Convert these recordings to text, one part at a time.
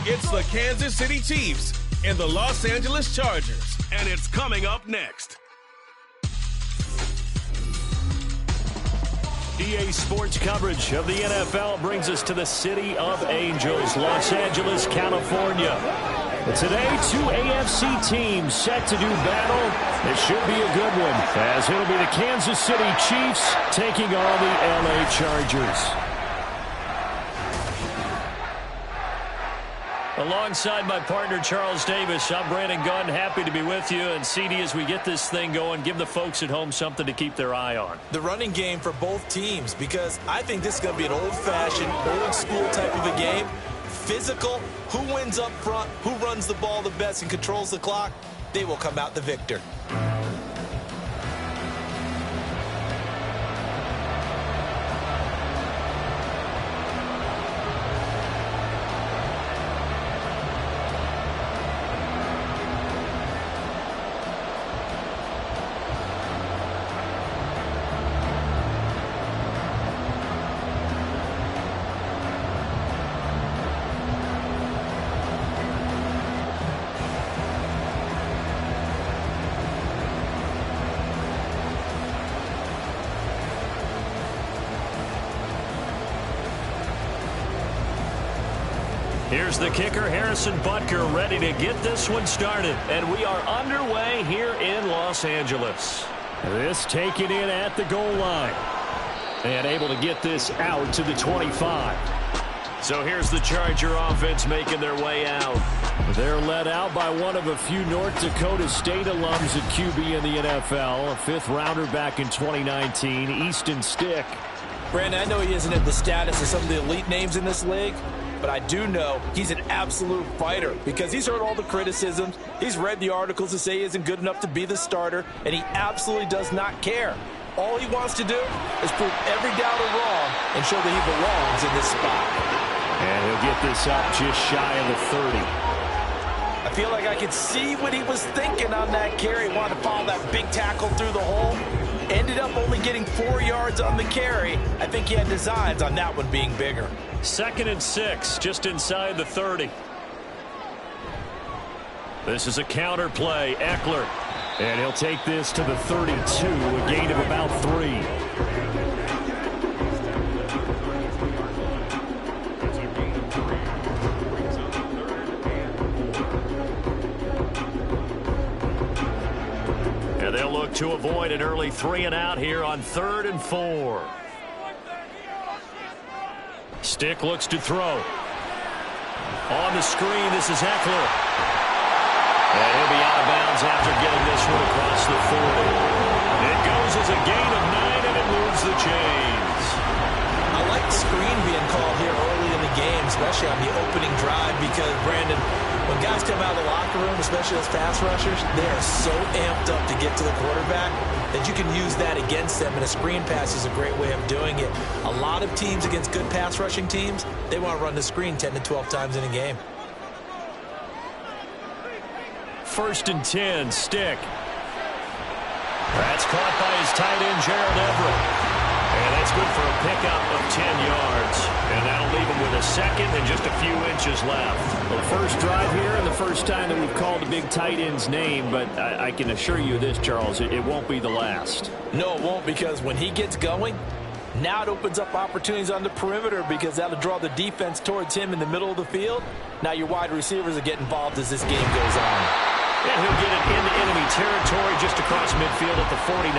It's the Kansas City Chiefs and the Los Angeles Chargers. And it's coming up next. EA Sports coverage of the NFL brings us to the City of Angels, Los Angeles, California. Today, two AFC teams set to do battle. It should be a good one, as it'll be the Kansas City Chiefs taking on the LA Chargers. Alongside my partner, Charles Davis, I'm Brandon Gunn. Happy to be with you. And CD, as we get this thing going, give the folks at home something to keep their eye on. The running game for both teams, because I think this is going to be an old-fashioned, old-school type of a game. Physical, who wins up front, who runs the ball the best and controls the clock, they will come out the victor. Here's the kicker, Harrison Butker, ready to get this one started. And we are underway here in Los Angeles. This taken in at the goal line. And able to get this out to the 25. So here's the Charger offense making their way out. They're led out by one of a few North Dakota State alums at QB in the NFL. A fifth-rounder back in 2019, Easton Stick. Brandon, I know he isn't at the status of some of the elite names in this league, but I do know he's an absolute fighter because he's heard all the criticisms. He's read the articles that say he isn't good enough to be the starter, and he absolutely does not care. All he wants to do is prove every doubter wrong and show that he belongs in this spot. And he'll get this up just shy of the 30. I feel like I could see what he was thinking on that carry. He wanted to follow that big tackle through the hole. Ended up only getting 4 yards on the carry. I think he had designs on that one being bigger. 2nd and 6, just inside the 30. This is a counter play, Eckler. And he'll take this to the 32, a gain of about 3. And they'll look to avoid an early 3-and-out here on 3rd and 4. Stick looks to throw. On the screen, this is Eckler. And he'll be out of bounds after getting this one across the 40. It goes as a gain of 9, and it moves the chains. I like the screen being called here early in the game, especially on the opening drive, because, Brandon, when guys come out of the locker room, especially those pass rushers, they are so amped up to get to the quarterback that you can use that against them, and a screen pass is a great way of doing it. A lot of teams against good pass rushing teams, they want to run the screen 10 to 12 times in a game. 1st and 10, Stick. That's caught by his tight end, Gerald Everett. And that's good for a pickup of 10 yards. And that'll leave him with a second and just a few inches left. Well, first drive here and the first time that we've called a big tight end's name, but I can assure you this, Charles, it won't be the last. No, it won't, because when he gets going, now it opens up opportunities on the perimeter because that'll draw the defense towards him in the middle of the field. Now your wide receivers will get involved as this game goes on. And he'll get it into enemy territory just across midfield at the 49.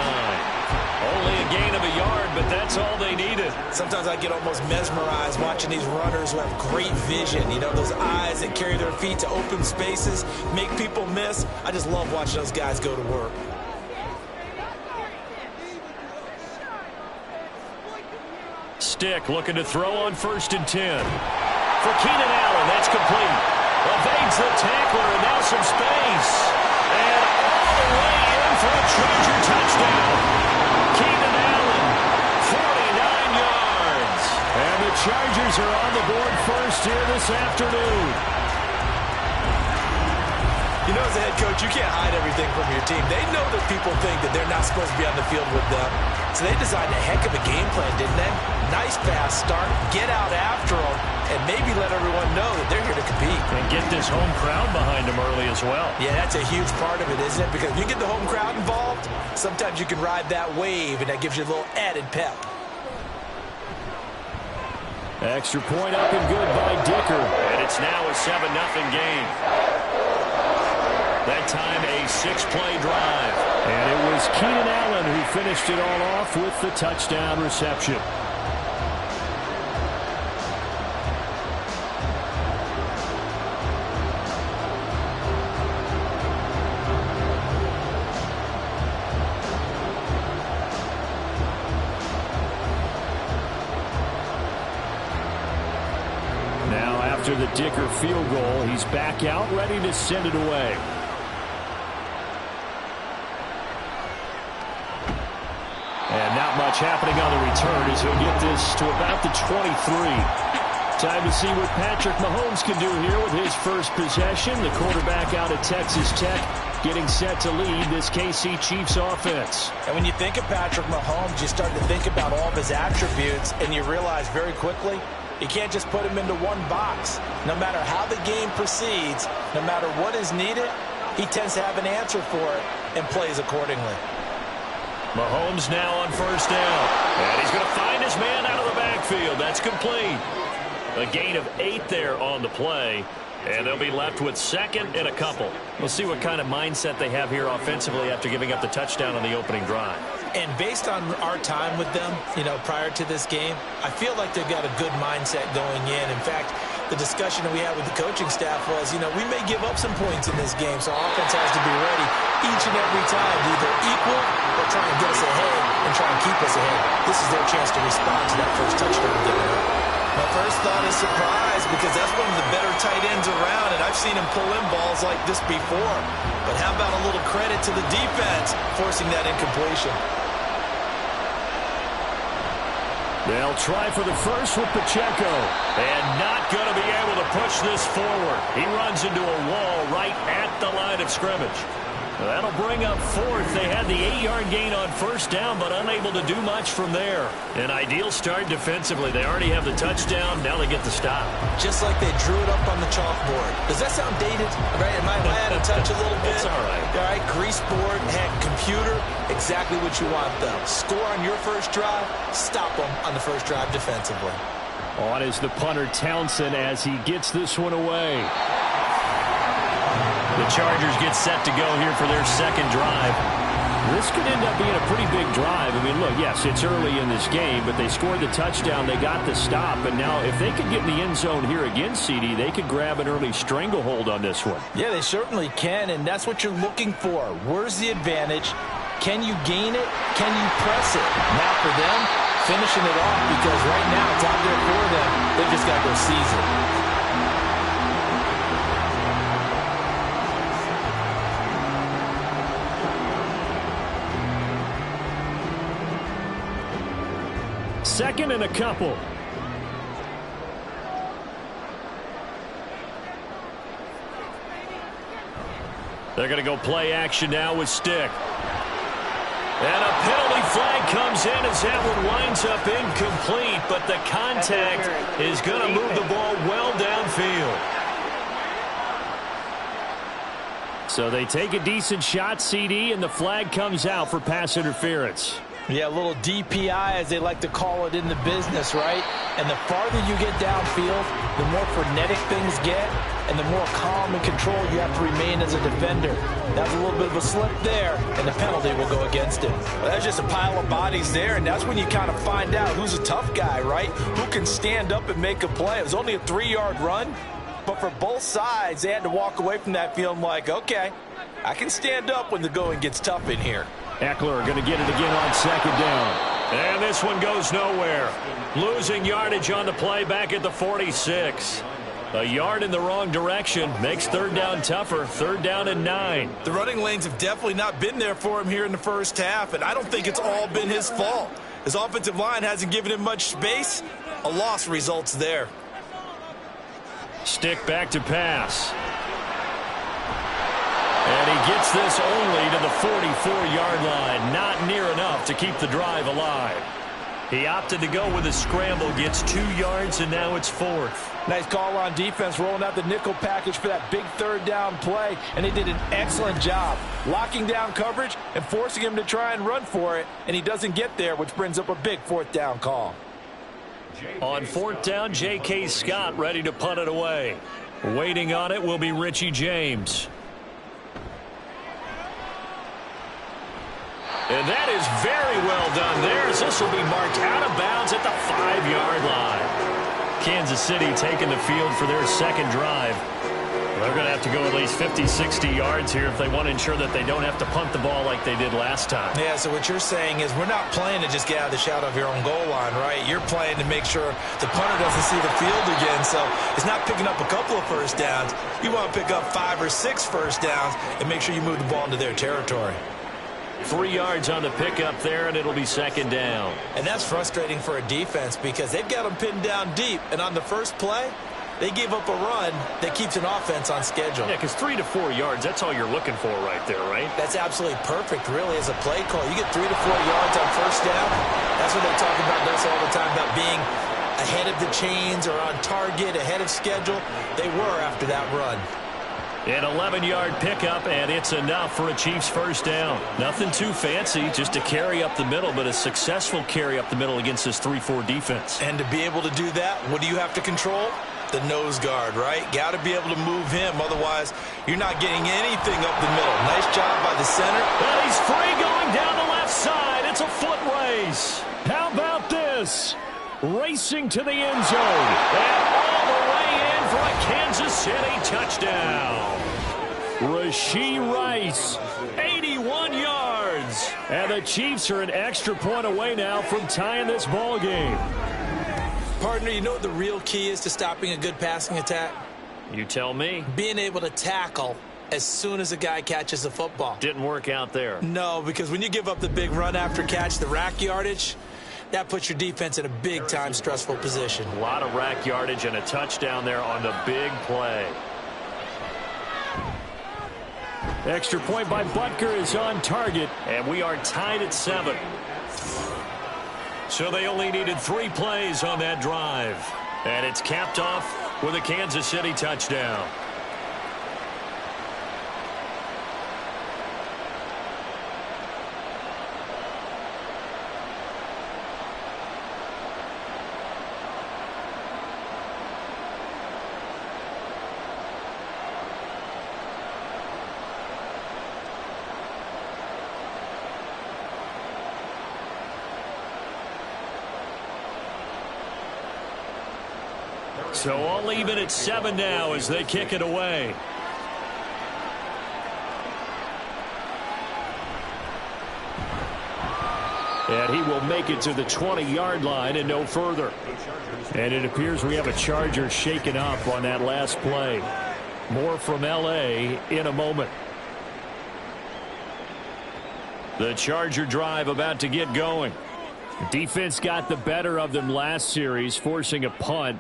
Only a gain of a yard, but that's all they needed. Sometimes I get almost mesmerized watching these runners who have great vision. You know, those eyes that carry their feet to open spaces, make people miss. I just love watching those guys go to work. Stick looking to throw on 1st and 10. For Keenan Allen, that's complete. Evades the tackler, and now some space. And all the way in for a Charger touchdown. Keenan Allen, 49 yards. And the Chargers are on the board first here this afternoon. You know, as a head coach, you can't hide everything from your team. They know that people think that they're not supposed to be on the field with them. So they designed a heck of a game plan, didn't they? Nice fast start, get out after them, and maybe let everyone know that they're here to compete. And get this home crowd behind him early as well. Yeah, that's a huge part of it, isn't it? Because if you get the home crowd involved, sometimes you can ride that wave, and that gives you a little added pep. Extra point up and good by Dicker. And it's now a 7-0 game. That time a 6-play drive. And it was Keenan Allen who finished it all off with the touchdown reception. After the Dicker field goal, he's back out, ready to send it away. And not much happening on the return as he'll get this to about the 23. Time to see what Patrick Mahomes can do here with his first possession. The quarterback out of Texas Tech getting set to lead this KC Chiefs offense. And when you think of Patrick Mahomes, you start to think about all of his attributes, and you realize very quickly you can't just put him into one box. No matter how the game proceeds, no matter what is needed, he tends to have an answer for it and plays accordingly. Mahomes now on first down. And he's going to find his man out of the backfield. That's complete. A gain of 8 there on the play. And they'll be left with second and a couple. We'll see what kind of mindset they have here offensively after giving up the touchdown on the opening drive. And based on our time with them, prior to this game, I feel like they've got a good mindset going in. In fact, the discussion that we had with the coaching staff was, we may give up some points in this game, so our offense has to be ready each and every time to either equal or try and get us ahead and try and keep us ahead. This is their chance to respond to that first touchdown given up. My first thought is surprise, because that's one of the better tight ends around, and I've seen him pull in balls like this before. But how about a little credit to the defense forcing that incompletion? They'll try for the first with Pacheco. And not going to be able to push this forward. He runs into a wall right at the line of scrimmage. That'll bring up fourth. They had the 8-yard gain on first down, but unable to do much from there. An ideal start defensively. They already have the touchdown. Now they get the stop. Just like they drew it up on the chalkboard. Does that sound dated? Right? Am I out of touch a little bit? It's all right. All right, grease board, head, computer, exactly what you want them. Score on your first drive, stop them on the first drive defensively. On is the punter Townsend as he gets this one away. The Chargers get set to go here for their second drive. This could end up being a pretty big drive. I mean, look, yes, it's early in this game, but they scored the touchdown. They got the stop. And now if they could get in the end zone here against CD, they could grab an early stranglehold on this one. Yeah, they certainly can, and that's what you're looking for. Where's the advantage? Can you gain it? Can you press it? Now for them, finishing it off, because right now it's out there for them. They've just got to go seize it. Second and a couple. They're going to go play action now with Stick. And a penalty flag comes in as that one winds up incomplete, but the contact is going to move the ball well downfield. So they take a decent shot, CD, and the flag comes out for pass interference. Yeah, a little DPI, as they like to call it in the business, right? And the farther you get downfield, the more frenetic things get, and the more calm and control you have to remain as a defender. That's a little bit of a slip there, and the penalty will go against him. Well, that's just a pile of bodies there, and that's when you kind of find out who's a tough guy, right? Who can stand up and make a play. It was only a 3-yard run, but for both sides, they had to walk away from that feeling like, okay, I can stand up when the going gets tough in here. Eckler going to get it again on second down. And this one goes nowhere. Losing yardage on the play back at the 46. A yard in the wrong direction makes third down tougher. Third down and 9. The running lanes have definitely not been there for him here in the first half, and I don't think it's all been his fault. His offensive line hasn't given him much space. A loss results there. Stick back to pass. And he gets this only to the 44-yard line. Not near enough to keep the drive alive. He opted to go with a scramble, gets 2 yards, and now it's 4th. Nice call on defense, rolling out the nickel package for that big third down play, and they did an excellent job locking down coverage and forcing him to try and run for it, and he doesn't get there, which brings up a big 4th down call. On 4th down, J.K. Scott ready to punt it away. Waiting on it will be Richie James. And that is very well done there, as this will be marked out of bounds at the 5-yard line. Kansas City taking the field for their second drive. They're going to have to go at least 50, 60 yards here if they want to ensure that they don't have to punt the ball like they did last time. Yeah, so what you're saying is we're not playing to just get out of the shadow of your own goal line, right? You're playing to make sure the punter doesn't see the field again. So it's not picking up a couple of first downs. You want to pick up 5 or 6 first downs and make sure you move the ball into their territory. 3 yards on the pickup there, and it'll be 2nd down. And that's frustrating for a defense because they've got them pinned down deep. And on the first play, they gave up a run that keeps an offense on schedule. Yeah, because 3 to 4 yards, that's all you're looking for right there, right? That's absolutely perfect, really, as a play call. You get 3 to 4 yards on first down. That's what they talk about us all the time, about being ahead of the chains or on target, ahead of schedule. They were after that run. An 11-yard pickup, and it's enough for a Chiefs first down. Nothing too fancy, just a carry up the middle, but a successful carry up the middle against this 3-4 defense. And to be able to do that, what do you have to control? The nose guard, right? Got to be able to move him. Otherwise, you're not getting anything up the middle. Nice job by the center. Well, he's free going down the left side. It's a foot race. How about this? Racing to the end zone. And all the way in for a Kansas City touchdown. Rashee Rice, 81 yards. And the Chiefs are an extra point away now from tying this ball game. Partner, you know what the real key is to stopping a good passing attack? You tell me. Being able to tackle as soon as a guy catches the football. Didn't work out there. No, because when you give up the big run after catch, the rack yardage, that puts your defense in a big-time stressful position. A lot of rack yardage and a touchdown there on the big play. Extra point by Butker is on target, and we are tied at 7. So they only needed 3 plays on that drive. And it's capped off with a Kansas City touchdown. So all even at 7 now as they kick it away. And he will make it to the 20-yard line and no further. And it appears we have a Charger shaken up on that last play. More from L.A. in a moment. The Charger drive about to get going. Defense got the better of them last series, forcing a punt.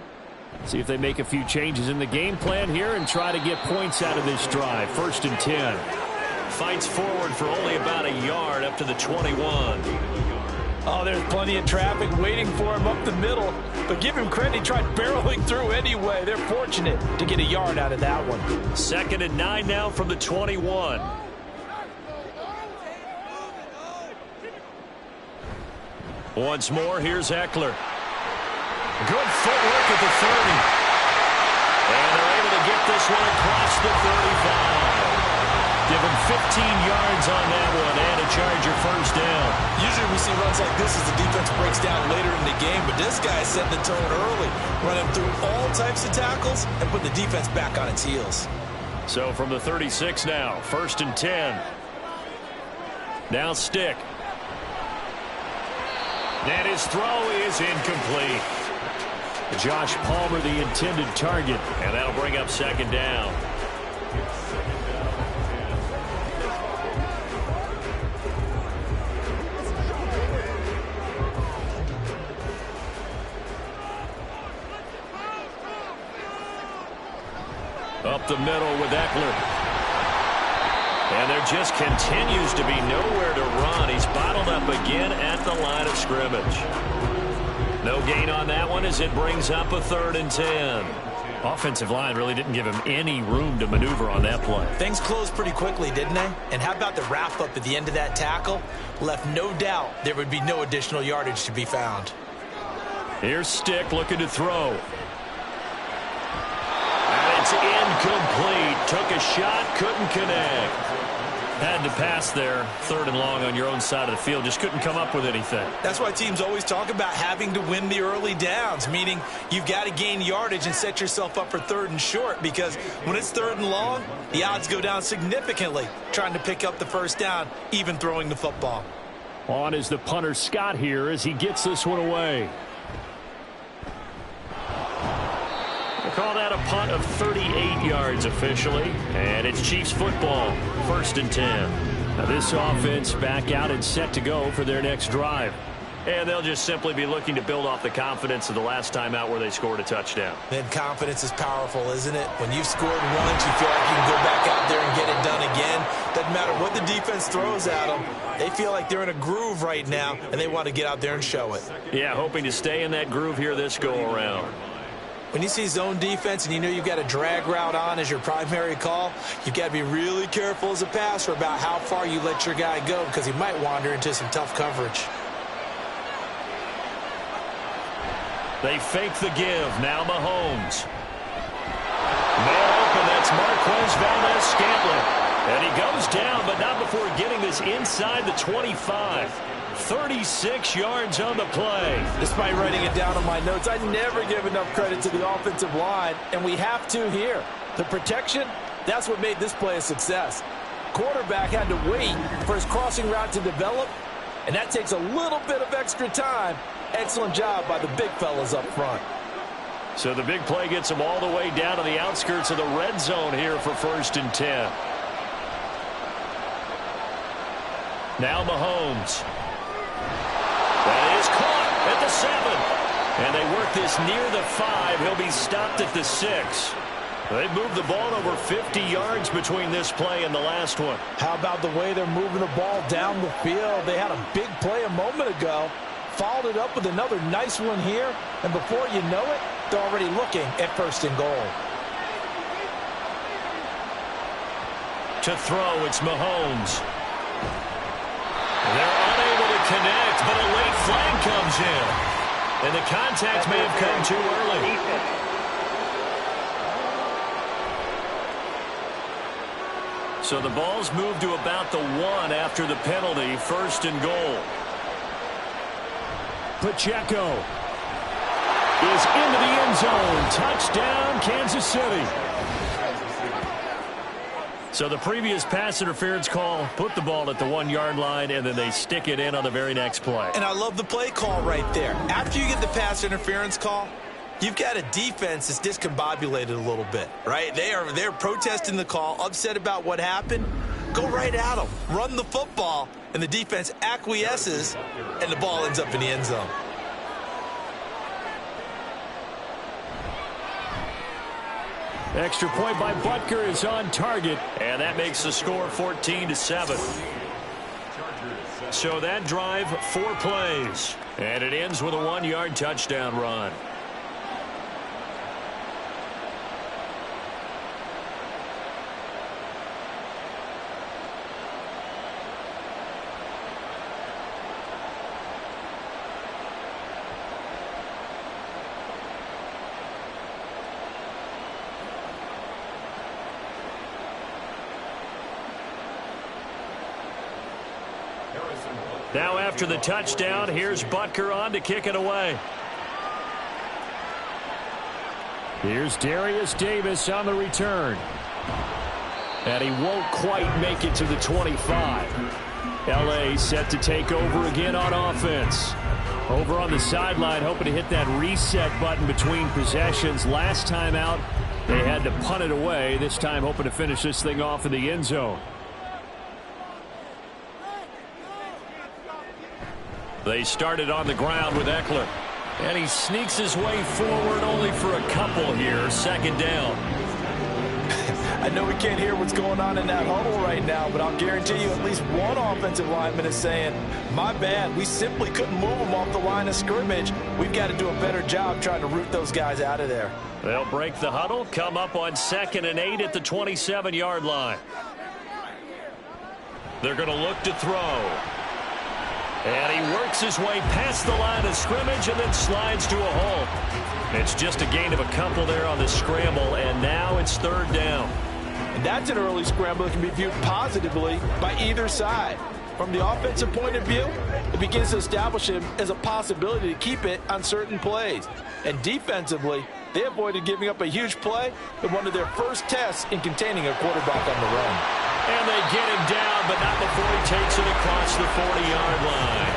See if they make a few changes in the game plan here and try to get points out of this drive. 1st and 10. Fights forward for only about a yard up to the 21. Oh, there's plenty of traffic waiting for him up the middle. But give him credit, he tried barreling through anyway. They're fortunate to get a yard out of that one. 2nd and 9 now from the 21. Once more, here's Eckler. Good footwork at the 30. And they're able to get this one across the 35. Give him 15 yards on that one and a Charger first down. Usually we see runs like this as the defense breaks down later in the game, but this guy set the tone early, running through all types of tackles and put the defense back on its heels. So from the 36 now, 1st and 10. Now Stick. And his throw is incomplete. Josh Palmer, the intended target, and that'll bring up 2nd down. Up the middle with Eckler. And there just continues to be nowhere to run. He's bottled up again at the line of scrimmage. No gain on that one as it brings up a 3rd and 10. Offensive line really didn't give him any room to maneuver on that play. Things closed pretty quickly, didn't they? And how about the wrap-up at the end of that tackle? Left no doubt there would be no additional yardage to be found. Here's Stick looking to throw. And it's incomplete. Took a shot, couldn't connect. Had to pass there, 3rd and long on your own side of the field. Just couldn't come up with anything. That's why teams always talk about having to win the early downs, meaning you've got to gain yardage and set yourself up for 3rd and short, because when it's 3rd and long, the odds go down significantly trying to pick up the 1st down, even throwing the football. On is the punter Scott here as he gets this one away. We'll call that a punt of 38 yards officially, and it's Chiefs football, 1st and 10. Now this offense back out and set to go for their next drive. And they'll just simply be looking to build off the confidence of the last time out where they scored a touchdown. Then confidence is powerful, isn't it? When you've scored once, you feel like you can go back out there and get it done again. Doesn't matter what the defense throws at them. They feel like they're in a groove right now, and they want to get out there and show it. Yeah, hoping to stay in that groove here this go-around. When you see zone defense and you know you've got a drag route on as your primary call, you've got to be really careful as a passer about how far you let your guy go, because he might wander into some tough coverage. They fake the give. Now Mahomes. Man open. That's Marquez Valdes-Scantling. And he goes down, but not before getting this inside the 25. 36 yards on the play. Despite writing it down on my notes, I never give enough credit to the offensive line, and we have to here. The protection, that's what made this play a success. Quarterback had to wait for his crossing route to develop, and that takes a little bit of extra time. Excellent job by the big fellas up front. So the big play gets them all the way down to the outskirts of the red zone here for 1st and 10. Now Mahomes. That is caught at the 7. And they work this near the 5. He'll be stopped at the 6. They've moved the ball over 50 yards between this play and the last one. How about the way they're moving the ball down the field? They had a big play a moment ago. Followed it up with another nice one here. And before you know it, they're already looking at 1st and goal. To throw, it's Mahomes. They're unable to connect, but a late flag comes in. And the contact may have come too early. So the ball's moved to about the 1 after the penalty, 1st and goal. Pacheco is into the end zone. Touchdown, Kansas City. So the previous pass interference call put the ball at the 1-yard line, and then they stick it in on the very next play. And I love the play call right there. After you get the pass interference call, you've got a defense that's discombobulated a little bit, right? They're protesting the call, upset about what happened. Go right at them. Run the football, and the defense acquiesces, and the ball ends up in the end zone. Extra point by Butker is on target, and that makes the score 14-7. So that drive, 4 plays, and it ends with a 1-yard touchdown run. Now after the touchdown, here's Butker on to kick it away. Here's Darius Davis on the return. And he won't quite make it to the 25. L.A. set to take over again on offense. Over on the sideline, hoping to hit that reset button between possessions. Last time out, they had to punt it away. This time hoping to finish this thing off in the end zone. They started on the ground with Eckler. And he sneaks his way forward only for a couple here. 2nd down. I know we can't hear what's going on in that huddle right now, but I'll guarantee you at least one offensive lineman is saying, my bad, we simply couldn't move them off the line of scrimmage. We've got to do a better job trying to root those guys out of there. They'll break the huddle, come up on 2nd and 8 at the 27-yard line. They're going to look to throw. And he works his way past the line of scrimmage and then slides to a hole. It's just a gain of a couple there on the scramble, and now it's 3rd down. And that's an early scramble that can be viewed positively by either side. From the offensive point of view, it begins to establish him as a possibility to keep it on certain plays. And defensively, they avoided giving up a huge play in one of their first tests in containing a quarterback on the run. And they get him down, but not before he takes it across the 40-yard line.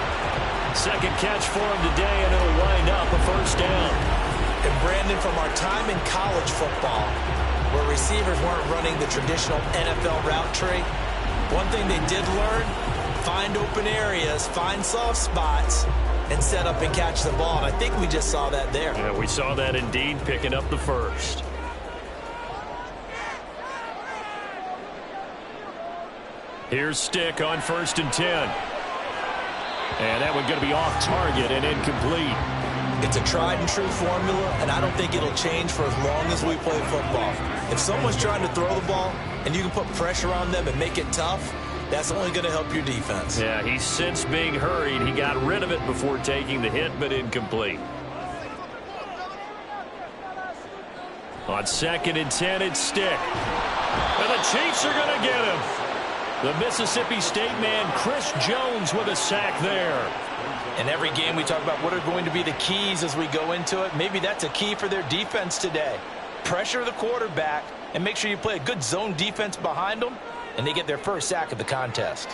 2nd catch for him today, and it'll wind up a 1st down. And Brandon, from our time in college football, where receivers weren't running the traditional NFL route tree, one thing they did learn, find open areas, find soft spots, and set up and catch the ball. And I think we just saw that there. Yeah, we saw that indeed, picking up the 1st. Here's Stick on 1st and 10. And that one's going to be off target and incomplete. It's a tried and true formula, and I don't think it'll change for as long as we play football. If someone's trying to throw the ball and you can put pressure on them and make it tough, that's only going to help your defense. Yeah, he's since being hurried. He got rid of it before taking the hit, but incomplete. On 2nd and 10, it's Stick. And the Chiefs are going to get him. The Mississippi State man, Chris Jones, with a sack there. In every game, we talk about what are going to be the keys as we go into it. Maybe that's a key for their defense today. Pressure the quarterback and make sure you play a good zone defense behind them, and they get their first sack of the contest.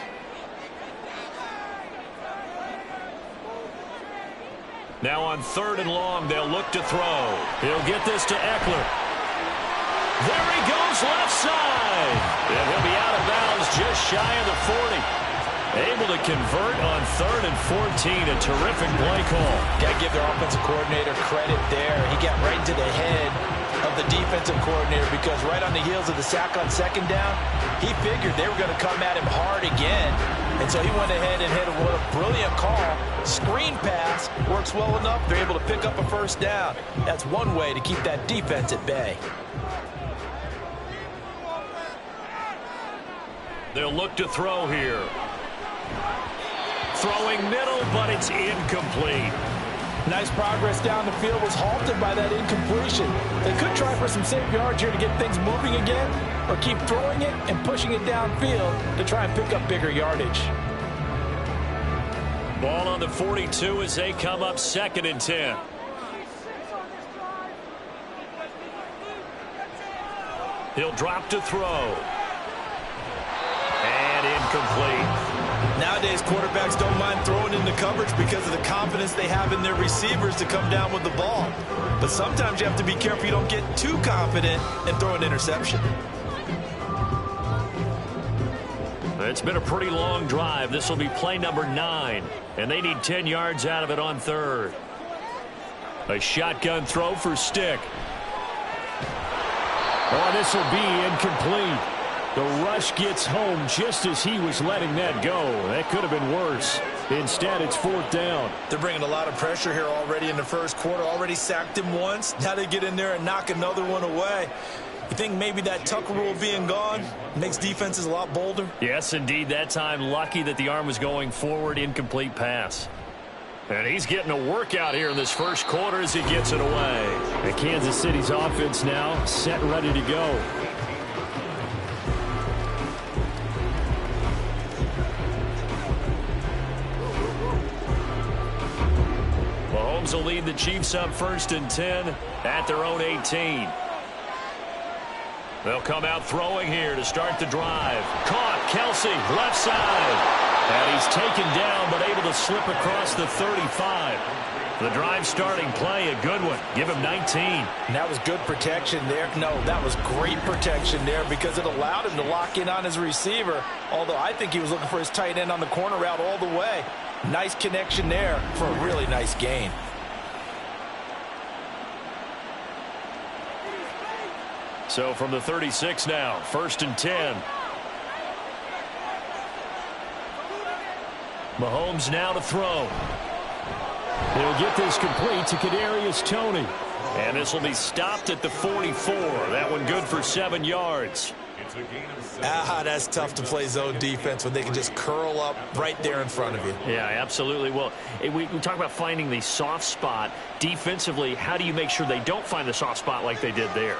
Now on 3rd and long, they'll look to throw. He'll get this to Eckler. There he goes, left side. And he'll be out of bounds just shy of the 40. Able to convert on 3rd and 14. A terrific play call. Got to give their offensive coordinator credit there. He got right into the head of the defensive coordinator because right on the heels of the sack on 2nd down, he figured they were going to come at him hard again. And so he went ahead and hit a brilliant call. Screen pass works well enough. They're able to pick up a 1st down. That's one way to keep that defense at bay. They'll look to throw here. Throwing middle, but it's incomplete. Nice progress down the field, was halted by that incompletion. They could try for some safe yards here to get things moving again, or keep throwing it and pushing it downfield to try and pick up bigger yardage. Ball on the 42 as they come up 2nd and 10. He'll drop to throw. And incomplete. Nowadays, quarterbacks don't mind throwing into coverage because of the confidence they have in their receivers to come down with the ball. But sometimes you have to be careful you don't get too confident and throw an interception. It's been a pretty long drive. This will be play number 9. And they need 10 yards out of it on 3rd. A shotgun throw for Stick. Oh, this will be incomplete. The rush gets home just as he was letting that go. That could have been worse. Instead, it's 4th down. They're bringing a lot of pressure here already in the 1st quarter. Already sacked him once. Now they get in there and knock another one away. You think maybe that Tucker rule being gone makes defenses a lot bolder? Yes, indeed. That time, lucky that the arm was going forward. Incomplete pass. And he's getting a workout here in this 1st quarter as he gets it away. And Kansas City's offense now set, ready to go. Mahomes will lead the Chiefs up 1st and 10 at their own 18. They'll come out throwing here to start the drive. Caught, Kelsey, left side. And he's taken down, but able to slip across the 35. The drive starting play, a good one. Give him 19. And that was good protection there. No, that was great protection there because it allowed him to lock in on his receiver. Although I think he was looking for his tight end on the corner route all the way. Nice connection there for a really nice gain. So from the 36 now, 1st and 10. Mahomes now to throw. He'll get this complete to Kadarius Toney. And this will be stopped at the 44. That one good for 7 yards. That's tough to play zone defense when they can just curl up right there in front of you. Yeah, absolutely. Well, we talk about finding the soft spot. Defensively, how do you make sure they don't find the soft spot like they did there?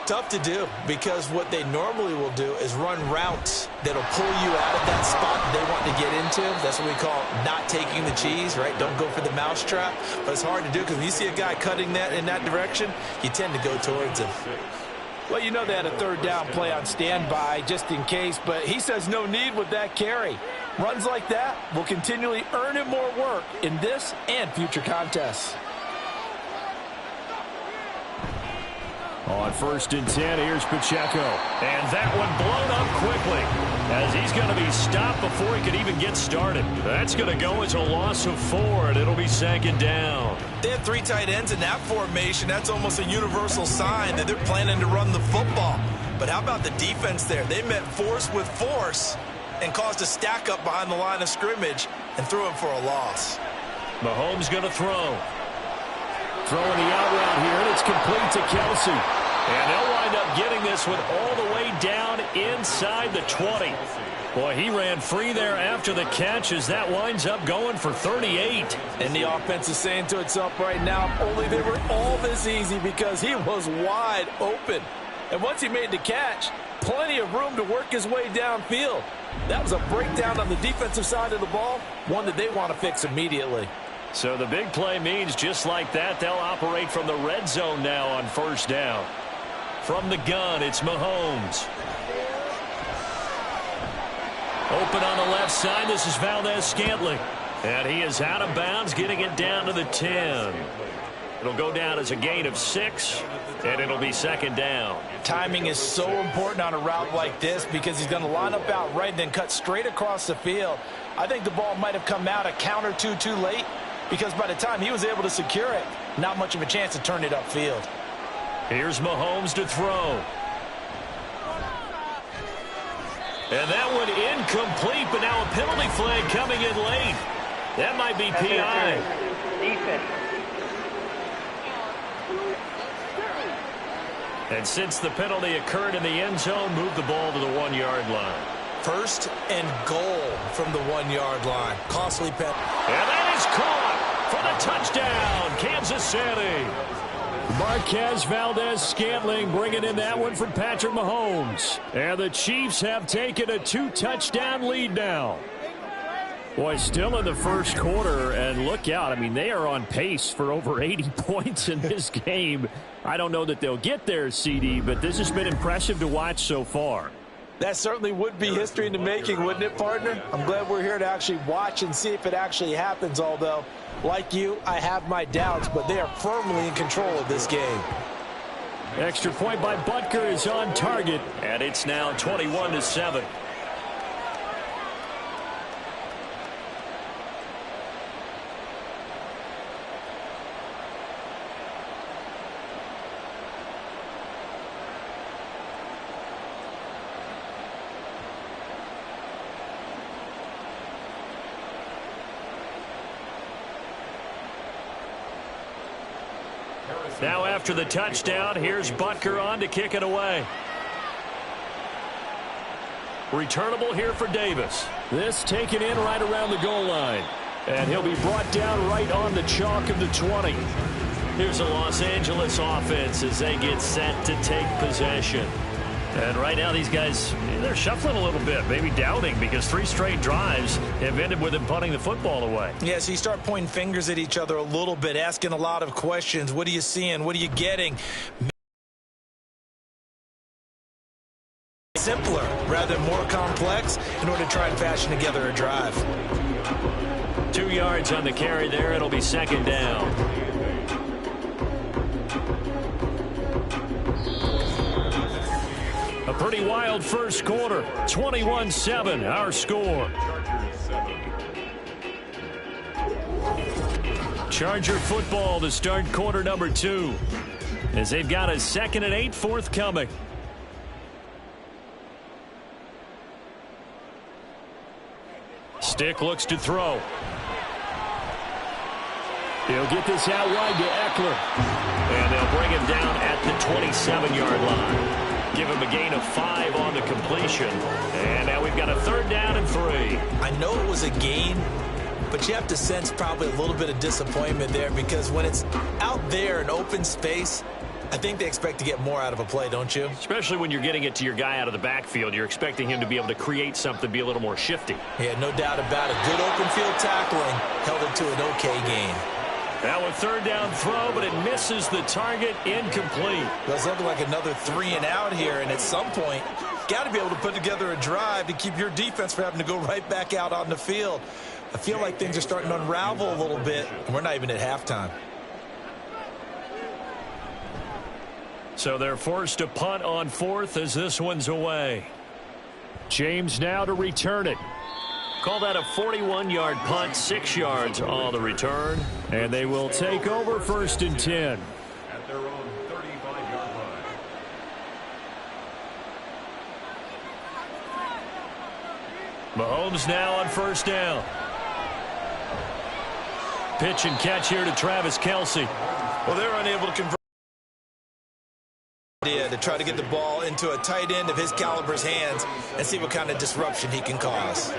Tough to do, because what they normally will do is run routes that'll pull you out of that spot they want to get into. That's what we call not taking the cheese, right? Don't go for the mousetrap. But it's hard to do because when you see a guy cutting that in that direction, you tend to go towards him. Well, you know they had a 3rd down play on standby just in case, but he says no need with that carry. Runs like that will continually earn him more work in this and future contests. On 1st and 10, here's Pacheco. And that one blown up quickly as he's going to be stopped before he could even get started. That's going to go as a loss of 4, and it'll be 2nd down. They have 3 tight ends in that formation. That's almost a universal sign that they're planning to run the football. But how about the defense there? They met force with force and caused a stack up behind the line of scrimmage and threw him for a loss. Mahomes going to throw. Throwing the out route here, and it's complete to Kelsey. And they'll wind up getting this one all the way down inside the 20. Boy, he ran free there after the catch as that winds up going for 38. And the offense is saying to itself right now, only they were all this easy because he was wide open. And once he made the catch, plenty of room to work his way downfield. That was a breakdown on the defensive side of the ball, one that they want to fix immediately. So the big play means just like that, they'll operate from the red zone now on 1st down. From the gun, it's Mahomes. Open on the left side, this is Valdez-Scantling. And he is out of bounds, getting it down to the 10. It'll go down as a gain of 6, and it'll be 2nd down. Timing is so important on a route like this because he's going to line up out right and then cut straight across the field. I think the ball might have come out a count or two too late because by the time he was able to secure it, not much of a chance to turn it upfield. Here's Mahomes to throw. And that one incomplete, but now a penalty flag coming in late. That might be PI. And since the penalty occurred in the end zone, move the ball to the 1-yard line. 1st and goal from the 1-yard line. Costly penalty. And that is caught for the touchdown, Kansas City. Marquez Valdez-Scantling bringing in that one from Patrick Mahomes. And the Chiefs have taken a 2-touchdown lead now. Boy, still in the 1st quarter, and look out. I mean, they are on pace for over 80 points in this game. I don't know that they'll get there, CD, but this has been impressive to watch so far. That certainly would be history in the making, wouldn't it, partner? I'm glad we're here to actually watch and see if it actually happens, although, like you, I have my doubts, but they are firmly in control of this game. Extra point by Butker is on target, and it's now 21-7. Now after the touchdown, here's Butker on to kick it away. Returnable here for Davis. This taken in right around the goal line. And he'll be brought down right on the chalk of the 20. Here's the Los Angeles offense as they get set to take possession. And right now these guys, they're shuffling a little bit, maybe doubting, because 3 straight drives have ended with them punting the football away. Yeah, so you start pointing fingers at each other a little bit, asking a lot of questions. What are you seeing? What are you getting? Simpler rather than more complex in order to try and fashion together a drive. 2 yards on the carry there. It'll be 2nd down. A pretty wild first quarter. 21-7, our score. Charger football to start quarter number 2. As they've got a 2nd and 8 forthcoming. Stick looks to throw. He'll get this out wide to Eckler. And they'll bring him down at the 27-yard line. Give him a gain of 5 on the completion. And now we've got a 3rd down and 3. I know it was a gain, but you have to sense probably a little bit of disappointment there, because when it's out there in open space, I think they expect to get more out of a play, don't you? Especially when you're getting it to your guy out of the backfield. You're expecting him to be able to create something, be a little more shifty. Yeah, no doubt about it. Good open field tackling held it to an okay gain. Now a 3rd down throw, but it misses the target, incomplete. Well, it's looking like another 3 and out here, and at some point, got to be able to put together a drive to keep your defense from having to go right back out on the field. I feel like things are starting to unravel a little bit, and we're not even at halftime. So they're forced to punt on 4th as this one's away. James now to return it. Call that a 41-yard punt, 6 yards on the return. And they will take over 1st and 10. At their own 35-yard line. Mahomes now on 1st down. Pitch and catch here to Travis Kelce. Well, they're unable to convert to try to get the ball into a tight end of his caliber's hands and see what kind of disruption he can cause.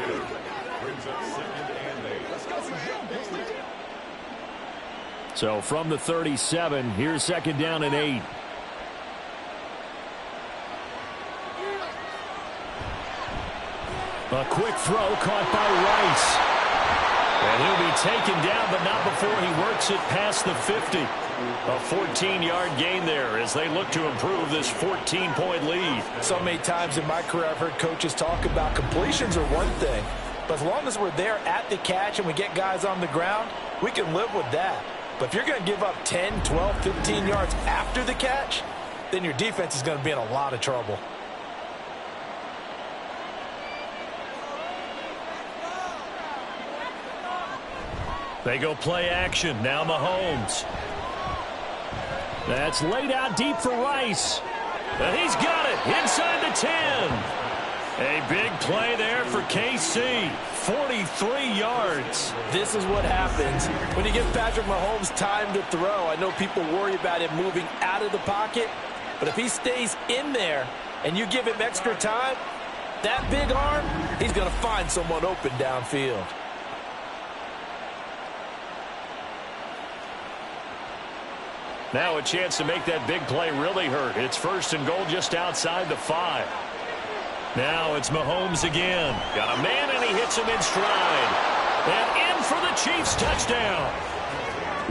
So from the 37, here's 2nd down and 8. A quick throw caught by Rice. And he'll be taken down, but not before he works it past the 50. A 14-yard gain there as they look to improve this 14-point lead. So many times in my career I've heard coaches talk about completions are one thing, but as long as we're there at the catch and we get guys on the ground, we can live with that. But if you're going to give up 10, 12, 15 yards after the catch, then your defense is going to be in a lot of trouble. They go play action. Now Mahomes. That's laid out deep for Rice. And he's got it inside the 10. A big play there for KC. 43 yards. This is what happens when you give Patrick Mahomes time to throw. I know people worry about him moving out of the pocket, but if he stays in there and you give him extra time, that big arm, he's going to find someone open downfield. Now a chance to make that big play really hurt. It's 1st and goal just outside the 5. Now it's Mahomes again. Got a man, and he hits him in stride. And in for the Chiefs touchdown.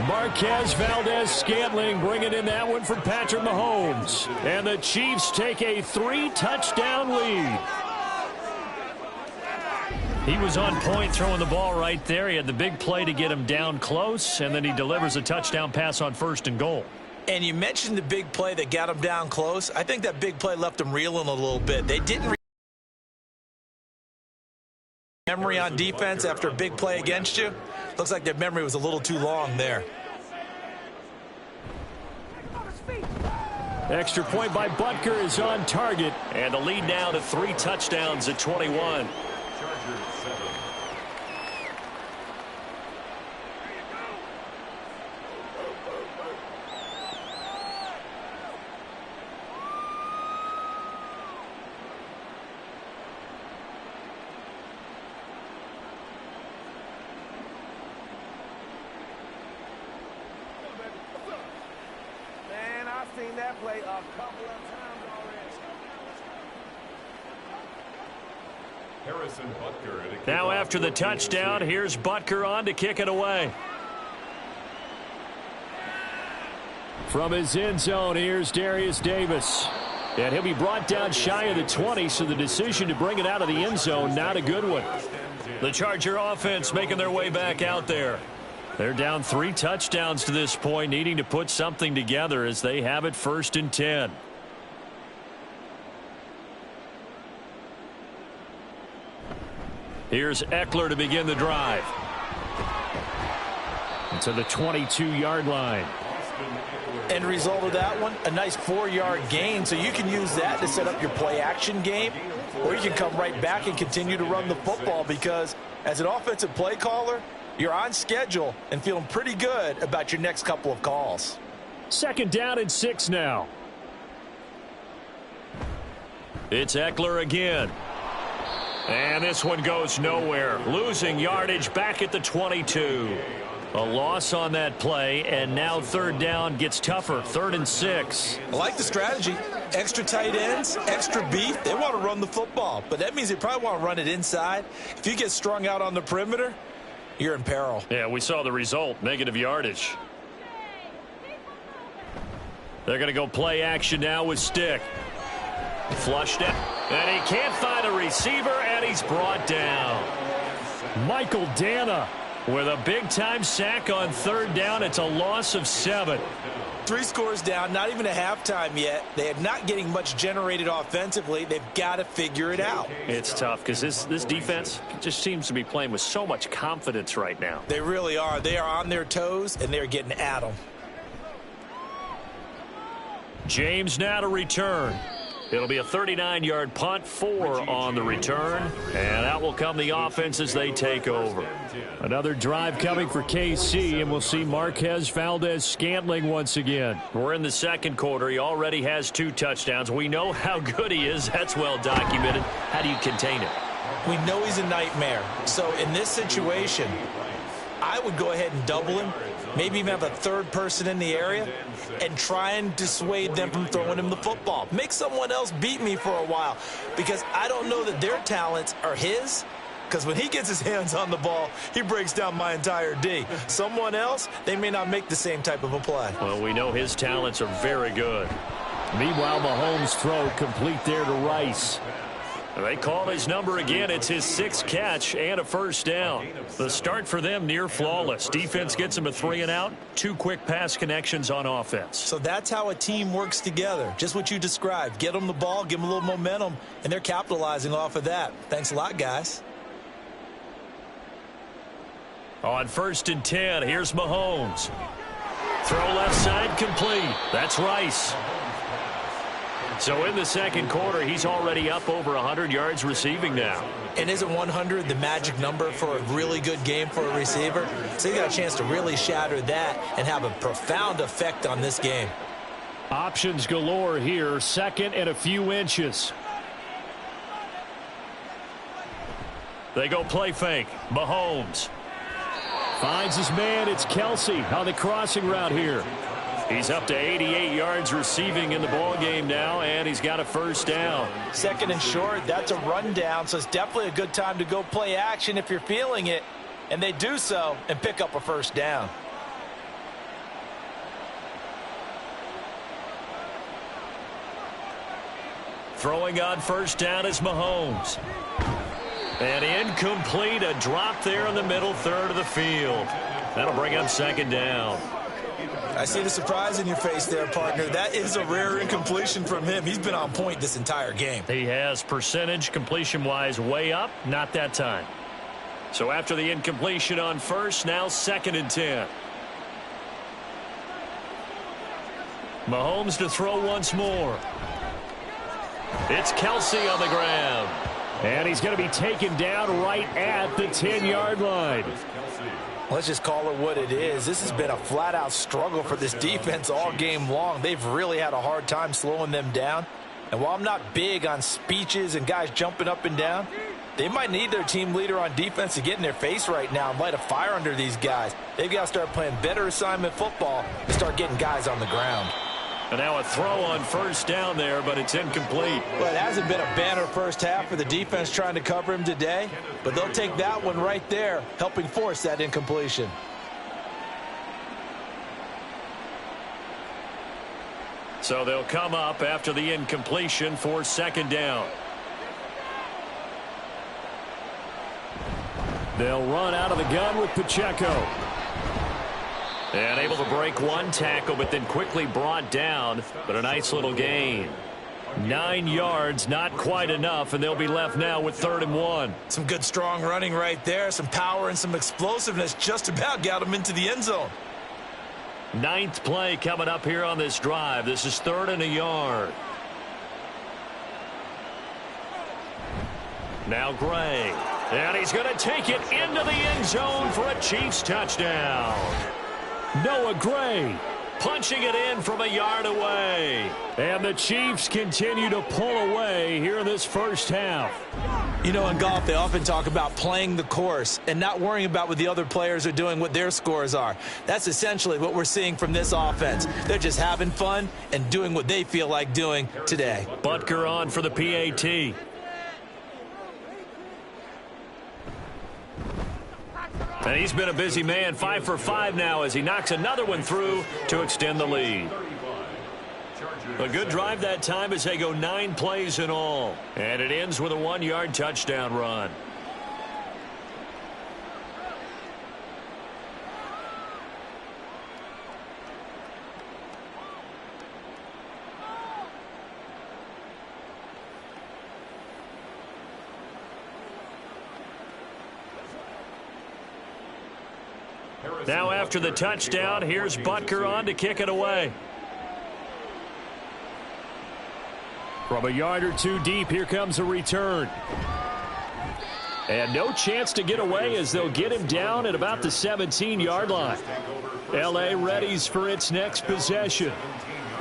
Marquez Valdez-Scantling bringing in that one for Patrick Mahomes. And the Chiefs take a 3-touchdown lead. He was on point throwing the ball right there. He had the big play to get him down close, and then he delivers a touchdown pass on 1st and goal. And you mentioned the big play that got him down close. I think that big play left him reeling a little bit. They didn't memory on defense after a big play against you. Looks like their memory was a little too long there. Extra point by Butker is on target, and the lead now to 3 touchdowns at 21. Seen that play a couple of times already. Harrison Butker. Now after the touchdown, here's Butker on to kick it away. From his end zone, here's Darius Davis. And he'll be brought down shy of the 20, so the decision to bring it out of the end zone, not a good one. The Charger offense making their way back out there. They're down 3 touchdowns to this point, needing to put something together as they have it 1st and 10. Here's Eckler to begin the drive. To the 22-yard line. End result of that one, a nice 4-yard gain, so you can use that to set up your play-action game, or you can come right back and continue to run the football because As an offensive play caller, you're on schedule and feeling pretty good about your next couple of calls. 2nd down and 6 now. It's Eckler again. And this one goes nowhere. Losing yardage back at the 22. A loss on that play, and now 3rd down gets tougher. 3rd and 6. I like the strategy. Extra tight ends, extra beef. They want to run the football, but that means they probably want to run it inside. If you get strung out on the perimeter, you're in peril. Yeah, we saw the result. Negative yardage. They're going to go play action now with stick. Flushed it. And he can't find a receiver, and he's brought down. Michael Dana with a big-time sack on 3rd down. It's a loss of 7. 3 scores down, not even a halftime yet. They are not getting much generated offensively. They've got to figure it out. It's tough because this defense just seems to be playing with so much confidence right now. They really are. They are on their toes, and they're getting at them. James now to return. It'll be a 39-yard punt, 4 on the return, and out will come the offense as they take over. Another drive coming for KC, and we'll see Marquez Valdez-Scantling once again. We're in the 2nd quarter. He already has 2 touchdowns. We know how good he is. That's well documented. How do you contain it? We know he's a nightmare. So in this situation, I would go ahead and double him, maybe even have a 3rd person in the area, and try and dissuade them from throwing him the football. Make someone else beat me for a while, because I don't know that their talents are his, because when he gets his hands on the ball, he breaks down my entire D. Someone else, they may not make the same type of a play. Well, we know his talents are very good. Meanwhile, Mahomes' throw complete there to Rice. They call his number again. It's his 6th catch and a 1st down. The start for them near flawless. Defense gets him a 3 and out. 2 quick pass connections on offense. So that's how a team works together. Just what you described. Get them the ball, give them a little momentum, and they're capitalizing off of that. Thanks a lot, guys. On 1st and 10, here's Mahomes. Throw left side complete. That's Rice. So in the 2nd quarter, he's already up over 100 yards receiving now. And isn't 100 the magic number for a really good game for a receiver? So you got a chance to really shatter that and have a profound effect on this game. Options galore here. 2nd and a few inches. They go play fake. Mahomes finds his man. It's Kelsey on the crossing route here. He's up to 88 yards receiving in the ball game now, and he's got a 1st down. 2nd and short, that's a rundown, so it's definitely a good time to go play action if you're feeling it. And they do so and pick up a 1st down. Throwing on 1st down is Mahomes. And incomplete, a drop there in the middle 3rd of the field. That'll bring up 2nd down. I see the surprise in your face there, partner. That is a rare incompletion from him. He's been on point this entire game. He has percentage completion-wise way up, not that time. So after the incompletion on 1st, now 2nd and 10. Mahomes to throw once more. It's Kelsey on the ground. And he's going to be taken down right at the 10-yard line. Let's just call it what it is. This has been a flat-out struggle for this defense all game long. They've really had a hard time slowing them down. And while I'm not big on speeches and guys jumping up and down, they might need their team leader on defense to get in their face right now and light a fire under these guys. They've got to start playing better assignment football and start getting guys on the ground. And now a throw on 1st down there, but it's incomplete. Well, it hasn't been a banner first half for the defense trying to cover him today, but they'll take that one right there, helping force that incompletion. So they'll come up after the incompletion for 2nd down. They'll run out of the gun with Pacheco. And able to break 1 tackle, but then quickly brought down. But a nice little gain. 9 yards, not quite enough, and they'll be left now with 3rd and 1. Some good strong running right there. Some power and some explosiveness just about got them into the end zone. 9th play coming up here on this drive. This is 3rd and a yard. Now Gray. And he's going to take it into the end zone for a Chiefs touchdown. Noah Gray punching it in from a yard away. And the Chiefs continue to pull away here in this first half. You know, in golf, they often talk about playing the course and not worrying about what the other players are doing, what their scores are. That's essentially what we're seeing from this offense. They're just having fun and doing what they feel like doing today. Butker on for the PAT. And he's been a busy man, 5 for 5 now as he knocks another one through to extend the lead. A good drive that time as they go 9 plays in all. And it ends with a 1-yard touchdown run. Now after the touchdown, here's Butker on to kick it away. From a yard or two deep, here comes a return. And no chance to get away as they'll get him down at about the 17-yard line. L.A. readies for its next possession.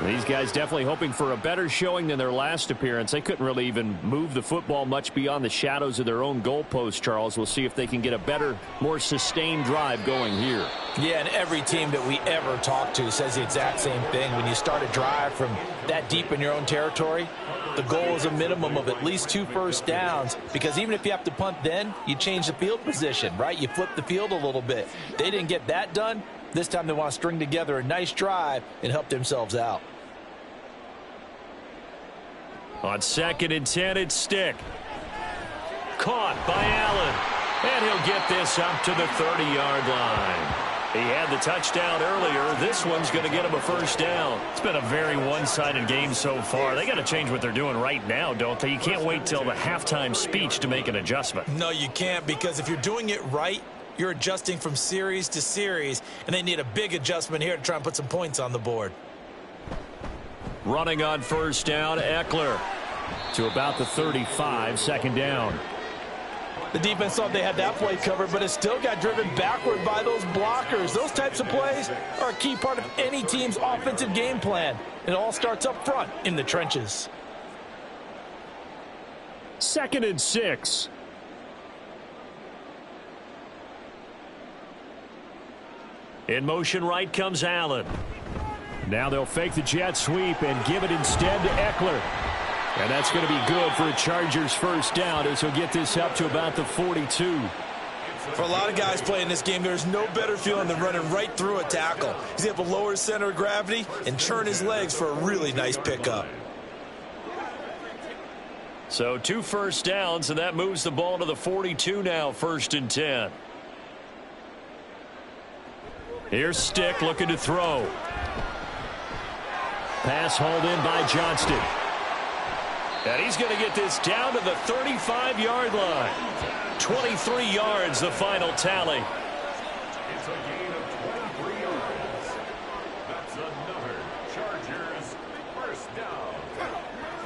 These guys definitely hoping for a better showing than their last appearance. They couldn't really even move the football much beyond the shadows of their own goalpost, Charles. We'll see if they can get a better, more sustained drive going here. Yeah, and every team that we ever talk to says the exact same thing. When you start a drive from that deep in your own territory, the goal is a minimum of at least 2 first downs, because even if you have to punt then, you change the field position, right? You flip the field a little bit. They didn't get that done. This time they want to string together a nice drive and help themselves out. On 2nd and 10, it's Stick. Caught by Allen. And he'll get this up to the 30-yard line. He had the touchdown earlier. This one's going to get him a first down. It's been a very one-sided game so far. They got to change what they're doing right now, don't they? You can't wait till the halftime speech to make an adjustment. No, you can't, because if you're doing it right, you're adjusting from series to series, and they need a big adjustment here to try and put some points on the board. Running on first down, Eckler to about the 35, 2nd down. The defense thought they had that play covered, but it still got driven backward by those blockers. Those types of plays are a key part of any team's offensive game plan. It all starts up front in the trenches. 2nd and 6. In motion right comes Allen. Now they'll fake the jet sweep and give it instead to Eckler. And that's going to be good for a Chargers first down as he'll get this up to about the 42. For a lot of guys playing this game, there's no better feeling than running right through a tackle. He's able to lower his center of gravity and churn his legs for a really nice pickup. So 2 first downs, and that moves the ball to the 42 now, 1st and 10. Here's Stick looking to throw. Pass hauled in by Johnston. And he's going to get this down to the 35-yard line. 23 yards, the final tally. It's a gain of 23 yards. That's another Chargers first down.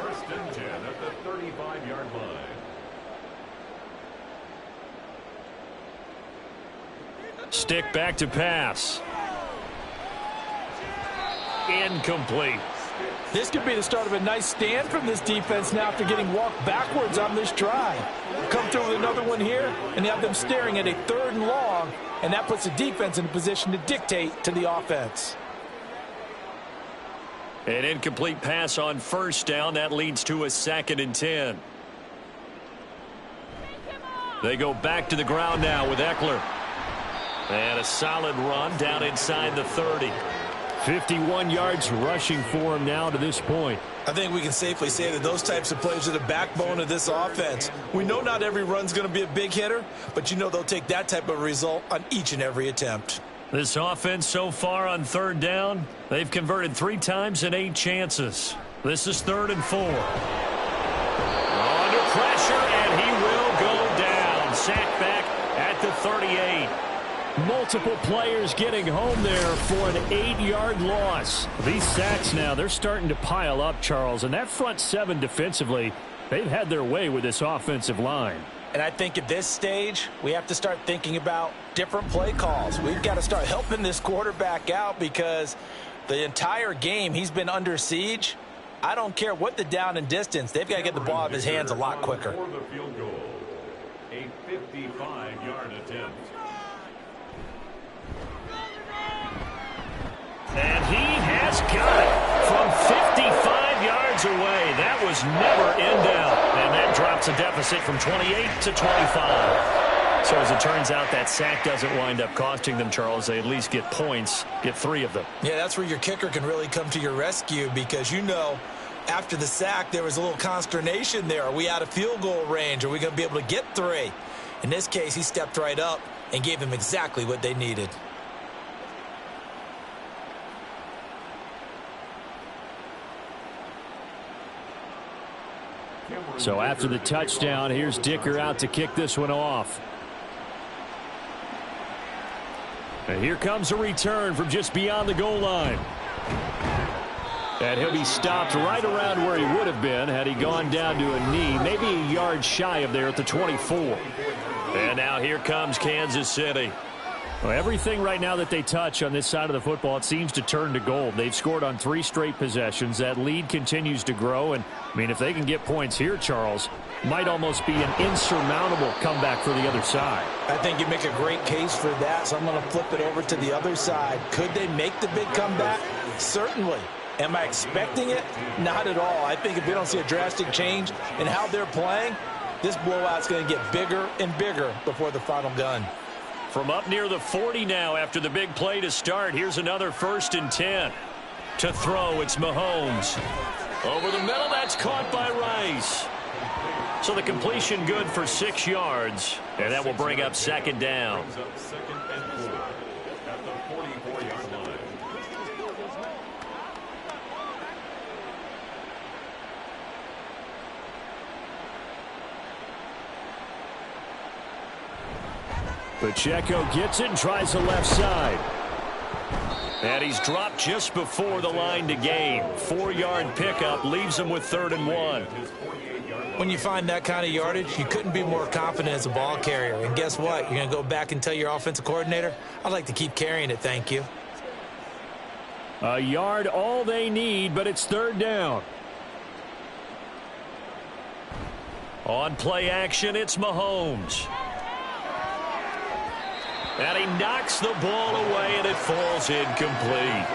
1st and 10 at the 35-yard line. Stick back to pass. Incomplete. This could be the start of a nice stand from this defense now after getting walked backwards on this drive. Come through with another one here, and you have them staring at a 3rd and long, and that puts the defense in a position to dictate to the offense. An incomplete pass on first down. That leads to a 2nd and 10. They go back to the ground now with Eckler. And a solid run down inside the 30. 51 yards rushing for him now to this point. I think we can safely say that those types of plays are the backbone of this offense. We know not every run's going to be a big hitter, but you know they'll take that type of result on each and every attempt. This offense so far on 3rd down, they've converted 3 times in 8 chances. This is 3rd and 4. Under pressure, and he will go down. Sacked back at the 38. Multiple players getting home there for an 8-yard loss. These sacks now, they're starting to pile up, Charles. And that front 7 defensively, they've had their way with this offensive line. And I think at this stage, we have to start thinking about different play calls. We've got to start helping this quarterback out because the entire game he's been under siege. I don't care what the down and distance. They've got to get the ball out of his hands a lot quicker. For the field goal, a 55-yard attempt. And he has got it from 55 yards away. That was never in doubt. And that drops a deficit from 28 to 25. So as it turns out, that sack doesn't wind up costing them, Charles. They at least get points, get 3 of them. Yeah, that's where your kicker can really come to your rescue because, you know, after the sack, there was a little consternation there. Are we out of field goal range? Are we going to be able to get 3? In this case, he stepped right up and gave them exactly what they needed. So after the touchdown, here's Dicker out to kick this one off. And here comes a return from just beyond the goal line. And he'll be stopped right around where he would have been had he gone down to a knee, maybe a yard shy of there at the 24. And now here comes Kansas City. Well, everything right now that they touch on this side of the football, it seems to turn to gold. They've scored on 3 straight possessions. That lead continues to grow. And, I mean, if they can get points here, Charles, might almost be an insurmountable comeback for the other side. I think you make a great case for that, so I'm going to flip it over to the other side. Could they make the big comeback? Certainly. Am I expecting it? Not at all. I think if we don't see a drastic change in how they're playing, this blowout's going to get bigger and bigger before the final gun. From up near the 40 now after the big play to start. Here's another 1st and 10. To throw, it's Mahomes. Over the middle, that's caught by Rice. So the completion good for 6 yards. And that will bring up 2nd down. Brings up 2nd and 4 at the 44-yard line. Pacheco gets it and tries the left side. And he's dropped just before the line to gain. 4-yard pickup leaves him with 3rd and 1. When you find that kind of yardage, you couldn't be more confident as a ball carrier. And guess what? You're going to go back and tell your offensive coordinator, I'd like to keep carrying it, thank you. A yard all they need, but it's 3rd down. On play action, it's Mahomes. And he knocks the ball away, and it falls incomplete.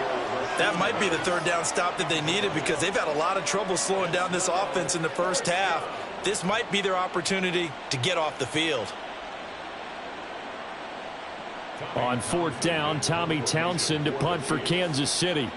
That might be the 3rd down stop that they needed because they've had a lot of trouble slowing down this offense in the first half. This might be their opportunity to get off the field. On 4th down, Tommy Townsend to punt for Kansas City.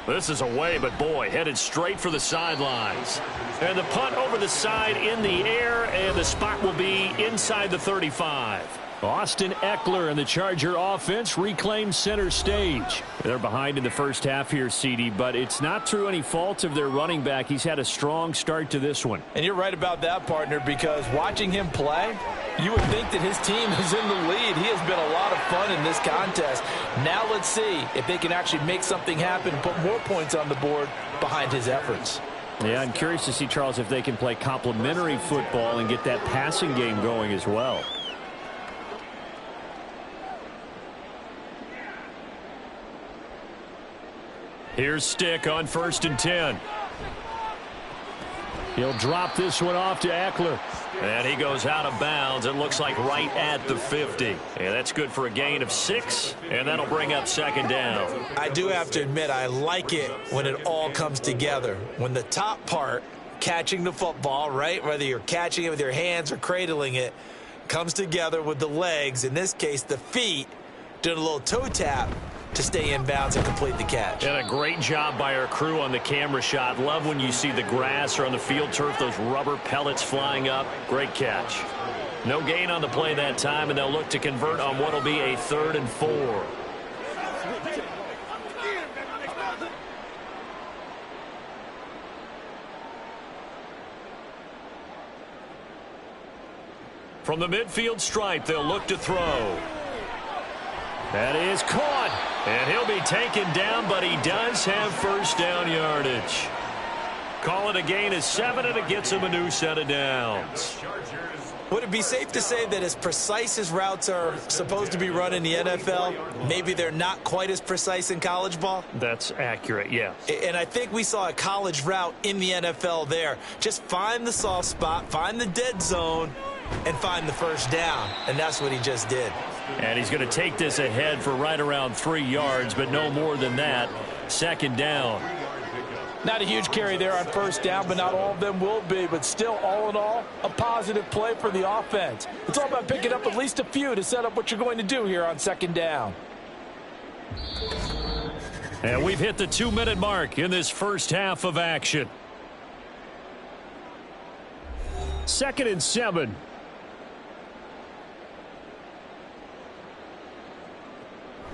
This is away, but boy, headed straight for the sidelines. And the punt over the side in the air, and the spot will be inside the 35. Austin Eckler and the Charger offense reclaim center stage. They're behind in the first half here, CD, but it's not through any fault of their running back. He's had a strong start to this one. And you're right about that, partner, because watching him play, you would think that his team is in the lead. He has been a lot of fun in this contest. Now let's see if they can actually make something happen, put more points on the board behind his efforts. Yeah, I'm curious to see, Charles, if they can play complementary football and get that passing game going as well. Here's Stick on 1st and 10. He'll drop this one off to Eckler. And he goes out of bounds. It looks like right at the 50. And that's good for a gain of 6. And that'll bring up 2nd down. I do have to admit, I like it when it all comes together. When the top part, catching the football, right, whether you're catching it with your hands or cradling it, comes together with the legs, in this case the feet, doing a little toe tap to stay in bounds and complete the catch. And a great job by our crew on the camera shot. Love when you see the grass or on the field turf, those rubber pellets flying up. Great catch. No gain on the play that time, and they'll look to convert on what will be a 3rd and 4. From the midfield stripe, they'll look to throw. That is caught, and he'll be taken down, but he does have 1st down yardage. Call it a gain of 7, and it gets him a new set of downs. Would it be safe to say that as precise as routes are supposed to be run in the NFL, maybe they're not quite as precise in college ball? That's accurate, yes. And I think we saw a college route in the NFL there. Just find the soft spot, find the dead zone, and find the first down. And that's what he just did. And he's going to take this ahead for right around 3 yards, but no more than that. Second down. Not a huge carry there on first down, but not all of them will be. But still, all in all, a positive play for the offense. It's all about picking up at least a few to set up what you're going to do here on second down. And we've hit the 2-minute mark in this first half of action. 2nd and 7.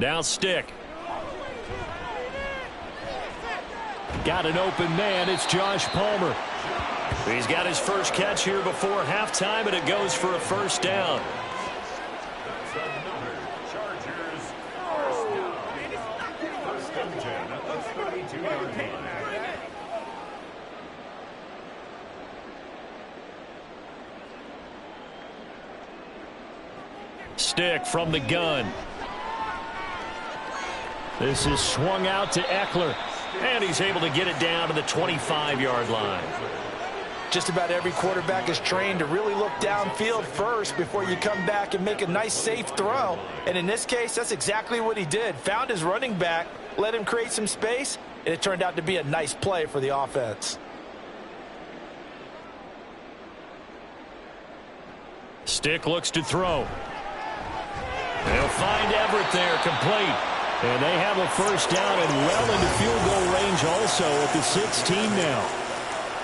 Now Stick. Got an open man. It's Josh Palmer. He's got his first catch here before halftime, and it goes for a first down. That's another Chargers first down. First and 10 at the 32-yard line. Stick from the gun. This is swung out to Eckler. And he's able to get it down to the 25-yard line. Just about every quarterback is trained to really look downfield first before you come back and make a nice, safe throw. And in this case, that's exactly what he did. Found his running back, let him create some space, and it turned out to be a nice play for the offense. Stick looks to throw. They'll find Everett there, complete. And they have a first down and well into field goal range also at the 16 now.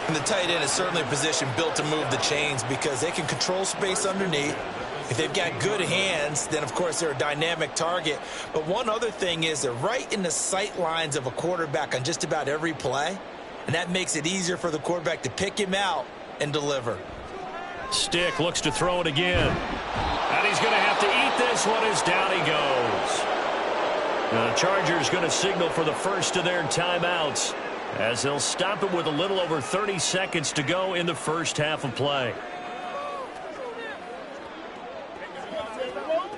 And the tight end is certainly a position built to move the chains because they can control space underneath. If they've got good hands, then, of course, they're a dynamic target. But one other thing is they're right in the sight lines of a quarterback on just about every play. And that makes it easier for the quarterback to pick him out and deliver. Stick looks to throw it again. And he's going to have to eat this one as down he goes. The Chargers going to signal for the first of their timeouts as they'll stop it with a little over 30 seconds to go in the first half of play.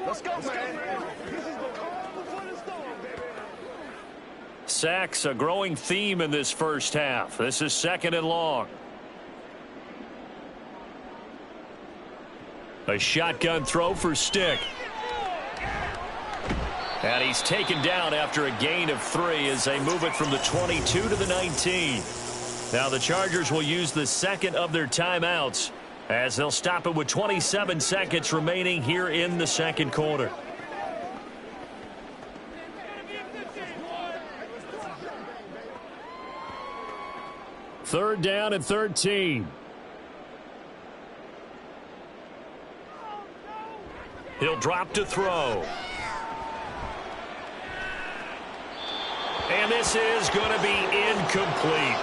Let's go, man. Sacks, a growing theme in this first half. This is 2nd and long. A shotgun throw for Stick. And he's taken down after a gain of 3 as they move it from the 22 to the 19. Now the Chargers will use the second of their timeouts as they'll stop it with 27 seconds remaining here in the second quarter. Third down and 13. He'll drop to throw. And this is going to be incomplete.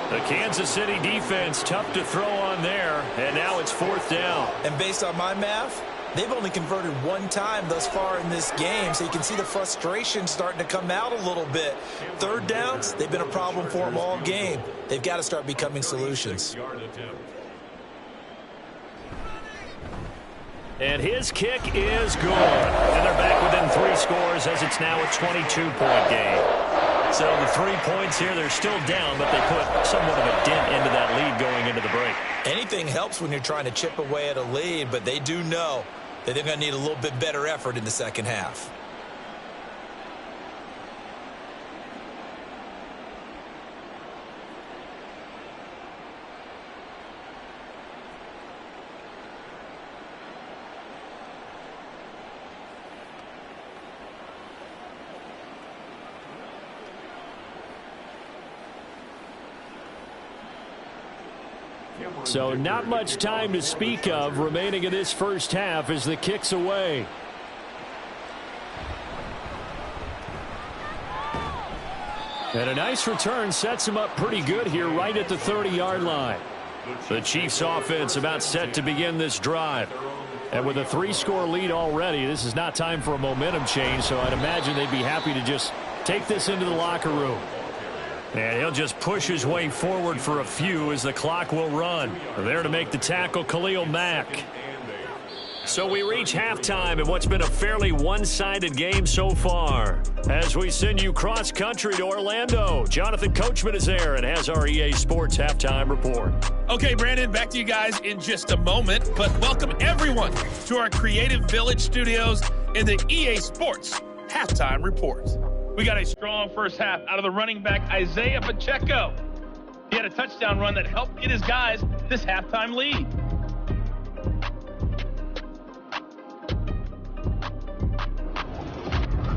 The Kansas City defense tough to throw on there, and now it's 4th down. And based on my math, they've only converted 1 time thus far in this game, so you can see the frustration starting to come out a little bit. Third downs, they've been a problem for them all game. They've got to start becoming solutions. And his kick is good. And they're back within 3 scores as it's now a 22-point game. So the 3 points here, they're still down, but they put somewhat of a dent into that lead going into the break. Anything helps when you're trying to chip away at a lead, but they do know that they're going to need a little bit better effort in the second half. So not much time to speak of remaining in this first half as the kick's away. And a nice return sets him up pretty good here right at the 30-yard line. The Chiefs offense about set to begin this drive. And with a 3-score lead already, this is not time for a momentum change, so I'd imagine they'd be happy to just take this into the locker room. And he'll just push his way forward for a few as the clock will run. There to make the tackle, Khalil Mack. So we reach halftime in what's been a fairly one-sided game so far. As we send you cross-country to Orlando, Jonathan Coachman is there and has our EA Sports Halftime Report. Okay, Brandon, back to you guys in just a moment. But welcome everyone to our Creative Village studios in the EA Sports Halftime Report. We got a strong first half out of the running back, Isaiah Pacheco. He had a touchdown run that helped get his guys this halftime lead.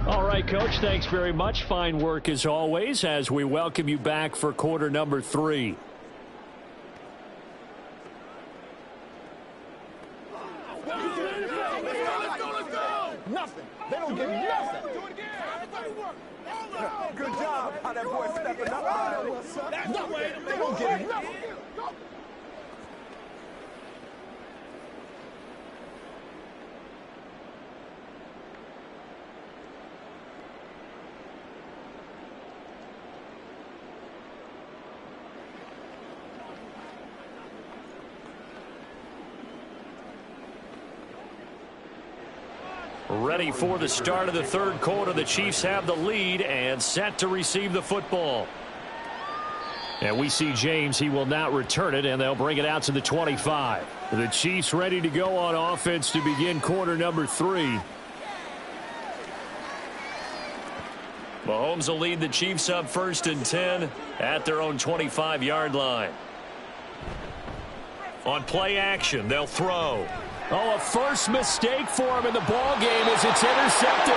All right, Coach, thanks very much. Fine work as always as we welcome you back for quarter number 3. Nothing. They don't get nothing. Good job. How that boy stepping up. That's the way. They don't get nothing. Ready for the start of the third quarter. The Chiefs have the lead and set to receive the football. And we see James. He will not return it, and they'll bring it out to the 25. The Chiefs ready to go on offense to begin quarter number 3. Mahomes will lead the Chiefs up 1st and 10 at their own 25-yard line. On play action, they'll throw. Oh, a first mistake for him in the ball game as it's intercepted.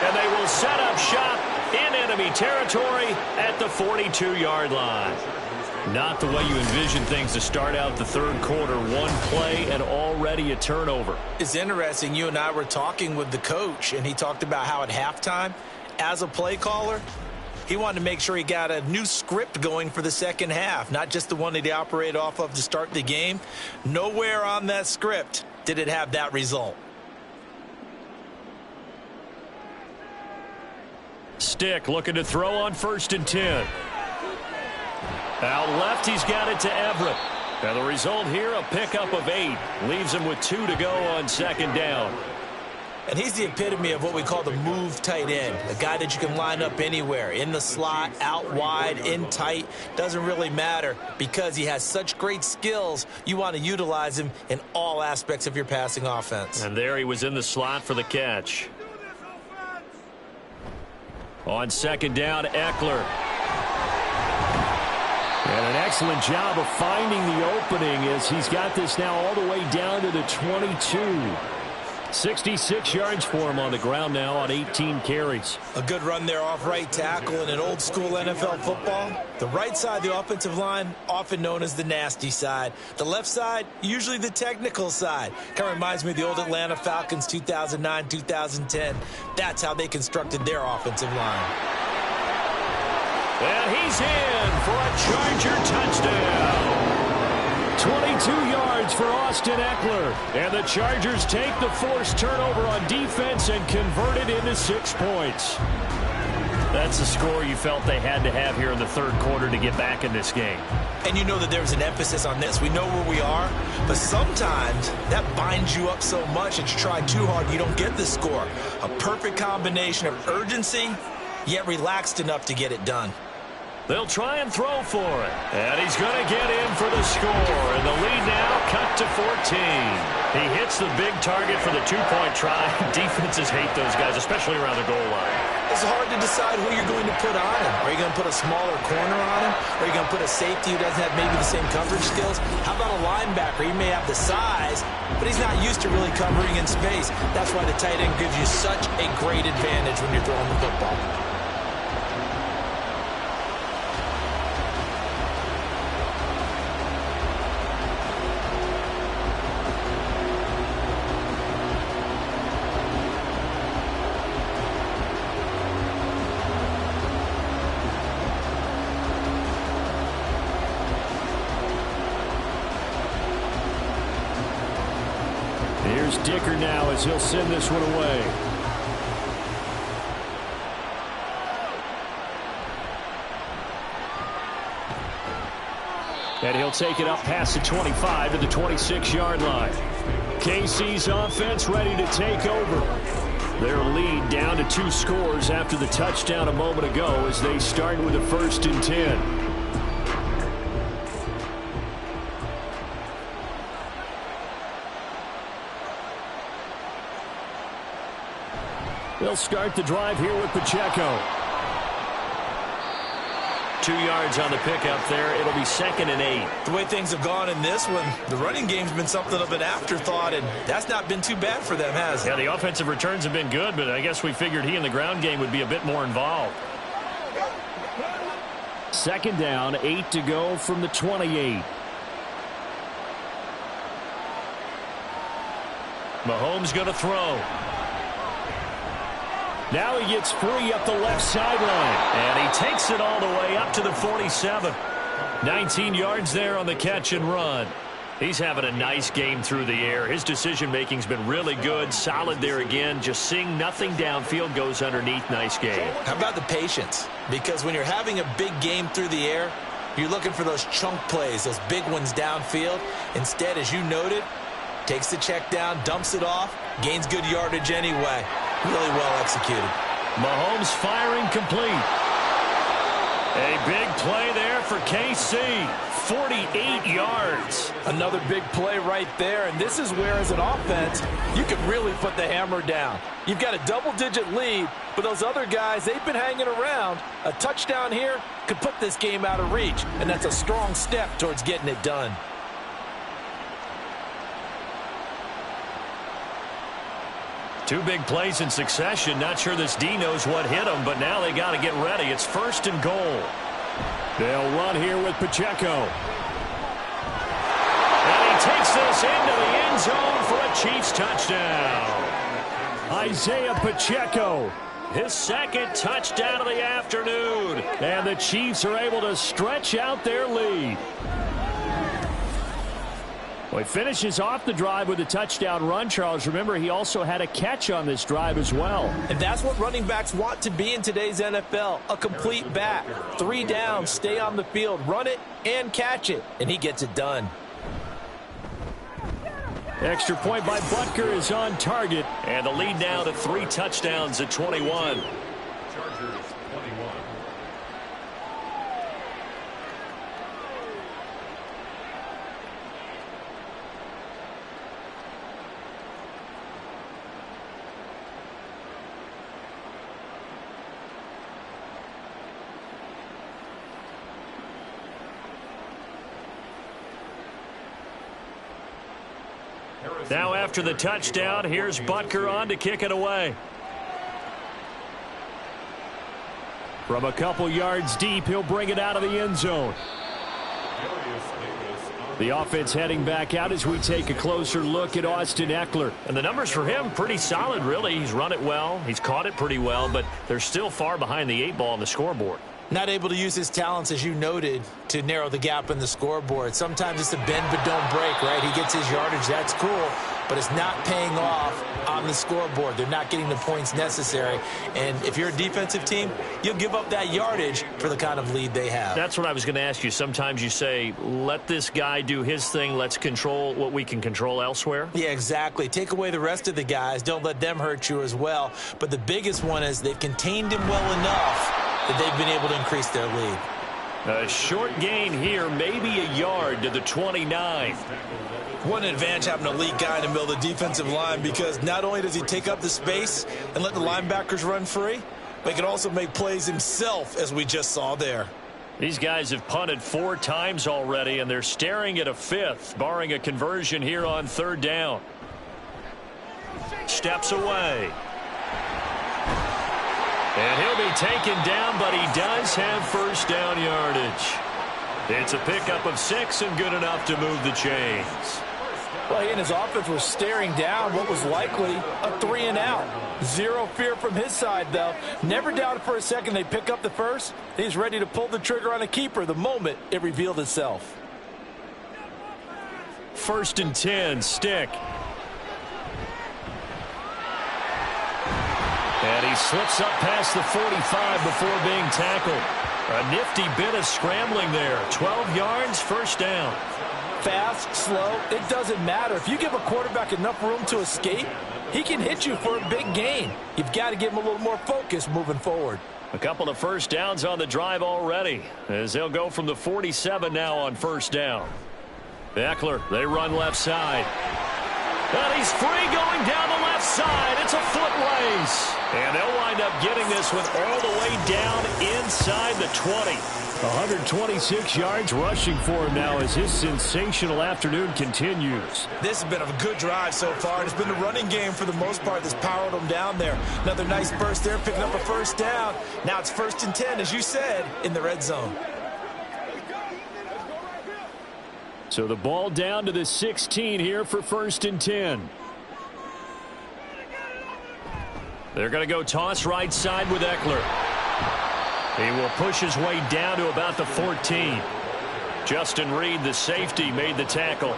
And they will set up shop in enemy territory at the 42-yard line. Not the way you envision things to start out the third quarter. One play and already a turnover. It's interesting. You and I were talking with the coach, and he talked about how at halftime, as a play caller, he wanted to make sure he got a new script going for the second half, not just the one that he operated off of to start the game. Nowhere on that script did it have that result. Stick looking to throw on 1st and 10. Out left, he's got it to Everett. And the result here, a pickup of 8. Leaves him with 2 to go on 2nd down. And he's the epitome of what we call the move tight end, a guy that you can line up anywhere, in the slot, out wide, in tight, doesn't really matter because he has such great skills. You want to utilize him in all aspects of your passing offense. And there he was in the slot for the catch. On 2nd down, Eckler. And an excellent job of finding the opening as he's got this now all the way down to the 22. 66 yards for him on the ground now on 18 carries. A good run there off right tackle in an old school NFL football. The right side of the offensive line, often known as the nasty side. The left side, usually the technical side. Kind of reminds me of the old Atlanta Falcons 2009, 2010. That's how they constructed their offensive line. And he's in for a Charger touchdown. 22 yards for Austin Eckler. And the Chargers take the forced turnover on defense and convert it into 6 points. That's the score you felt they had to have here in the third quarter to get back in this game. And you know that there's an emphasis on this. We know where we are, but sometimes that binds you up so much that you try too hard, you don't get the score. A perfect combination of urgency, yet relaxed enough to get it done. They'll try and throw for it. And he's going to get in for the score. And the lead now cut to 14. He hits the big target for the 2-point try. Defenses hate those guys, especially around the goal line. It's hard to decide who you're going to put on him. Are you going to put a smaller corner on him? Or are you going to put a safety who doesn't have maybe the same coverage skills? How about a linebacker? He may have the size, but he's not used to really covering in space. That's why the tight end gives you such a great advantage when you're throwing the football. Here's Dicker now as he'll send this one away. And he'll take it up past the 25 to the 26-yard line. KC's offense ready to take over. Their lead down to 2 scores after the touchdown a moment ago as they start with a 1st and 10. They'll start the drive here with Pacheco. 2 yards on the pickup there. It'll be 2nd and 8. The way things have gone in this one, the running game's been something of an afterthought, and that's not been too bad for them, has it? Yeah, the offensive returns have been good, but I guess we figured he in the ground game would be a bit more involved. 2nd down, 8 to go from the 28. Mahomes going to throw. Now he gets free up the left sideline. And he takes it all the way up to the 47. 19 yards there on the catch and run. He's having a nice game through the air. His decision-making's been really good. Solid there again. Just seeing nothing downfield goes underneath. Nice game. How about the patience? Because when you're having a big game through the air, you're looking for those chunk plays, those big ones downfield. Instead, as you noted, takes the check down, dumps it off, gains good yardage anyway. Really well executed. Mahomes firing complete. A big play there for KC. 48 yards. Another big play right there, and this is where, as an offense, you can really put the hammer down. You've got a double-digit lead, but those other guys, they've been hanging around. A touchdown here could put this game out of reach, and that's a strong step towards getting it done. Two big plays in succession. Not sure this D knows what hit him, but now they got to get ready. It's 1st and goal. They'll run here with Pacheco. And he takes this into the end zone for a Chiefs touchdown. Isaiah Pacheco, his 2nd touchdown of the afternoon. And the Chiefs are able to stretch out their lead. Well, he finishes off the drive with a touchdown run, Charles. Remember, he also had a catch on this drive as well. And that's what running backs want to be in today's NFL, a complete back. 3 down, stay on the field, run it and catch it, and he gets it done. Extra point by Butker is on target, and the lead now to 3 touchdowns at 21. Chargers 21. Now after the touchdown, here's Butker on to kick it away. From a couple yards deep, he'll bring it out of the end zone. The offense heading back out as we take a closer look at Austin Eckler. And the numbers for him, pretty solid, really. He's run it well. He's caught it pretty well, but they're still far behind the 8 ball on the scoreboard. Not able to use his talents, as you noted, to narrow the gap in the scoreboard. Sometimes it's a bend but don't break, right? He gets his yardage. That's cool, but it's not paying off on the scoreboard. They're not getting the points necessary. And if you're a defensive team, you'll give up that yardage for the kind of lead they have. That's what I was going to ask you. Sometimes you say, let this guy do his thing. Let's control what we can control elsewhere. Yeah, exactly. Take away the rest of the guys. Don't let them hurt you as well. But the biggest one is they've contained him well enough that they've been able to increase their lead. A short gain here, maybe a yard to the 29. One advantage having a lead guy in the middle of the defensive line, because not only does he take up the space and let the linebackers run free, but he can also make plays himself, as we just saw there. These guys have punted 4 times already, and they're staring at a 5th, barring a conversion here on 3rd down. Steps away. And he'll be taken down, but he does have 1st down yardage. It's a pickup of 6 and good enough to move the chains. Well, he and his offense were staring down what was likely a 3 and out. Zero fear from his side, though. Never doubted for a second they pick up the first. He's ready to pull the trigger on a keeper the moment it revealed itself. 1st and 10, stick. And he slips up past the 45 before being tackled. A nifty bit of scrambling there. 12 yards, first down. Fast, slow, it doesn't matter. If you give a quarterback enough room to escape, he can hit you for a big gain. You've got to give him a little more focus moving forward. A couple of first downs on the drive already, as they'll go from the 47 now on first down. Eckler, they run left side. And he's free going down the left side. It's a foot race. And they'll wind up getting this one all the way down inside the 20. 126 yards rushing for him now as his sensational afternoon continues. This has been a good drive so far, and it's been the running game for the most part that's powered them down there. Another nice burst there, picking up a first down. Now it's 1st and 10, as you said, in the red zone. So the ball down to the 16 here for 1st and 10. They're going to go toss right side with Eckler. He will push his way down to about the 14. Justin Reed, the safety, made the tackle.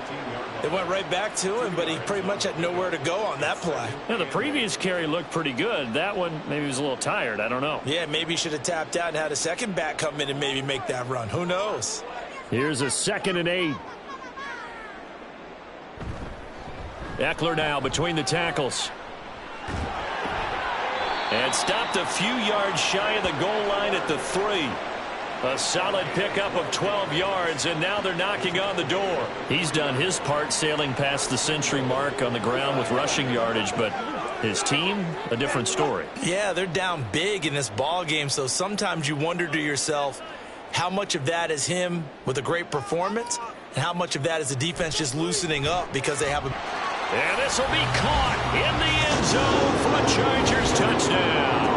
It went right back to him, but he pretty much had nowhere to go on that play. Yeah, the previous carry looked pretty good. That one, maybe he was a little tired. I don't know. Yeah, maybe he should have tapped out and had a second back come in and maybe make that run. Who knows? Here's a 2nd and 8. Eckler now between the tackles. And stopped a few yards shy of the goal line at the 3. A solid pickup of 12 yards, and now they're knocking on the door. He's done his part sailing past the century mark on the ground with rushing yardage, but his team, a different story. Yeah, they're down big in this ball game, so sometimes you wonder to yourself how much of that is him with a great performance and how much of that is the defense just loosening up because they have a... And this will be caught in the end zone for a Chargers touchdown.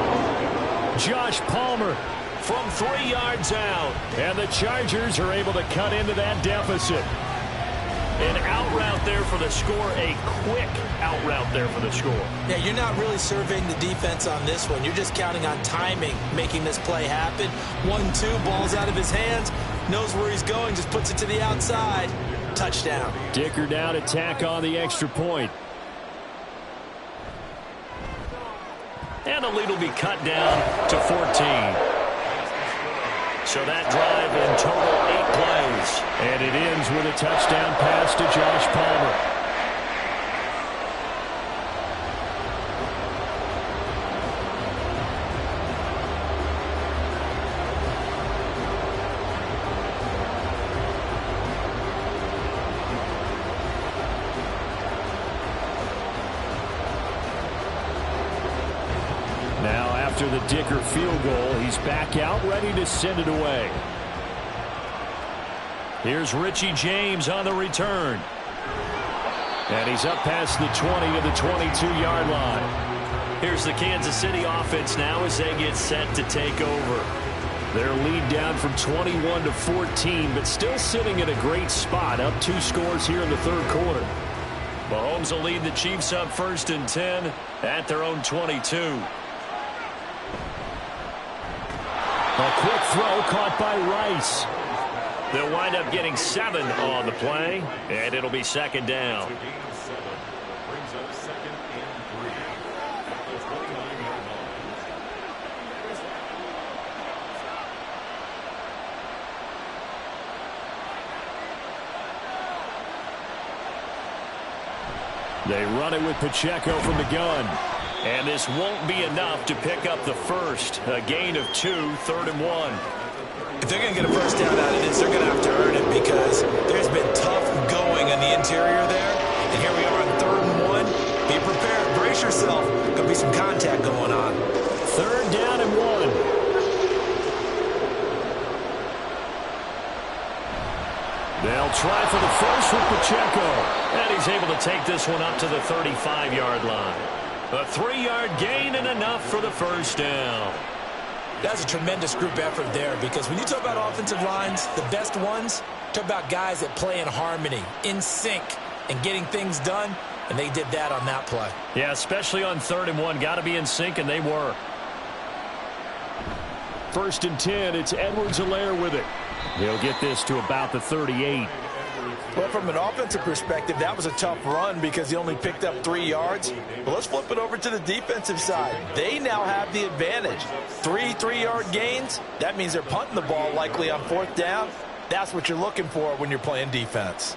Josh Palmer from 3 yards out. And the Chargers are able to cut into that deficit. An out route there for the score. A quick out route there for the score. Yeah, you're not really surveying the defense on this one. You're just counting on timing, making this play happen. 1-2, ball's out of his hands. Knows where he's going, just puts it to the outside. Touchdown. Dicker down to tack on the extra point. And the lead will be cut down to 14. So that drive in total 8 plays. And it ends with a touchdown pass to Josh Palmer. After the Dicker field goal, he's back out, ready to send it away. Here's Richie James on the return. And he's up past the 20 to the 22-yard line. Here's the Kansas City offense now as they get set to take over. Their lead down from 21 to 14, but still sitting at a great spot, up 2 scores here in the 3rd quarter. Mahomes will lead the Chiefs up 1st and 10 at their own 22. A quick throw caught by Rice. They'll wind up getting 7 on the play, and it'll be 2nd down. They run it with Pacheco from the gun. And this won't be enough to pick up the first. A gain of 2, 3rd and 1. If they're going to get a first down out of this, they're going to have to earn it because there's been tough going on the interior there. And here we are on 3rd and 1. Be prepared. Brace yourself. Going to be some contact going on. 3rd down and 1. They'll try for the first with Pacheco. And he's able to take this one up to the 35-yard line. A 3-yard gain and enough for the first down. That's a tremendous group effort there because when you talk about offensive lines, the best ones, talk about guys that play in harmony, in sync, and getting things done, and they did that on that play. Yeah, especially on 3rd and 1. Got to be in sync, and they were. 1st and 10, it's Edwards-Helaire with it. He'll get this to about the 38. Well, from an offensive perspective, that was a tough run because he only picked up 3 yards. But let's flip it over to the defensive side. They now have the advantage. 3 3-yard gains, that means they're punting the ball likely on 4th down. That's what you're looking for when you're playing defense.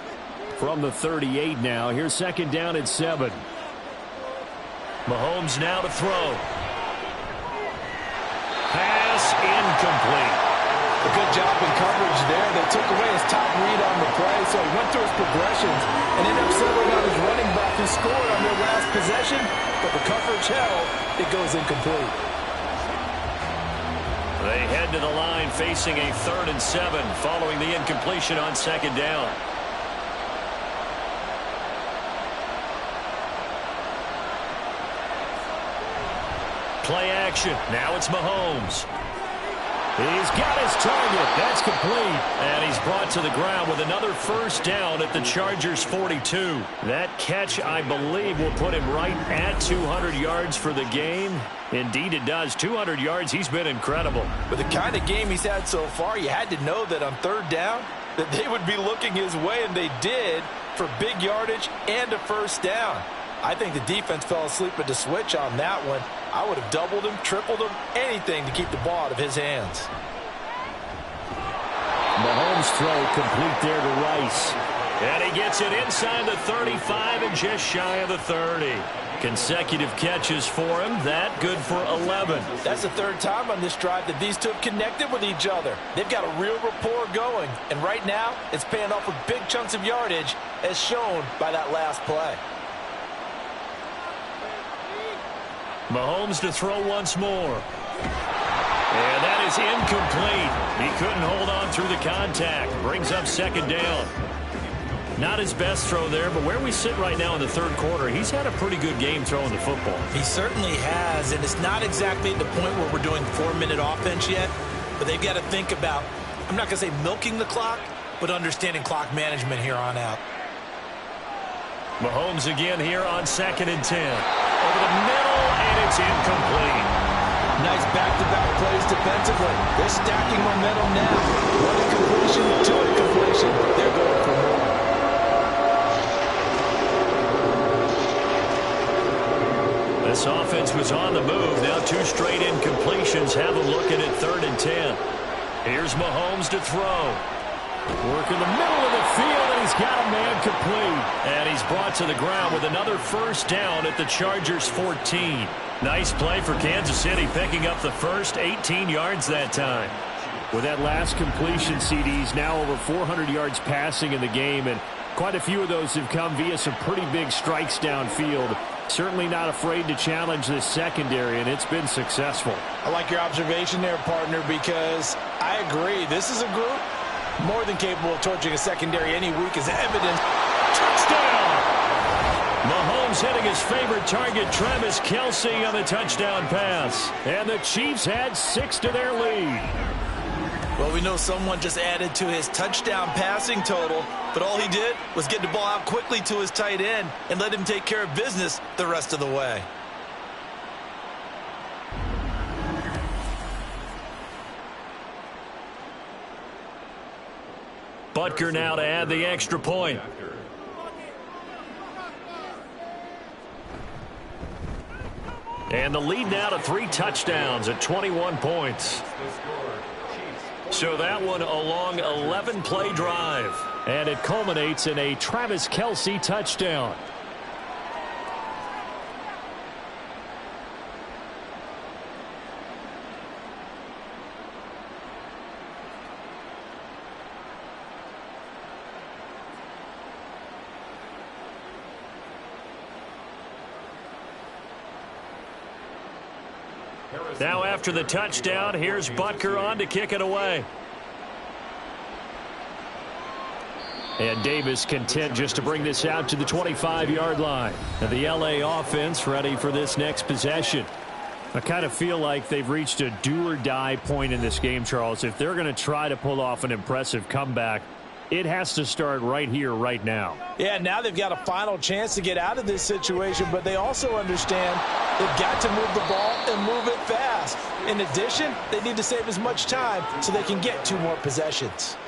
From the 38 now, here's 2nd down and 7. Mahomes now to throw. Pass incomplete. A good job in coverage there. They took away his top read on the play, so he went through his progressions and ended up settling on his running back who scored on their last possession, but the coverage held. It goes incomplete. They head to the line facing a 3rd and 7 following the incompletion on 2nd down. Play action. Now it's Mahomes. He's got his target. That's complete. And he's brought to the ground with another 1st down at the Chargers' 42. That catch, I believe, will put him right at 200 yards for the game. Indeed, it does. 200 yards. He's been incredible. With the kind of game he's had so far, you had to know that on 3rd down that they would be looking his way, and they did, for big yardage and a 1st down. I think the defense fell asleep at the switch on that one. I would have doubled him, tripled him, anything to keep the ball out of his hands. Mahomes' throw complete there to Rice. And he gets it inside the 35 and just shy of the 30. Consecutive catches for him. That good for 11. That's the 3rd time on this drive that these two have connected with each other. They've got a real rapport going. And right now, it's paying off with big chunks of yardage, as shown by that last play. Mahomes to throw once more. And that is incomplete. He couldn't hold on through the contact. Brings up 2nd down. Not his best throw there, but where we sit right now in the 3rd quarter, he's had a pretty good game throwing the football. He certainly has, and it's not exactly at the point where we're doing 4-minute offense yet, but they've got to think about, I'm not going to say milking the clock, but understanding clock management here on out. Mahomes again here on 2nd and 10. Over the middle, and it's incomplete. Nice back-to-back plays defensively. They're stacking momentum now. 1 incompletion, 2 incompletion. They're going for more. This offense was on the move. Now 2 straight incompletions have them looking at 3rd and 10. Here's Mahomes to throw. Work in the middle of the field, and he's got a man complete. And he's brought to the ground with another 1st down at the Chargers' 14. Nice play for Kansas City, picking up the first 18 yards that time. With that last completion, CD's now over 400 yards passing in the game, and quite a few of those have come via some pretty big strikes downfield. Certainly not afraid to challenge this secondary, and it's been successful. I like your observation there, partner, because I agree. This is a group more than capable of torching a secondary any week, as evident. Touchdown! Mahomes hitting his favorite target, Travis Kelce, on the touchdown pass. And the Chiefs had 6 to their lead. Well, we know someone just added to his touchdown passing total, but all he did was get the ball out quickly to his tight end and let him take care of business the rest of the way. Butker now to add the extra point. And the lead now to 3 touchdowns at 21 points. So that one a long 11-play drive. And it culminates in a Travis Kelce touchdown. Now after the touchdown, here's Butker on to kick it away. And Davis content just to bring this out to the 25-yard line. And the LA offense ready for this next possession. I kind of feel like they've reached a do-or-die point in this game, Charles. If they're going to try to pull off an impressive comeback, it has to start right here, right now. Yeah, now they've got a final chance to get out of this situation, but they also understand they've got to move the ball and move it fast. In addition, they need to save as much time so they can get 2 more possessions.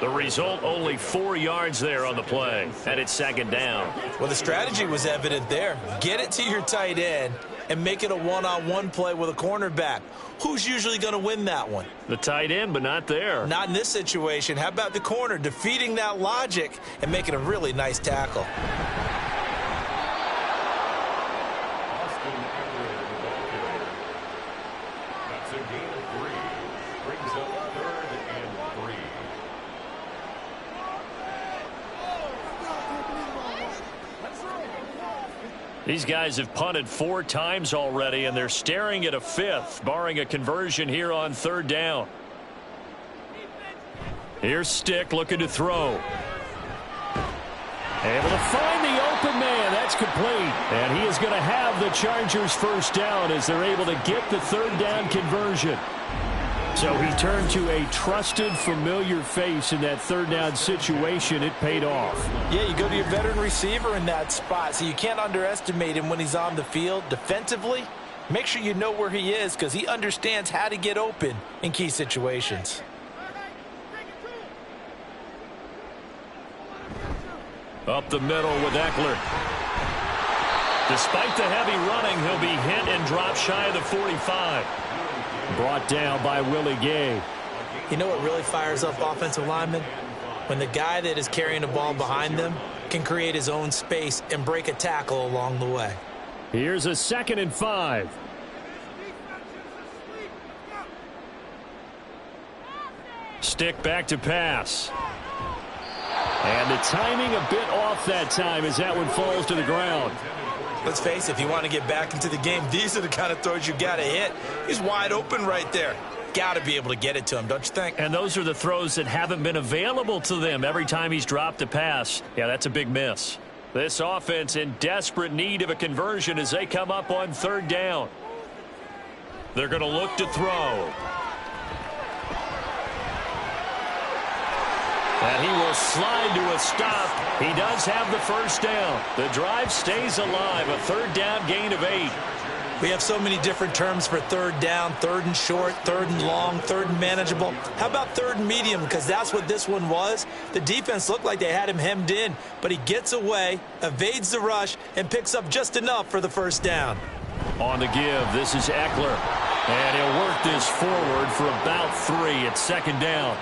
The result, only 4 yards there on the play, and it's second down. Well, the strategy was evident there. Get it to your tight end and make it a one-on-one play with a cornerback. Who's usually going to win that one? The tight end, but not there. Not in this situation. How about the corner defeating that logic and making a really nice tackle? That's a gain of 3. Brings up 3rd and 3. These guys have punted 4 times already, and they're staring at a 5th, barring a conversion here on 3rd down. Here's Stick looking to throw. Able to find the open man. That's complete. And he is going to have the Chargers first down as they're able to get the 3rd down conversion. So he turned to a trusted, familiar face in that 3rd down situation. It paid off. Yeah, you go to your veteran receiver in that spot, so you can't underestimate him when he's on the field. Defensively, make sure you know where he is because he understands how to get open in key situations. Up the middle with Eckler. Despite the heavy running, he'll be hit and dropped shy of the 45. Brought down by Willie Gay. You know what really fires up offensive linemen? When the guy that is carrying the ball behind them can create his own space and break a tackle along the way. Here's a 2nd and 5. Stick back to pass. And the timing a bit off that time as that one falls to the ground. Let's face it, if you want to get back into the game, these are the kind of throws you got to hit. He's wide open right there. Got to be able to get it to him, don't you think? And those are the throws that haven't been available to them every time he's dropped a pass. Yeah, that's a big miss. This offense in desperate need of a conversion as they come up on 3rd down. They're going to look to throw. And he will slide to a stop. He does have the first down. The drive stays alive. A 3rd down gain of 8. We have so many different terms for 3rd down, 3rd and short, 3rd and long, 3rd and manageable. How about 3rd and medium? Because that's what this one was. The defense looked like they had him hemmed in, but he gets away, evades the rush, and picks up just enough for the first down. On the give, this is Eckler. And he'll work this forward for about 3 at 2nd down.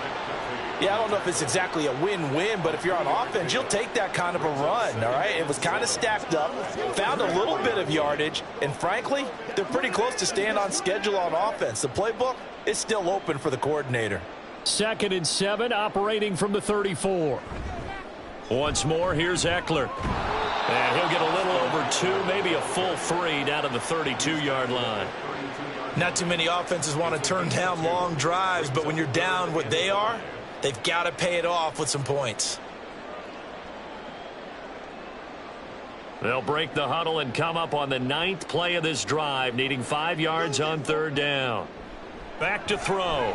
Yeah, I don't know if it's exactly a win-win, but if you're on offense, you'll take that kind of a run, all right? It was kind of stacked up, found a little bit of yardage, and frankly, they're pretty close to staying on schedule on offense. The playbook is still open for the coordinator. 2nd and 7, operating from the 34. Once more, here's Eckler. And he'll get a little over 2, maybe a full 3 down to the 32-yard line. Not too many offenses want to turn down long drives, but when you're down what they are, they've got to pay it off with some points. They'll break the huddle and come up on the 9th play of this drive, needing 5 yards on 3rd down. Back to throw.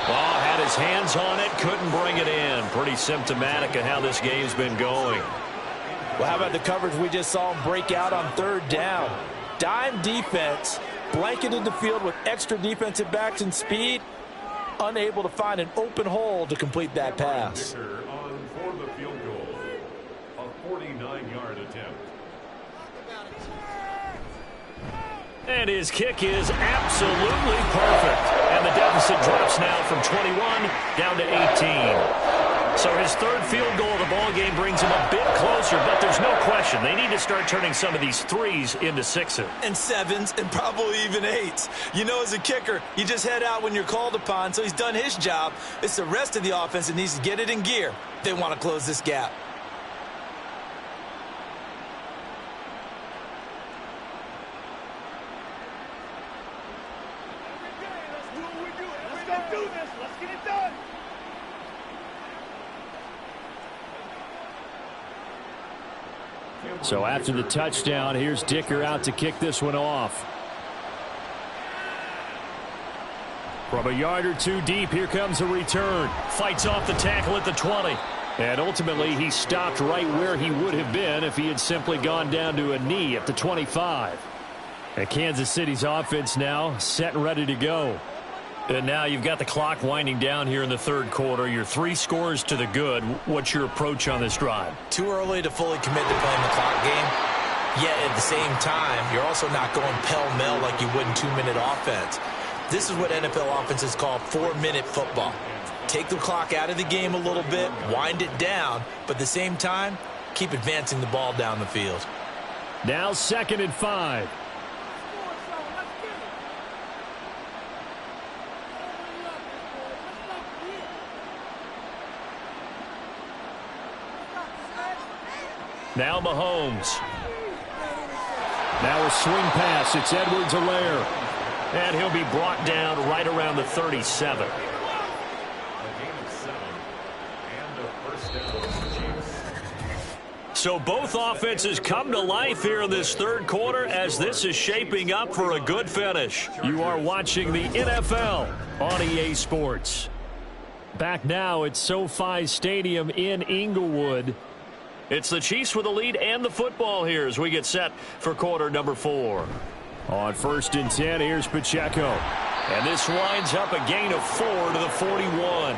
Ball had his hands on it, couldn't bring it in. Pretty symptomatic of how this game's been going. Well, how about the coverage we just saw him break out on 3rd down? Dime defense, blanketed the field with extra defensive backs and speed, unable to find an open hole to complete that pass. On for the field goal, a 49-yard attempt. And his kick is absolutely perfect. And the deficit drops now from 21 down to 18. So his 3rd field goal of the ball game brings him a bit closer, but there's no question they need to start turning some of these 3s into 6s. And 7s and probably even 8s. You know, as a kicker, you just head out when you're called upon, so he's done his job. It's the rest of the offense that needs to get it in gear. They want to close this gap. So after the touchdown, here's Dicker out to kick this one off. From a yard or 2 deep, here comes a return. Fights off the tackle at the 20. And ultimately, he stopped right where he would have been if he had simply gone down to a knee at the 25. And Kansas City's offense now set and ready to go. And now you've got the clock winding down here in the third quarter. You're 3 scores to the good. What's your approach on this drive? Too early to fully commit to playing the clock game. Yet at the same time, you're also not going pell-mell like you would in 2-minute offense. This is what NFL offenses call 4-minute football. Take the clock out of the game a little bit, wind it down, but at the same time, keep advancing the ball down the field. Now 2nd and 5. Now Mahomes. Now a swing pass. It's Edwards-Helaire. And he'll be brought down right around the 37. A gain of 7 and a first down for the Chiefs. So both offenses come to life here in this third quarter as this is shaping up for a good finish. You are watching the NFL on EA Sports. Back now at SoFi Stadium in Inglewood. It's the Chiefs with the lead and the football here as we get set for quarter number 4. On 1st and 10, here's Pacheco. And this winds up a gain of 4 to the 41.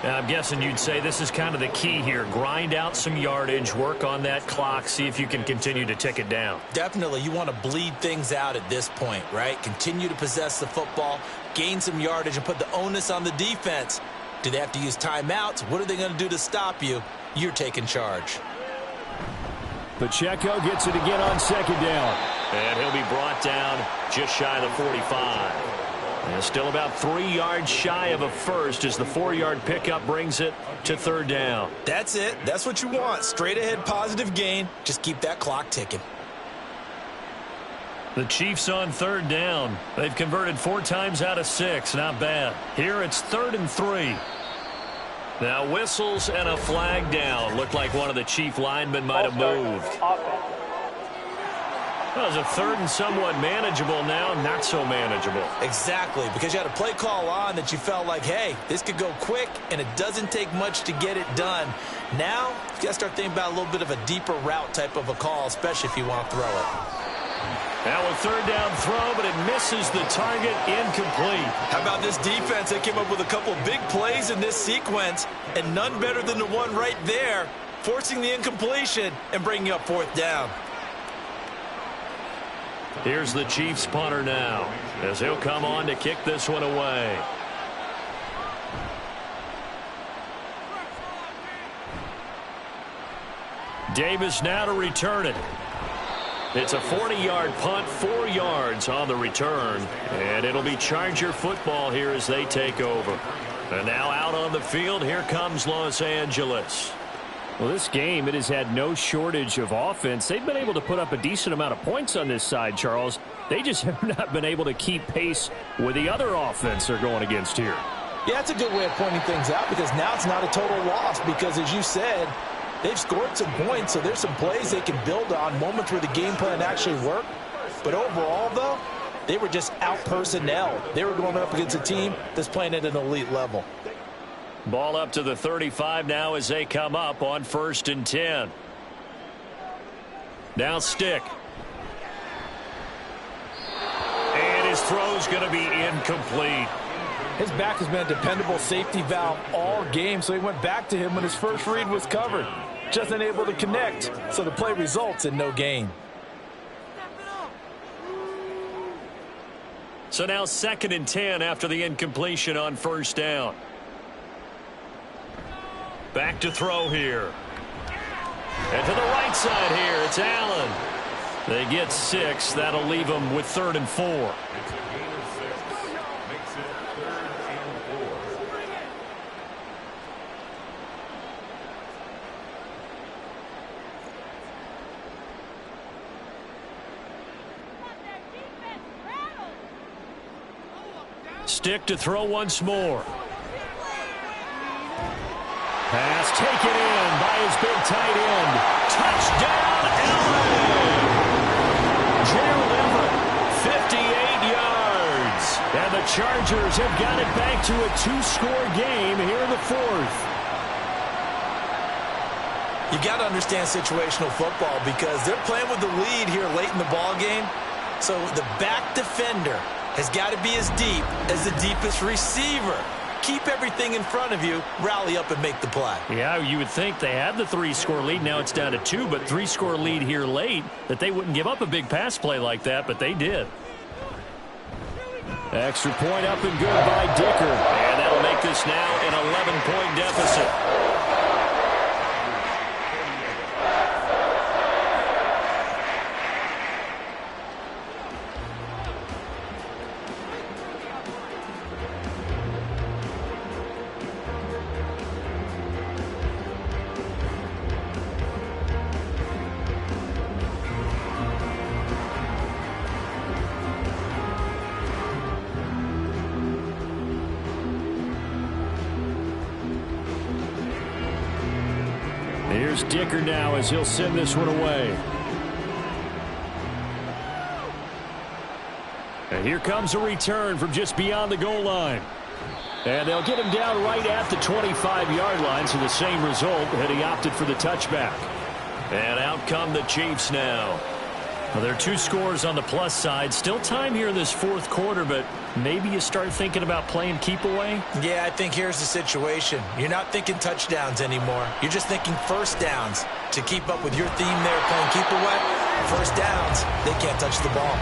Now, I'm guessing you'd say this is kind of the key here. Grind out some yardage, work on that clock, see if you can continue to tick it down. Definitely, you want to bleed things out at this point, right? Continue to possess the football, gain some yardage, and put the onus on the defense. Do they have to use timeouts? What are they going to do to stop you? You're taking charge. Pacheco gets it again on 2nd down. And he'll be brought down just shy of the 45. And still about 3 yards shy of a first as the 4-yard pickup brings it to 3rd down. That's it. That's what you want. Straight ahead positive gain. Just keep that clock ticking. The Chiefs on 3rd down. They've converted 4 times out of 6. Not bad. Here it's 3rd and 3. Now whistles and a flag down. Looked like one of the Chief linemen might have moved. That was a 3rd and somewhat manageable now, not so manageable. Exactly, because you had a play call on that you felt like, hey, this could go quick, and it doesn't take much to get it done. Now, you got to start thinking about a little bit of a deeper route type of a call, especially if you want to throw it. Now a 3rd down throw, but it misses the target, incomplete. How about this defense? They came up with a couple big plays in this sequence, and none better than the one right there, forcing the incompletion and bringing up 4th down. Here's the Chiefs punter now as he'll come on to kick this one away. Davis now to return it. It's a 40-yard punt, 4 yards on the return, and it'll be Charger football here as they take over. And now out on the field, here comes Los Angeles. Well, this game, it has had no shortage of offense. They've been able to put up a decent amount of points on this side, Charles. They just have not been able to keep pace with the other offense they're going against here. Yeah, that's a good way of pointing things out because now it's not a total loss because, as you said, they've scored some points, so there's some plays they can build on, moments where the game plan actually worked. But overall, though, they were just out-personnel. They were going up against a team that's playing at an elite level. Ball up to the 35 now as they come up on 1st and 10. Now Stick. And his throw's going to be incomplete. His back has been a dependable safety valve all game, so he went back to him when his first read was covered. Just unable to connect, so the play results in no gain. So now 2nd and 10 after the incompletion on 1st down. Back to throw here. And to the right side here, it's Allen. They get 6. That'll leave them with 3rd and 4. It's a gain of 6. Makes it 3rd and 4. Stick to throw once more. Pass taken in by his big tight end. Touchdown, Allen! Gerald Everett, 58 yards. And the Chargers have got it back to a 2-score game here in the 4th. You got to understand situational football because they're playing with the lead here late in the ball game. So the back defender has got to be as deep as the deepest receiver. Keep everything in front of you, rally up and make the play. Yeah, you would think they had the 3-score lead. Now it's down to 2, but 3-score lead here late, that they wouldn't give up a big pass play like that, but they did. Extra point up and good by Dicker. And that'll make this now an 11-point deficit. Here's Dicker now as he'll send this one away. And here comes a return from just beyond the goal line. And they'll get him down right at the 25-yard line, so the same result had he opted for the touchback. And out come the Chiefs now. Well, there are 2 scores on the plus side. Still time here in this fourth quarter, but maybe you start thinking about playing keep away? Yeah, I think here's the situation. You're not thinking touchdowns anymore. You're just thinking first downs. To keep up with your theme there, playing keep away, first downs, they can't touch the ball.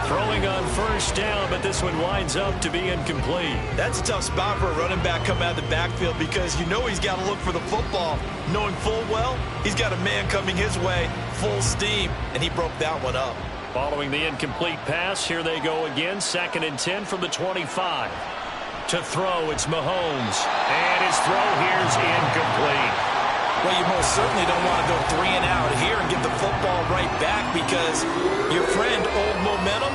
Throwing on first down, but this one winds up to be incomplete. That's a tough spot for a running back coming out of the backfield because you know he's got to look for the football, knowing full well he's got a man coming his way, full steam, and he broke that one up. Following the incomplete pass, here they go again, 2nd and 10 from the 25. To throw, it's Mahomes, and his throw here's incomplete. Well, you most certainly don't want to go 3 and out here and get the football right back because your friend, Old Momentum,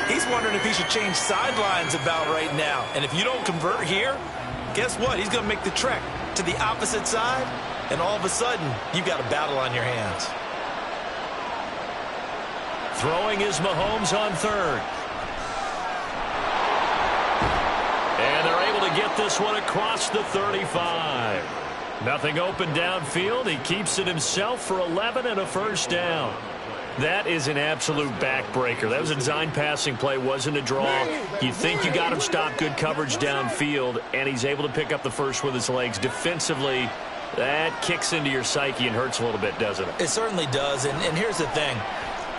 he's wondering if he should change sidelines about right now. And if you don't convert here, guess what? He's going to make the trek to the opposite side, and all of a sudden, you've got a battle on your hands. Throwing is Mahomes on 3rd. And they're able to get this one across the 35. Nothing open downfield. He keeps it himself for 11 and a first down. That is an absolute backbreaker. That was a design passing play, wasn't a draw. You think you got him stopped, good coverage downfield, and he's able to pick up the first with his legs. Defensively, that kicks into your psyche and hurts a little bit, doesn't it? It certainly does, and here's the thing.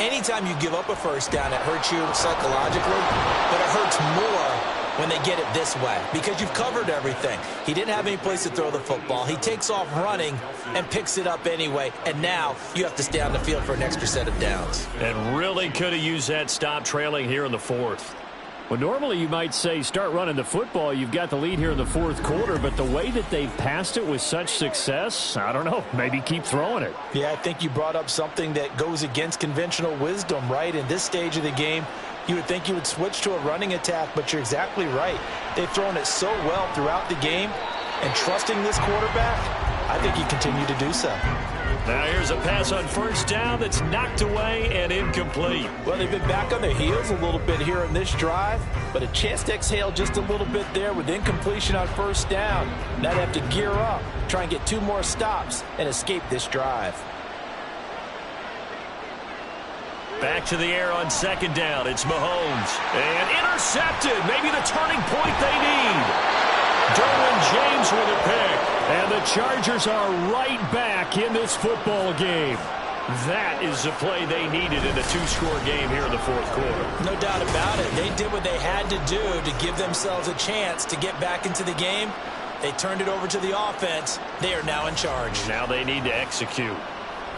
Anytime you give up a first down, it hurts you psychologically, but it hurts more when they get it this way because you've covered everything. He didn't have any place to throw the football. He takes off running and picks it up anyway, and now you have to stay on the field for an extra set of downs. And really could have used that stop trailing here in the 4th. Well, normally you might say start running the football. You've got the lead here in the 4th quarter, but the way that they've passed it with such success, I don't know, maybe keep throwing it. Yeah, I think you brought up something that goes against conventional wisdom, right? In this stage of the game, you would think you would switch to a running attack, but you're exactly right. They've thrown it so well throughout the game, and trusting this quarterback, I think you continue to do so. Now here's a pass on first down that's knocked away and incomplete. Well, they've been back on their heels a little bit here in this drive, but a chance to exhale just a little bit there with incompletion on first down. Now they have to gear up, try and get 2 more stops, and escape this drive. Back to the air on 2nd down. It's Mahomes. And intercepted. Maybe the turning point they need. Derwin James with a pick. And the Chargers are right back in this football game. That is the play they needed in a 2-score game here in the 4th quarter. No doubt about it. They did what they had to do to give themselves a chance to get back into the game. They turned it over to the offense. They are now in charge. Now they need to execute.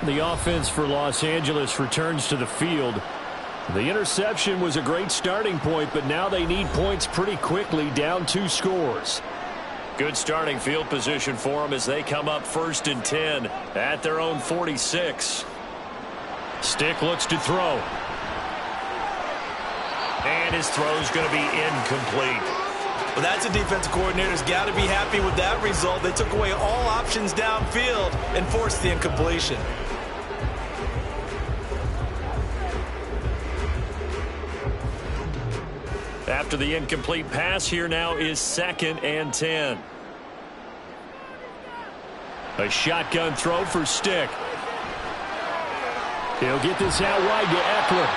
The offense for Los Angeles returns to the field. The interception was a great starting point, but now they need points pretty quickly, down 2 scores. Good starting field position for them as they come up 1st and 10 at their own 46. Stick looks to throw. And his throw's going to be incomplete. Well, that's a defensive coordinator's got to be happy with that result. They took away all options downfield and forced the incompletion. After the incomplete pass, here now is 2nd and 10. A shotgun throw for Stick. He'll get this out wide to Eckler.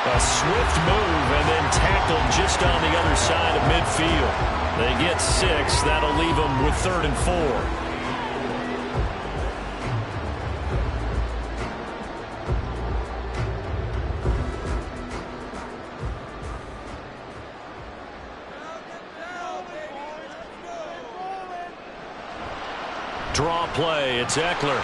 A swift move and then tackled just on the other side of midfield. They get 6. That'll leave them with 3rd and 4. Draw play. It's Eckler.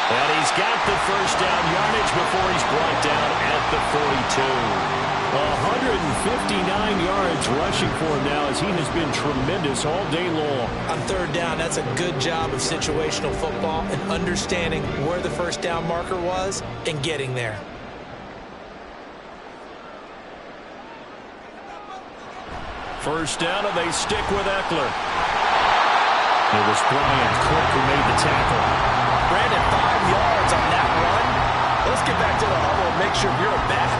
And he's got the first down yardage before he's brought down at the 42. 159 yards rushing for him now as he has been tremendous all day long. On 3rd down, that's a good job of situational football and understanding where the first down marker was and getting there. First down, and they stick with Eckler. It was Bryant Cook who made the tackle. Brandon, 5 yards on that run. Let's get back to the huddle and make sure you're back.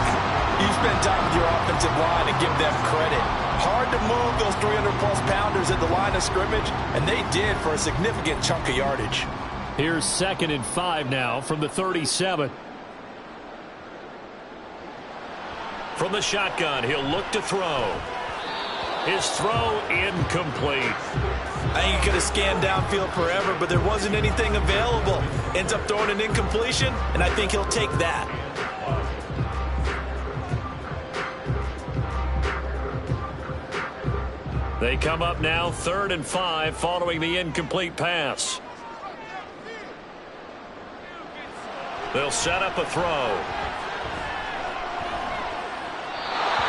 You spend time with your offensive line and give them credit. Hard to move those 300-plus pounders at the line of scrimmage, and they did for a significant chunk of yardage. Here's 2nd and 5 now from the 37. From the shotgun, he'll look to throw. His throw incomplete. I think he could have scanned downfield forever, but there wasn't anything available. Ends up throwing an incompletion, and I think he'll take that. They come up now 3rd and 5 following the incomplete pass. They'll set up a throw.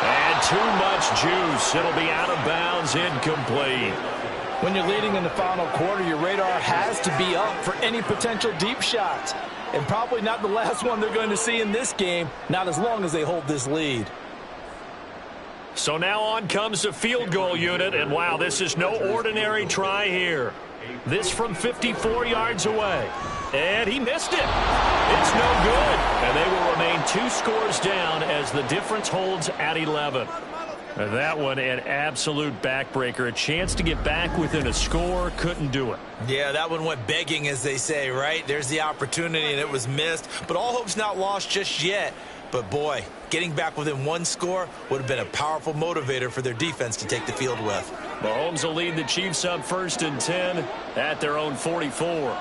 And too much juice. It'll be out of bounds, incomplete. When you're leading in the final quarter, your radar has to be up for any potential deep shots. And probably not the last one they're going to see in this game, not as long as they hold this lead. So now on comes the field goal unit, and wow, this is no ordinary try here. This from 54 yards away. And he missed it. It's no good. And they will remain 2 scores down as the difference holds at 11. And that one, an absolute backbreaker. A chance to get back within a score, couldn't do it. Yeah, that one went begging, as they say, right? There's the opportunity, and it was missed. But all hope's not lost just yet. But, boy, getting back within 1 score would have been a powerful motivator for their defense to take the field with. Mahomes will lead the Chiefs up 1st and 10 at their own 44.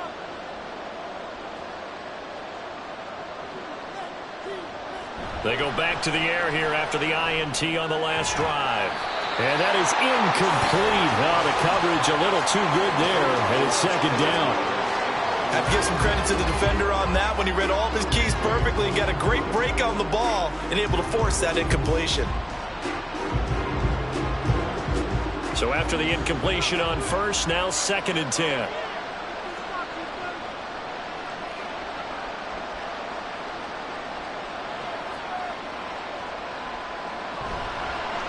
They go back to the air here after the INT on the last drive. And that is incomplete. Oh, the coverage a little too good there, and it's 2nd down. I have to give some credit to the defender on that when he read all of his keys perfectly and got a great break on the ball and able to force that incompletion. So after the incompletion on 1st, now 2nd and 10.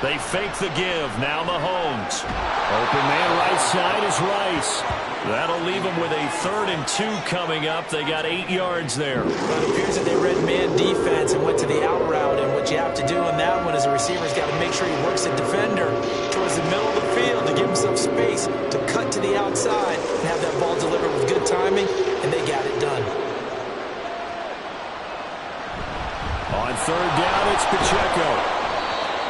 They fake the give. Now Mahomes. Open man right side is Rice. That'll leave them with a 3rd and 2 coming up. They got 8 yards there. Well, it appears that they read man defense and went to the out route. And what you have to do on that one is a receiver's got to make sure he works the defender towards the middle of the field to give himself space to cut to the outside and have that ball delivered with good timing, and they got it done. On 3rd down, it's Pacheco.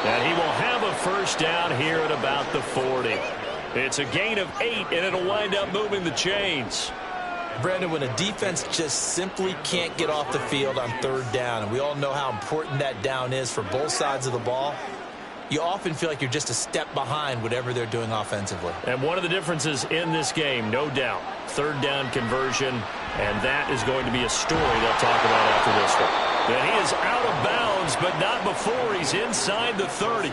And he will have a first down here at about the 40. It's a gain of 8, and it'll wind up moving the chains. Brandon, when a defense just simply can't get off the field on 3rd down, and we all know how important that down is for both sides of the ball, you often feel like you're just a step behind whatever they're doing offensively. And one of the differences in this game, no doubt, 3rd down conversion, and that is going to be a story they'll talk about after this one. And he is out of bounds, but not before he's inside the 30.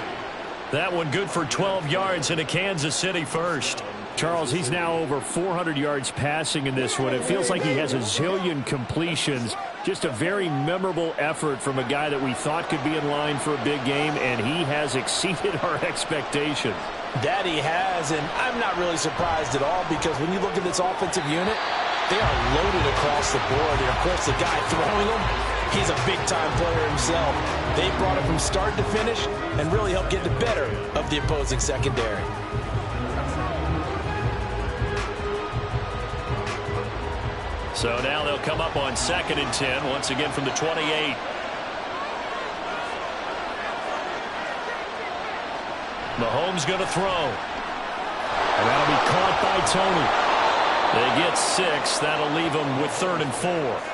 That one good for 12 yards in a Kansas City first. Charles, he's now over 400 yards passing in this one. It feels like he has a zillion completions. Just a very memorable effort from a guy that we thought could be in line for a big game, and he has exceeded our expectations. That he has, and I'm not really surprised at all, because when you look at this offensive unit, they are loaded across the board. And, of course, the guy throwing them, he's a big-time player himself. They brought it from start to finish and really helped get the better of the opposing secondary. So now they'll come up on 2nd and 10, once again from the 28. Mahomes going to throw. And that'll be caught by Tony. They get 6. That'll leave them with 3rd and 4.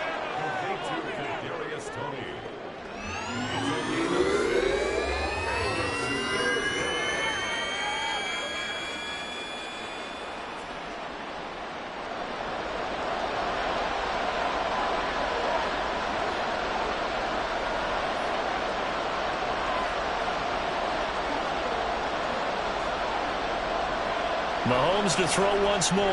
Mahomes to throw once more.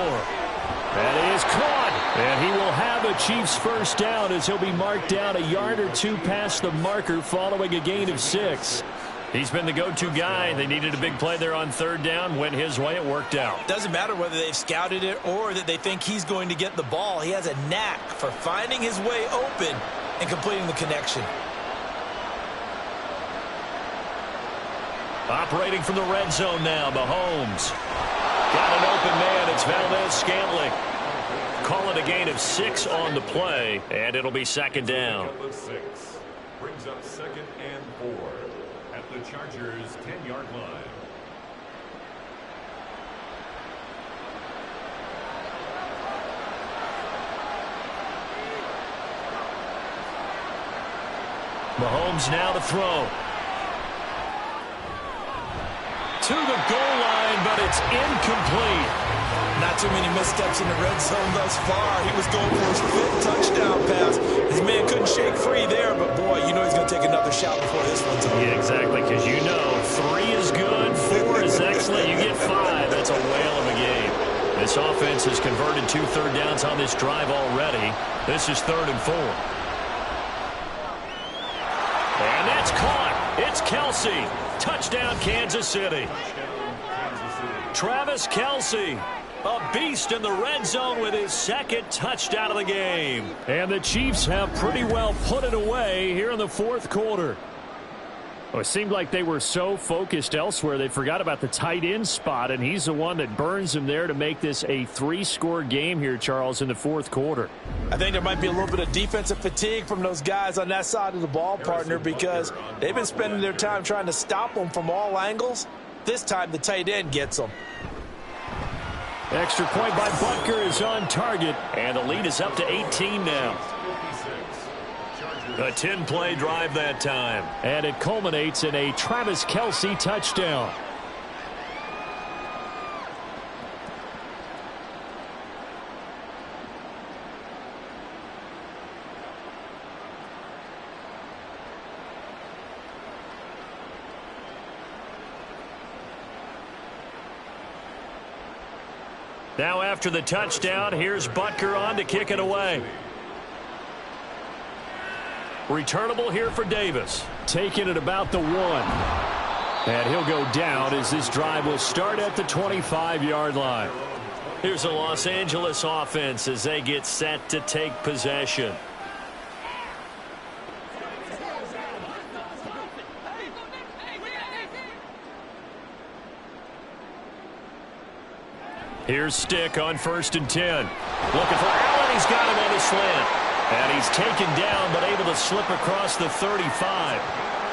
That is caught. And he will have a Chiefs first down as he'll be marked down a yard or 2 past the marker following a gain of 6. He's been the go-to guy. They needed a big play there on 3rd down. Went his way. It worked out. Doesn't matter whether they've scouted it or that they think he's going to get the ball. He has a knack for finding his way open and completing the connection. Operating from the red zone now, Mahomes. Got an open man. It's Valdez-Scantling. Call it a gain of 6 on the play, and it'll be 2nd down. 6 brings up 2nd and 4 at the Chargers' 10-yard line. Mahomes now to throw. To the goal line, but it's incomplete. Not too many missteps in the red zone thus far. He was going for his 5th touchdown pass. His man couldn't shake free there, but boy, you know he's going to take another shot before this one's over. Yeah, exactly, because you know 3 is good, 4 is excellent. You get 5. That's a whale of a game. This offense has converted 2 third downs on this drive already. This is 3rd and 4. And that's caught. It's Kelsey. Touchdown, Kansas City. Travis Kelsey, a beast in the red zone with his 2nd touchdown of the game. And the Chiefs have pretty well put it away here in the 4th quarter. Well, it seemed like they were so focused elsewhere they forgot about the tight end spot, and he's the one that burns them there to make this a 3-score game here, Charles, in the 4th quarter. I think there might be a little bit of defensive fatigue from those guys on that side of the ball, partner, because they've been spending their time trying to stop them from all angles. This time the tight end gets them. Extra point by Butker is on target, and the lead is up to 18 now. A 10-play drive that time, and it culminates in a Travis Kelsey touchdown. Now after the touchdown, here's Butker on to kick it away. Returnable here for Davis. Taking it about the 1. And he'll go down as this drive will start at the 25-yard line. Here's the Los Angeles offense as they get set to take possession. Here's Stick on 1st and 10. Looking for Allen. He's got him on the slant. And he's taken down but able to slip across the 35.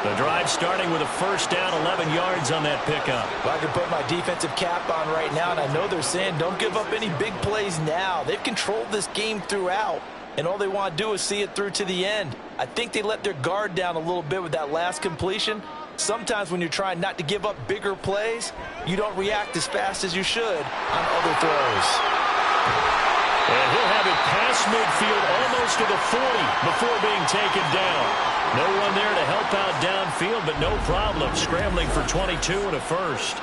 The drive starting with a first down, 11 yards on that pickup. Well, I can put my defensive cap on right now, and I know they're saying don't give up any big plays now. They've controlled this game throughout, and all they want to do is see it through to the end. I think they let their guard down a little bit with that last completion. Sometimes when you're trying not to give up bigger plays, you don't react as fast as you should on other throws. And he'll have it past midfield almost to the 40 before being taken down. No one there to help out downfield, but no problem. Scrambling for 22 and a first.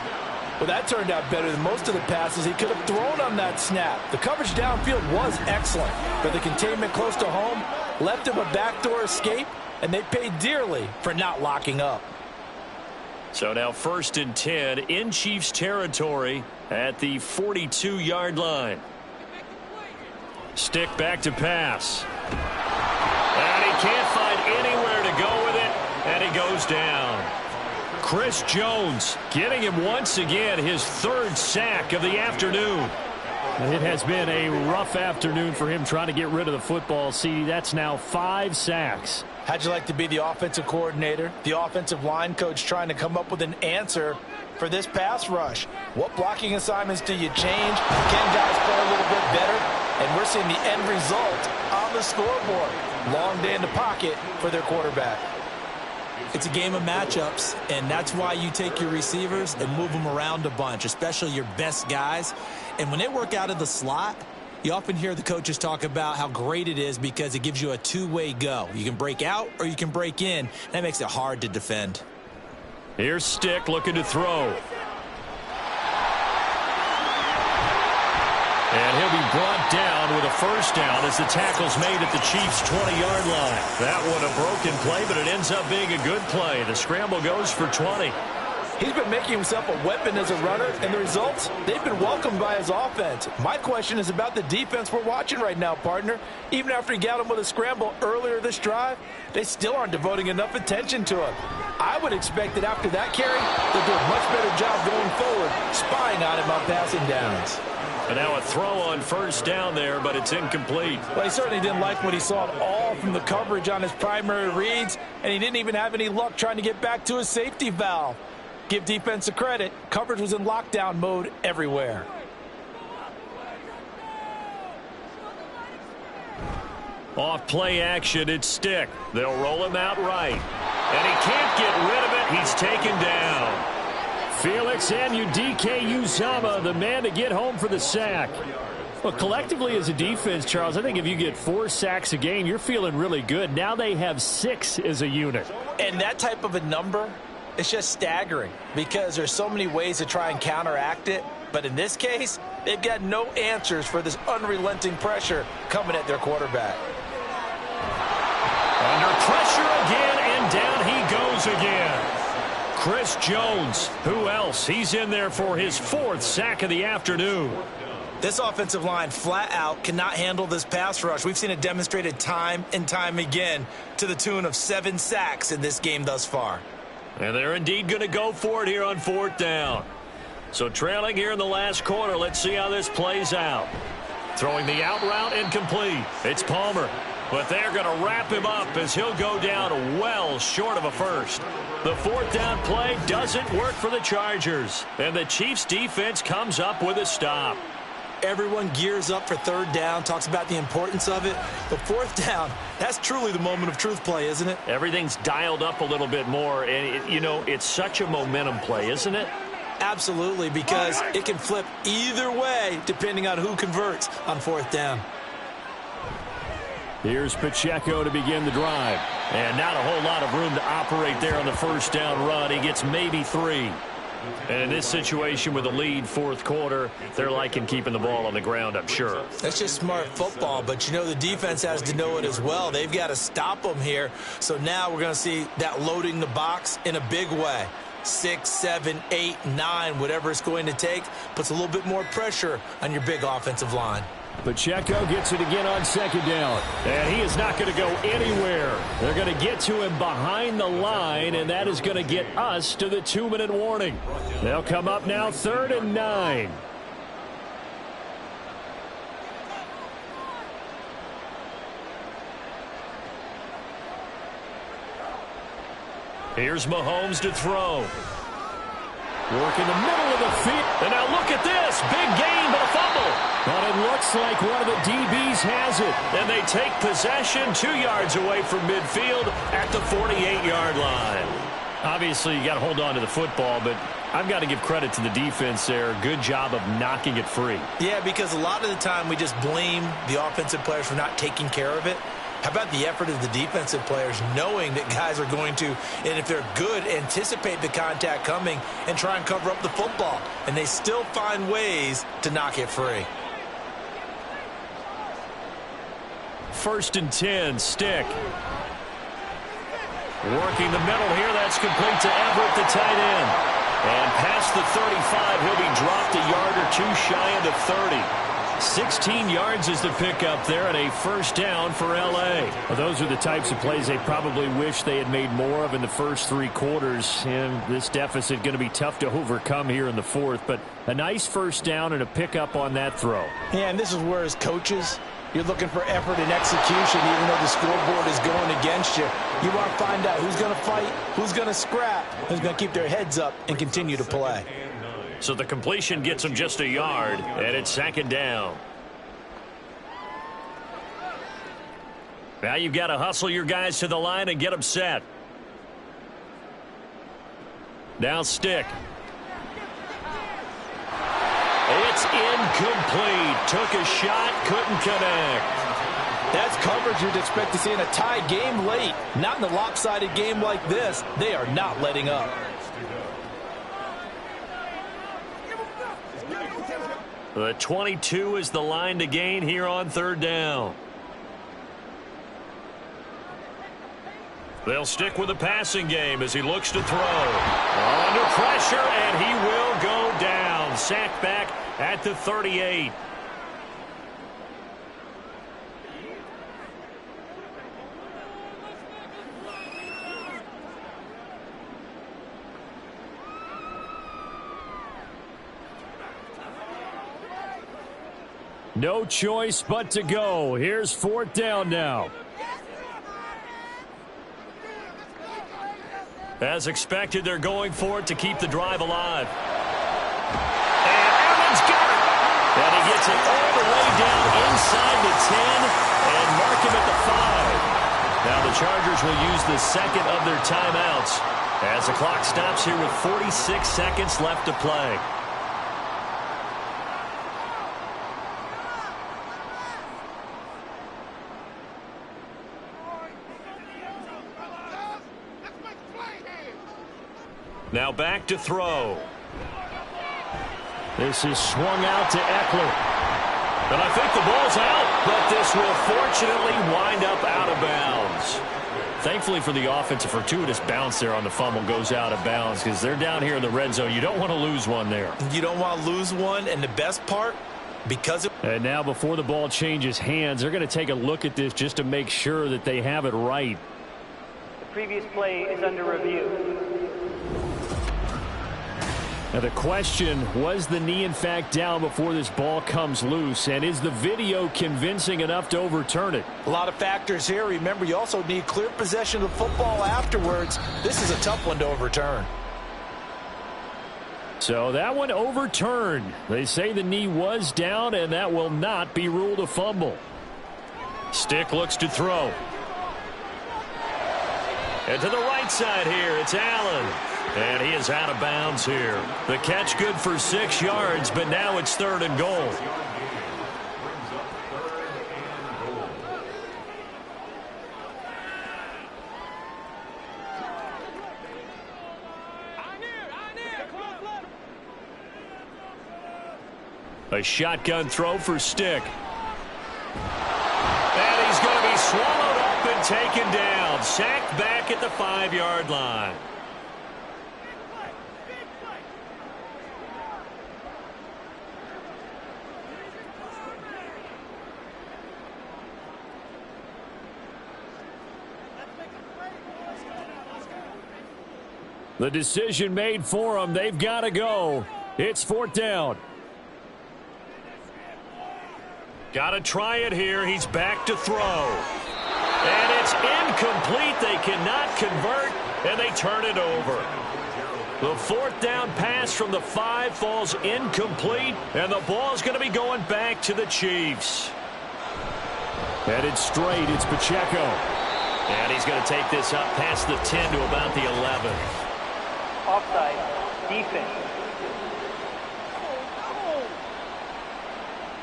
Well, that turned out better than most of the passes he could have thrown on that snap. The coverage downfield was excellent, but the containment close to home left him a backdoor escape, and they paid dearly for not locking up. So now 1st and 10 in Chiefs territory at the 42-yard line. Stick back to pass. And he can't find anywhere to go with it, and he goes down. Chris Jones getting him once again his 3rd sack of the afternoon. It has been a rough afternoon for him trying to get rid of the football. See, that's now 5 sacks. How'd you like to be the offensive coordinator, the offensive line coach trying to come up with an answer for this pass rush. What blocking assignments do you change? Can guys play a little bit better? And we're seeing the end result on the scoreboard. Long day in the pocket for their quarterback. It's a game of matchups, and that's why you take your receivers and move them around a bunch, especially your best guys. And when they work out of the slot, you often hear the coaches talk about how great it is because it gives you a two-way go. You can break out or you can break in. That makes it hard to defend. Here's Stick looking to throw. And he'll be brought down with a first down as the tackle's made at the Chiefs' 20-yard line. That one a broken play, but it ends up being a good play. The scramble goes for 20. He's been making himself a weapon as a runner, and the results, they've been welcomed by his offense. My question is about the defense we're watching right now, partner. Even after he got him with a scramble earlier this drive, they still aren't devoting enough attention to him. I would expect that after that carry, they'll do a much better job going forward, spying on him on passing downs. And now a throw on first down there, but it's incomplete. Well, he certainly didn't like what he saw at all from the coverage on his primary reads, and he didn't even have any luck trying to get back to his safety valve. Give defense a credit. Coverage was in lockdown mode everywhere. Off play action, it's Stick. They'll roll him out right. And he can't get rid of it. He's taken down. Felix Anudike-Uzomah, the man to get home for the sack. Well, collectively as a defense, Charles, I think if you get 4 sacks a game, you're feeling really good. Now they have 6 as a unit. And that type of a number, it's just staggering because there's so many ways to try and counteract it. But in this case, they've got no answers for this unrelenting pressure coming at their quarterback. Under pressure again, and down he goes again. Chris Jones, who else? He's in there for his 4th sack of the afternoon. This offensive line flat out cannot handle this pass rush. We've seen it demonstrated time and time again to the tune of 7 sacks in this game thus far. And they're indeed going to go for it here on 4th down. So trailing here in the last quarter, let's see how this plays out. Throwing the out route incomplete. It's Palmer. But they're going to wrap him up as he'll go down well short of a first. The 4th down play doesn't work for the Chargers. And the Chiefs defense comes up with a stop. Everyone gears up for 3rd down, talks about the importance of it. But 4th down, that's truly the moment of truth play, isn't it? Everything's dialed up a little bit more. And, it's such a momentum play, isn't it? Absolutely, because it can flip either way depending on who converts on 4th down. Here's Pacheco to begin the drive. And not a whole lot of room to operate there on the first down run. He gets maybe 3. And in this situation with a lead 4th quarter, they're liking keeping the ball on the ground, I'm sure. That's just smart football, but the defense has to know it as well. They've got to stop them here. So now we're going to see that loading the box in a big way. 6, 7, 8, 9, whatever it's going to take, puts a little bit more pressure on your big offensive line. Pacheco gets it again on 2nd down. And he is not going to go anywhere. They're going to get to him behind the line, and that is going to get us to the 2-minute warning. They'll come up now 3rd and 9. Here's Mahomes to throw. Work in the middle of the field. And now look at this. Big gain, but a fumble. But it looks like one of the DBs has it. And they take possession 2 yards away from midfield at the 48-yard line. Obviously, you got to hold on to the football, but I've got to give credit to the defense there. Good job of knocking it free. Yeah, because a lot of the time we just blame the offensive players for not taking care of it. How about the effort of the defensive players knowing that guys are going to, and if they're good, anticipate the contact coming and try and cover up the football. And they still find ways to knock it free. 1st and 10, Stick. Working the middle here, that's complete to Everett, the tight end. And past the 35, he'll be dropped a yard or 2 shy of the 30. 16 yards is the pickup there and a 1st down for L.A. Well, those are the types of plays they probably wish they had made more of in the first 3 quarters. And this deficit going to be tough to overcome here in the 4th. But a nice 1st down and a pickup on that throw. Yeah, and this is where his coaches You're looking for effort and execution, even though the scoreboard is going against you. You want to find out who's going to fight, who's going to scrap, who's going to keep their heads up and continue to play. So the completion gets them just a yard, and it's 2nd down. Now you've got to hustle your guys to the line and get them set. Now Stick. It's incomplete. Took a shot, couldn't connect. That's coverage you'd expect to see in a tie game late. Not in a lopsided game like this. They are not letting up. The 22 is the line to gain here on 3rd down. They'll stick with the passing game as he looks to throw. Under pressure, and he will go down. Sacked back at the 38. No choice but to go. Here's 4th down now. As expected, they're going for it to keep the drive alive. And Evans got it. And he gets it all the way down inside the 10 and mark him at the 5. Now the Chargers will use the 2nd of their timeouts as the clock stops here with 46 seconds left to play. Now back to throw. This is swung out to Eckler. And I think the ball's out, but this will fortunately wind up out of bounds. Thankfully for the offense, a fortuitous bounce there on the fumble goes out of bounds because they're down here in the red zone. You don't want to lose one there. You don't want to lose one, and the best part, because of... And now before the ball changes hands, they're going to take a look at this just to make sure that they have it right. The previous play is under review. Now the question, was the knee in fact down before this ball comes loose? And is the video convincing enough to overturn it? A lot of factors here. Remember, you also need clear possession of the football afterwards. This is a tough one to overturn. So that one overturned. They say the knee was down, and that will not be ruled a fumble. Stick looks to throw. And to the right side here, it's Allen. And he is out of bounds here. The catch good for 6 yards, but now it's 3rd and goal. A shotgun throw for Stick. And he's going to be swallowed up and taken down. Sacked back at the 5-yard line. The decision made for them. They've got to go. It's 4th down. Got to try it here. He's back to throw. And it's incomplete. They cannot convert, and they turn it over. The 4th down pass from the 5 falls incomplete, and the ball's going to be going back to the Chiefs. Headed straight, it's Pacheco. And he's going to take this up past the 10 to about the 11. Offside, defense.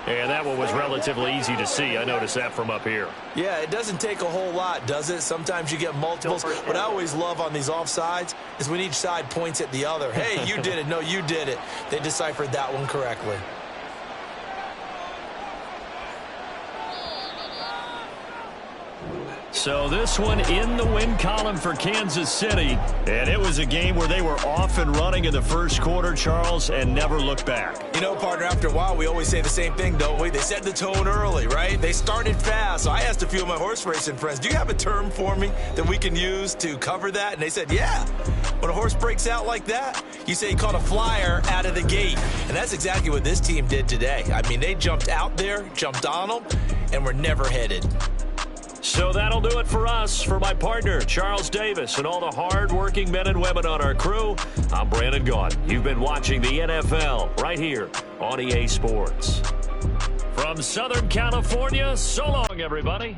And that one was relatively easy to see. I noticed that from up here. Yeah, it doesn't take a whole lot, does it? Sometimes you get multiples. What I always love on these offsides is when each side points at the other. Hey, you did it. No, you did it. They deciphered that one correctly. So this one in the win column for Kansas City. And it was a game where they were off and running in the first quarter, Charles, and never looked back. You know, partner, after a while, we always say the same thing, don't we? They set the tone early, right? They started fast. So I asked a few of my horse racing friends, do you have a term for me that we can use to cover that? And they said, yeah. When a horse breaks out like that, you say he caught a flyer out of the gate. And that's exactly what this team did today. I mean, they jumped out there, jumped on them, and we're never headed. So that'll do it for us. For my partner, Charles Davis, and all the hard-working men and women on our crew, I'm Brandon Gaudin. You've been watching the NFL right here on EA Sports. From Southern California, so long, everybody.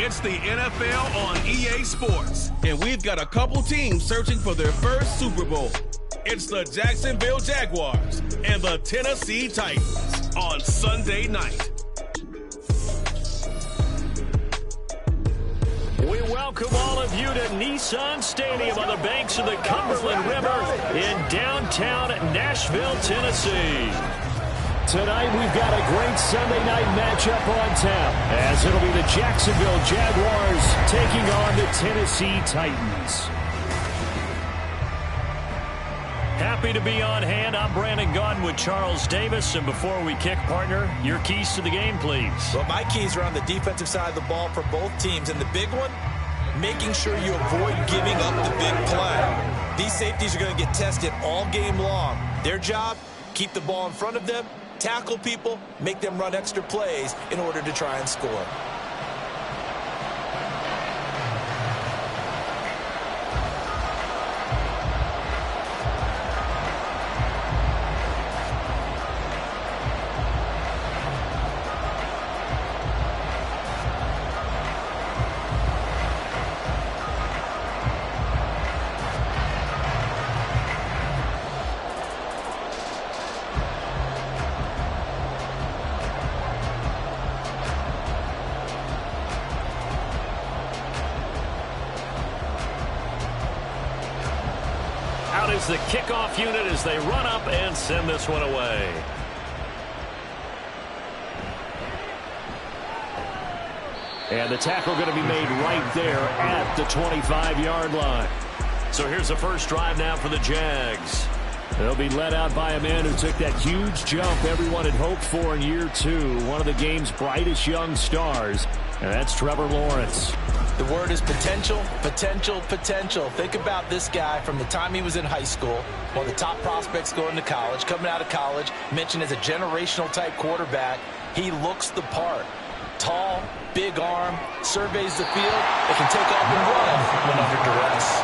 It's the NFL on EA Sports, and we've got a couple teams searching for their first Super Bowl. It's the Jacksonville Jaguars and the Tennessee Titans on Sunday night. We welcome all of you to Nissan Stadium on the banks of the Cumberland River in downtown Nashville, Tennessee. Tonight, we've got a great Sunday night matchup on tap, as it'll be the Jacksonville Jaguars taking on the Tennessee Titans. Happy to be on hand. I'm Brandon Gaudin with Charles Davis. And before we kick, partner, your keys to the game, please. Well, my keys are on the defensive side of the ball for both teams. And the big one, making sure you avoid giving up the big play. These safeties are going to get tested all game long. Their job, keep the ball in front of them, tackle people, make them run extra plays in order to try and score. is the kickoff unit as they run up and send this one away. And the tackle going to be made right there at the 25-yard line. So here's the first drive now for the Jags. They'll be led out by a man who took that huge jump everyone had hoped for in year 2. One of the game's brightest young stars, and that's Trevor Lawrence. The word is potential, potential, potential. Think about this guy from the time he was in high school, one of the top prospects going to college, coming out of college, mentioned as a generational-type quarterback. He looks the part. Tall, big arm, surveys the field. It can take off and run when under duress.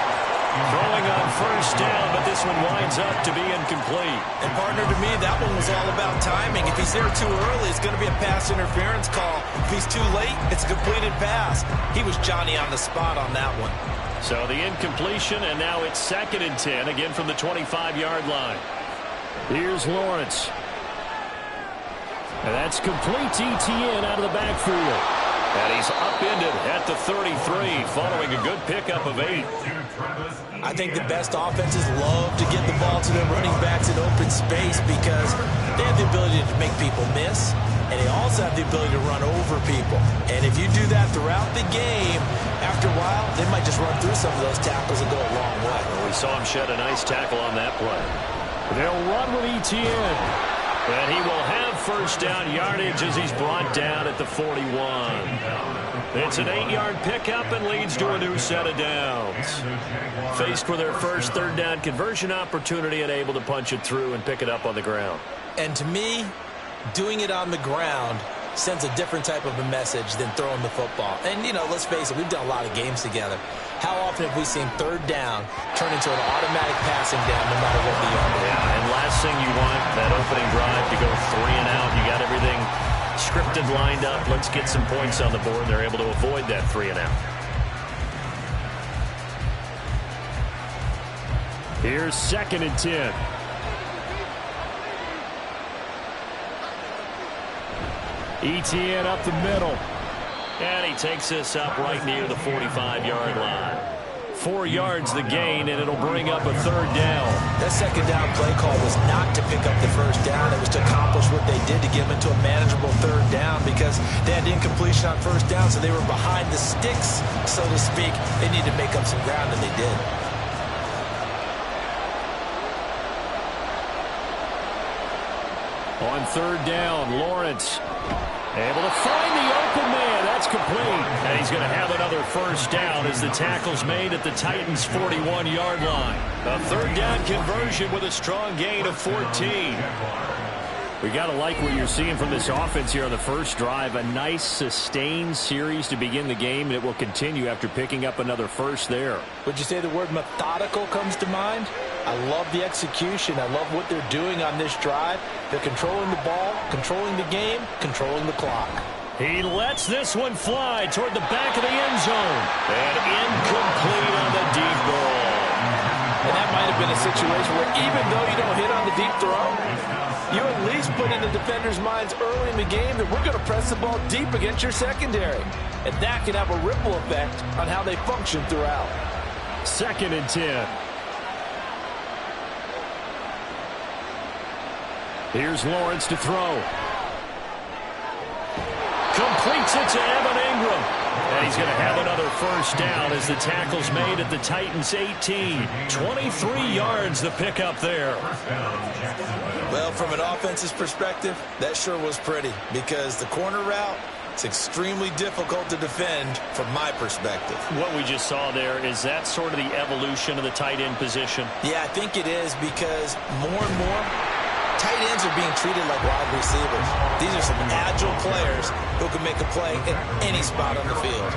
Throwing on first down, but this one winds up to be incomplete. And partner, to me, that one was all about timing. If he's there too early, it's going to be a pass interference call. If he's too late, it's a completed pass. He was Johnny on the spot on that one. So the incompletion, and now it's 2nd and 10, again from the 25-yard line. Here's Lawrence. And that's complete to Etienne out of the backfield. And he's upended at the 33, following a good pickup of 8. I think the best offenses love to get the ball to their running backs in open space because they have the ability to make people miss, and they also have the ability to run over people. And if you do that throughout the game, after a while, they might just run through some of those tackles and go a long way. We saw him shed a nice tackle on that play. They'll run with Etienne. And he will have first down yardage as he's brought down at the 41. It's an 8-yard pickup and leads to a new set of downs. Faced with their first 3rd down conversion opportunity and able to punch it through and pick it up on the ground. And to me, doing it on the ground sends a different type of a message than throwing the football. And, you know, let's face it, we've done a lot of games together. How often have we seen 3rd down turn into an automatic passing down no matter what the yard is? Yeah, and last thing you want, that opening drive to go 3 and out. You got everything scripted, lined up. Let's get some points on the board. They're able to avoid that 3 and out. Here's 2nd and 10. Etienne up the middle. And he takes this up right near the 45-yard line. 4 yards the gain, and it'll bring up a 3rd down. That 2nd down play call was not to pick up the first down. It was to accomplish what they did to get them into a manageable 3rd down because they had incompletion on first down, so they were behind the sticks, so to speak. They needed to make up some ground, and they did. On 3rd down, Lawrence able to find the open man. That's complete. And he's going to have another first down as the tackle's made at the Titans' 41-yard line. A 3rd down conversion with a strong gain of 14. We got to like what you're seeing from this offense here on the first drive. A nice, sustained series to begin the game, and it will continue after picking up another first there. Would you say the word methodical comes to mind? I love the execution. I love what they're doing on this drive. They're controlling the ball, controlling the game, controlling the clock. He lets this one fly toward the back of the end zone. And incomplete on the deep ball. And that might have been a situation where even though you don't hit on the deep throw, you at least put in the defenders' minds early in the game that we're going to press the ball deep against your secondary. And that can have a ripple effect on how they function throughout. 2nd and 10. Here's Lawrence to throw. Completes it to Evan Ingram. And he's going to have another first down as the tackle's made at the Titans' 18. 23 yards the pickup there. Well, from an offense's perspective, that sure was pretty because the corner route, it's extremely difficult to defend from my perspective. What we just saw there, is that sort of the evolution of the tight end position? Yeah, I think it is because more and more, tight ends are being treated like wide receivers. These are some agile players who can make a play in any spot on the field.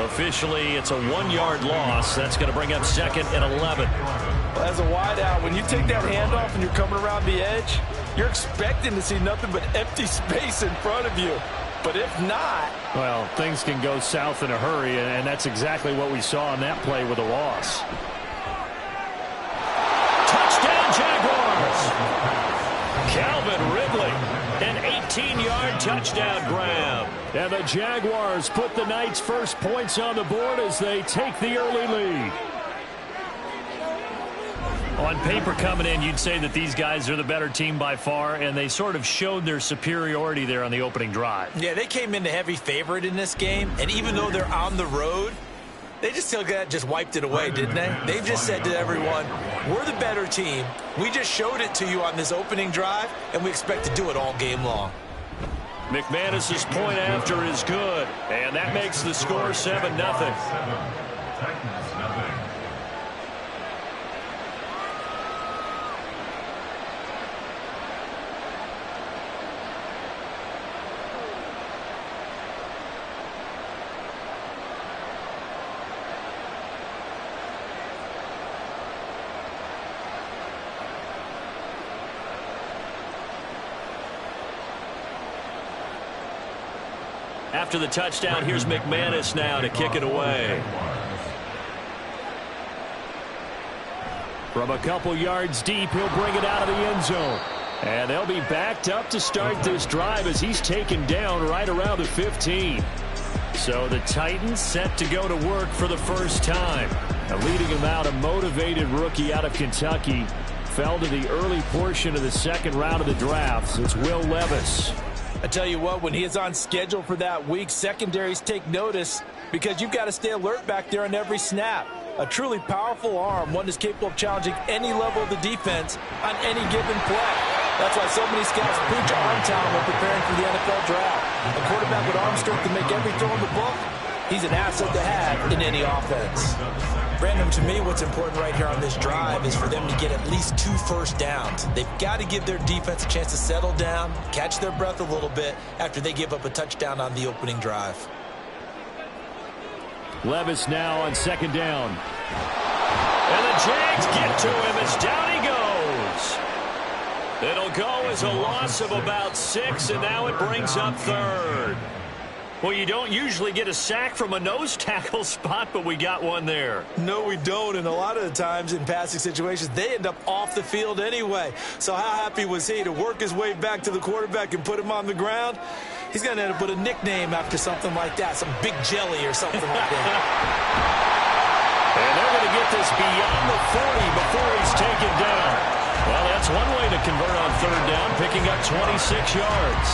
Officially, it's a 1-yard loss. That's going to bring up 2nd and 11. Well, as a wideout, when you take that handoff and you're coming around the edge, you're expecting to see nothing but empty space in front of you. But if not... Well, things can go south in a hurry, and that's exactly what we saw on that play with a loss. Touchdown, Jaguars! Calvin Ridley, an 18-yard touchdown grab. And the Jaguars put the Knights' first points on the board as they take the early lead. on paper coming in, you'd say that these guys are the better team by far, and they sort of showed their superiority there on the opening drive. Yeah, they came in the heavy favorite in this game, and even though they're on the road, they just wiped it away, didn't they? They've just said to everyone, we're the better team. We just showed it to you on this opening drive, and we expect to do it all game long. McManus's point after is good, and that makes the score 7-0. Titans, nothing. After the touchdown, here's McManus now to kick it away. From a couple yards deep, he'll bring it out of the end zone. And they'll be backed up to start this drive as he's taken down right around the 15. So the Titans set to go to work for the first time. Now leading him out, a motivated rookie out of Kentucky. Fell to the early portion of the second round of the draft. It's Will Levis. I tell you what, when he is on schedule for that week, secondaries take notice because you've got to stay alert back there on every snap. A truly powerful arm, one that's capable of challenging any level of the defense on any given play. That's why so many scouts preach arm talent when preparing for the NFL draft. A quarterback with arm strength to make every throw in the book, he's an asset to have in any offense. Brandon, to me, what's important right here on this drive is for them to get at least 2 first downs. They've got to give their defense a chance to settle down, catch their breath a little bit after they give up a touchdown on the opening drive. Levis now on second down. And the Jags get to him as down he goes. It'll go as a loss of about 6, and now it brings up third. Well, you don't usually get a sack from a nose tackle spot, but we got one there. No, we don't, and a lot of the times in passing situations, they end up off the field anyway. So how happy was he to work his way back to the quarterback and put him on the ground? He's going to end up with a nickname after something like that, some Big Jelly or something like that. And they're going to get this beyond the 40 before he's taken down. Well, that's one way to convert on third down, picking up 26 yards.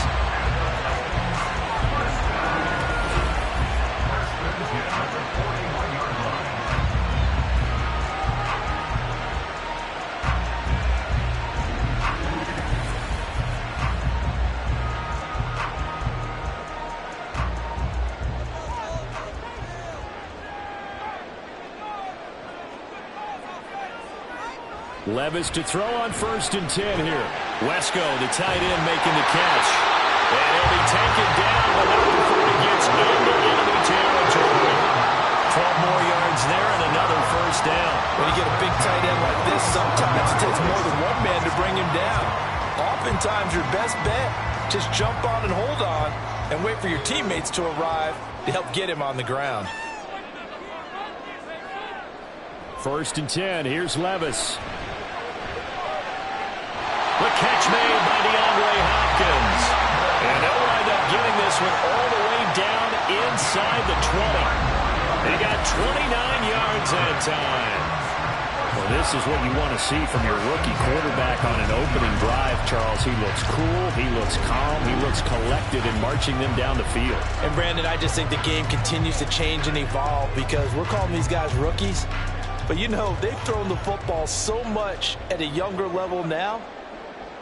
Levis to throw on 1st and 10 here. Wesco, the tight end, making the catch. And he'll be taken down, but not before he gets into enemy territory. 12 more yards there and another first down. When you get a big tight end like this, sometimes it takes more than one man to bring him down. Oftentimes your best bet, just jump on and hold on and wait for your teammates to arrive to help get him on the ground. 1st and 10, here's Levis. The catch made by DeAndre Hopkins. And they'll wind up getting this one all the way down inside the 20. They got 29 yards that time. Well, this is what you want to see from your rookie quarterback on an opening drive, Charles. He looks cool, he looks calm, he looks collected in marching them down the field. And, Brandon, I just think the game continues to change and evolve because we're calling these guys rookies. But, you know, they've thrown the football so much at a younger level now,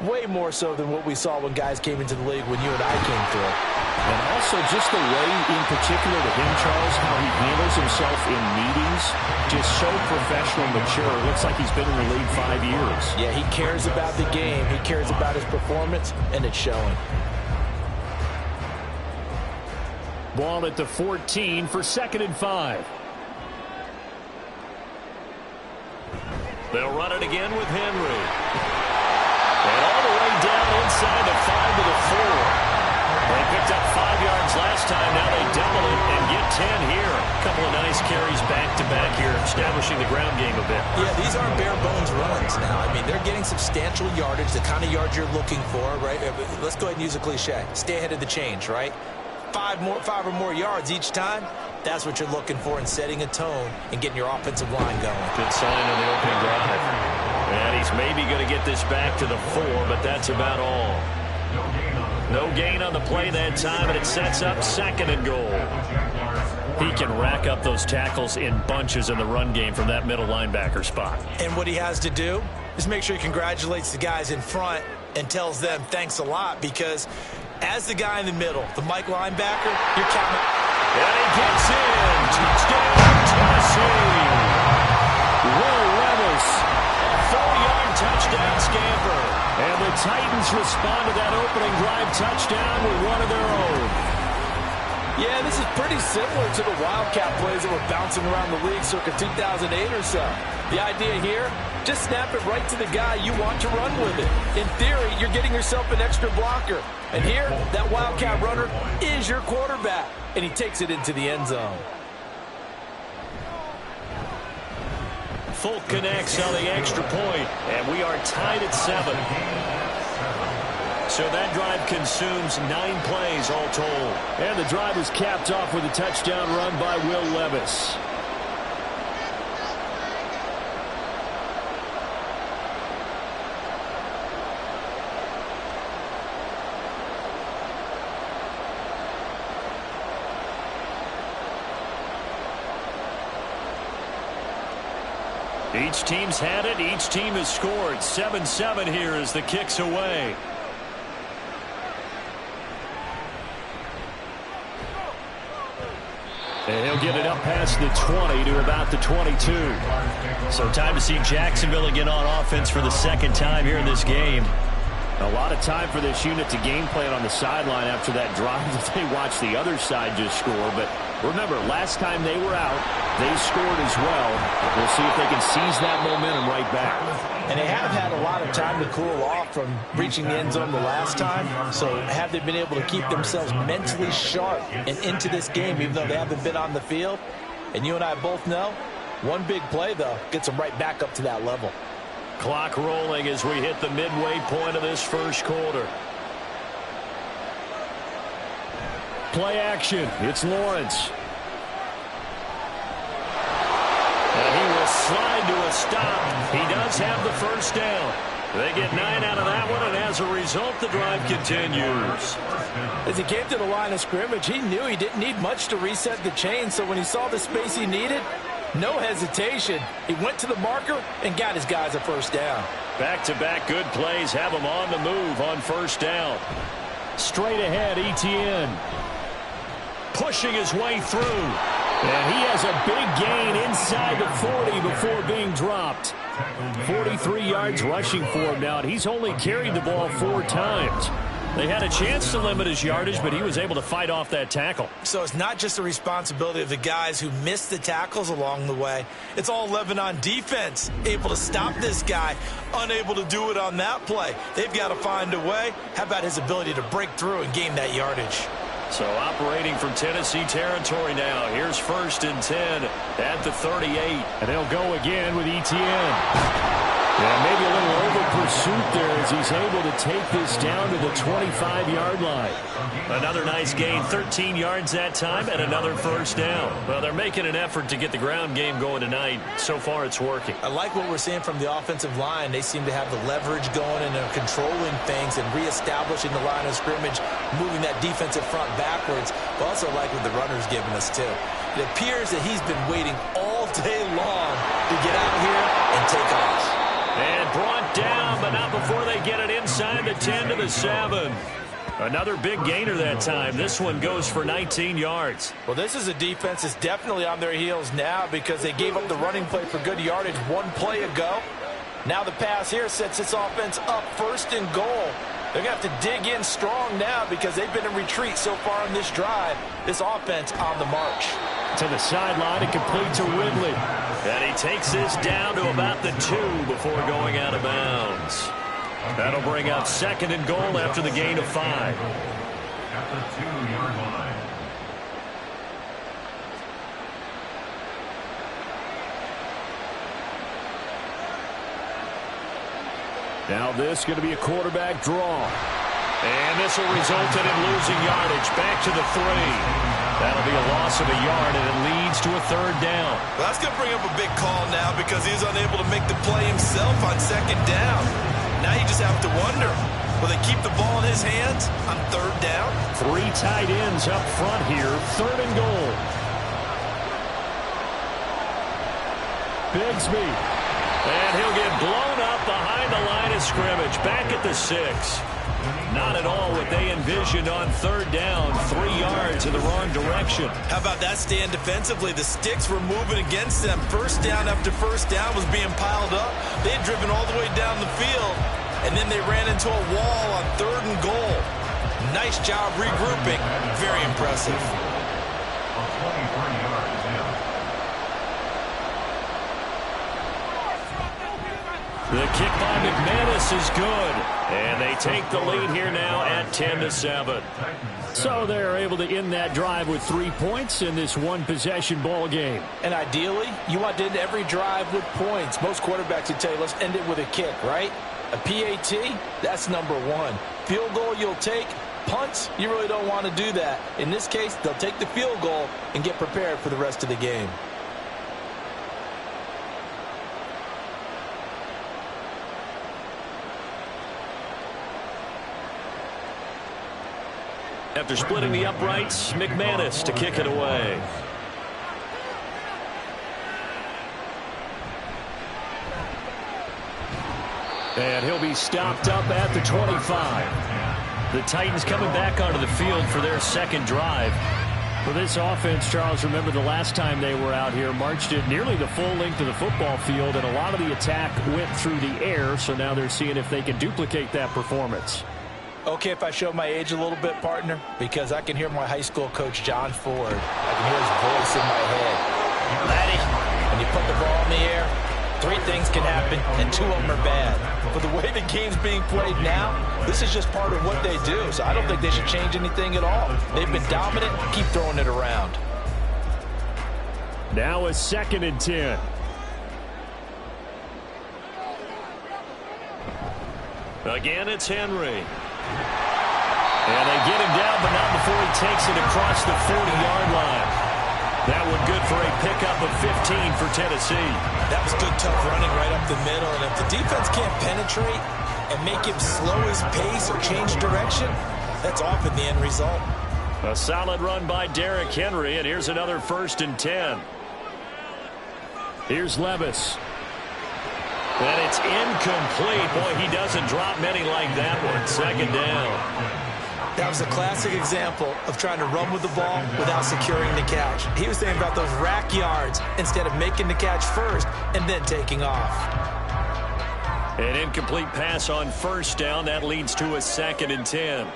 way more so than what we saw when guys came into the league when you and I came through. And also just the way, in particular to him, Charles, how he handles himself in meetings, just so professional, mature. Looks like he's been in the league 5 years. Yeah, he cares about the game. He cares about his performance, and it's showing. Ball at the 14 for 2nd and 5. They'll run it again with Henry. And all the way down inside the 5 to the 4. They picked up 5 yards last time. Now they double it and get 10 here. A couple of nice carries back-to-back here, establishing the ground game a bit. Yeah, these aren't bare-bones runs now. I mean, they're getting substantial yardage, the kind of yards you're looking for, right? Let's go ahead and use a cliche. Stay ahead of the change, right? 5 or more yards each time. That's what you're looking for in setting a tone and getting your offensive line going. Good sign on the opening drive. And he's maybe going to get this back to the 4, but that's about all. No gain on the play that time, and it sets up 2nd and goal. He can rack up those tackles in bunches in the run game from that middle linebacker spot. And what he has to do is make sure he congratulates the guys in front and tells them thanks a lot, because as the guy in the middle, the Mike linebacker, you're counting. And he gets in. Touchdown, Tennessee. Will Levis, a 4-yard touchdown scamper. And the Titans respond to that opening drive touchdown with one of their own. Yeah, this is pretty similar to the Wildcat plays that were bouncing around the league circa 2008 or so. The idea here, just snap it right to the guy you want to run with it. In theory, you're getting yourself an extra blocker. And here, that Wildcat runner is your quarterback. And he takes it into the end zone. Folk connects on the extra point, and we are tied at 7. So that drive consumes 9 plays all told. And the drive is capped off with a touchdown run by Will Levis. Each team's had it. Each team has scored. 7-7 here as the kick's away. And he'll get it up past the 20 to about the 22. So time to see Jacksonville again on offense for the 2nd time here in this game. A lot of time for this unit to game plan on the sideline after that drive that they watched the other side just score. But remember, last time they were out, they scored as well. We'll see if they can seize that momentum right back. And they have had a lot of time to cool off from reaching the end zone the last time. So have they been able to keep themselves mentally sharp and into this game, even though they haven't been on the field? And you and I both know, one big play, though, gets them right back up to that level. Clock rolling as we hit the midway point of this first quarter. Play action. It's Lawrence. And he will slide to a stop. He does have the first down. They get 9 out of that one, and as a result, the drive continues. As he came to the line of scrimmage, he knew he didn't need much to reset the chain, so when he saw the space he needed, no hesitation. He went to the marker and got his guys a first down. Back-to-back good plays have him on the move on first down. Straight ahead, Etienne. Pushing his way through. And he has a big gain inside the 40 before being dropped. 43 yards rushing for him now, and he's only carried the ball 4 times. They had a chance to limit his yardage, but he was able to fight off that tackle. So it's not just the responsibility of the guys who missed the tackles along the way. It's all 11 on defense, able to stop this guy, unable to do it on that play. They've got to find a way. How about his ability to break through and gain that yardage? So operating from Tennessee territory now. Here's 1st and 10 at the 38. And they'll go again with Etienne. Yeah, maybe a little over-pursuit there as he's able to take this down to the 25-yard line. Another nice gain, 13 yards that time, and another first down. Well, they're making an effort to get the ground game going tonight. So far, it's working. I like what we're seeing from the offensive line. They seem to have the leverage going and are controlling things and reestablishing the line of scrimmage, moving that defensive front backwards. But also like what the runner's giving us, too. It appears that he's been waiting all day long to get out here and take off. And brought down, but not before they get it inside the 10 to the 7. Another big gainer that time. This one goes for 19 yards. Well, this is a defense that's definitely on their heels now because they gave up the running play for good yardage one play ago. Now the pass here sets this offense up 1st and goal. They're going to have to dig in strong now because they've been in retreat so far in this drive. This offense on the march. To the sideline and complete to Ridley. And he takes this down to about the 2 before going out of bounds. That'll bring up 2nd and goal after the gain of 5. At the 2-yard line. Now this is going to be a quarterback draw. And this will result in him losing yardage back to the 3. That'll be a loss of a yard, and it leads to a third down. Well, that's going to bring up a big call now because he's unable to make the play himself on second down. Now you just have to wonder, will they keep the ball in his hands on third down? 3 tight ends up front here, third and goal. Bigsby. And he'll get blown up behind the line of scrimmage, back at the 6. Not at all what they envisioned on third down. 3 yards in the wrong direction. How about that stand defensively? The sticks were moving against them. First down after first down was being piled up. They had driven all the way down the field, and then they ran into a wall on third and goal. Nice job regrouping. Very impressive. The kick by McManus is good. And they take the lead here now at 10-7. So they're able to end that drive with 3 points in this one-possession ball game. And ideally, you want to end every drive with points. Most quarterbacks would tell you, let's end it with a kick, right? A PAT, that's number 1. Field goal you'll take. Punts, you really don't want to do that. In this case, they'll take the field goal and get prepared for the rest of the game. After splitting the uprights, McManus to kick it away. And he'll be stopped up at the 25. The Titans coming back onto the field for their second drive. For this offense, Charles, remember the last time they were out here, marched it nearly the full length of the football field, and a lot of the attack went through the air, so now they're seeing if they can duplicate that performance. Okay, if I show my age a little bit, partner, because I can hear my high school coach, John Ford. I can hear his voice in my head. Laddie, when you put the ball in the air, 3 things can happen, and 2 of them are bad. But the way the game's being played now, this is just part of what they do, so I don't think they should change anything at all. They've been dominant. Keep throwing it around. Now a 2nd and 10. Again, it's Henry. And they get him down, but not before he takes it across the 40-yard line. That one good for a pickup of 15 for Tennessee. That was good, tough running right up the middle. And if the defense can't penetrate and make him slow his pace or change direction, that's often the end result. A solid run by Derrick Henry, and here's another 1st and 10. Here's Levis. And it's incomplete. Boy, he doesn't drop many like that one. 2nd down. That was a classic example of trying to run with the ball without securing the catch. He was thinking about those rack yards instead of making the catch first and then taking off. An incomplete pass on 1st down. That leads to a 2nd and 10.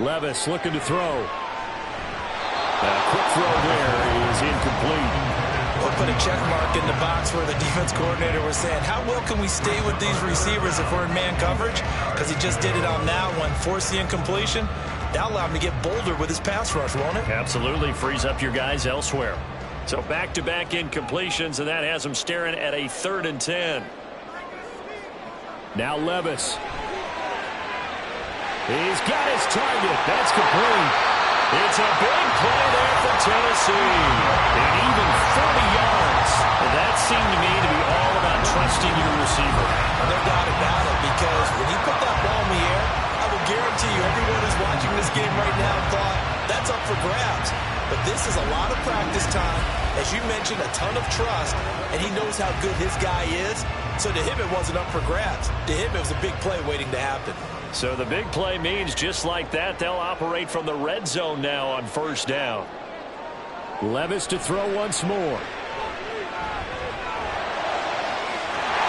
Levis looking to throw. A quick throw there is incomplete. We'll put a check mark in the box where the defense coordinator was saying, how well can we stay with these receivers if we're in man coverage? Because he just did it on that one. Force the incompletion. That'll allow him to get bolder with his pass rush, won't it? Absolutely. Frees up your guys elsewhere. So back-to-back incompletions, and that has him staring at a 3rd and 10. Now Levis. He's got his target. That's complete. It's a big play there for Tennessee. And even 40 yards. And that seemed to me to be all about trusting your receiver. No doubt about it, because when he put that ball in the air, I will guarantee you everyone who's watching this game right now thought, that's up for grabs. But this is a lot of practice time. As you mentioned, a ton of trust, and he knows how good his guy is. So to him, it wasn't up for grabs. To him, it was a big play waiting to happen. So the big play means just like that, they'll operate from the red zone now on 1st down. Levis to throw once more.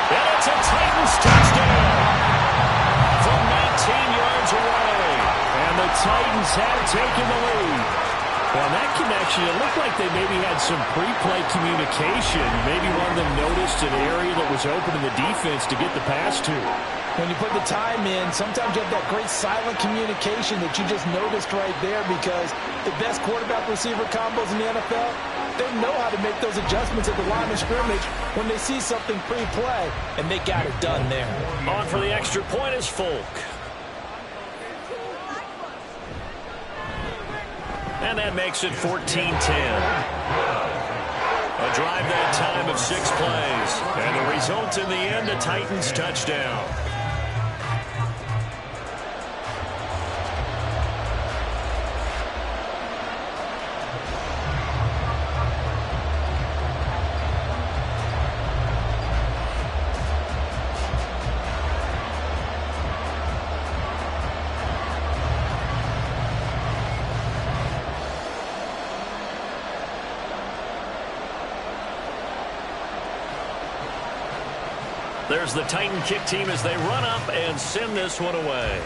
And it's a Titans touchdown from 19 yards away. And the Titans have taken the lead. On that connection, it looked like they maybe had some pre-play communication. Maybe one of them noticed an area that was open in the defense to get the pass to. When you put the time in, sometimes you have that great silent communication that you just noticed right there, because the best quarterback-receiver combos in the NFL, they know how to make those adjustments at the line of scrimmage when they see something pre-play, and they got it done there. On for the extra point is Folk. And that makes it 14-10. A drive that time of 6 plays. And the result in the end, a Titans touchdown. There's the Titan kick team as they run up and send this one away.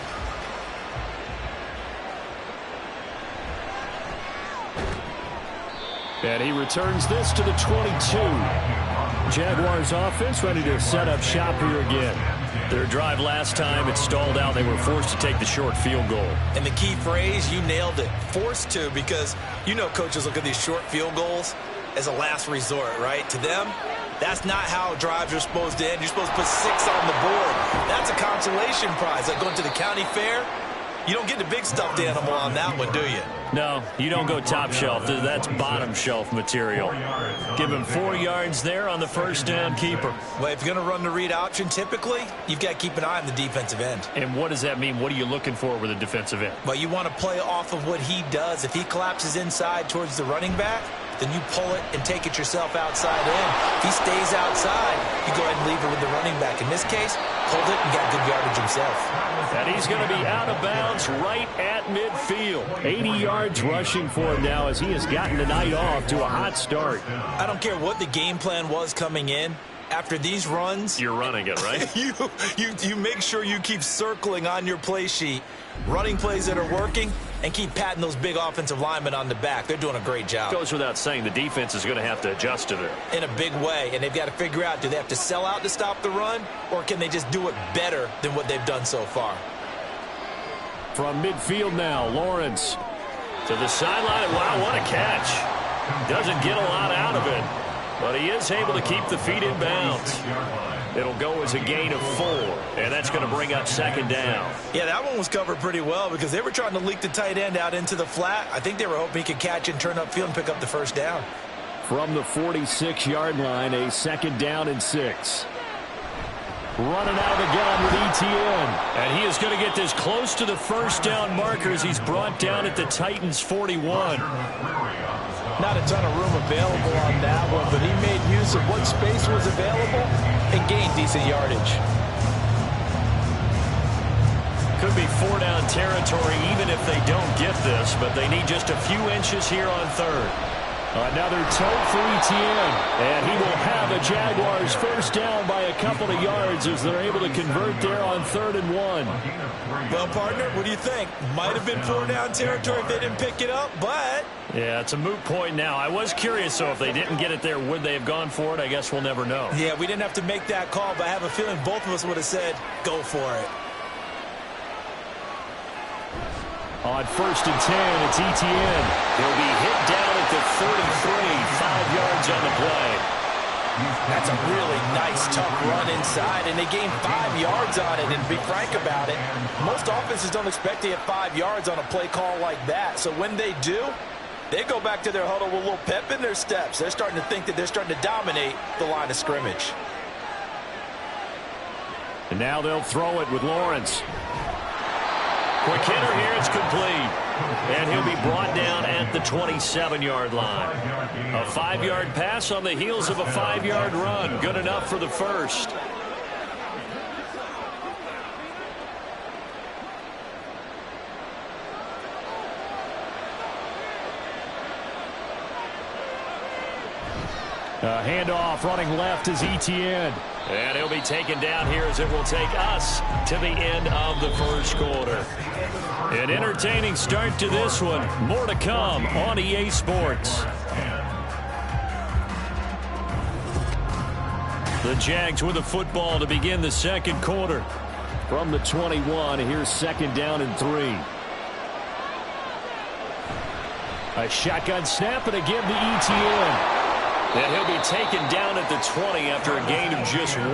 And he returns this to the 22. Jaguars offense ready to set up shop here again. Their drive last time, it stalled out. They were forced to take the short field goal. And the key phrase, you nailed it. Forced to, because you know coaches look at these short field goals as a last resort, right? To them, that's not how drives are supposed to end. You're supposed to put 6 on the board. That's a consolation prize. Like going to the county fair, you don't get the big stuffed animal on that one, do you? No, you don't go top shelf. That's bottom shelf material. Give him 4 yards there on the first down keeper. Well, if you're going to run the read option, typically, you've got to keep an eye on the defensive end. And what does that mean? What are you looking for with a defensive end? Well, you want to play off of what he does. If he collapses inside towards the running back, then you pull it and take it yourself outside in. If he stays outside, you go ahead and leave it with the running back. In this case, hold it and got good yardage himself. And he's going to be out of bounds right at midfield. 80 yards rushing for him now as he has gotten the night off to a hot start. I don't care what the game plan was coming in. After these runs, you're running it, right? you make sure you keep circling on your play sheet, running plays that are working, and keep patting those big offensive linemen on the back. They're doing a great job. Goes without saying, the defense is going to have to adjust to it. In a big way, and they've got to figure out, do they have to sell out to stop the run, or can they just do it better than what they've done so far? From midfield now, Lawrence. To the sideline. Wow, what a catch. Doesn't get a lot out of it, but he is able to keep the feet in bounds. It'll go as a gain of 4, and that's going to bring up second down. Yeah, that one was covered pretty well because they were trying to leak the tight end out into the flat. I think they were hoping he could catch and turn upfield and pick up the first down. From the 46-yard line, a second down and 6. Running out of the gun with Etienne. And he is going to get this close to the first down markers. He's brought down at the Titans' 41. Not a ton of room available on that one, but he made use of what space was available and gained decent yardage. Could be 4-down territory even if they don't get this, but they need just a few inches here on third. Another tote for Etienne, and he will have a Jaguars first down by a couple of yards as they're able to convert there on 3rd and 1. Well, partner, what do you think? Might have been 4-down territory if they didn't pick it up, but... Yeah, it's a moot point now. I was curious, so if they didn't get it there, would they have gone for it? I guess we'll never know. Yeah, we didn't have to make that call, but I have a feeling both of us would have said, go for it. On 1st and 10, it's Etienne. He'll be hit down at the 43, 5 yards on the play. That's a really nice, tough run inside, and they gained 5 yards on it. And to be frank about it, most offenses don't expect to get 5 yards on a play call like that. So when they do, they go back to their huddle with a little pep in their steps. They're starting to think that they're starting to dominate the line of scrimmage. And now they'll throw it with Lawrence. Quick hitter here, it's complete. And he'll be brought down at the 27-yard line. A 5-yard pass on the heels of a 5-yard run. Good enough for the first. A handoff running left is Etienne. And he'll be taken down here as it will take us to the end of the first quarter. An entertaining start to this one. More to come on EA Sports. The Jags with the football to begin the second quarter. From the 21, here's 2nd down and 3. A shotgun snap and again to Etienne. And he'll be taken down at the 20 after a gain of just 1.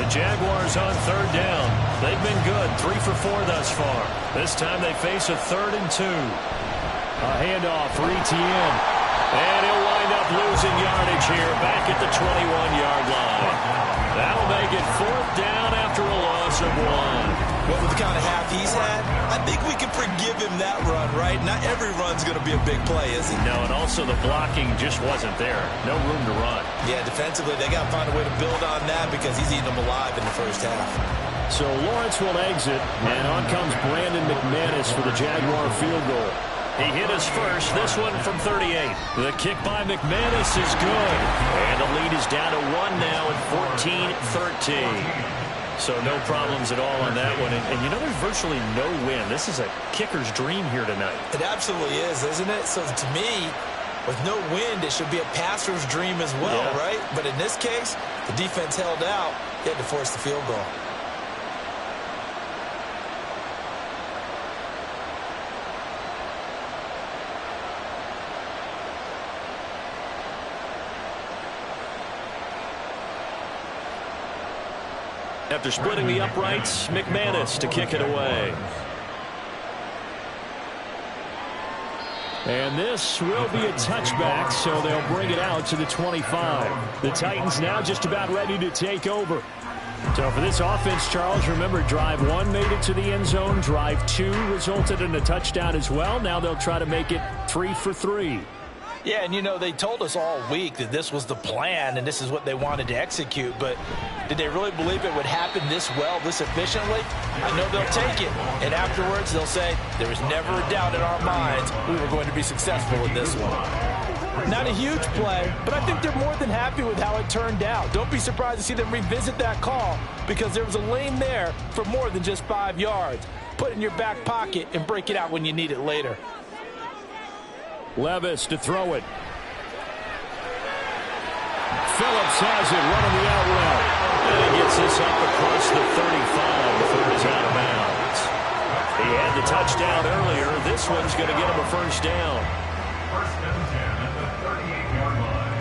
The Jaguars on third down. They've been good, 3 for 4 thus far. This time they face a 3rd and 2. A handoff for Etienne. And he'll wind up losing yardage here back at the 21-yard line. That'll make it 4th down after a loss of 1. Well, with the kind of half he's had, I think we can forgive him that run, right? Not every run's going to be a big play, is it? No, and also the blocking just wasn't there. No room to run. Yeah, defensively, they got to find a way to build on that because he's eating them alive in the first half. So Lawrence will exit, and on comes Brandon McManus for the Jaguar field goal. He hit us first, this one from 38. The kick by McManus is good. And the lead is down to 1 now at 14-13. So no problems at all on that one. And you know there's virtually no wind. This is a kicker's dream here tonight. It absolutely is, isn't it? So to me, with no wind, it should be a passer's dream as well, right? But in this case, the defense held out. They had to force the field goal. After splitting the uprights, McManus to kick it away. And this will be a touchback, so they'll bring it out to the 25. The Titans now just about ready to take over. So for this offense, Charles, remember drive 1 made it to the end zone. Drive 2 resulted in a touchdown as well. Now they'll try to make it 3 for 3. Yeah, and you know, they told us all week that this was the plan and this is what they wanted to execute, but did they really believe it would happen this well, this efficiently? I know they'll take it, and afterwards they'll say, there was never a doubt in our minds we were going to be successful in this one. Not a huge play, but I think they're more than happy with how it turned out. Don't be surprised to see them revisit that call because there was a lane there for more than just 5 yards. Put it in your back pocket and break it out when you need it later. Levis to throw it. Phillips has it running the out route. And he gets this up across the 35 before he's out of bounds. He had the touchdown earlier. This one's going to get him a first down. First and 10 at the 38-yard line.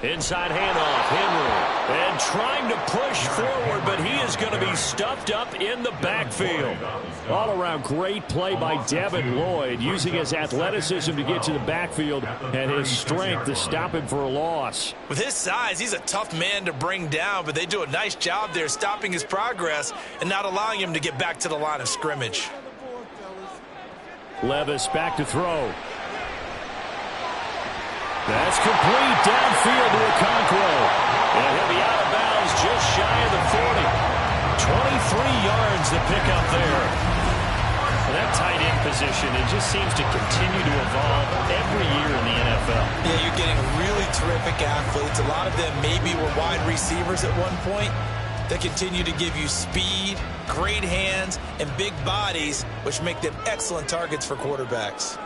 Inside handoff, Henry. And trying to push forward, but he is going to be stuffed up in the backfield. All-around great play by Devin Lloyd, using his athleticism to get to the backfield and his strength to stop him for a loss. With his size, he's a tough man to bring down, but they do a nice job there stopping his progress and not allowing him to get back to the line of scrimmage. Levis back to throw. That's complete downfield to Okonkwo. And he'll be out of bounds just shy of the 40. 23 yards to pick up there. Well, that tight end position, it just seems to continue to evolve every year in the NFL. Yeah, you're getting really terrific athletes. A lot of them maybe were wide receivers at one point. They continue to give you speed, great hands, and big bodies, which make them excellent targets for quarterbacks.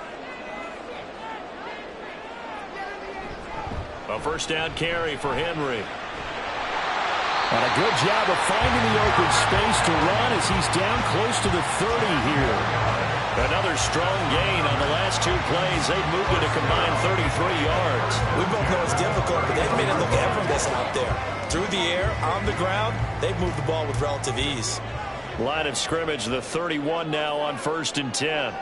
A first down carry for Henry. And a good job of finding the open space to run as he's down close to the 30 here. Another strong gain on the last 2 plays. They've moved it a combined 33 yards. We both know it's difficult, but they've made it look effortless out there. Through the air, on the ground, they've moved the ball with relative ease. Line of scrimmage, the 31 now on first and 10.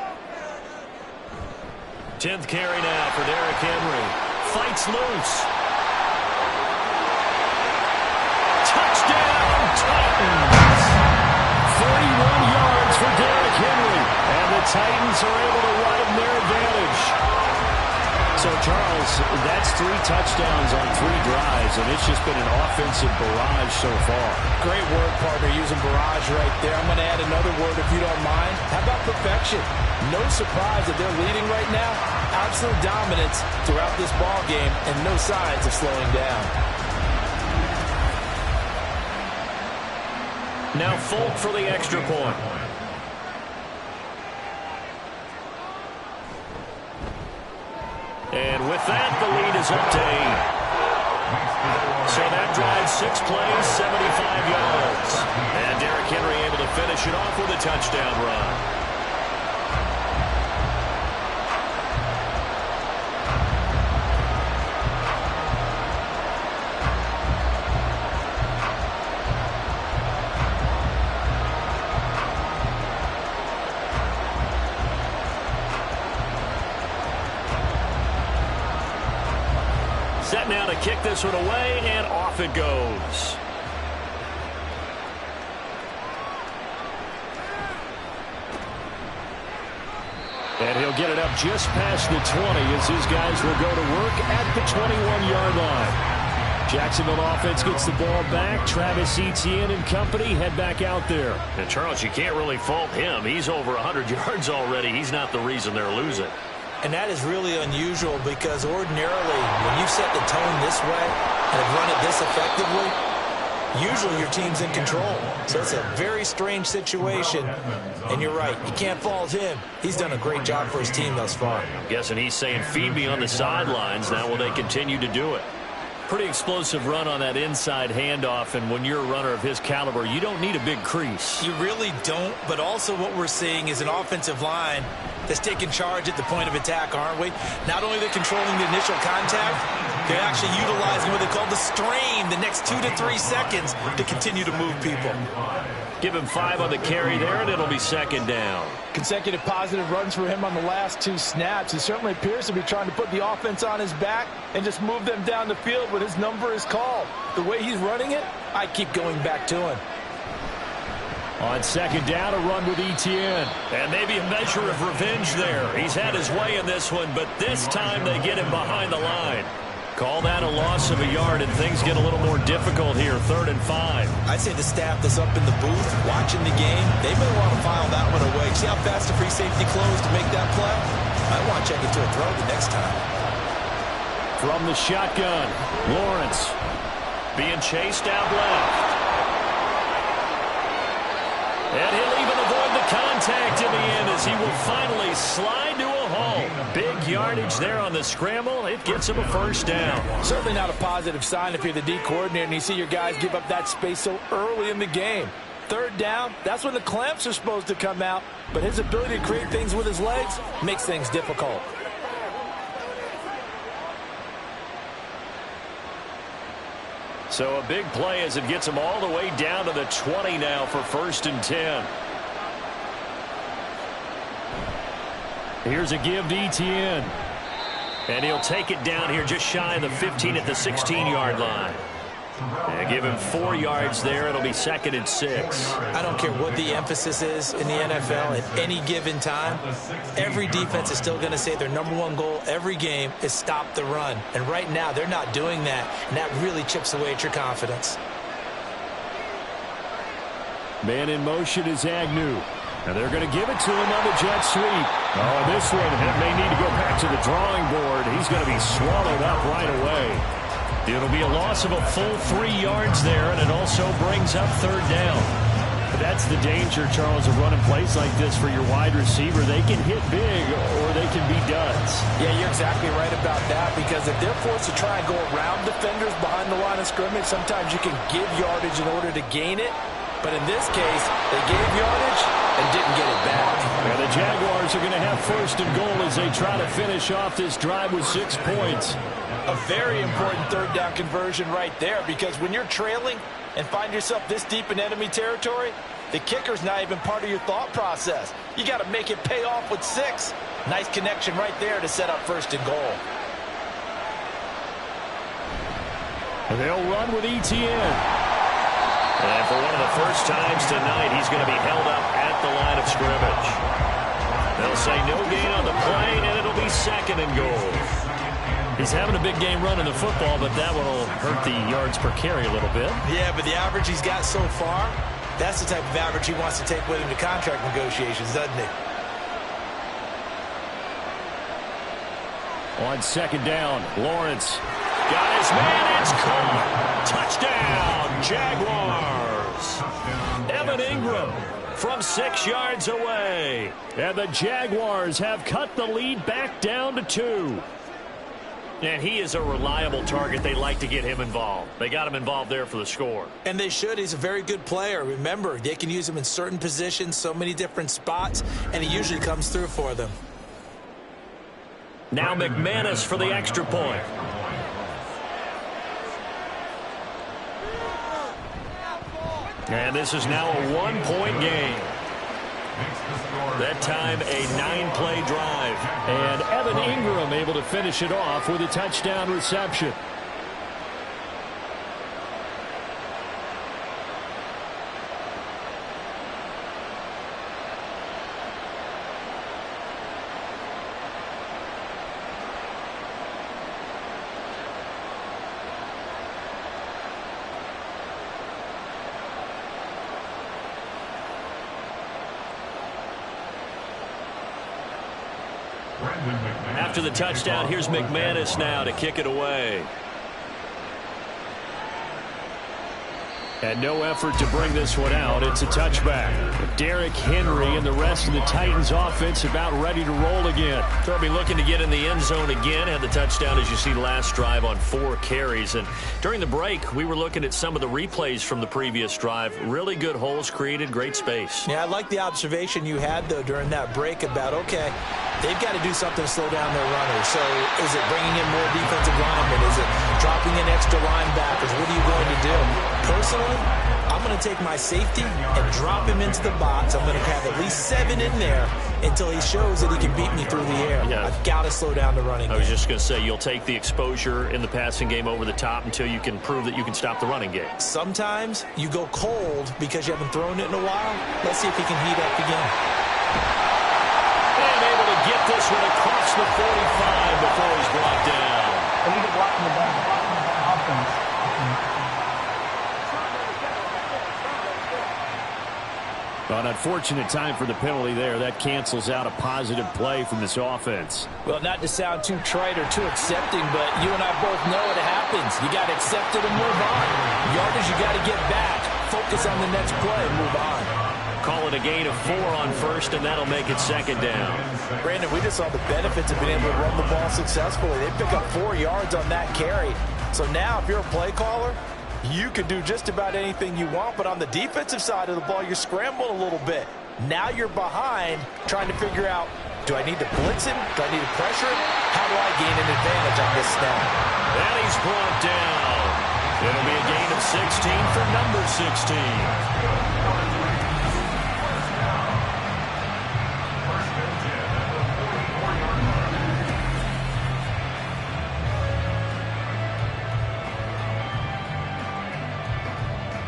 10th carry now for Derrick Henry. Fights loose. Touchdown, Titans! 31 yards for Derrick Henry. And the Titans are able to widen their advantage. So, Charles, that's 3 touchdowns on 3 drives, and it's just been an offensive barrage so far. Great word, partner, using barrage right there. I'm going to add another word if you don't mind. How about perfection? No surprise that they're leading right now. Absolute dominance throughout this ball game and no signs of slowing down. Now Folk for the extra point. And with that, the lead is up to 8. So that drives 6 plays, 75 yards. And Derrick Henry able to finish it off with a touchdown run. kick this one away, and off it goes. And he'll get it up just past the 20 as his guys will go to work at the 21-yard line. Jacksonville offense gets the ball back. Travis Etienne and company head back out there. And, Charles, you can't really fault him. He's over 100 yards already. He's not the reason they're losing. And that is really unusual because ordinarily when you set the tone this way and have run it this effectively, usually your team's in control. So it's a very strange situation. And you're right, you can't fault him. He's done a great job for his team thus far. I'm guessing he's saying, feed me on the sidelines. Now will they continue to do it? Pretty explosive run on that inside handoff, and when you're a runner of his caliber, you don't need a big crease. You really don't, but also what we're seeing is an offensive line that's taking charge at the point of attack, aren't we? Not only are they controlling the initial contact, they're actually utilizing what they call the strain, the next 2 to 3 seconds to continue to move people. Give him 5 on the carry there, and it'll be second down. Consecutive positive runs for him on the last 2 snaps. He certainly appears to be trying to put the offense on his back and just move them down the field when his number is called. The way he's running it, I keep going back to him. On second down, a run with Etienne. And maybe a measure of revenge there. He's had his way in this one, but this time they get him behind the line. Call that a loss of a yard, and things get a little more difficult here, 3rd and 5. I'd say the staff that's up in the booth watching the game, they may want to file that one away. See how fast the free safety closed to make that play? I want to check it to a throw the next time. From the shotgun, Lawrence Being chased out left. And he'll even avoid the contact in the end as he will finally slide to a home. Big yardage there on the scramble. It gets him a first down. Certainly not a positive sign if you're the D coordinator and you see your guys give up that space so early in the game. 3rd down, that's when the clamps are supposed to come out. But his ability to create things with his legs makes things difficult. So a big play as it gets him all the way down to the 20 now for 1st and 10. Here's a give to Etienne. And he'll take it down here just shy of the 15 at the 16-yard line. And give him 4 yards there. It'll be 2nd and 6. I don't care what the emphasis is in the NFL at any given time. Every defense is still going to say their #1 goal every game is stop the run. And right now, they're not doing that. And that really chips away at your confidence. Man in motion is Agnew. And they're going to give it to him on the jet sweep. Oh, this one may need to go back to the drawing board. He's going to be swallowed up right away. It'll be a loss of a full 3 yards there, and it also brings up 3rd down. But that's the danger, Charles, of running plays like this for your wide receiver. They can hit big or they can be duds. Yeah, you're exactly right about that, because if they're forced to try and go around defenders behind the line of scrimmage, sometimes you can give yardage in order to gain it. But in this case, they gave yardage and didn't get it back. And the Jaguars are going to have 1st and goal as they try to finish off this drive with 6 points. A very important 3rd down conversion right there, because when you're trailing and find yourself this deep in enemy territory, the kicker's not even part of your thought process. You got to make it pay off with 6. Nice connection right there to set up 1st and goal. And they'll run with Etienne. And for one of the first times tonight, he's going to be held up at the line of scrimmage. They'll say no gain on the play, and it'll be 2nd and goal. He's having a big game running the football, but that one will hurt the yards per carry a little bit. Yeah, but the average he's got so far, that's the type of average he wants to take with him to contract negotiations, doesn't he? On 2nd down, Lawrence got his man. It's caught. Touchdown, Jaguars. Evan Ingram from 6 yards away. And the Jaguars have cut the lead back down to 2. And he is a reliable target. They like to get him involved. They got him involved there for the score. And they should. He's a very good player. Remember, they can use him in certain positions, so many different spots, and he usually comes through for them. Now McManus for the extra point. And this is now a 1-point game. That time a 9-play drive. And Evan Ingram able to finish it off with a touchdown reception. After the touchdown, here's McManus now to kick it away. And no effort to bring this one out. It's a touchback. Derrick Henry and the rest of the Titans offense about ready to roll again. They'll be looking to get in the end zone again. Had the touchdown, as you see, last drive on 4 carries. And during the break, we were looking at some of the replays from the previous drive. Really good holes created, great space. Yeah, I like the observation you had, though, during that break about, okay, they've got to do something to slow down their runners. So is it bringing in more defensive linemen? Is it dropping in extra linebackers? What are you going to do? Personally, I'm going to take my safety and drop him into the box. I'm going to have at least 7 in there until he shows that he can beat me through the air. Yeah. I've got to slow down the running game. I was just going to say, you'll take the exposure in the passing game over the top until you can prove that you can stop the running game. Sometimes you go cold because you haven't thrown it in a while. Let's see if he can heat up again. And able to get this one across the 45 before he's brought down. When you get blocking the offense. An unfortunate time for the penalty there. That cancels out a positive play from this offense. Well, not to sound too trite or too accepting, but you and I both know it happens. You got to accept it and move on. Yardage, you got to get back. Focus on the next play and move on. Call it a gain of 4 on first, and that'll make it second down. Brandon, we just saw the benefits of being able to run the ball successfully. They pick up 4 yards on that carry. So now, if you're a play caller, you can do just about anything you want, but on the defensive side of the ball, you're scrambling a little bit. Now you're behind, trying to figure out, do I need to blitz him? Do I need to pressure him? How do I gain an advantage on this snap? And he's brought down. It'll be a gain of 16 for number 16.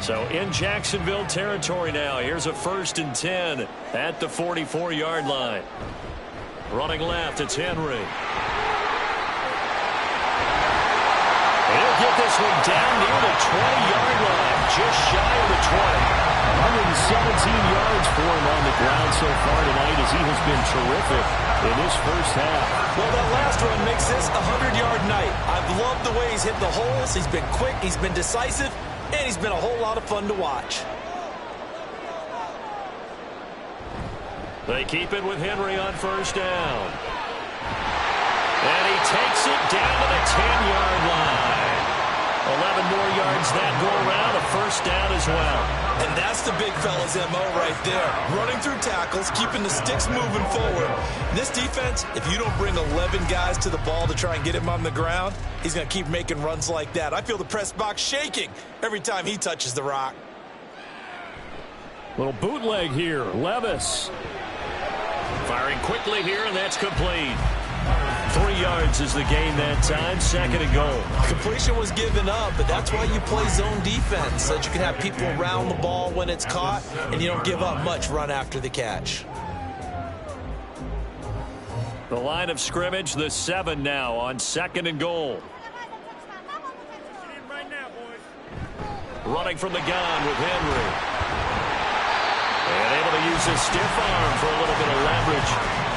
So in Jacksonville territory now. Here's a 1st and 10 at the 44-yard line. Running left, it's Henry. He'll get this one down near the 20-yard line, just shy of the 20. 117 yards for him on the ground so far tonight as he has been terrific in this first half. Well, that last run makes this a 100-yard night. I've loved the way he's hit the holes. He's been quick. He's been decisive. And he's been a whole lot of fun to watch. They keep it with Henry on 1st down. And he takes it down to the 10-yard line. 11 more yards that go around, a 1st down as well. And that's the big fella's MO right there. Running through tackles, keeping the sticks moving forward. This defense, if you don't bring 11 guys to the ball to try and get him on the ground, he's going to keep making runs like that. I feel the press box shaking every time he touches the rock. Little bootleg here. Levis. Firing quickly here, and that's complete. 3 yards is the gain that time, 2nd and goal. Completion was given up, but that's why you play zone defense, so that you can have people around the ball when it's caught, and you don't give up much run after the catch. The line of scrimmage, the 7 now on 2nd and goal. Running from the gun with Henry. And able to use his stiff arm for a little bit of leverage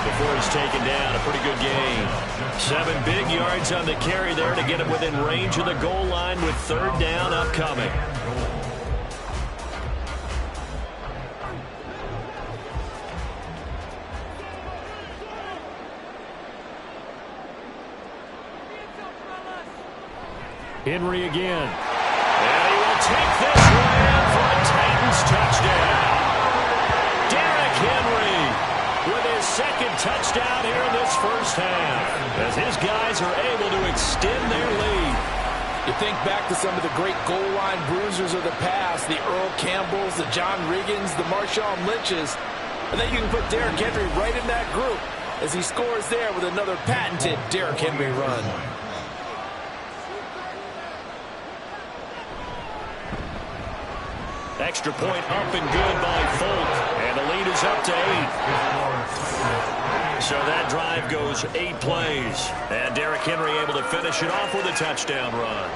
before he's taken down. A pretty good gain. 7 big yards on the carry there to get him within range of the goal line with 3rd down upcoming. Henry again. And he will take this one in for a Titans touchdown. Derrick Henry with his 2nd touchdown here in this first half, as his guys are able to extend their lead. You think back to some of the great goal line bruisers of the past, the Earl Campbells, the John Riggins, the Marshawn Lynches, and then you can put Derrick Henry right in that group as he scores there with another patented Derrick Henry run. Extra point up and good by Folk, and the lead is up to 8. So that drive goes 8 plays, and Derrick Henry able to finish it off with a touchdown run.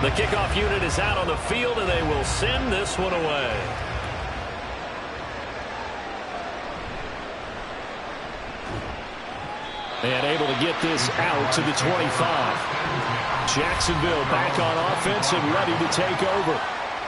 The kickoff unit is out on the field, and they will send this one away. And able to get this out to the 25. Jacksonville back on offense and ready to take over.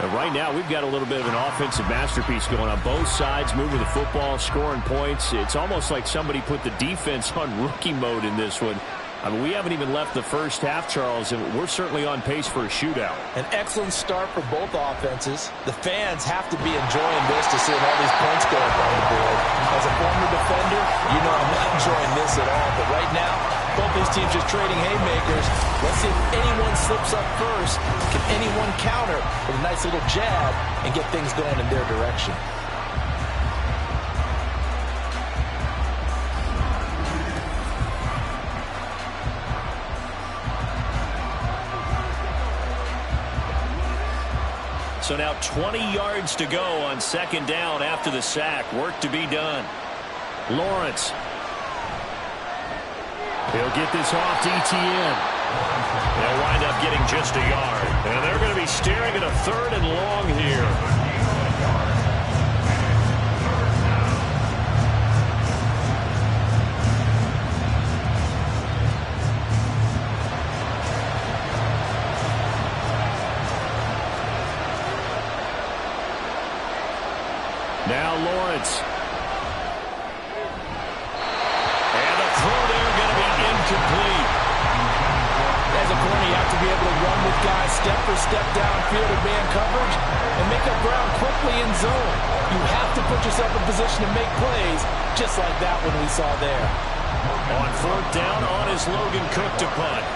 And right now, we've got a little bit of an offensive masterpiece going on both sides, moving the football, scoring points. It's almost like somebody put the defense on rookie mode in this one. I mean, we haven't even left the first half, Charles, and we're certainly on pace for a shootout. An excellent start for both offenses. The fans have to be enjoying this to see all these points go up on the board. As a former defender, you know I'm not enjoying this at all. But right now, both these teams just trading haymakers. Let's see if anyone slips up first. Can anyone counter with a nice little jab and get things going in their direction? So now 20 yards to go on second down after the sack. Work to be done. Lawrence. He'll get this off to ETN. They'll wind up getting just a yard. And they're going to be staring at a 3rd and long here. Now Lawrence. And the throw there going to be incomplete. As a corner, you have to be able to run with guys step for step downfield in man coverage and make up ground quickly in zone. You have to put yourself in position to make plays, just like that one we saw there. On 4th down, on is Logan Cook to punt.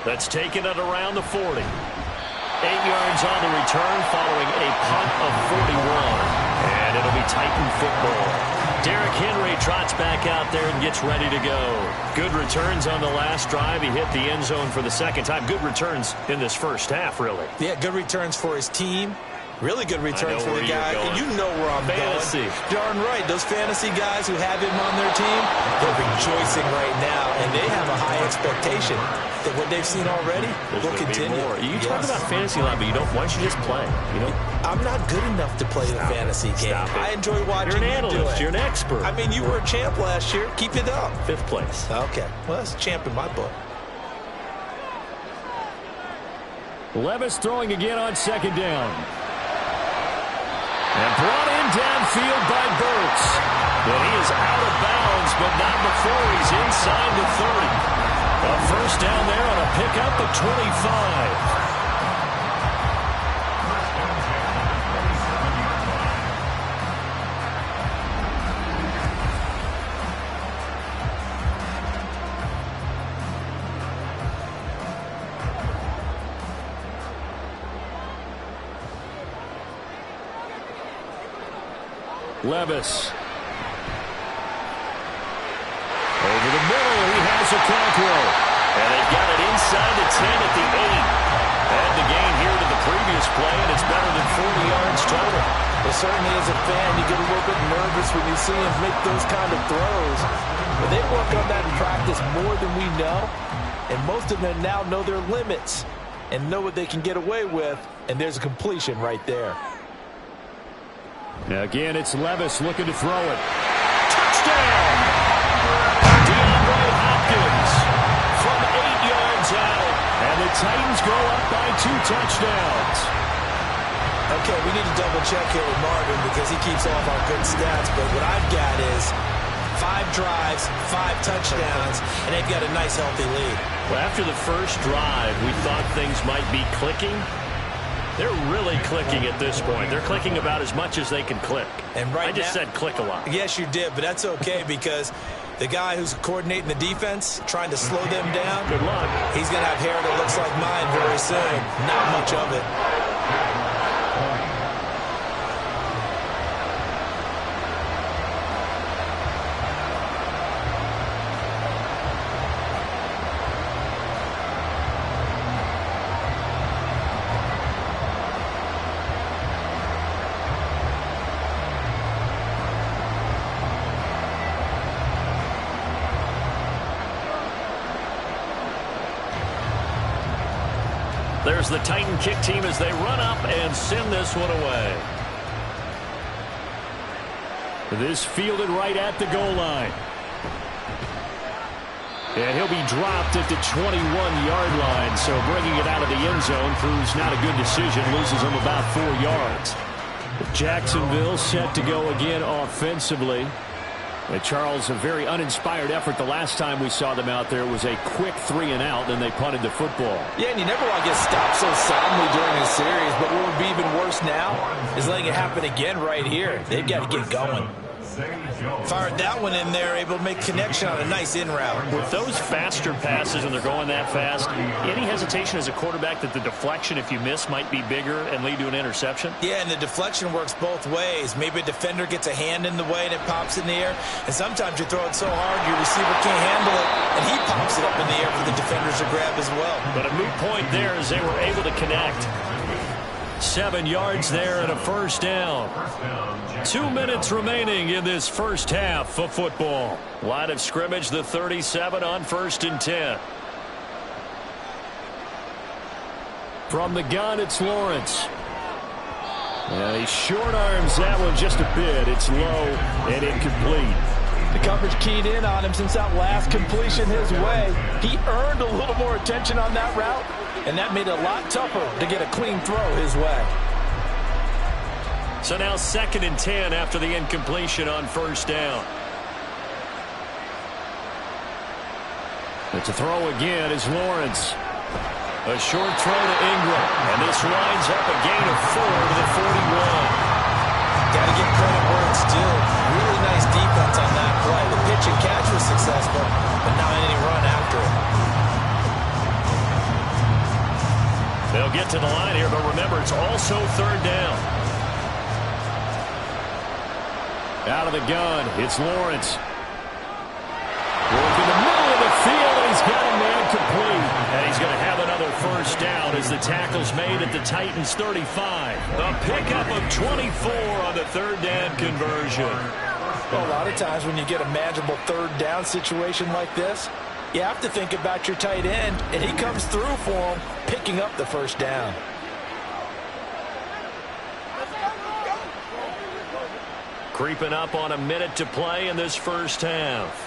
That's taken it around the 40. 8 yards on the return following a punt of 41. And it'll be Titan football. Derrick Henry trots back out there and gets ready to go. Good returns on the last drive. He hit the end zone for the second time. Good returns in this first half, really. Yeah, good returns for his team. Really good returns for the guy. You know where I'm fantasy. Going. Darn right. Those fantasy guys who have him on their team, they're rejoicing right now, and they have a high expectation that what they've seen already will continue. You talk about fantasy a lot, but you don't. Why don't you just play? You know, I'm not good enough to play the fantasy game. I enjoy watching you do it. You're an analyst. You're an expert. I mean, you were a champ last year. Keep it up. 5th place. Okay. Well, that's a champ in my book. Levis throwing again on second down. And brought in downfield by Burks. And he is out of bounds, but not before he's inside the 30. A first down there on a pickup of 25. Levis. Over the middle, he has a Cockrell. And they've got it inside the 10 at the 8. Add the gain here to the previous play, and it's better than 40 yards total. Well, certainly as a fan, you get a little bit nervous when you see him make those kind of throws. But they work on that in practice more than we know. And most of them now know their limits and know what they can get away with. And there's a completion right there. Now again, it's Levis looking to throw it. Touchdown! DeAndre Hopkins from 8 yards out. And the Titans go up by 2 touchdowns. Okay, we need to double check here with Marvin because he keeps all of our good stats. But what I've got is 5 drives, 5 touchdowns, and they've got a nice healthy lead. Well, after the first drive, we thought things might be clicking. They're really clicking at this point. They're clicking about as much as they can click. And right I just said click a lot. Yes, you did, but that's okay because the guy who's coordinating the defense, trying to slow them down, good luck. He's going to have hair that looks like mine very soon. Not much of it. There's the Titan kick team as they run up and send this one away. This fielded right at the goal line. And he'll be dropped at the 21-yard line, so bringing it out of the end zone proves not a good decision, loses him about 4 yards. Jacksonville set to go again offensively. And Charles, a very uninspired effort the last time we saw them out there. It was a quick 3-and-out, and they punted the football. Yeah, and you never want to get stopped so soundly during a series, but what would be even worse now is letting it happen again right here. They've got to get going. Fired that one in there, able to make connection on a nice in route. With those faster passes and they're going that fast, any hesitation as a quarterback that the deflection, if you miss, might be bigger and lead to an interception? Yeah, and the deflection works both ways. Maybe a defender gets a hand in the way and it pops in the air, and sometimes you throw it so hard your receiver can't handle it, and he pops it up in the air for the defenders to grab as well. But a moot point there as they were able to connect. 7 yards there and a first down. 2 minutes remaining in this first half of football. Line of scrimmage, the 37 on 1st and 10. From the gun, it's Lawrence. And he short arms that one just a bit. It's low and incomplete. The coverage keyed in on him since that last completion his way. He earned a little more attention on that route, and that made it a lot tougher to get a clean throw his way. So now 2nd and 10 after the incompletion on 1st down. It's a throw again is Lawrence. A short throw to Ingram, and this winds up a gain of 4 to the 41. Got to give credit where it's due. Really nice defense on that play. The pitch and catch was successful, but not any run after it. They'll get to the line here, but remember, it's also 3rd down. Out of the gun, it's Lawrence. Working the middle of the field, and he's got a man complete. And he's going to have another first down as the tackle's made at the Titans' 35. A pickup of 24 on the 3rd down conversion. Well, a lot of times when you get a manageable 3rd down situation like this, you have to think about your tight end, and he comes through for him, picking up the first down. Creeping up on a minute to play in this first half.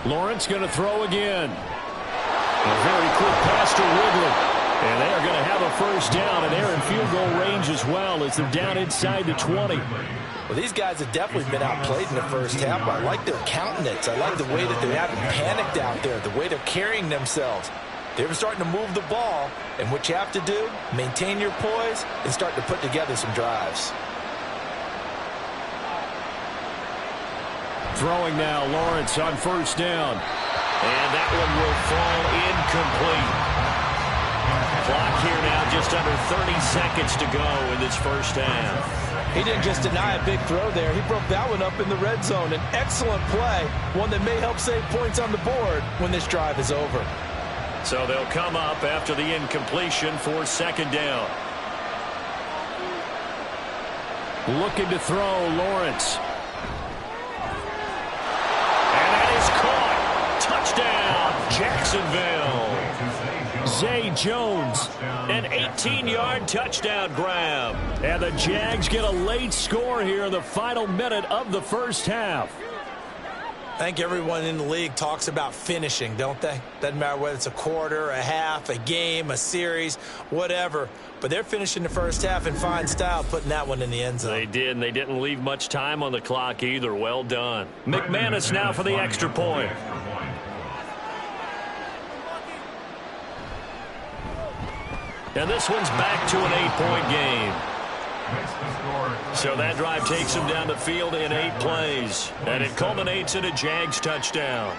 Lawrence going to throw again. A very quick pass to Ridley. And they are going to have a first down, and they're in field goal range as well as they're down inside the 20. Well, these guys have definitely been outplayed in the first half, but I like their countenance. I like the way that they haven't panicked out there, the way they're carrying themselves. They're starting to move the ball, and what you have to do, maintain your poise and start to put together some drives. Throwing now, Lawrence on first down. And that one will fall incomplete. Clock here now, just under 30 seconds to go in this first half. He didn't just deny a big throw there. He broke that one up in the red zone. An excellent play, one that may help save points on the board when this drive is over. So they'll come up after the incompletion for 2nd down. Looking to throw, Lawrence. And that is caught. Touchdown, Jacksonville. Zay Jones, an 18-yard touchdown grab. And the Jags get a late score here in the final minute of the first half. I think everyone in the league talks about finishing, don't they? Doesn't matter whether it's a quarter, a half, a game, a series, whatever. But they're finishing the first half in fine style, putting that one in the end zone. They did, and they didn't leave much time on the clock either. Well done. McManus now for the extra point. And this one's back to an 8-point game. So that drive takes him down the field in 8 plays. And it culminates in a Jags touchdown.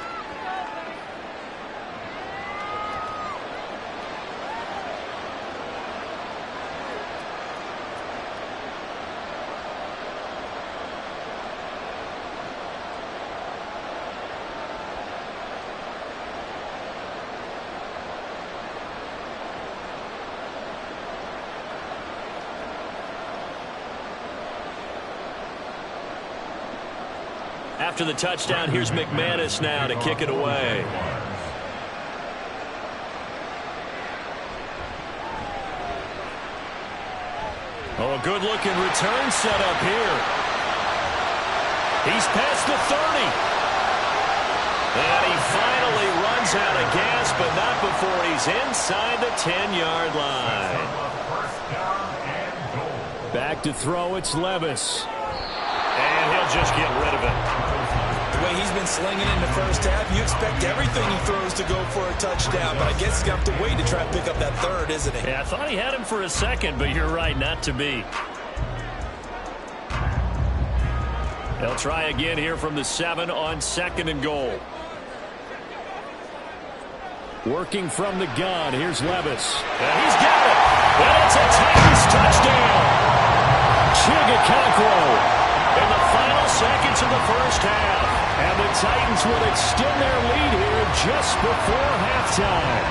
After the touchdown, here's McManus now to kick it away. Oh, a good-looking return set up here. He's past the 30. And he finally runs out of gas, but not before he's inside the 10-yard line. Back to throw, it's Levis. And he'll just get rid of it. The way he's been slinging in the first half, you expect everything he throws to go for a touchdown, but I guess he's going to have to wait to try and pick up that third, isn't he? Yeah, I thought he had him for a second, but you're right, not to be. They'll try again here from the 7 on 2nd and goal. Working from the gun, here's Levis. And he's got it. And it's a Titans touchdown. Chigacancro in the final seconds of the first half. And the Titans will extend their lead here just before halftime.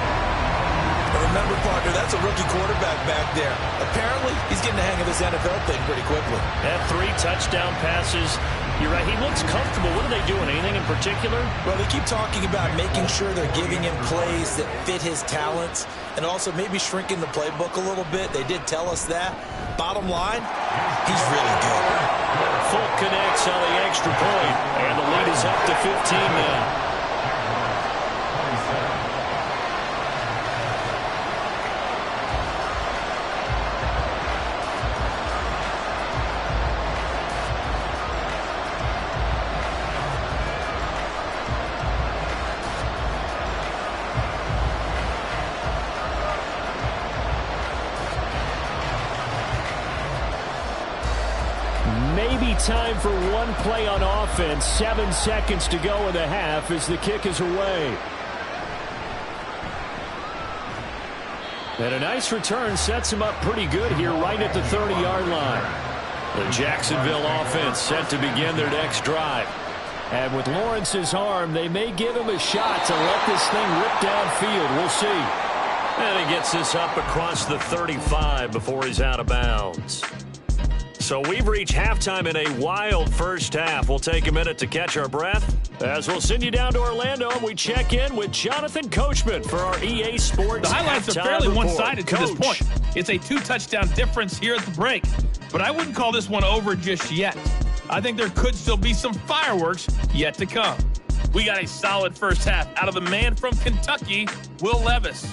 Remember, partner, that's a rookie quarterback back there. Apparently, he's getting the hang of this NFL thing pretty quickly. Had 3 touchdown passes. You're right, he looks comfortable. What are they doing? Anything in particular? Well, they keep talking about making sure they're giving him plays that fit his talents and also maybe shrinking the playbook a little bit. They did tell us that. Bottom line, he's really good. Fulk connects on the extra point, and the lead is up to 15 now. Maybe time for one play on offense. 7 seconds to go in the half as the kick is away. And a nice return sets him up pretty good here right at the 30-yard line. The Jacksonville offense set to begin their next drive. And with Lawrence's arm, they may give him a shot to let this thing rip downfield. We'll see. And he gets this up across the 35 before he's out of bounds. So we've reached halftime in a wild first half. We'll take a minute to catch our breath as we'll send you down to Orlando and we check in with Jonathan Coachman for our EA Sports. The highlights are fairly one-sided to this point. It's a 2-touchdown difference here at the break, but I wouldn't call this one over just yet. I think there could still be some fireworks yet to come. We got a solid first half out of the man from Kentucky, Will Levis.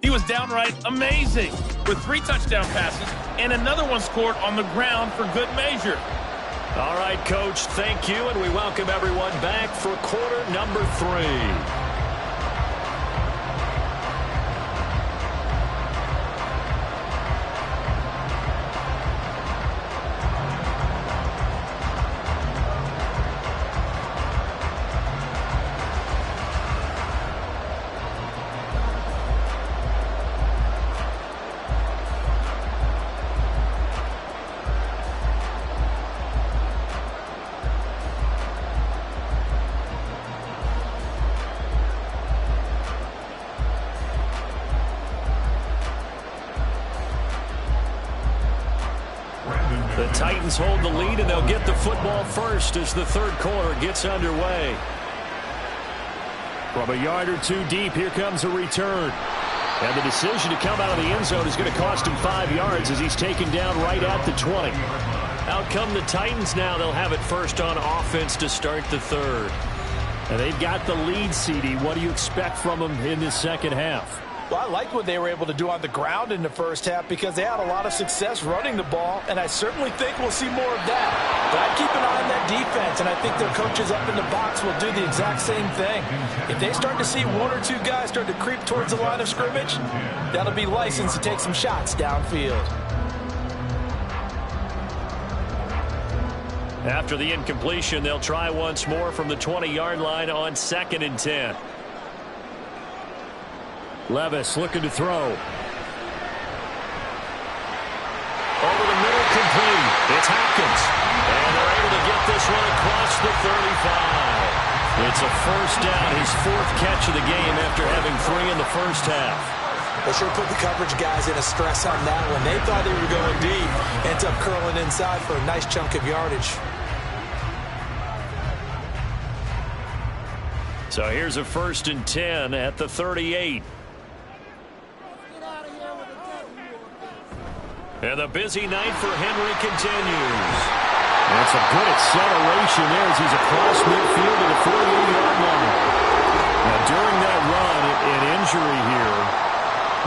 He was downright amazing with 3 touchdown passes and another one scored on the ground for good measure. All right, Coach, thank you, and we welcome everyone back for quarter number 3. The Titans hold the lead, and they'll get the football first as the third quarter gets underway. From a yard or 2 deep, here comes a return. And the decision to come out of the end zone is going to cost him 5 yards as he's taken down right at the 20. Out come the Titans now. They'll have it first on offense to start the third. And they've got the lead, CD. What do you expect from them in this second half? Well, I like what they were able to do on the ground in the first half because they had a lot of success running the ball, and I certainly think we'll see more of that. But I keep an eye on that defense, and I think their coaches up in the box will do the exact same thing. If they start to see 1 or 2 guys start to creep towards the line of scrimmage, that'll be licensed to take some shots downfield. After the incompletion, they'll try once more from the 20-yard line on 2nd and 10. Levis looking to throw. Over the middle, complete. It's Hopkins. And they're able to get this one across the 35. It's a first down, his 4th catch of the game after having 3 in the first half. They sure put the coverage guys in a stress on that one. They thought they were going deep. Ends up curling inside for a nice chunk of yardage. So here's a 1st and 10 at the 38. And the busy night for Henry continues. And some good acceleration there as he's across midfield to the 48-yard line. Now, during that run, an injury here.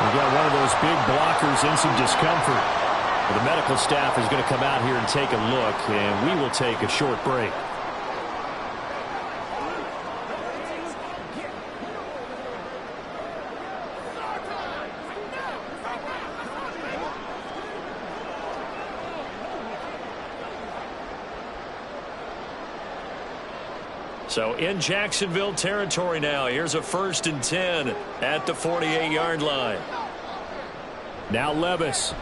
We've got one of those big blockers in some discomfort. The medical staff is going to come out here and take a look, and we will take a short break. So in Jacksonville territory now. Here's a 1st and 10 at the 48-yard line. Now Levis.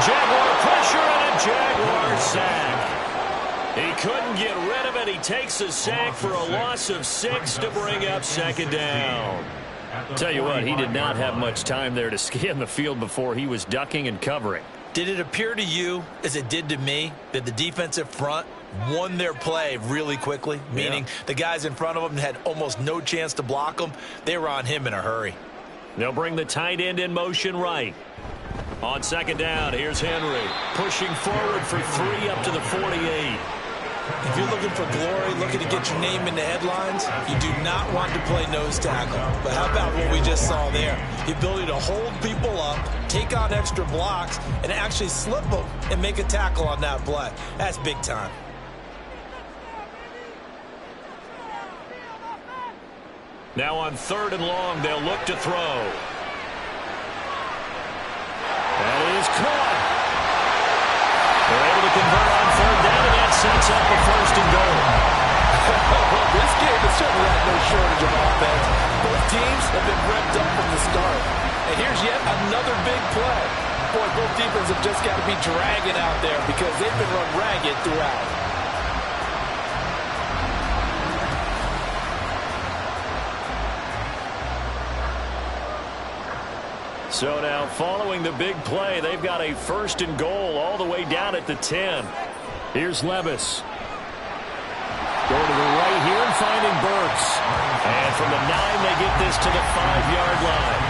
Jaguar pressure and a Jaguar sack. He couldn't get rid of it. He takes a sack for a loss of 6 to bring up 2nd down. Tell you what, he did not have much time there to scan the field before he was ducking and covering. Did it appear to you, as it did to me, that the defensive front won their play really quickly? Meaning the guys in front of them had almost no chance to block them. They were on him in a hurry. They'll bring the tight end in motion right. On 2nd down, here's Henry. Pushing forward for 3 up to the 48. If you're looking for glory, looking to get your name in the headlines, you do not want to play nose tackle. But how about what we just saw there? The ability to hold people up, take on extra blocks, and actually slip them and make a tackle on that play. That's big time. Now on 3rd and long, they'll look to throw. That is caught. They're able to convert on 3rd down, and that sets up a 1st and goal. This game has certainly had no shortage of offense. Both teams have been revved up from the start. And here's yet another big play. Boy, both defenses have just got to be dragging out there because they've been run ragged throughout. So now, following the big play, they've got a 1st and goal all the way down at the 10. Here's Levis. Going to the right here and finding Burks. And from the 9, they get this to the 5-yard line.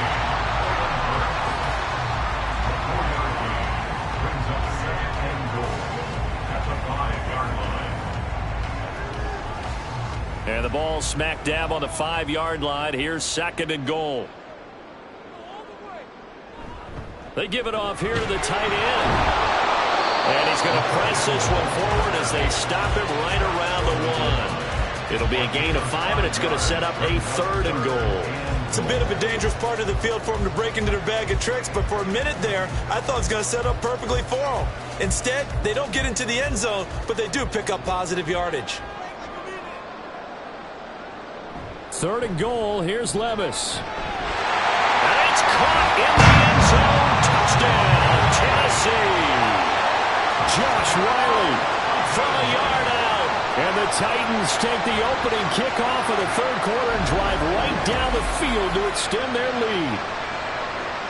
And the ball smack dab on the 5-yard line. Here's 2nd and goal. They give it off here to the tight end. And he's going to press this one forward as they stop him right around the 1. It'll be a gain of 5, and it's going to set up a 3rd and goal. It's a bit of a dangerous part of the field for them to break into their bag of tricks, but for a minute there, I thought it was going to set up perfectly for them. Instead, they don't get into the end zone, but they do pick up positive yardage. 3rd and goal. Here's Levis. And it's caught in the end zone. Touchdown, Tennessee. Josh Riley from a yard out. And the Titans take the opening kickoff of the 3rd quarter and drive right down the field to extend their lead.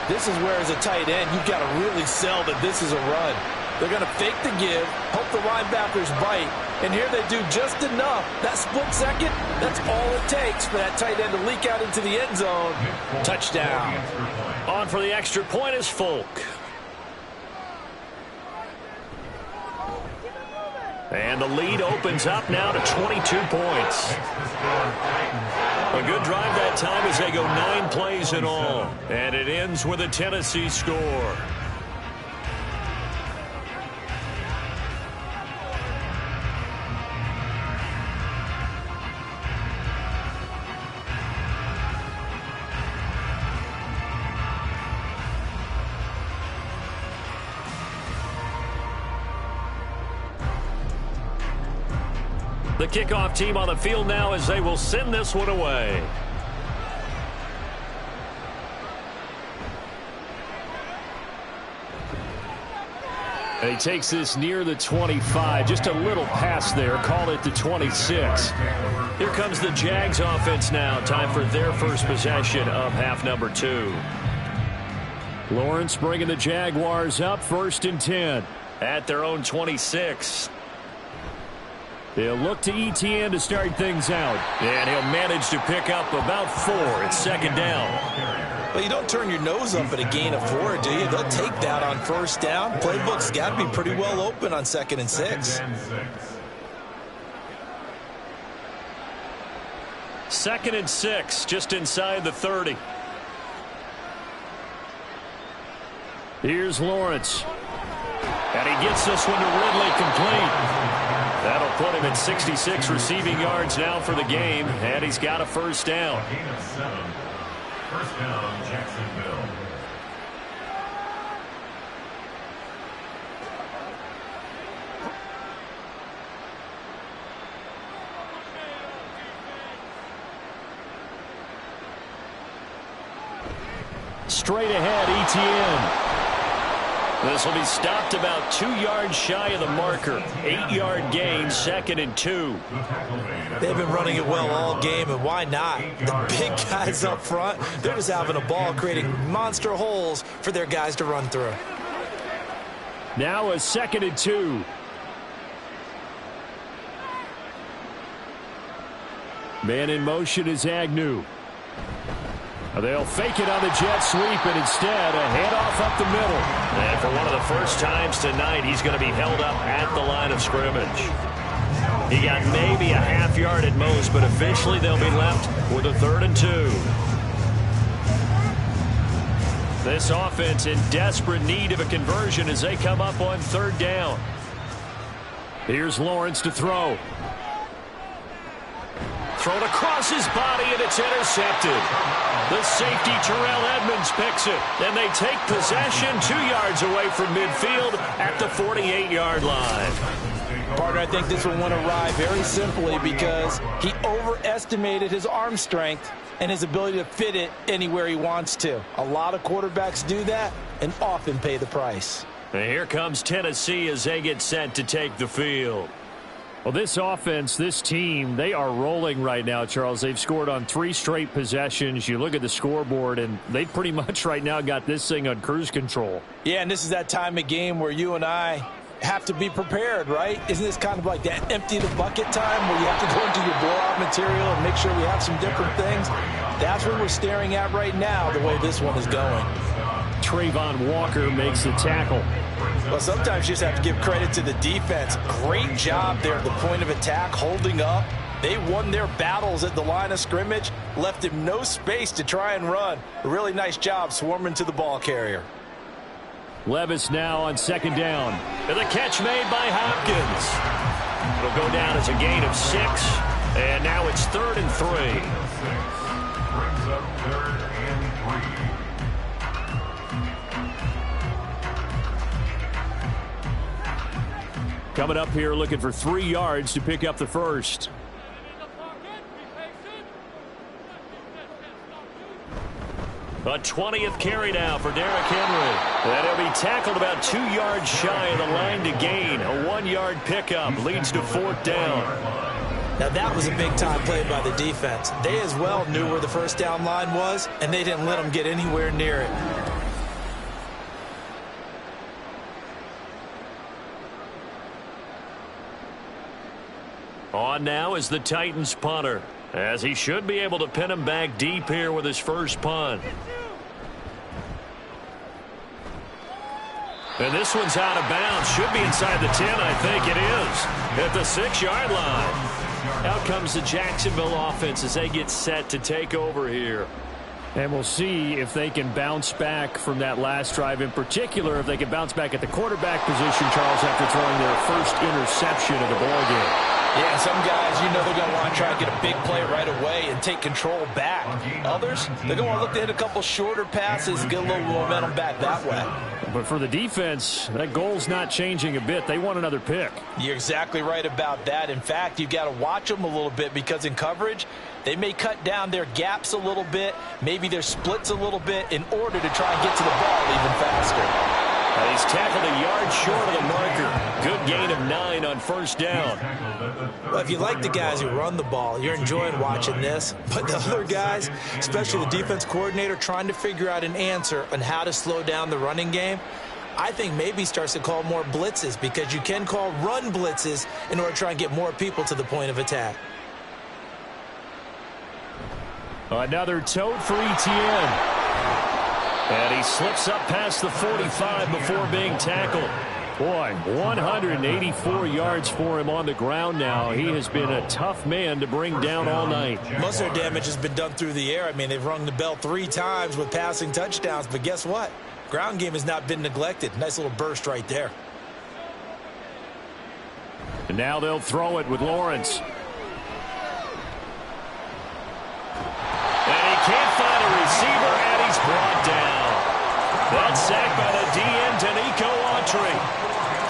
This is where, as a tight end, you've got to really sell that this is a run. They're going to fake the give, hope the linebackers bite, and here they do just enough. That split second, that's all it takes for that tight end to leak out into the end zone. Touchdown. On for the extra point is Folk. And the lead opens up now to 22 points. A good drive that time as they go 9 plays in all. And it ends with a Tennessee score. The kickoff team on the field now as they will send this one away. And he takes this near the 25. Just a little pass there. Call it the 26. Here comes the Jags offense now. Time for their first possession of half number 2. Lawrence bringing the Jaguars up 1st and 10 at their own 26. They'll look to ETN to start things out. And he'll manage to pick up about 4 at second down. Well, you don't turn your nose up at a gain of 4, do you? They'll take that on first down. Playbook's got to be pretty well open on 2nd and 6. 2nd and 6, just inside the 30. Here's Lawrence. And he gets this one to Ridley complete. That'll put him at 66 receiving yards now for the game, and he's got a first down. Gain of 7. First down, Jacksonville. Straight ahead, ETN. This will be stopped about 2 yards shy of the marker. 8-yard gain, 2nd and 2. They've been running it well all game, and why not? The big guys up front, they're just having a ball, creating monster holes for their guys to run through. Now a 2nd and 2. Man in motion is Agnew. They'll fake it on the jet sweep, and instead a handoff up the middle. And for one of the first times tonight, he's going to be held up at the line of scrimmage. He got maybe a half yard at most, but eventually they'll be left with a 3rd and 2. This offense in desperate need of a conversion as they come up on 3rd down. Here's Lawrence to throw. Thrown across his body, and it's intercepted. The safety, Terrell Edmonds, picks it, and they take possession 2 yards away from midfield at the 48-yard line. Partner, I think this one went awry very simply because he overestimated his arm strength and his ability to fit it anywhere he wants to. A lot of quarterbacks do that and often pay the price. And here comes Tennessee as they get set to take the field. Well, this offense, this team, they are rolling right now, Charles. They've scored on 3 straight possessions. You look at the scoreboard, and they pretty much right now got this thing on cruise control. Yeah, and this is that time of game where you and I have to be prepared, right? Isn't this kind of like that empty the bucket time where you have to go into your blowout material and make sure we have some different things? That's what we're staring at right now, the way this one is going. Trayvon Walker makes the tackle. Well, sometimes you just have to give credit to the defense. Great job there at the point of attack, holding up. They won their battles at the line of scrimmage, left him no space to try and run. A really nice job swarming to the ball carrier. Levis now on 2nd down. And the catch made by Hopkins. It'll go down as a gain of 6. And now it's 3rd and 3. Brings up 3rd and 3. Coming up here looking for 3 yards to pick up the first. A 20th carry now for Derrick Henry. And he'll be tackled about 2 yards shy of the line to gain. A 1-yard pickup leads to 4th down. Now that was a big-time play by the defense. They as well knew where the first down line was, and they didn't let them get anywhere near it. On now is the Titans punter, as he should be able to pin him back deep here with his first punt. And this one's out of bounds. Should be inside the 10, I think it is. At the 6-yard line. Out comes the Jacksonville offense as they get set to take over here. And we'll see if they can bounce back from that last drive. In particular, if they can bounce back at the quarterback position, Charles, after throwing their first interception of the ballgame. Yeah, some guys, you know they're going to want to try and get a big play right away and take control back. Others, they're going to want to look to hit a couple shorter passes and get a little momentum back that way. But for the defense, that goal's not changing a bit. They want another pick. You're exactly right about that. In fact, you've got to watch them a little bit because in coverage, they may cut down their gaps a little bit, maybe their splits a little bit in order to try and get to the ball even faster. He's tackled a yard short of the marker. Good gain of 9 on first down. Well, if you like the guys who run the ball, you're enjoying watching this. But the other guys, especially the defense coordinator, trying to figure out an answer on how to slow down the running game, I think maybe starts to call more blitzes, because you can call run blitzes in order to try and get more people to the point of attack. Another tote for Etienne. And he slips up past the 45 before being tackled. Boy, 184 yards for him on the ground now. He has been a tough man to bring down all night. Most of their damage has been done through the air. I mean, they've rung the bell 3 times with passing touchdowns, but guess what? Ground game has not been neglected. Nice little burst right there. And now they'll throw it with Lawrence. And he can't find a receiver, and he's brought down. That's sacked by the DN, Danico Autry.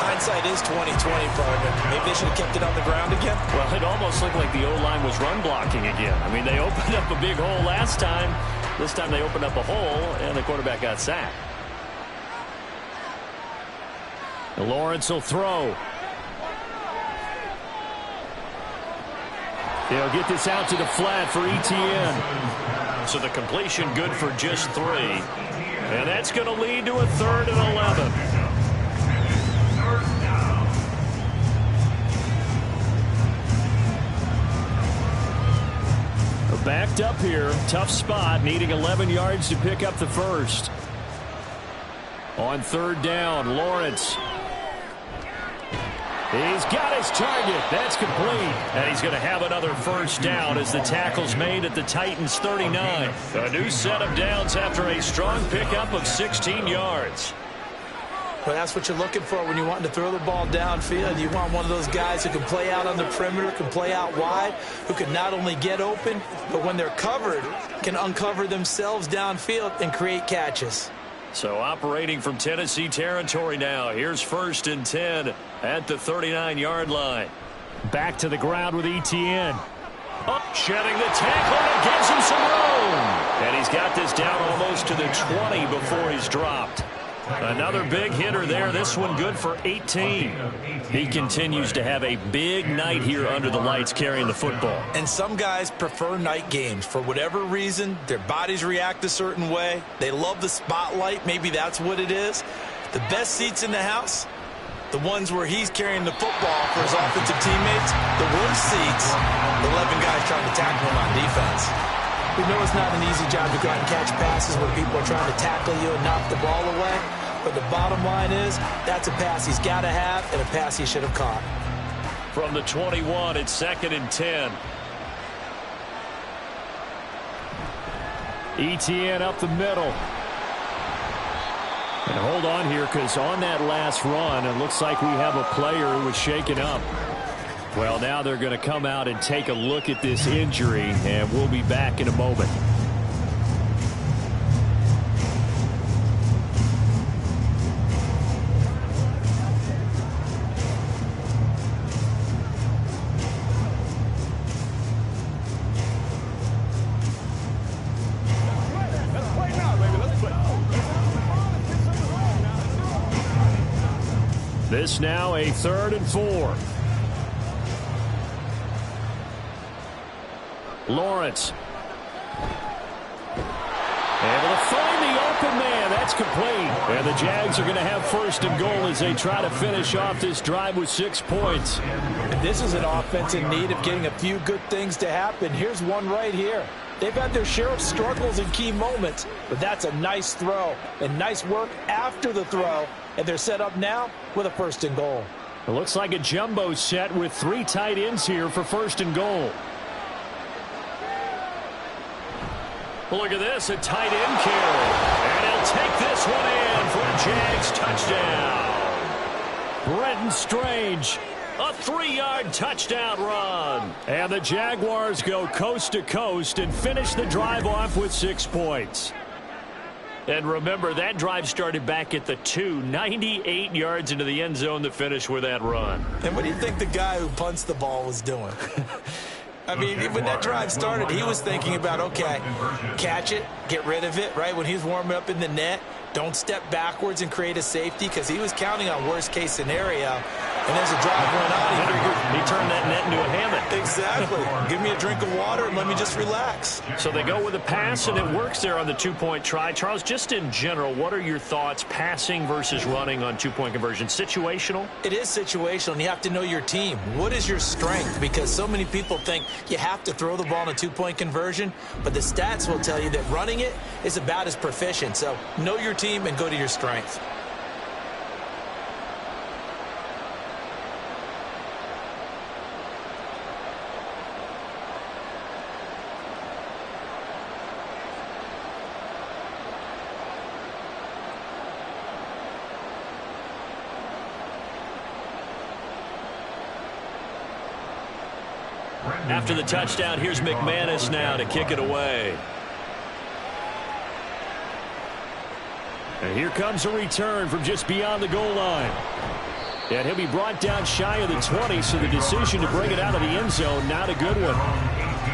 Hindsight is 20/20, partner. Maybe they should have kept it on the ground again. Well, it almost looked like the O-line was run blocking again. I mean, they opened up a big hole last time. This time they opened up a hole, and the quarterback got sacked. And Lawrence will throw. They'll get this out to the flat for Etienne. So the completion good for just 3. And that's going to lead to a 3rd and 11. Backed up here. Tough spot. Needing 11 yards to pick up the first. On 3rd down, Lawrence. He's got his target. That's complete. And he's going to have another first down as the tackle's made at the Titans' 39. A new set of downs after a strong pickup of 16 yards. Well, that's what you're looking for when you want to throw the ball downfield. You want one of those guys who can play out on the perimeter, can play out wide, who can not only get open, but when they're covered, can uncover themselves downfield and create catches. So operating from Tennessee territory now. Here's 1st and 10 at the 39-yard line. Back to the ground with Etienne. Up, shedding the tackle, and it gives him some room. And he's got this down almost to the 20 before he's dropped. Another big hitter there. This one good for 18. He continues to have a big night here under the lights carrying the football. And some guys prefer night games. For whatever reason, their bodies react a certain way. They love the spotlight. Maybe that's what it is. The best seats in the house, the ones where he's carrying the football for his offensive teammates. The worst seats, the 11 guys trying to tackle him on defense. We know it's not an easy job to go out and catch passes where people are trying to tackle you and knock the ball away. But the bottom line is, that's a pass he's got to have and a pass he should have caught. From the 21, it's 2nd and 10. Etienne up the middle. And hold on here, because on that last run, it looks like we have a player who was shaken up. Well, now they're going to come out and take a look at this injury, and we'll be back in a moment. This now a 3rd and 4. Lawrence. Able to find the open man. That's complete. And the Jags are going to have 1st and goal as they try to finish off this drive with 6 points. And this is an offense in need of getting a few good things to happen. Here's one right here. They've had their share of struggles in key moments, but that's a nice throw and nice work after the throw. And they're set up now with a 1st and goal. It looks like a jumbo set with 3 tight ends here for 1st and goal. Well, look at this, a tight end carry. And he'll take this one in for a Jags touchdown. Brenton Strange, a 3-yard touchdown run. And the Jaguars go coast to coast and finish the drive off with 6 points. And remember, that drive started back at the 2, 98 yards into the end zone to finish with that run. And what do you think the guy who punts the ball was doing? I mean, when that drive started, he was thinking about, okay, catch it, get rid of it, right? When he's warming up in the net, don't step backwards and create a safety, because he was counting on worst-case scenario. And as the drive went on, he turned that net into a hammock. Exactly. Give me a drink of water and let me just relax. So they go with a pass, and it works there on the two-point try. Charles, just in general, what are your thoughts passing versus running on two-point conversion? Situational? It is situational, and you have to know your team. What is your strength? Because so many people think you have to throw the ball in a two-point conversion, but the stats will tell you that running it is about as proficient. So know your team and go to your strength. After the touchdown, here's McManus now to kick it away. And here comes a return from just beyond the goal line. And he'll be brought down shy of the 20, so the decision to bring it out of the end zone, not a good one.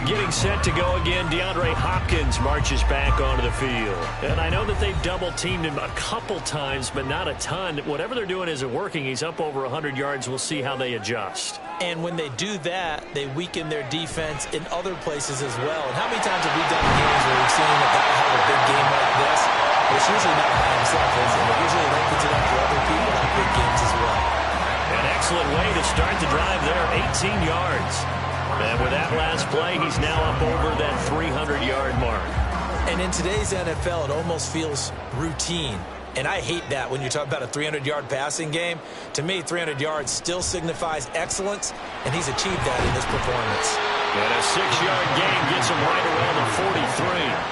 Getting set to go again, DeAndre Hopkins marches back onto the field. And I know that they've double-teamed him a couple times, but not a ton. Whatever they're doing isn't working. He's up over 100 yards. We'll see how they adjust. And when they do that, they weaken their defense in other places as well. And how many times have we done games where we've seen a guy have a big game like this? It's usually not by himself, is it? Usually it opens it up for other people to have big games as well. An excellent way to start the drive there, 18 yards. And with that last play, he's now up over that 300-yard mark. And in today's NFL, it almost feels routine. And I hate that when you talk about a 300-yard passing game. To me, 300 yards still signifies excellence, and he's achieved that in this performance. And a 6-yard gain gets him right around the 43.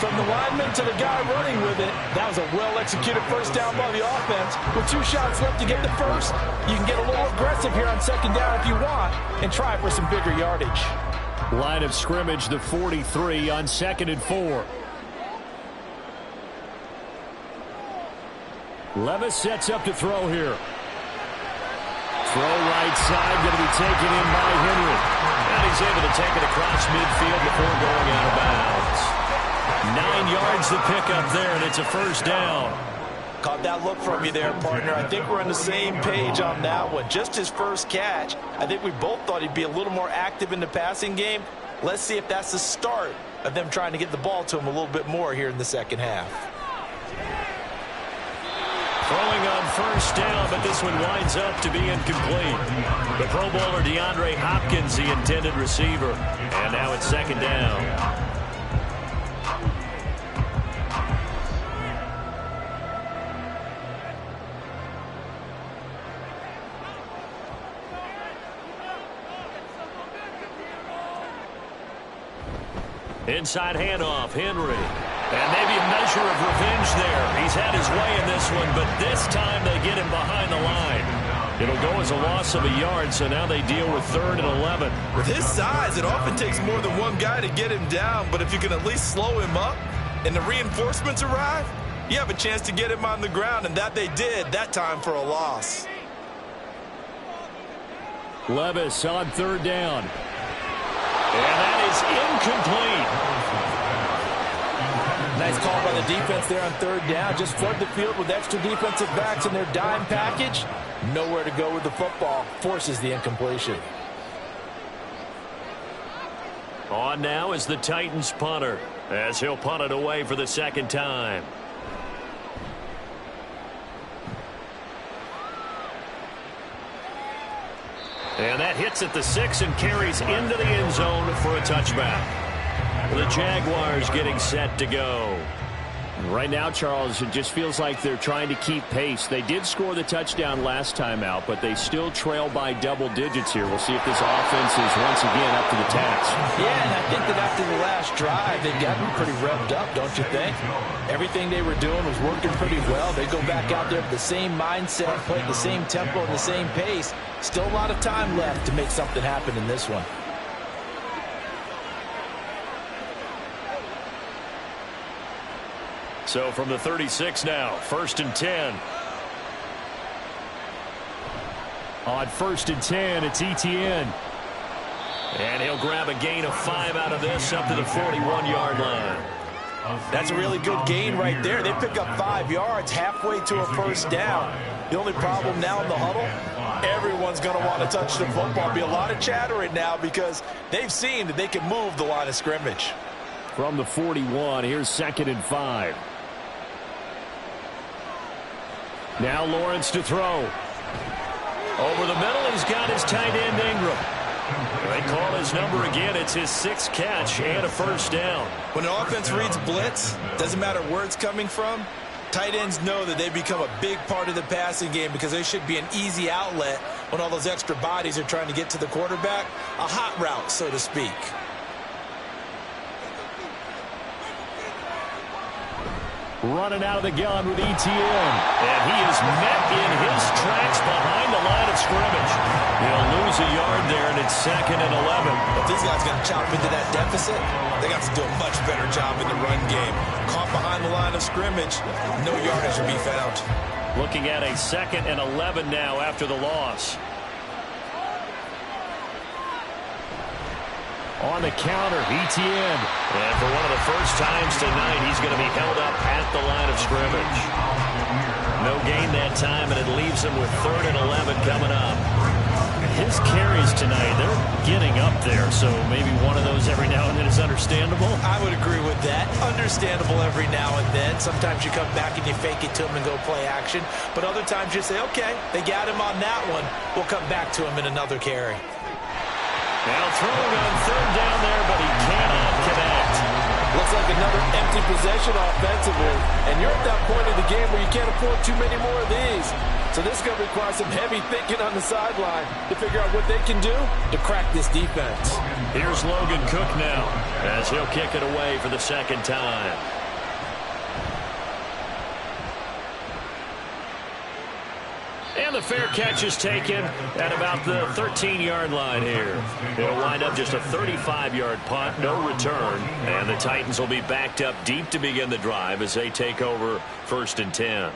From the lineman to the guy running with it, that was a well-executed first down by the offense. With 2 shots left to get the first, you can get a little aggressive here on second down if you want and try for some bigger yardage. Line of scrimmage, the 43 on 2nd and 4. Levis sets up to throw here. Throw right side, going to be taken in by Henry. And he's able to take it across midfield before going out of bounds. 9 yards to pick up there, and it's a first down. Caught that look from you there, partner. I think we're on the same page on that one. Just his first catch. I think we both thought he'd be a little more active in the passing game. Let's see if that's the start of them trying to get the ball to him a little bit more here in the second half. Throwing on first down, but this one winds up to be incomplete. The Pro Bowler DeAndre Hopkins, the intended receiver. And now it's second down. Inside handoff, Henry. And maybe a measure of revenge there. He's had his way in this one, but this time they get him behind the line. It'll go as a loss of a yard, so now they deal with 3rd and 11. With his size, it often takes more than one guy to get him down, but if you can at least slow him up and the reinforcements arrive, you have a chance to get him on the ground, and that they did that time for a loss. Levis on 3rd down. And that is incomplete. Nice call by the defense there on 3rd down. Just flood the field with extra defensive backs in their dime package. Nowhere to go with the football. Forces the incompletion. On now is the Titans punter, as he'll punt it away for the second time. And that hits at the 6 and carries into the end zone for a touchback. The Jaguars getting set to go. Right now, Charles, it just feels like they're trying to keep pace. They did score the touchdown last time out, but they still trail by double digits here. We'll see if this offense is once again up to the task. Yeah, and I think that after the last drive, they've gotten pretty revved up, don't you think? Everything they were doing was working pretty well. They go back out there with the same mindset, play at the same tempo and the same pace. Still a lot of time left to make something happen in this one. So from the 36 now, 1st and 10. On 1st and 10, it's ETN. And he'll grab a gain of 5 out of this up to the 41-yard line. That's a really good gain right there. They pick up 5 yards halfway to a first down. The only problem now in the huddle, everyone's going to want to touch the football. Be a lot of chatter right now because they've seen that they can move the line of scrimmage. From the 41, here's 2nd and 5. Now Lawrence to throw. Over the middle, he's got his tight end Ingram. They call his number again. It's his 6th catch and a first down. When an offense reads blitz, doesn't matter where it's coming from, tight ends know that they become a big part of the passing game because they should be an easy outlet when all those extra bodies are trying to get to the quarterback. A hot route, so to speak. Running out of the gun with ETN. And he is met in his tracks behind the line of scrimmage. He'll lose a yard there, and it's 2nd and 11. If these guys are going to chop into that deficit, they got to do a much better job in the run game. Caught behind the line of scrimmage, no yardage will be found. Looking at a 2nd and 11 now after the loss. On the counter, ETN. And for one of the first times tonight, he's going to be held up at the line of scrimmage. No gain that time, and it leaves him with 3rd and 11 coming up. His carries tonight, they're getting up there, so maybe one of those every now and then is understandable. I would agree with that. Understandable every now and then. Sometimes you come back and you fake it to him and go play action. But other times you say, okay, they got him on that one. We'll come back to him in another carry. Now throwing on 3rd down there, but he cannot connect. Looks like another empty possession offensively. And you're at that point in the game where you can't afford too many more of these. So this is going to require some heavy thinking on the sideline to figure out what they can do to crack this defense. Here's Logan Cook now as he'll kick it away for the 2nd time. And the fair catch is taken at about the 13-yard line here. It'll wind up just a 35-yard punt, no return. And the Titans will be backed up deep to begin the drive as they take over 1st and 10.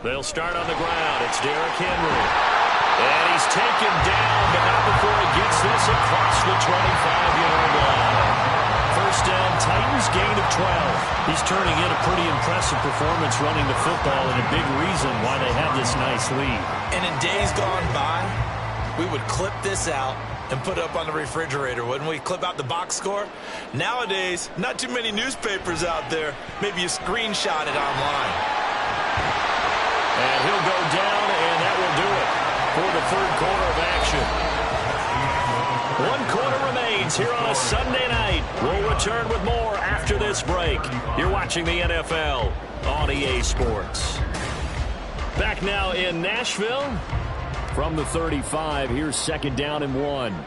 They'll start on the ground. It's Derrick Henry. And he's taken down, but not before he gets this across the 25-yard line. First down, Titans, gain of 12. He's turning in a pretty impressive performance running the football and a big reason why they have this nice lead. And in days gone by, we would clip this out and put it up on the refrigerator, wouldn't we? Clip out the box score. Nowadays, not too many newspapers out there. Maybe you screenshot it online. And he'll go down, and that will do it for the 3rd quarter of action. 1 quarter remains here on a Sunday night. We'll return with more after this break. You're watching the NFL on EA Sports. Back now in Nashville. From the 35, here's 2nd down and 1.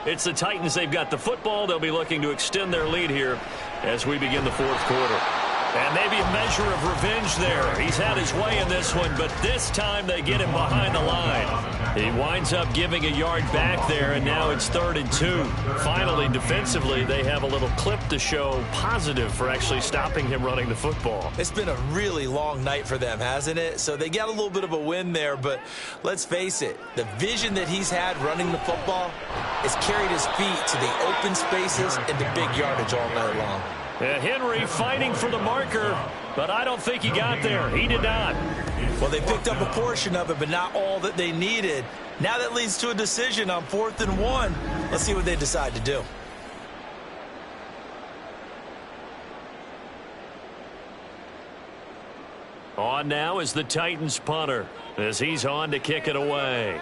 It's the Titans. They've got the football. They'll be looking to extend their lead here as we begin the 4th quarter. And maybe a measure of revenge there. He's had his way in this one, but this time they get him behind the line. He winds up giving a yard back there, and now it's 3rd and 2. Finally, defensively, they have a little clip to show positive for actually stopping him running the football. It's been a really long night for them, hasn't it? So they got a little bit of a win there, but let's face it, the vision that he's had running the football has carried his feet to the open spaces and the big yardage all night long. And Henry fighting for the marker, but I don't think he got there. He did not. Well, they picked up a portion of it, but not all that they needed. Now that leads to a decision on 4th and 1. Let's see what they decide to do. On now is the Titans punter as he's on to kick it away.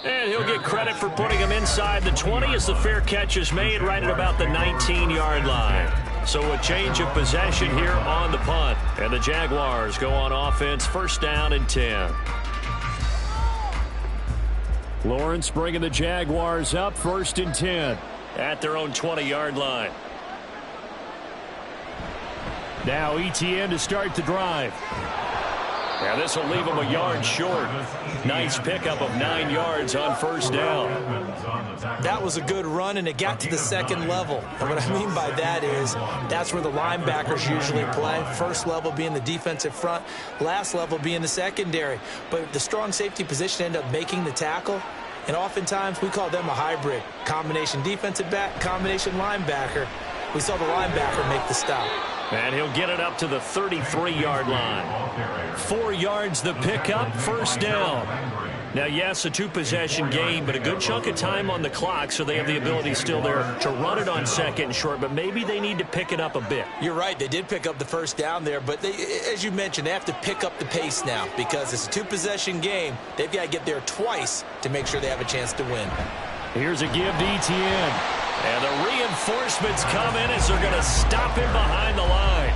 And he'll get credit for putting him inside the 20 as the fair catch is made right at about the 19-yard line. So a change of possession here on the punt. And the Jaguars go on offense, 1st down and 10. Lawrence bringing the Jaguars up, 1st and 10 at their own 20-yard line. Now ETN to start the drive. Now this will leave him a yard short. Nice pickup of 9 yards on 1st down. That was a good run, and it got to the 2nd level. And what I mean by that is that's where the linebackers usually play. 1st level being the defensive front, last level being the secondary. But the strong safety position ended up making the tackle. And oftentimes, we call them a hybrid. Combination defensive back, combination linebacker. We saw the linebacker make the stop. And he'll get it up to the 33-yard line. 4 yards the pickup, first down. Now, yes, a 2-possession game, but a good chunk of time on the clock, so they have the ability still there to run it on second and short, but maybe they need to pick it up a bit. You're right. They did pick up the first down there, but they, as you mentioned, they have to pick up the pace now because it's a 2-possession game. They've got to get there twice to make sure they have a chance to win. Here's a give to Etienne. And the reinforcements come in as they're going to stop him behind the line.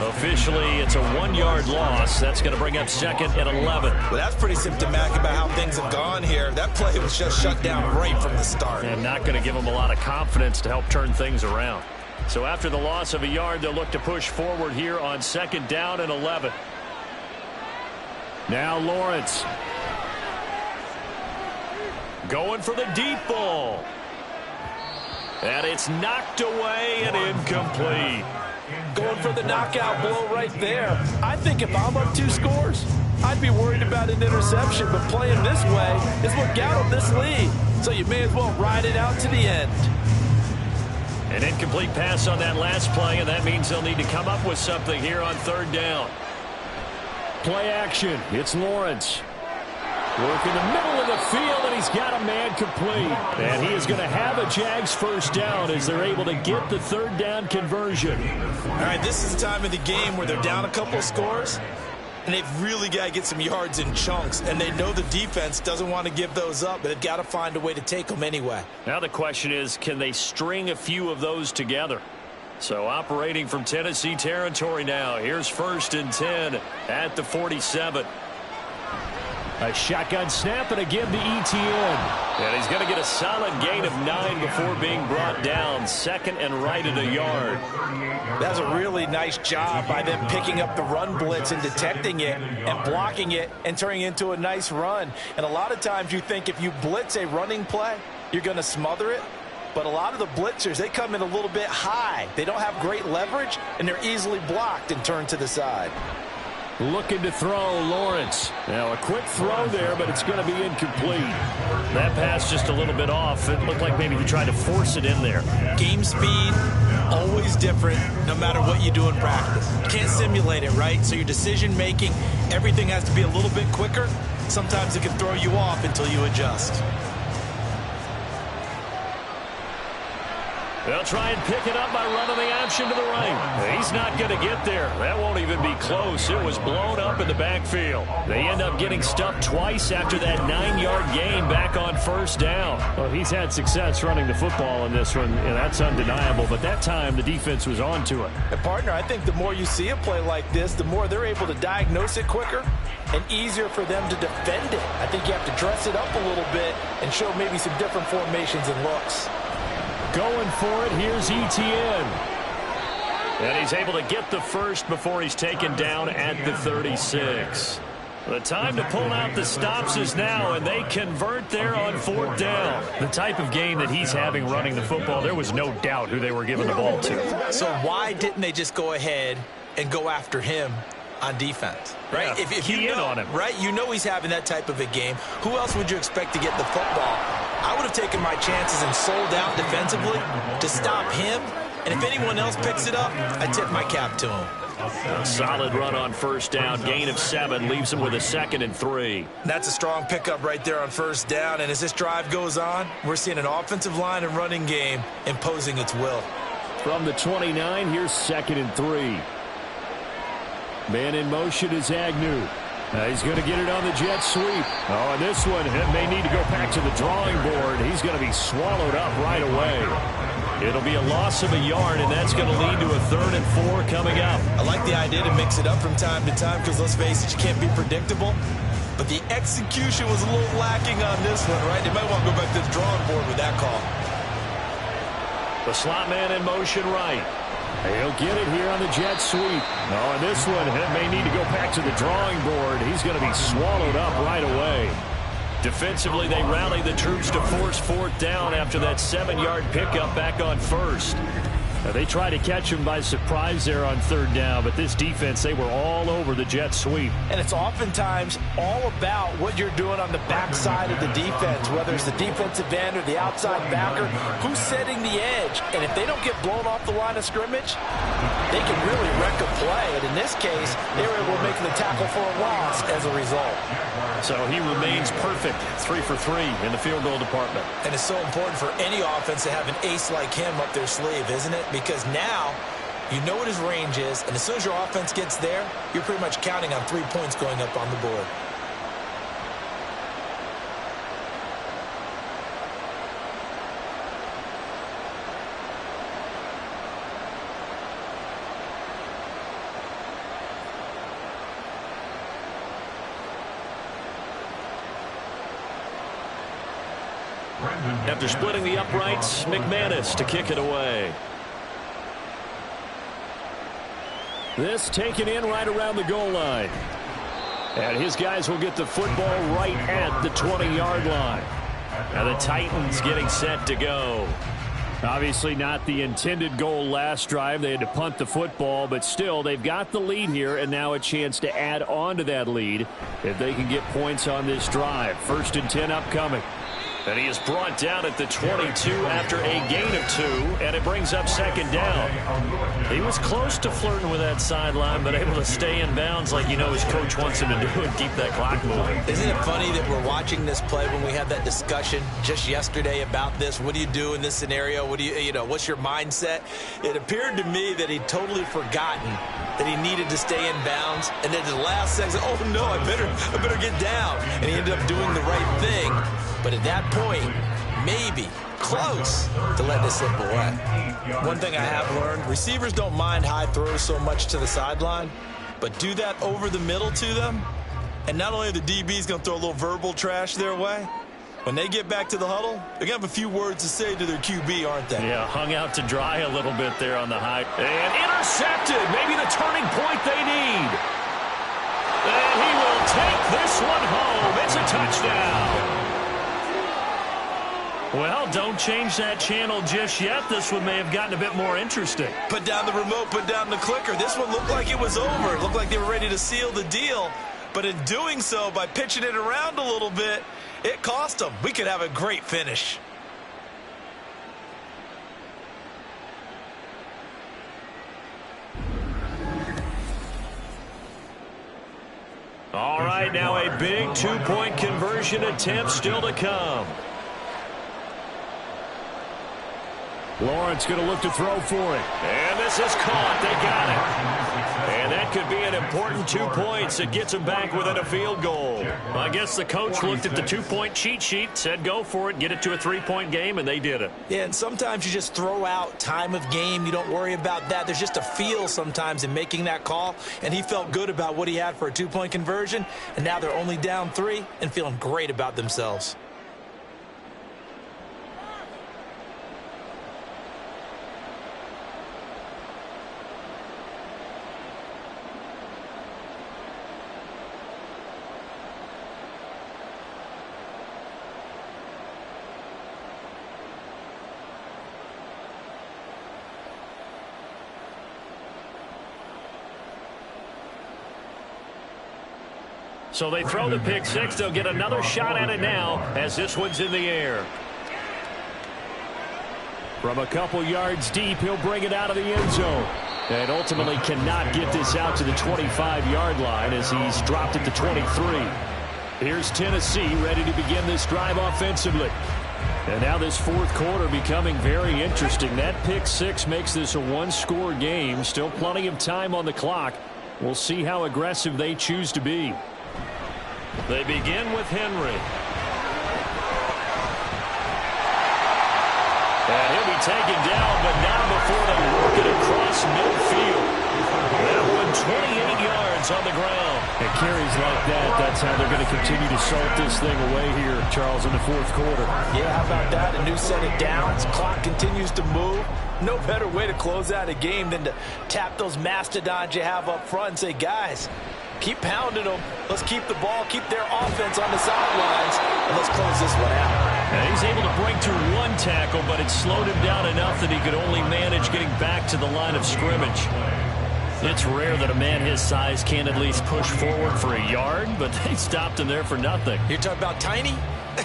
Officially, it's a 1-yard loss. That's going to bring up second and 11. Well, that's pretty symptomatic about how things have gone here. That play was just shut down right from the start. And not going to give them a lot of confidence to help turn things around. So after the loss of a yard, they'll look to push forward here on second down and 11. Now Lawrence. Going for the deep ball. And it's knocked away and incomplete. Going for the knockout blow right there. I think if I'm up 2 scores, I'd be worried about an interception, but playing this way is what got them this lead. So you may as well ride it out to the end. An incomplete pass on that last play, and that means they'll need to come up with something here on third down. Play action. It's Lawrence. Work in the middle of the field, and he's got a man complete. And he is going to have a Jags first down as they're able to get the third down conversion. All right, this is the time of the game where they're down a couple of scores, and they've really got to get some yards in chunks. And they know the defense doesn't want to give those up, but they've got to find a way to take them anyway. Now the question is, can they string a few of those together? So operating from Tennessee territory now. Here's first and 10 at the 47. A shotgun snap and a give to Etienne. And he's going to get a solid gain of 9 before being brought down. Second and right at a yard. That's a really nice job by them picking up the run blitz and detecting it and blocking it and turning it into a nice run. And a lot of times you think if you blitz a running play, you're going to smother it. But a lot of the blitzers, they come in a little bit high. They don't have great leverage, and they're easily blocked and turned to the side. Looking to throw, Lawrence. Now, a quick throw there, but it's going to be incomplete. That pass just a little bit off. It looked like maybe he tried to force it in there. Game speed, always different, no matter what you do in practice. You can't simulate it, right? So your decision-making, everything has to be a little bit quicker. Sometimes it can throw you off until you adjust. They'll try and pick it up by running the option to the right. He's not going to get there. That won't even be close. It was blown up in the backfield. They end up getting stuffed twice after that 9-yard gain back on first down. Well, he's had success running the football in this one, and that's undeniable. But that time, the defense was on to it. And, partner, I think the more you see a play like this, the more they're able to diagnose it quicker and easier for them to defend it. I think you have to dress it up a little bit and show maybe some different formations and looks. Going for it, here's Etienne. And he's able to get the first before he's taken down at the 36. The time to pull out the stops is now, and they convert there on fourth down. The type of game that he's having running the football, there was no doubt who they were giving the ball to. So why didn't they just go ahead and go after him on defense, right? Yeah, if you know, on him. right? You know he's having that type of a game. Who else would you expect to get the football? I would have taken my chances and sold out defensively to stop him. And if anyone else picks it up, I tip my cap to him. A solid run on first down. Gain of 7 leaves him with a 2nd and 3. That's a strong pickup right there on first down. And as this drive goes on, we're seeing an offensive line and running game imposing its will. From the 29, here's 2nd and 3. Man in motion is Agnew. He's going to get it on the jet sweep. Oh, and this one may need to go back to the drawing board. He's going to be swallowed up right away. It'll be a loss of a yard, and that's going to lead to a 3rd and 4 coming up. I like the idea to mix it up from time to time because, let's face it, you can't be predictable. But the execution was a little lacking on this one, right? They might want to go back to the drawing board with that call. The slot man in motion right. He'll get it here on the jet sweep. Oh, and this one may need to go back to the drawing board. He's going to be swallowed up right away. Defensively, they rally the troops to force fourth down after that 7-yard pickup back on first. They tried to catch him by surprise there on third down, but this defense, they were all over the jet sweep. And it's oftentimes all about what you're doing on the backside of the defense, whether it's the defensive end or the outside backer, who's setting the edge. And if they don't get blown off the line of scrimmage, they can really wreck a play. And in this case, they were able to make the tackle for a loss as a result. So he remains perfect, 3 for 3 in the field goal department. And it's so important for any offense to have an ace like him up their sleeve, isn't it? Because now you know what his range is, and as soon as your offense gets there, you're pretty much counting on 3 points going up on the board. After splitting the uprights, McManus to kick it away. This taken in right around the goal line. And his guys will get the football right at the 20-yard line. Now the Titans getting set to go. Obviously not the intended goal last drive. They had to punt the football, but still they've got the lead here, and now a chance to add on to that lead if they can get points on this drive. 1st and 10 upcoming. And he is brought down at the 22 after a gain of 2, and it brings up 2nd down. He was close to flirting with that sideline, but able to stay in bounds like you know his coach wants him to do and keep that clock moving. Isn't it funny that we're watching this play when we had that discussion just yesterday about this? What do you do in this scenario? What do you know, what's your mindset? It appeared to me that he'd totally forgotten that he needed to stay in bounds, and then at the last second, oh no, I better get down. And he ended up doing the right thing. But at that point, maybe close to letting it slip away. One thing I have learned, receivers don't mind high throws so much to the sideline, but do that over the middle to them, and not only are the DBs going to throw a little verbal trash their way, when they get back to the huddle, they're going to have a few words to say to their QB, aren't they? Yeah, hung out to dry a little bit there on the high. And intercepted, maybe the turning point they need. And he will take this one home. It's a touchdown. Well, don't change that channel just yet. This one may have gotten a bit more interesting. Put down the remote, put down the clicker. This one looked like it was over. It looked like they were ready to seal the deal. But in doing so, by pitching it around a little bit, it cost them. We could have a great finish. All right, now a big 2-point conversion attempt still to come. Lawrence going to look to throw for it. And this is caught. They got it. And that could be an important 2 points. It gets them back within a field goal. I guess the coach looked at the 2-point cheat sheet, said go for it, get it to a 3-point game, and they did it. Yeah, and sometimes you just throw out time of game. You don't worry about that. There's just a feel sometimes in making that call, and he felt good about what he had for a 2-point conversion, and now they're only down 3 and feeling great about themselves. So they throw the pick six. They'll get another shot at it now as this one's in the air. From a couple yards deep, he'll bring it out of the end zone. And ultimately cannot get this out to the 25-yard line as he's dropped it to 23. Here's Tennessee ready to begin this drive offensively. And now this fourth quarter becoming very interesting. That pick six makes this a one-score game. Still plenty of time on the clock. We'll see how aggressive they choose to be. They begin with Henry. And he'll be taken down, but not before they work it across midfield. That one 28 yards on the ground. And carries like that, that's how they're going to continue to salt this thing away here, Charles, in the fourth quarter. Yeah, how about that? A new set of downs. Clock continues to move. No better way to close out a game than to tap those mastodons you have up front and say, guys, keep pounding them. Let's keep the ball, keep their offense on the sidelines, and let's close this one out. And he's able to break through one tackle, but it slowed him down enough that he could only manage getting back to the line of scrimmage. It's rare that a man his size can't at least push forward for a yard, but they stopped him there for nothing. You're talking about tiny?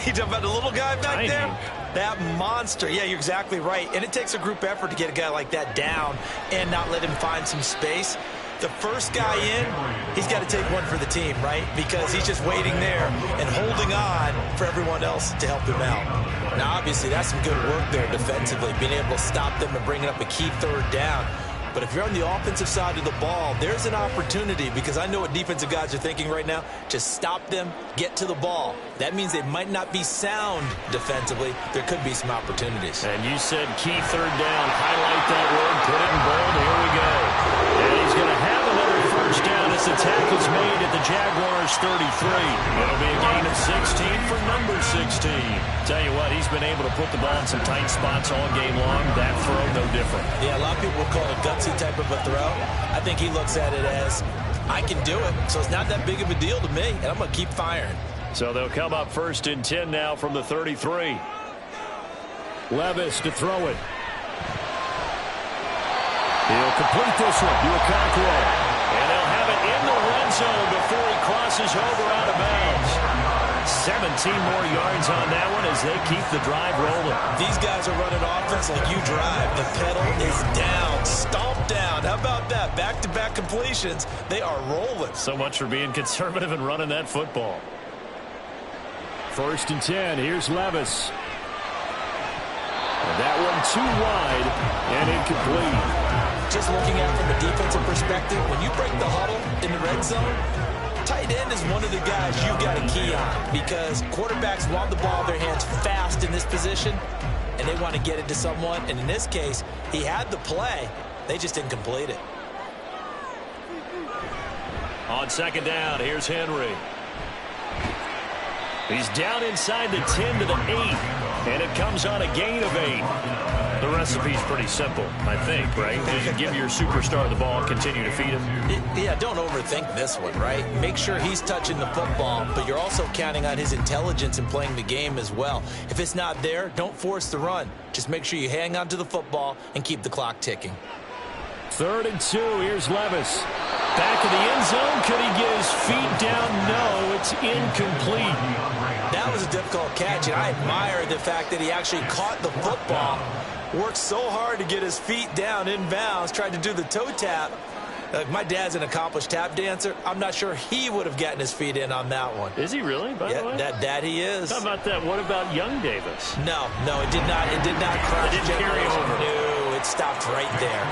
You're talking about the little guy back Tiny. there? That monster. Yeah, you're exactly right. And it takes a group effort to get a guy like that down and not let him find some space. The first guy in, he's got to take one for the team, right? Because he's just waiting there and holding on for everyone else to help him out. Now, obviously, that's some good work there defensively, being able to stop them and bringing up a key third down. But if you're on the offensive side of the ball, there's an opportunity, because I know what defensive guys are thinking right now. Just stop them, get to the ball. That means they might not be sound defensively. There could be some opportunities. And you said key third down. Highlight that word, put it in bold. Here we go. And he's going to have another first down as the tackle's made at the Jaguars' 33. It'll be a gain of 16 for number 16. Tell you what, he's been able to put the ball in some tight spots all game long. That throw, no different. Yeah, a lot of people would call it a gutsy type of a throw. I think he looks at it as, I can do it, so it's not that big of a deal to me, and I'm going to keep firing. So they'll come up 1st and 10 now from the 33. Levis to throw it. He'll complete this one to Okonkwo. And they'll have it in the red zone before he crosses over out of bounds. 17 more yards on that one as they keep the drive rolling. These guys are running offense like you drive. The pedal is down, stomped down. How about that? Back-to-back completions. They are rolling. So much for being conservative and running that football. 1st and 10. Here's Levis. And that one too wide and incomplete. Just looking at it from a defensive perspective, when you break the huddle in the red zone, tight end is one of the guys you've got to key on, because quarterbacks want the ball in their hands fast in this position, and they want to get it to someone. And in this case, he had the play. They just didn't complete it. On 2nd down, here's Henry. He's down inside the 10 to the 8, and it comes on a gain of 8. The recipe's pretty simple, I think, right? Just give your superstar the ball, continue to feed him. Yeah, don't overthink this one, right? Make sure he's touching the football, but you're also counting on his intelligence in playing the game as well. If it's not there, don't force the run. Just make sure you hang on to the football and keep the clock ticking. 3rd and 2, here's Levis. Back of the end zone, could he get his feet down? No, it's incomplete. That was a difficult catch, and I admire the fact that he actually caught the football, worked so hard to get his feet down inbounds, tried to do the toe tap. My dad's an accomplished tap dancer. I'm not sure he would have gotten his feet in on that one. Is he really, by the way? That he is. How about that? What about young Davis? No, it did not. It did not cross. It didn't carry over. No, it stopped right there.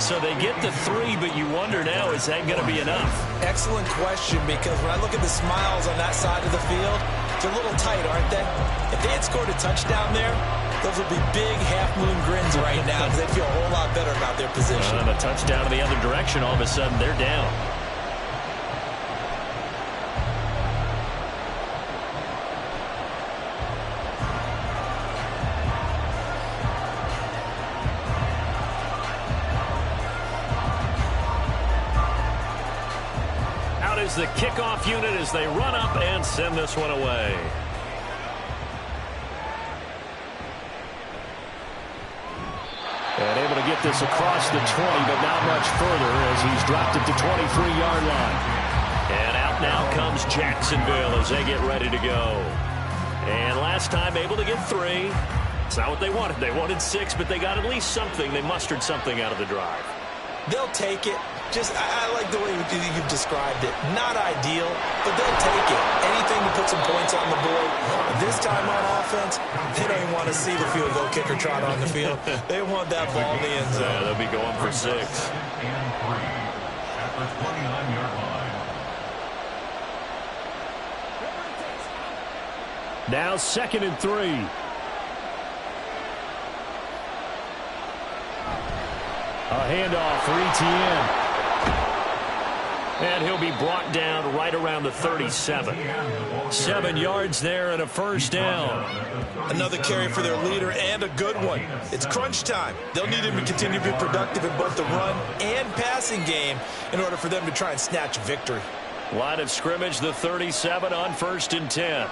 So they get the 3, but you wonder now, is that going to be enough? Excellent question, because when I look at the smiles on that side of the field, they're a little tight, aren't they? If they had scored a touchdown there, those would be big half-moon grins right now, because they feel a whole lot better about their position. And a touchdown in the other direction, all of a sudden they're down. Out is the kickoff unit as they run up and send this one away. And able to get this across the 20, but not much further as he's dropped it to 23-yard line. And out now comes Jacksonville as they get ready to go. And last time able to get 3. It's not what they wanted. They wanted 6, but they got at least something. They mustered something out of the drive. They'll take it. I like the way you've described it. Not ideal, but they'll take it. Anything to put some points on the board. This time on offense, they don't even want to see the field goal kicker trot on the field. They want that ball in the end zone. Yeah, they'll be going for 6. And 3 at the 29-yard line. Now 2nd and 3. A handoff for Etienne. And he'll be brought down right around the 37. 7 yards there and a first down. Another carry for their leader, and a good one. It's crunch time. They'll need him to continue to be productive in both the run and passing game in order for them to try and snatch victory. Line of scrimmage, the 37 on 1st and 10.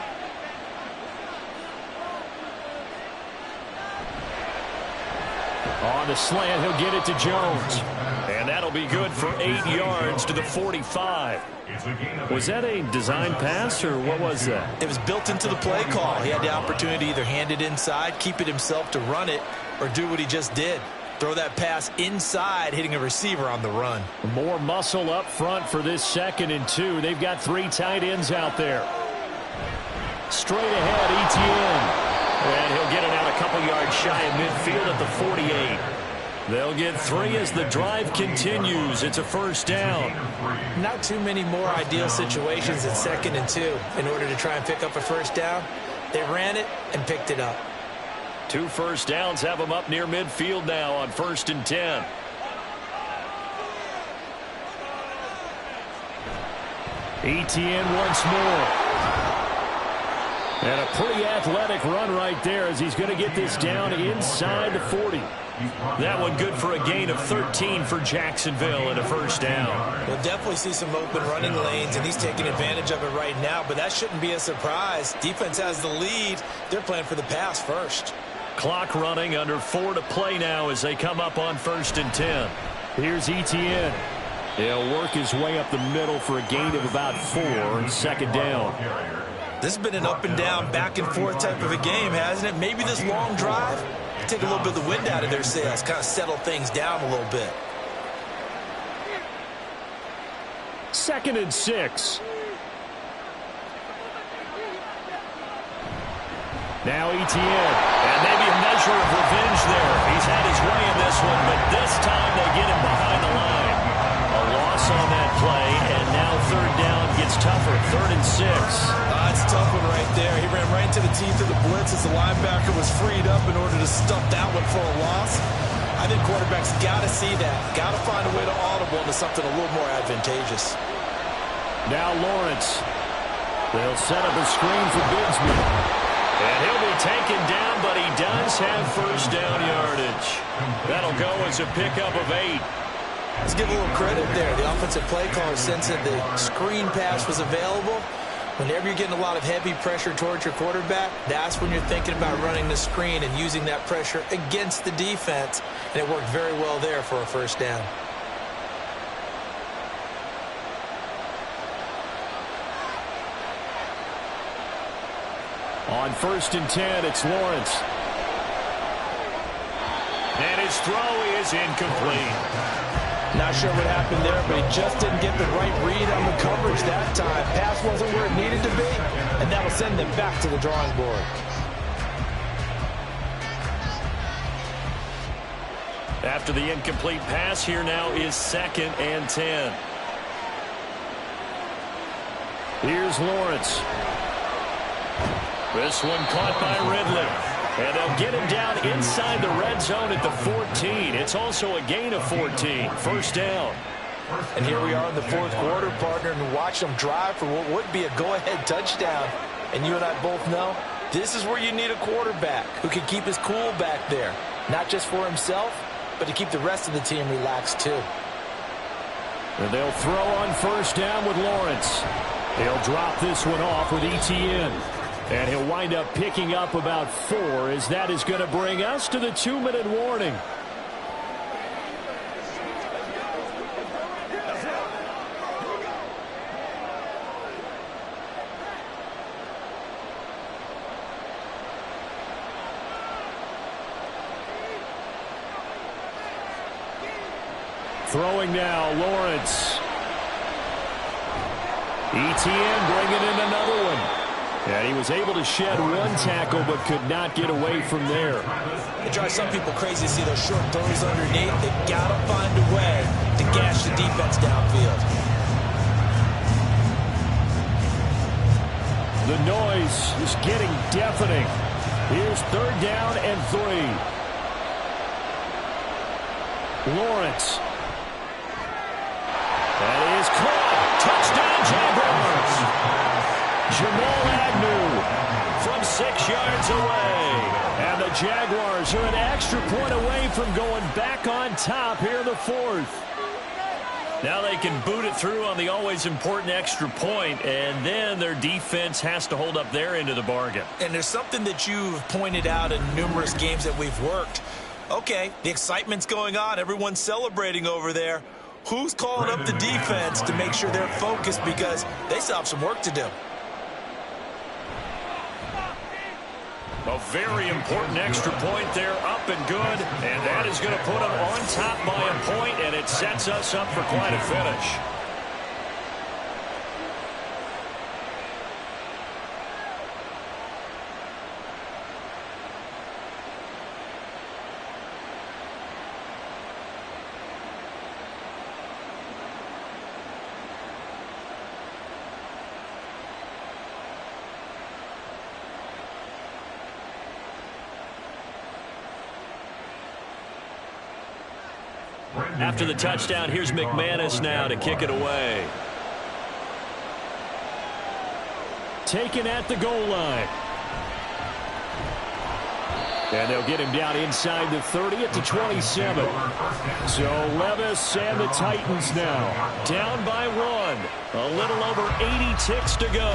On the slant, he'll get it to Jones. And that'll be good for 8 yards to the 45. Was that a design pass, or what was that? It was built into the play call. He had the opportunity to either hand it inside, keep it himself to run it, or do what he just did. Throw that pass inside, hitting a receiver on the run. More muscle up front for this 2nd and 2. They've got 3 tight ends out there. Straight ahead, Etienne. And he'll get it out a couple yards shy of midfield at the 48. They'll get 3 as the drive continues. It's a first down. Not too many more ideal situations at 2nd and 2 in order to try and pick up a first down. They ran it and picked it up. 2 first downs have them up near midfield now on 1st and 10. Etienne once more. And a pretty athletic run right there as he's going to get this down inside the 40. That one good for a gain of 13 for Jacksonville and a first down. We'll definitely see some open running lanes, and he's taking advantage of it right now, but that shouldn't be a surprise. Defense has the lead. They're playing for the pass first. Clock running, under 4 to play now as they come up on 1st and 10. Here's Etienne. He'll work his way up the middle for a gain of about 4 and 2nd down. This has been an up and down, back and forth type of a game, hasn't it? Maybe this long drive take a little bit of the wind out of their sails, kind of settle things down a little bit. 2nd and 6. Now Etienne, and maybe a measure of revenge there. He's had his way in this one, but this time they get him behind the line. A loss on that play, and now 3rd down gets tougher. 3rd and 6. That's a tough one right there. He ran right into the teeth of the blitz as the linebacker was freed up in order to stuff that one for a loss. I think quarterbacks got to see that. Got to find a way to audible into something a little more advantageous. Now Lawrence. They'll set up a screen for Bigsby. And he'll be taken down, but he does have first down yardage. That'll go as a pickup of 8. Let's give a little credit there. The offensive play caller sensed that the screen pass was available. Whenever you're getting a lot of heavy pressure towards your quarterback, that's when you're thinking about running the screen and using that pressure against the defense. And it worked very well there for a first down. On 1st and 10, it's Lawrence. And his throw is incomplete. Not sure what happened there, but he just didn't get the right read on the coverage that time. Pass wasn't where it needed to be, and that will send them back to the drawing board. After the incomplete pass, here now is 2nd and 10. Here's Lawrence. This one caught by Ridley. And they'll get him down inside the red zone at the 14. It's also a gain of 14. First down. And here we are in the 4th quarter, partner, and watch them drive for what would be a go-ahead touchdown. And you and I both know this is where you need a quarterback who can keep his cool back there. Not just for himself, but to keep the rest of the team relaxed too. And they'll throw on first down with Lawrence. He'll drop this one off with Etienne. And he'll wind up picking up about 4 as that is going to bring us to the 2-minute warning. Throwing now, Lawrence. Etienne bringing in another one. And he was able to shed one tackle but could not get away from there. It drives some people crazy to see those short throws underneath. They've got to find a way to gash the defense downfield. The noise is getting deafening. Here's 3rd down and 3. Lawrence. That is caught. Touchdown, Jaguars. Jamal Agnew from 6 yards away. And the Jaguars are an extra point away from going back on top here in the 4th. Now they can boot it through on the always important extra point, and then their defense has to hold up their end of the bargain. And there's something that you've pointed out in numerous games that we've worked. Okay, the excitement's going on. Everyone's celebrating over there. Who's calling up the defense to make sure they're focused because they still have some work to do? A very important extra point there, up and good. And that is going to put them on top by a point, and it sets us up for quite a finish. After the touchdown, here's McManus now to kick it away. Taken at the goal line. And they'll get him down inside the 30 at the 27. So Levis and the Titans now down by 1. A little over 80 ticks to go.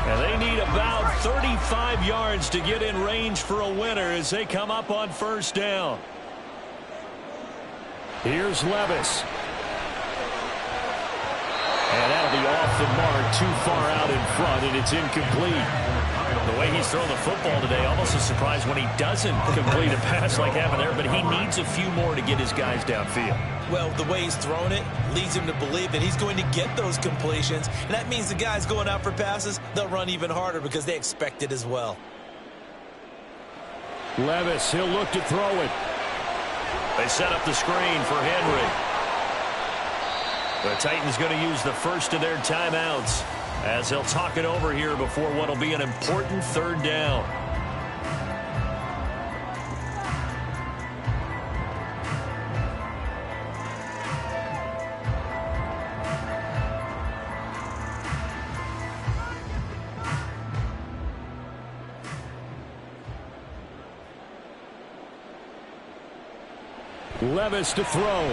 And they need about 35 yards to get in range for a winner as they come up on first down. Here's Levis. And that'll be off the mark, too far out in front, and it's incomplete. The way he's throwing the football today, almost a surprise when he doesn't complete a pass like happened there, but he needs a few more to get his guys downfield. Well, the way he's thrown it leads him to believe that he's going to get those completions, and that means the guys going out for passes, they'll run even harder because they expect it as well. Levis, he'll look to throw it. They set up the screen for Henry. The Titans going to use the first of their timeouts as they'll talk it over here before what will be an important third down. Levis to throw.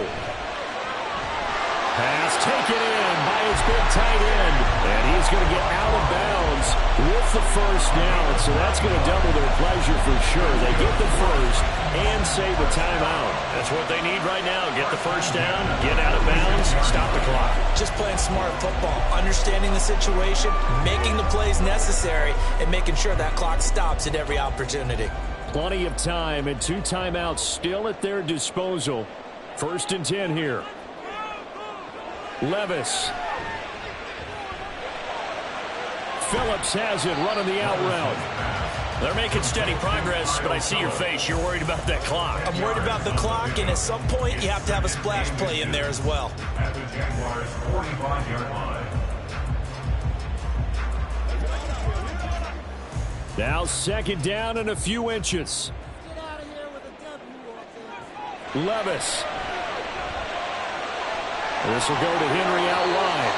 Pass taken in by his big tight end. And he's going to get out of bounds with the first down. So that's going to double their pleasure for sure. They get the first and save a timeout. That's what they need right now. Get the first down, get out of bounds, stop the clock. Just playing smart football, understanding the situation, making the plays necessary, and making sure that clock stops at every opportunity. Plenty of time and 2 timeouts still at their disposal. 1st and 10 here. Levis. Phillips has it running the out route. They're making steady progress, but I see your face. You're worried about that clock. I'm worried about the clock, and at some point you have to have a splash play in there as well. At the Jaguars' 45-yard line. Now 2nd down and a few inches. Levis. This will go to Henry out wide.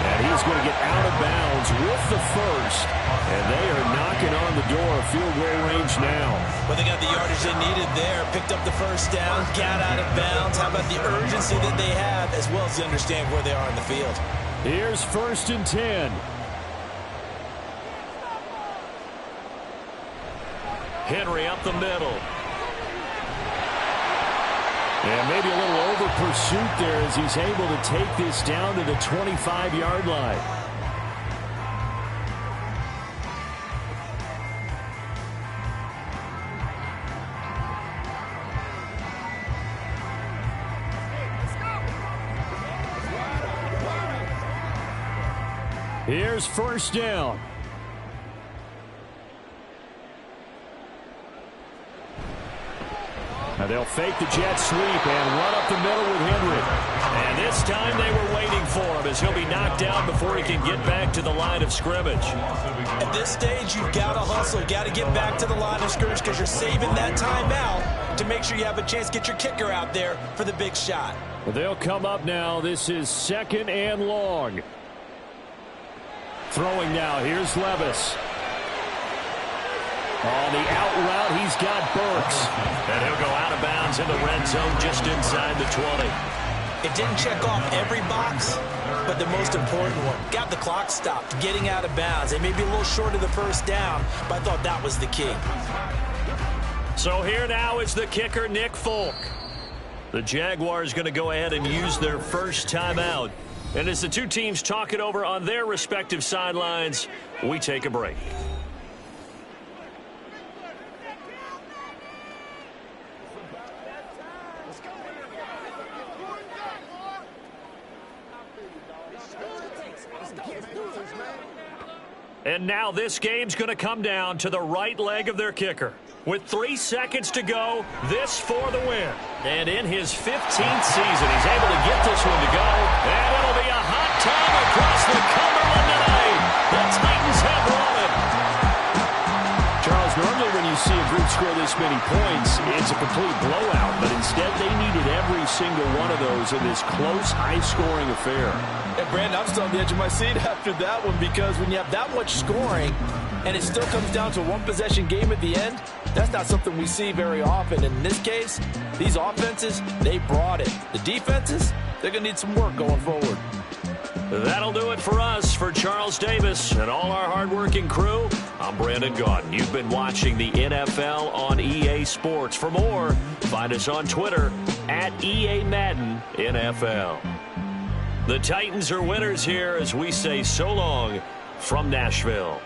And he's going to get out of bounds with the first. And they are knocking on the door of field goal range now. Well, they got the yardage they needed there. Picked up the first down, got out of bounds. How about the urgency that they have, as well as to understand where they are in the field. Here's 1st and 10. Henry up the middle. And maybe a little over pursuit there as he's able to take this down to the 25-yard line. Here's 1st down. Now they'll fake the jet sweep and run up the middle with Henry. And this time they were waiting for him as he'll be knocked down before he can get back to the line of scrimmage. At this stage, you've got to hustle, got to get back to the line of scrimmage because you're saving that timeout to make sure you have a chance to get your kicker out there for the big shot. Well, they'll come up now. This is 2nd and long. Throwing now. Here's Levis. On the out route, he's got Burks. And he'll go out of bounds in the red zone just inside the 20. It didn't check off every box, but the most important one. Got the clock stopped, getting out of bounds. They may be a little short of the first down, but I thought that was the key. So here now is the kicker, Nick Folk. The Jaguars going to go ahead and use their first timeout. And as the two teams talk it over on their respective sidelines, we take a break. And now this game's going to come down to the right leg of their kicker. With 3 seconds to go, this for the win. And in his 15th season, he's able to get this one to go. And it'll be a hot time across the Cumberland tonight. The Titans have won it. Charles, normally when you see a group score this many points, it's a complete blowout. But instead, they needed every single one of those in this close, high-scoring affair. And Brandon, I'm still on the edge of my seat after that one, because when you have that much scoring and it still comes down to a one-possession game at the end, that's not something we see very often. And in this case, these offenses, they brought it. The defenses, they're going to need some work going forward. That'll do it for us. For Charles Davis and all our hardworking crew, I'm Brandon Gaudin. You've been watching the NFL on EA Sports. For more, find us on Twitter at EA Madden NFL. The Titans are winners here as we say so long from Nashville.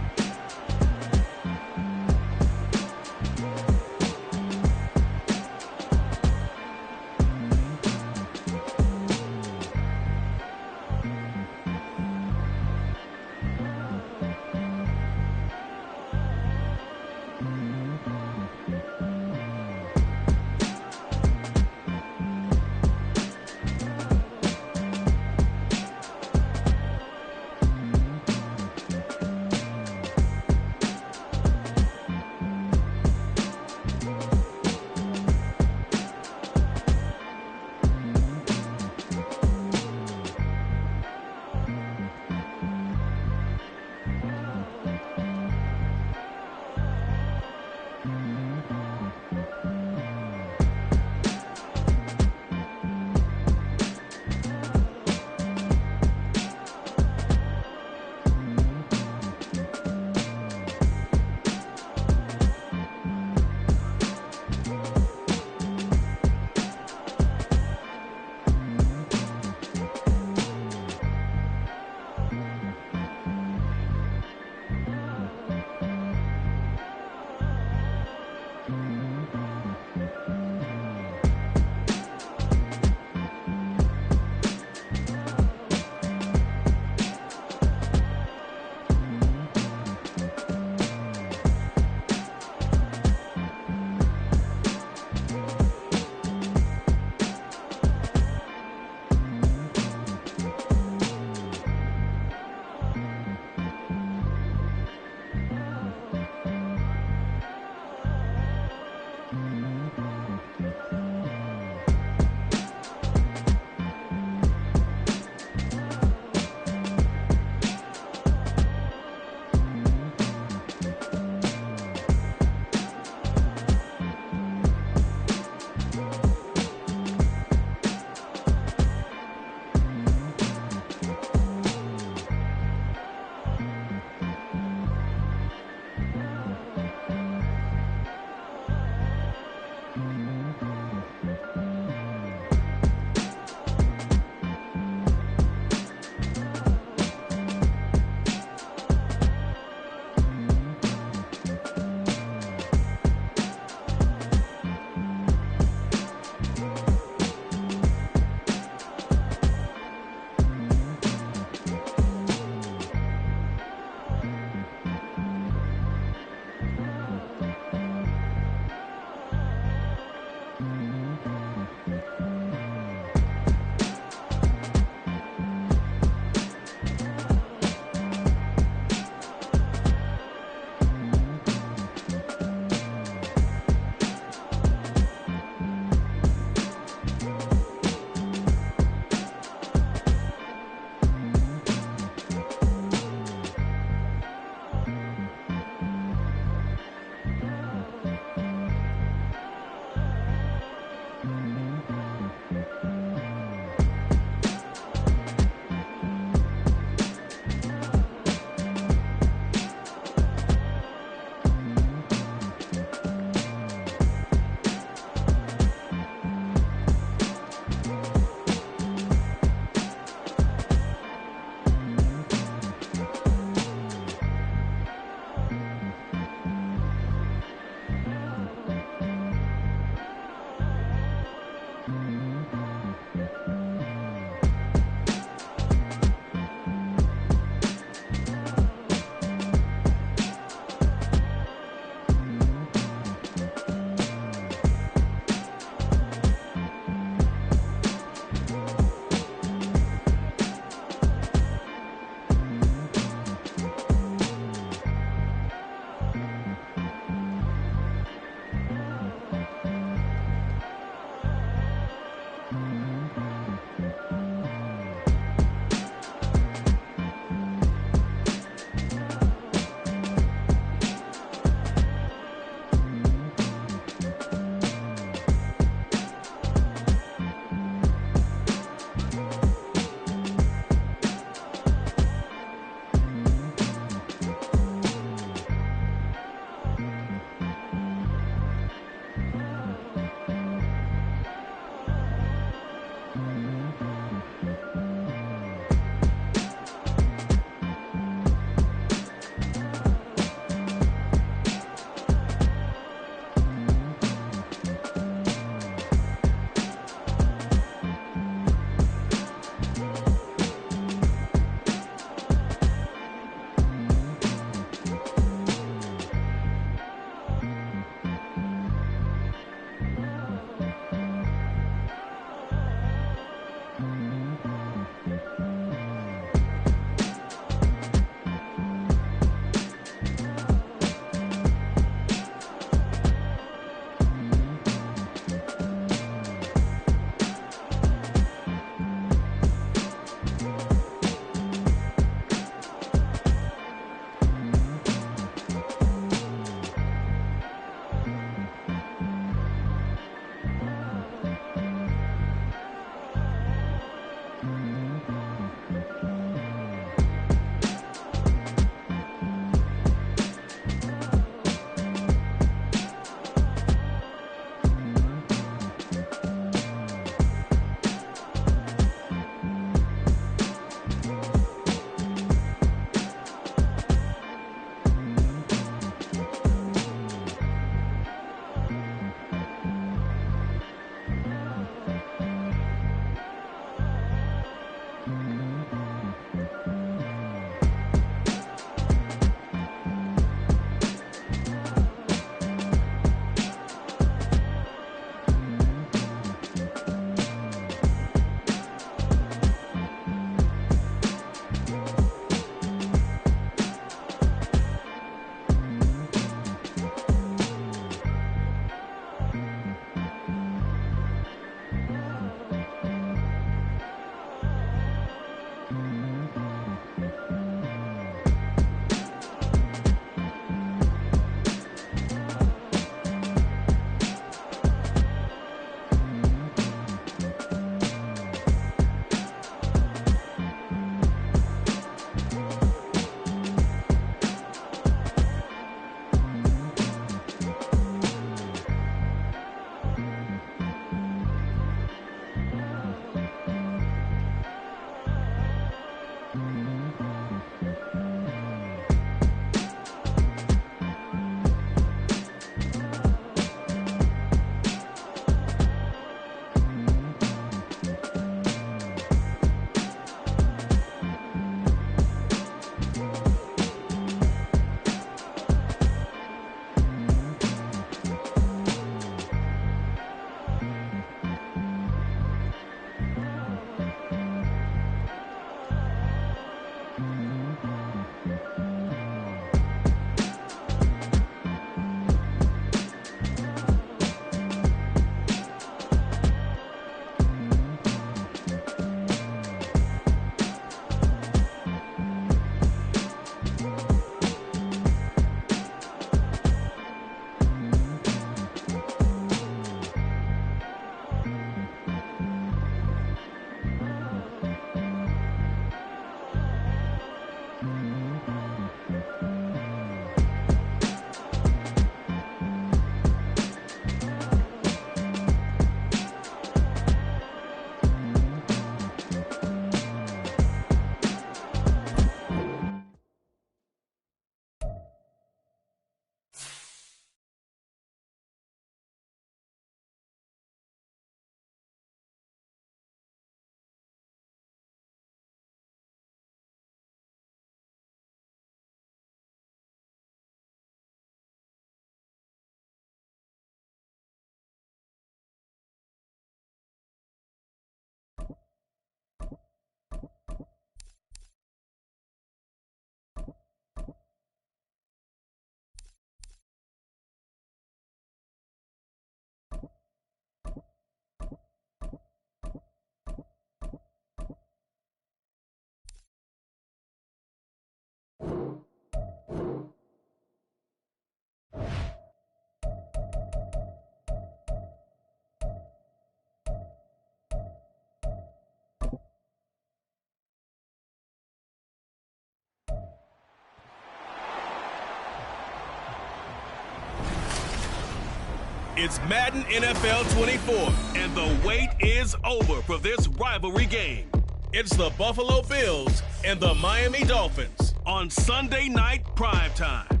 It's Madden NFL 24, and the wait is over for this rivalry game. It's the Buffalo Bills and the Miami Dolphins on Sunday night primetime.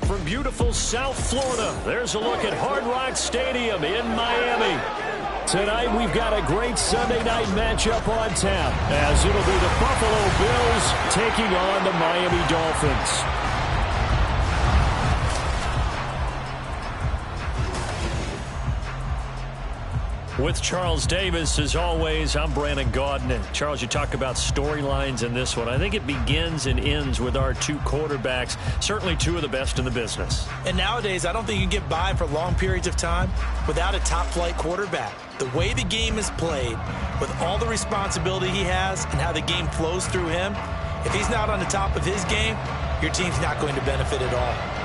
From beautiful South Florida, there's a look at Hard Rock Stadium in Miami. Tonight, we've got a great Sunday night matchup on tap, as it'll be the Buffalo Bills taking on the Miami Dolphins. With Charles Davis, as always, I'm Brandon Gaudin. And Charles, you talk about storylines in this one. I think it begins and ends with our two quarterbacks, certainly two of the best in the business. And nowadays, I don't think you can get by for long periods of time without a top-flight quarterback. The way the game is played, with all the responsibility he has and how the game flows through him, if he's not on the top of his game, your team's not going to benefit at all.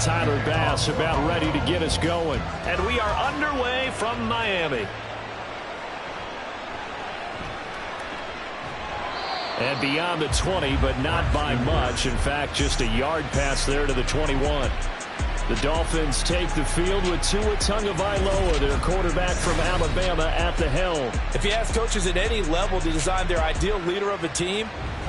Tyler Bass about ready to get us going. And we are underway from Miami. And beyond the 20, but not by much. In fact, just a yard pass there to the 21. The Dolphins take the field with Tua Tagovailoa, their quarterback from Alabama, at the helm. If you ask coaches at any level to design their ideal leader of a team,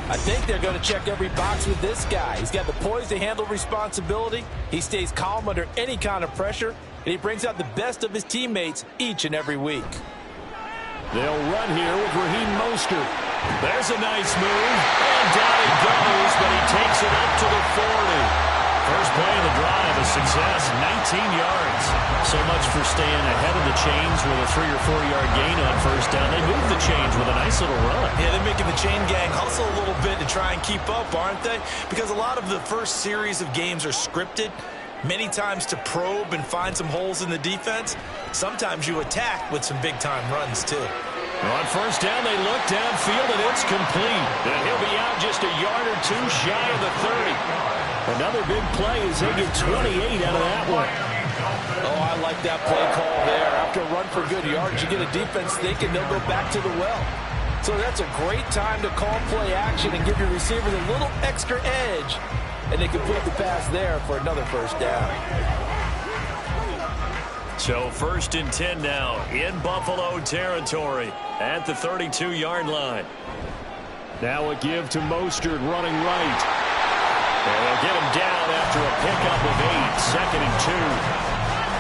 I think they're going to check every box with this guy. He's got the poise to handle responsibility. He stays calm under any kind of pressure, and he brings out the best of his teammates each and every week. They'll run here with Raheem Mostert. There's a nice move, and down he goes, but he takes it up to the 40. First play of the drive, a success, 19 yards. So much for staying ahead of the chains with a 3- or 4-yard gain on first down. They moved the chains with a nice little run. Yeah, they're making the chain gang hustle a little bit to try and keep up, aren't they? Because a lot of the first series of games are scripted, many times to probe and find some holes in the defense. Sometimes you attack with some big-time runs, too. On first down, they look downfield, and it's complete. And he'll be out just a yard or two shy of the 30. Another big play as they get 28 out of that one. Oh, I like that play call there. After a run for good yards, you get a defense thinking they'll go back to the well. So that's a great time to call play action and give your receivers a little extra edge. And they complete the pass there for another first down. So 1st and 10 now in Buffalo territory at the 32-yard line. Now a give to Mostert running right. And they'll get him down after a pickup of 8, 2nd and 2.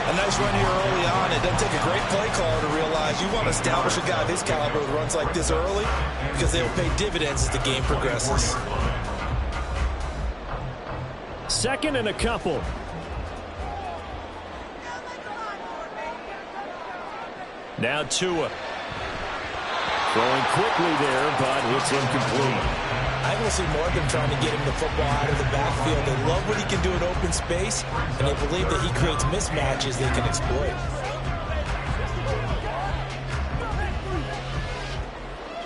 A nice run here early on. It doesn't take a great play caller to realize you want to establish a guy of his caliber with runs like this early because they will pay dividends as the game progresses. 2nd and a couple. Now Tua. Throwing quickly there, but it's incomplete. I will see more of them trying to get him the football out of the backfield. They love what he can do in open space, and they believe that he creates mismatches they can exploit.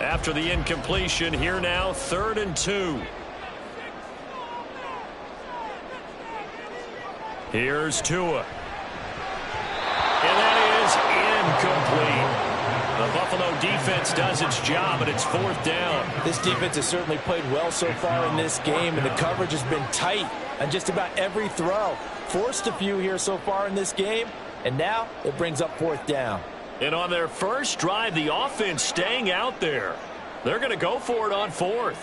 After the incompletion, here now, 3rd and 2. Here's Tua. And that is incomplete. The Buffalo defense does its job, and it's 4th down. This defense has certainly played well so far in this game, and the coverage has been tight on just about every throw. Forced a few here so far in this game, and now it brings up 4th down. And on their first drive, the offense staying out there. They're going to go for it on 4th.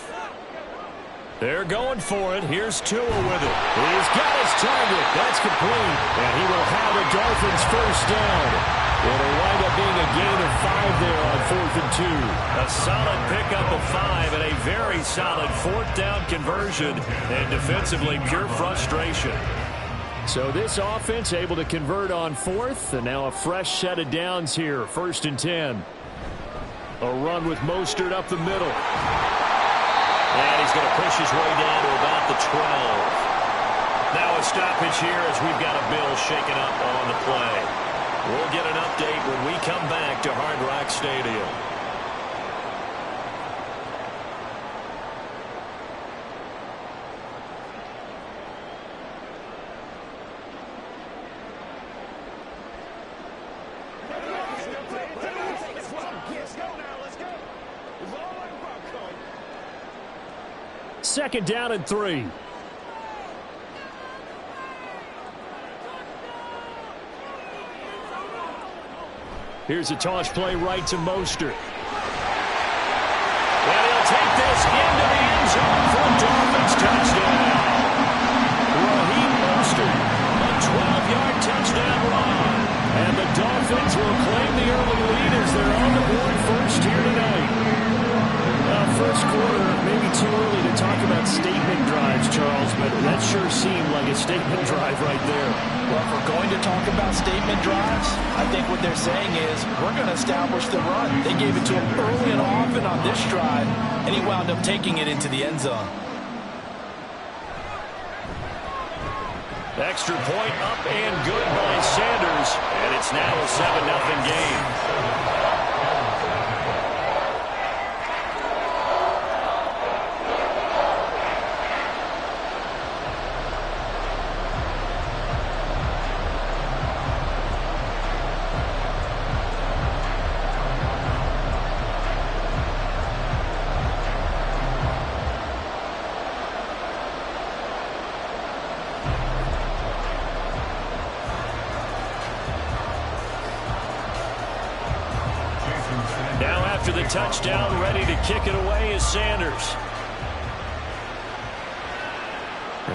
They're going for it. Here's Tua with it. He's got his target. That's complete. And he will have the Dolphins' first down. It'll wind up being a gain of 5 there on 4th and 2. A solid pickup of 5 and a very solid 4th down conversion. And defensively, pure frustration. So this offense able to convert on 4th, and now a fresh set of downs here. 1st and 10. A run with Mostert up the middle. And he's going to push his way down to about the 12. Now a stoppage here as we've got a Bill shaken up on the play. We'll get an update when we come back to Hard Rock Stadium. Second down and 3. Here's a toss play right to Mostert. And he'll take this into the end zone for a Dolphins touchdown. Raheem Mostert, a 12-yard touchdown run. And the Dolphins will claim the early lead as they're on the board first here tonight. First quarter, maybe too early to talk about statement drives, Charles, but that sure seemed like a statement drive right there. Well, if we're going to talk about statement drives, I think what they're saying is we're going to establish the run. They gave it to him early and often on this drive, and he wound up taking it into the end zone. Extra point up and good by Sanders, and it's now a 7-0 game. After the touchdown, ready to kick it away is Sanders.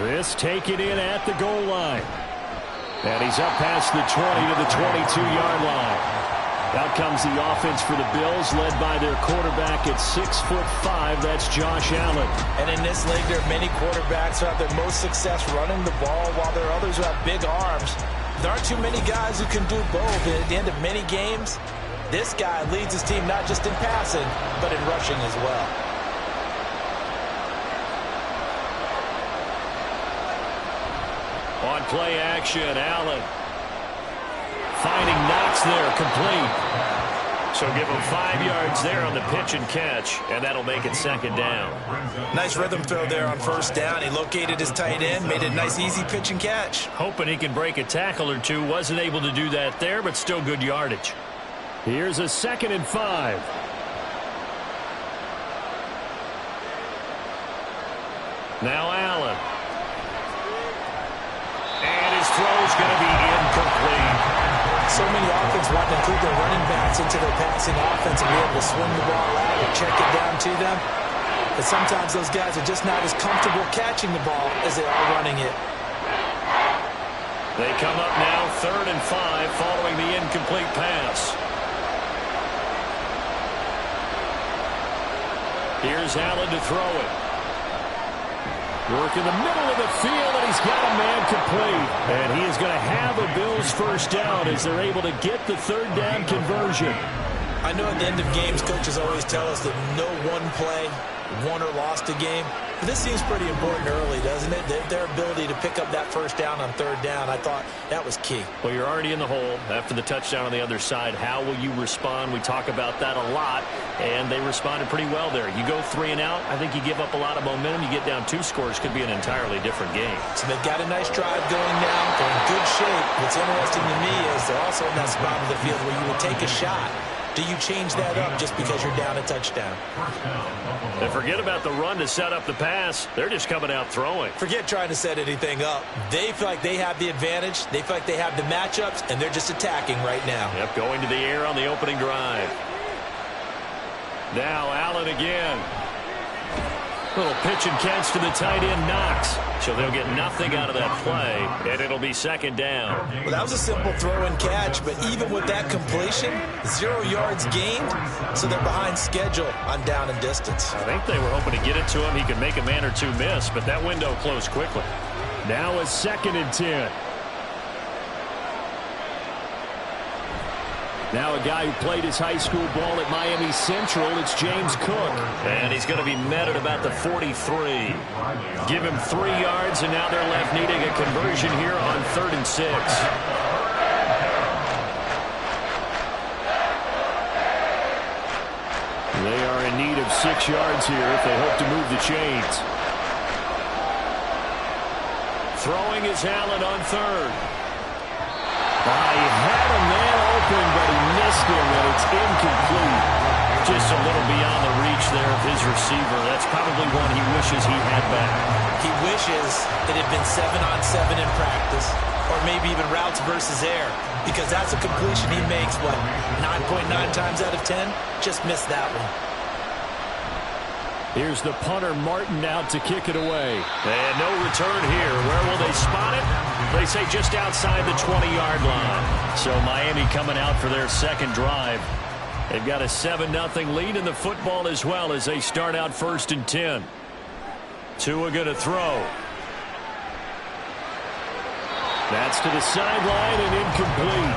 This taken in at the goal line. And he's up past the 20 to the 22-yard line. Out comes the offense for the Bills, led by their quarterback at 6'5". That's Josh Allen. And in this league, there are many quarterbacks who have their most success running the ball, while there are others who have big arms. There aren't too many guys who can do both. And at the end of many games, this guy leads his team not just in passing, but in rushing as well. On play action, Allen. Finding Knox there, complete. So give him 5 yards there on the pitch and catch, and that'll make it 2nd down. Nice rhythm throw there on 1st down. He located his tight end, made a nice easy pitch and catch. Hoping he can break a tackle or two. Wasn't able to do that there, but still good yardage. Here's a 2nd and 5. Now Allen. And his throw's going to be incomplete. so many offenses want to include their running backs into their passing offense and be able to swing the ball out or check it down to them. But sometimes those guys are just not as comfortable catching the ball as they are running it. They come up now 3rd and 5 following the incomplete pass. Here's Allen to throw it. Work in the middle of the field, and he's got a man complete. And he is going to have a Bills first down as they're able to get the 3rd down conversion. I know at the end of games, coaches always tell us that no one play won or lost a game. But this seems pretty important early, doesn't it? Their ability to pick up that first down on 3rd down, I thought that was key. Well, you're already in the hole after the touchdown on the other side. How will you respond? We talk about that a lot, and they responded pretty well there. You go 3 and out, I think you give up a lot of momentum. You get down 2 scores, could be an entirely different game. So they've got a nice drive going now. They're in good shape. What's interesting to me is they're also in that spot of the field where you would take a shot. Do you change that up just because you're down a touchdown? And forget about the run to set up the pass. They're just coming out throwing. Forget trying to set anything up. They feel like they have the advantage. They feel like they have the matchups, and they're just attacking right now. Yep, going to the air on the opening drive. Now Allen again. Little pitch and catch to the tight end, Knox. So they'll get nothing out of that play, and it'll be 2nd down. Well, that was a simple throw and catch, but even with that completion, 0 yards gained, so they're behind schedule on down and distance. I think they were hoping to get it to him. He could make a man or 2 miss, but that window closed quickly. Now a 2nd and 10. Now a guy who played his high school ball at Miami Central, it's James Cook. And he's going to be met at about the 43. Give him 3 yards, and now they're left needing a conversion here on 3rd and 6. They are in need of 6 yards here if they hope to move the chains. Throwing is Allen on 3rd. He had a man open, but he missed him, and it's incomplete. Just a little beyond the reach there of his receiver. That's probably one he wishes he had back. He wishes it had been 7-on-7 in practice, or maybe even routes versus air, because that's a completion he makes, 9.9 times out of 10? Just missed that one. Here's the punter, Martin, out to kick it away. And no return here. Where will they spot it? They say just outside the 20-yard line. So Miami coming out for their 2nd drive. They've got a 7-0 lead in the football as well as they start out 1st and 10. Tua going to throw. That's to the sideline and incomplete.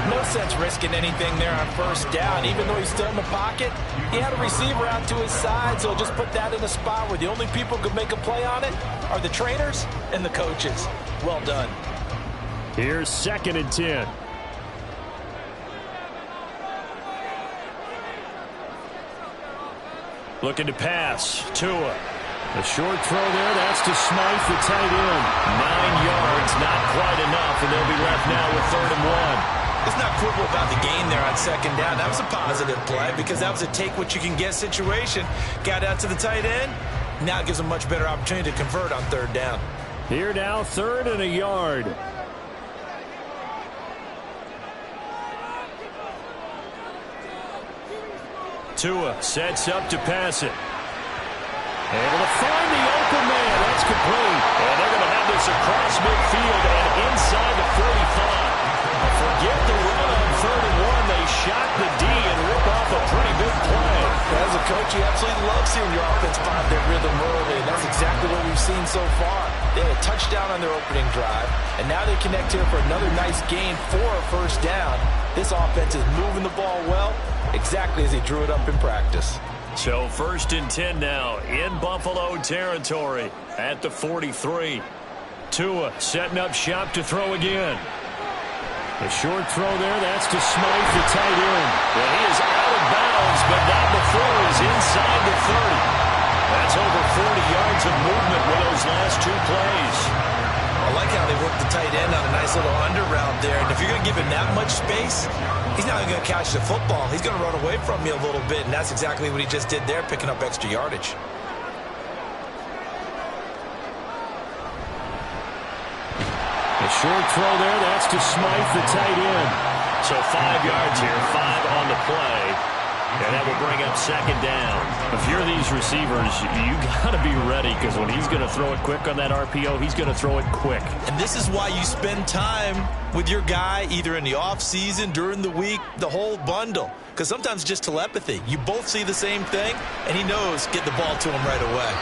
No sense risking anything there on 1st down. Even though he's still in the pocket, he had a receiver out to his side, so just put that in a spot where the only people who could make a play on it are the trainers and the coaches. Well done. Here's 2nd and 10. Looking to pass. Tua. A short throw there. That's to Smythe, the tight end. 9 yards, not quite enough, and they'll be left now with 3rd and 1. Let's not quibble about the gain there on 2nd down. That was a positive play because that was a take-what-you-can-get situation. Got out to the tight end. Now it gives them a much better opportunity to convert on 3rd down. Here now, 3rd and a yard. Tua sets up to pass it. Able to find the open man. That's complete. And they're going to have this across midfield and inside the 45. Forget the run on 3rd and 1. They shot the D and rip off a pretty big play. As a coach, you absolutely love seeing your offense find their rhythm early, and that's exactly what we've seen so far. They had a touchdown on their opening drive, and now they connect here for another nice gain for a 1st down. This offense is moving the ball well, exactly as he drew it up in practice. So 1st and 10 now in Buffalo territory at the 43. Tua setting up shop to throw again. A short throw there, that's to Smythe, the tight end. Well, he is out of bounds, but not before he's inside the 30. That's over 40 yards of movement with those last 2 plays. I like how they worked the tight end on a nice little under route there. And if you're going to give him that much space, he's not going to catch the football. He's going to run away from you a little bit, and that's exactly what he just did there, picking up extra yardage. A short throw there, that's to Smythe, the tight end. So 5 yards here, 5 on the play. And that will bring up second down. If you're these receivers, you got to be ready, because when he's going to throw it quick on that RPO, he's going to throw it quick. And this is why you spend time with your guy either in the offseason, during the week, the whole bundle. Because sometimes it's just telepathy. You both see the same thing, and he knows get the ball to him right away.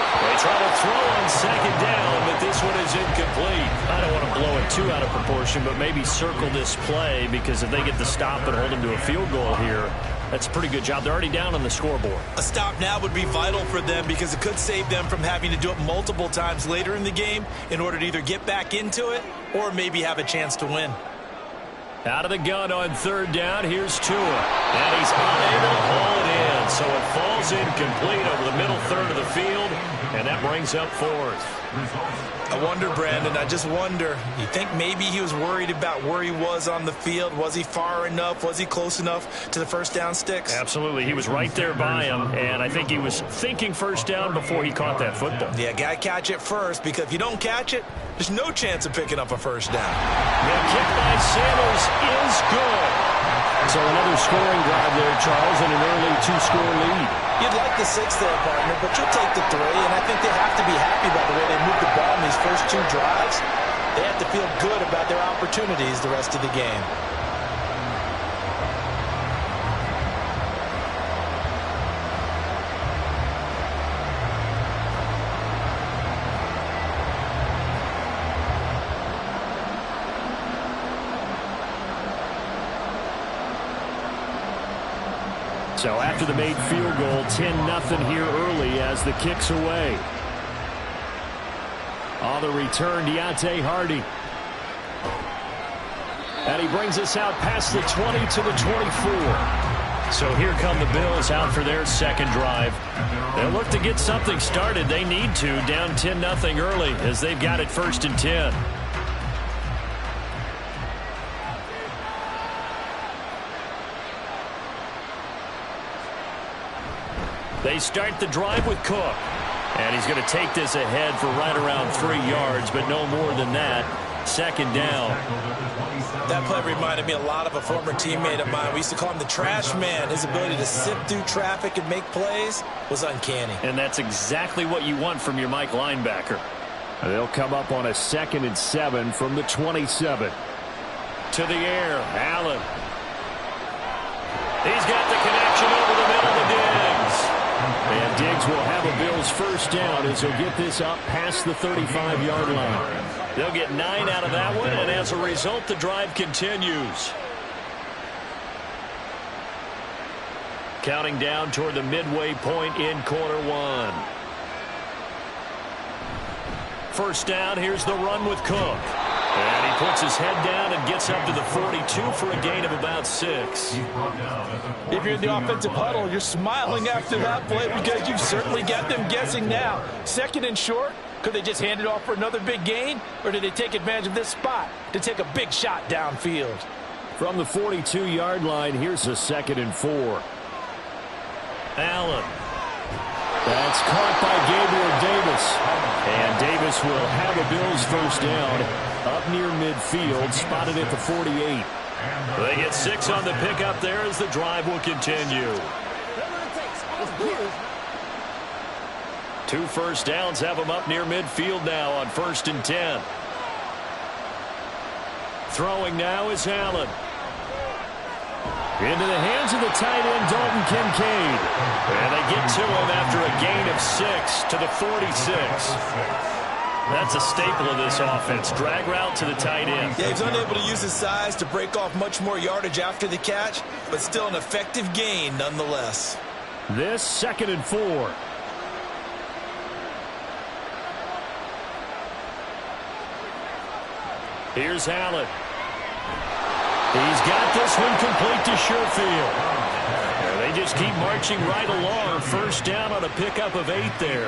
They try to throw on second down, but this one is incomplete. I don't want to blow it too out of proportion, but maybe circle this play, because if they get the stop and hold him to a field goal here, that's a pretty good job. They're already down on the scoreboard. A stop now would be vital for them, because it could save them from having to do it multiple times later in the game in order to either get back into it or maybe have a chance to win. Out of the gun on third down, here's Tua. And he's unable to haul it in, so it falls incomplete over the middle third of the field, and that brings up fourth. I wonder, Brandon, I just wonder, you think maybe he was worried about where he was on the field? Was he far enough? Was he close enough to the first down sticks? Absolutely. He was right there by him, and I think he was thinking first down before he caught that football. Yeah, got to catch it first, because if you don't catch it, there's no chance of picking up a first down. The kick by Sanders is good. So another scoring drive there, Charles, and an early 2-score lead. You'd like the 6 there, partner, but you'll take the 3, and I think they have to be happy about the way they moved the ball in these first 2 drives. They have to feel good about their opportunities the rest of the game. So after the made field goal, 10-0 here early as the kick's away. On the return, Deontay Hardy. And he brings us out past the 20 to the 24. So here come the Bills out for their second drive. They'll look to get something started. They need to, down 10-0 early as they've got it 1st and 10. They start the drive with Cook. And he's going to take this ahead for right around 3 yards, but no more than that. Second down. That play reminded me a lot of a former teammate of mine. We used to call him the trash man. His ability to sift through traffic and make plays was uncanny. And that's exactly what you want from your Mike linebacker. They'll come up on a 2nd and 7 from the 27. To the air, Allen. He's got the connection over the middle to Diggs. And Diggs will have a Bills first down as he'll get this up past the 35-yard line. They'll get 9 out of that one, and as a result, the drive continues. Counting down toward the midway point in quarter 1. First down, here's the run with Cook. And he puts his head down and gets up to the 42 for a gain of about 6. If you're in the offensive huddle, you're smiling after that play because you've certainly got them guessing now. 2nd and short, could they just hand it off for another big gain? Or did they take advantage of this spot to take a big shot downfield? From the 42-yard line, here's a 2nd and 4. Allen. That's caught by Gabriel Davis. And Davis will have a Bills first down up near midfield, spotted at the 48. They get 6 on the pickup there as the drive will continue. 2 first downs have them up near midfield now on 1st and 10. Throwing now is Allen. Into the hands of the tight end, Dalton Kincaid. And they get to him after a gain of 6 to the 46. That's a staple of this offense. Drag route to the tight end. Yeah, he's unable to use his size to break off much more yardage after the catch, but still an effective gain nonetheless. This 2nd and 4. Here's Allen. He's got this one complete to Sherfield. They just keep marching right along. First down on a pickup of 8 there.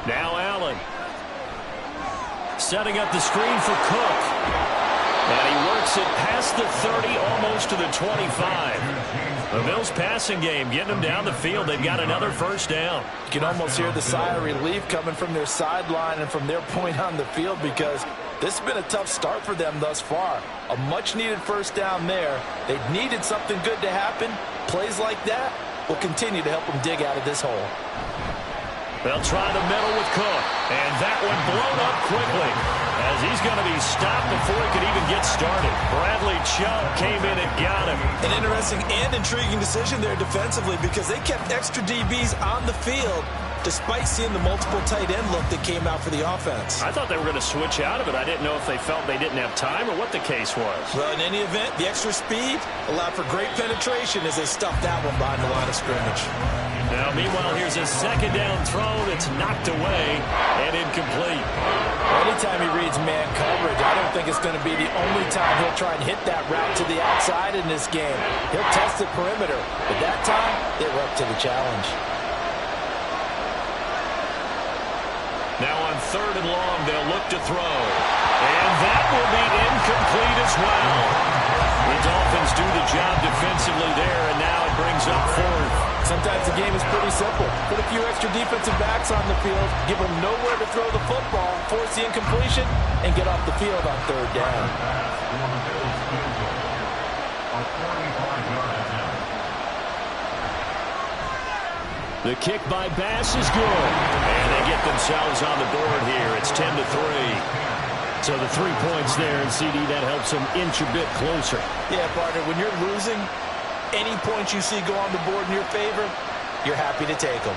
Now Allen. Setting up the screen for Cook. And he works it past the 30, almost to the 25. The Bills' passing game getting them down the field. They've got another first down. You can almost hear the sigh of relief coming from their sideline and from their point on the field, because this has been a tough start for them thus far. A much-needed first down there. They needed something good to happen. Plays like that will continue to help them dig out of this hole. They'll try the middle with Cook. And that one blown up quickly, as he's going to be stopped before he could even get started. Bradley Chubb came in and got him. An interesting and intriguing decision there defensively, because they kept extra DBs on the field despite seeing the multiple tight end look that came out for the offense. I thought they were going to switch out of it. I didn't know if they felt they didn't have time or what the case was. Well, in any event, the extra speed allowed for great penetration as they stuffed that one behind the line of scrimmage. Now, meanwhile, here's a second down throw that's knocked away and incomplete. Anytime he reads man coverage, I don't think it's going to be the only time he'll try and hit that route to the outside in this game. He'll test the perimeter, but that time, they were up to the challenge. Now on 3rd and long, they'll look to throw. And that will be incomplete as well. The Dolphins do the job defensively there, and now it brings up 4th. Sometimes the game is pretty simple. Put a few extra defensive backs on the field, give them nowhere to throw the football, force the incompletion, and get off the field on 3rd down. The kick by Bass is good. And they get themselves on the board here. It's 10-3. So the 3 points there, and CD, that helps them inch a bit closer. Yeah, partner, when you're losing, any points you see go on the board in your favor, you're happy to take them.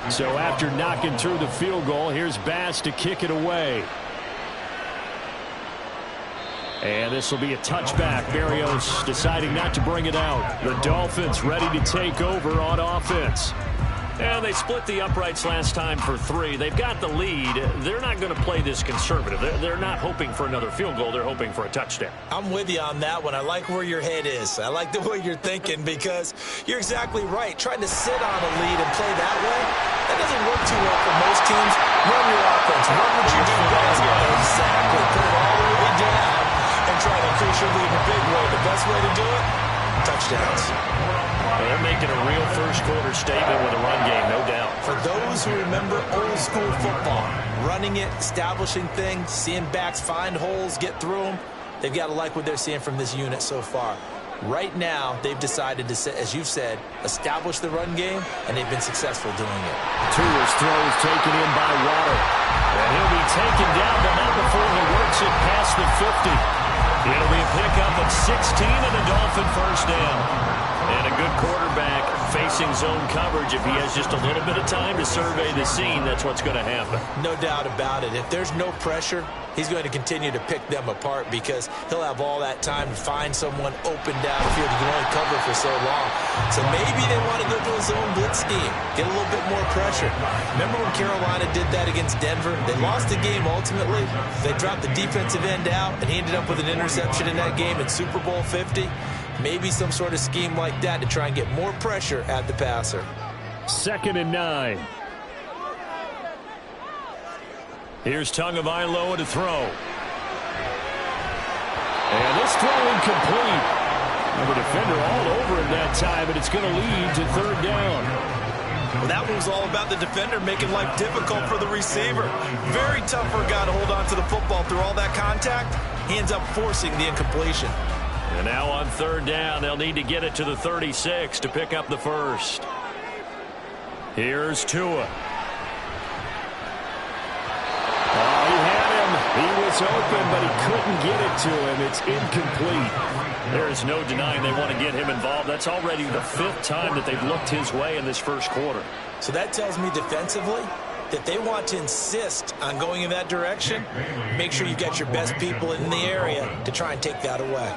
So after knocking through the field goal, here's Bass to kick it away. And this will be a touchback. Barrios deciding not to bring it out. The Dolphins ready to take over on offense. And they split the uprights last time for 3. They've got the lead. They're not going to play this conservative. They're not hoping for another field goal. They're hoping for a touchdown. I'm with you on that one. I like where your head is. I like the way you're thinking, because you're exactly right. Trying to sit on a lead and play that way, that doesn't work too well for most teams. Run your offense. Run what you do best. Exactly. Put it all the way down and try to increase your lead in a big way. The best way to do it, touchdowns. They're making a real first-quarter statement with a run game, no doubt. For those who remember old-school football, running it, establishing things, seeing backs find holes, get through them, they've got to like what they're seeing from this unit so far. Right now, they've decided to, as you've said, establish the run game, and they've been successful doing it. Tua's throw is taken in by Water. And he'll be taken down, but not before he works it past the 50. It'll be a pickup of 16 and a Dolphin first down. And a good quarterback facing zone coverage. If he has just a little bit of time to survey the scene, that's what's going to happen. No doubt about it. If there's no pressure, he's going to continue to pick them apart, because he'll have all that time to find someone open downfield. He can only cover for so long. So maybe they want to go to a zone blitz scheme, get a little bit more pressure. Remember when Carolina did that against Denver? They lost the game ultimately. They dropped the defensive end out, and he ended up with an interception in that game in Super Bowl 50. Maybe some sort of scheme like that to try and get more pressure at the passer. 2nd and 9. Here's Tagovailoa to throw. And this throw incomplete. And the defender all over him that time, and it's going to lead to 3rd down. Well, that one was all about the defender making life difficult for the receiver. Very tough for a guy to hold on to the football through all that contact. He ends up forcing the incompletion. And now on 3rd down, they'll need to get it to the 36 to pick up the first. Here's Tua. Oh, he had him. He was open, but he couldn't get it to him. It's incomplete. There is no denying they want to get him involved. That's already the 5th time that they've looked his way in this first quarter. So that tells me defensively that they want to insist on going in that direction. Make sure you've got your best people in the area to try and take that away.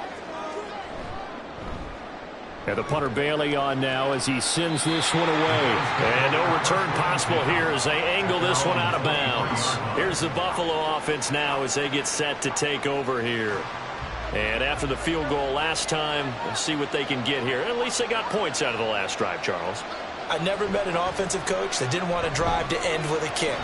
And the punter Bailey on now as he sends this one away. And no return possible here as they angle this one out of bounds. Here's the Buffalo offense now as they get set to take over here. And after the field goal last time, we'll see what they can get here. At least they got points out of the last drive, Charles. I never met an offensive coach that didn't want to drive to end with a kick.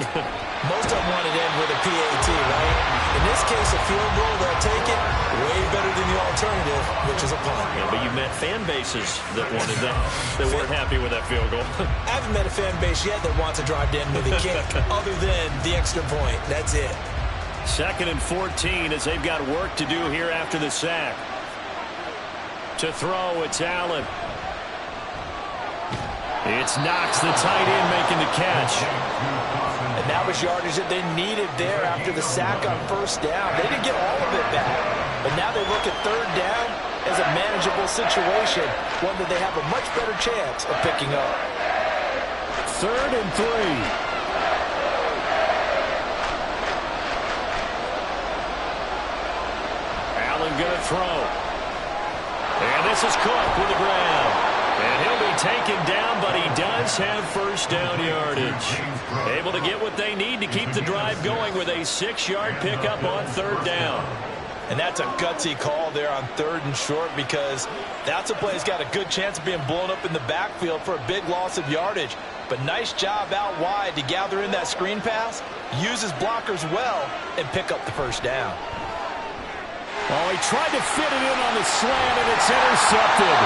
Most of them wanted to end with a PAT, right? In this case, a field goal, they'll take it way better than the alternative, which is a punt. Yeah, but you met fan bases that wanted that, that weren't happy with that field goal. I haven't met a fan base yet that wants to drive to end with a kick, other than the extra point. That's it. 2nd and 14 as they've got work to do here after the sack. To throw, it's Allen. It's Knox, the tight end, making the catch. And that was yardage that they needed there after the sack on 1st down. They didn't get all of it back. But now they look at 3rd down as a manageable situation, one that they have a much better chance of picking up. 3rd and 3. Going to throw. And this is Cook with the ground. And he'll be taken down, but he does have 1st down yardage. Able to get what they need to keep the drive going with a 6-yard pickup on 3rd down. And that's a gutsy call there on 3rd and short, because that's a play that's got a good chance of being blown up in the backfield for a big loss of yardage. But nice job out wide to gather in that screen pass, use his blockers well, and pick up the 1st down. Oh, he tried to fit it in on the slant, and it's intercepted.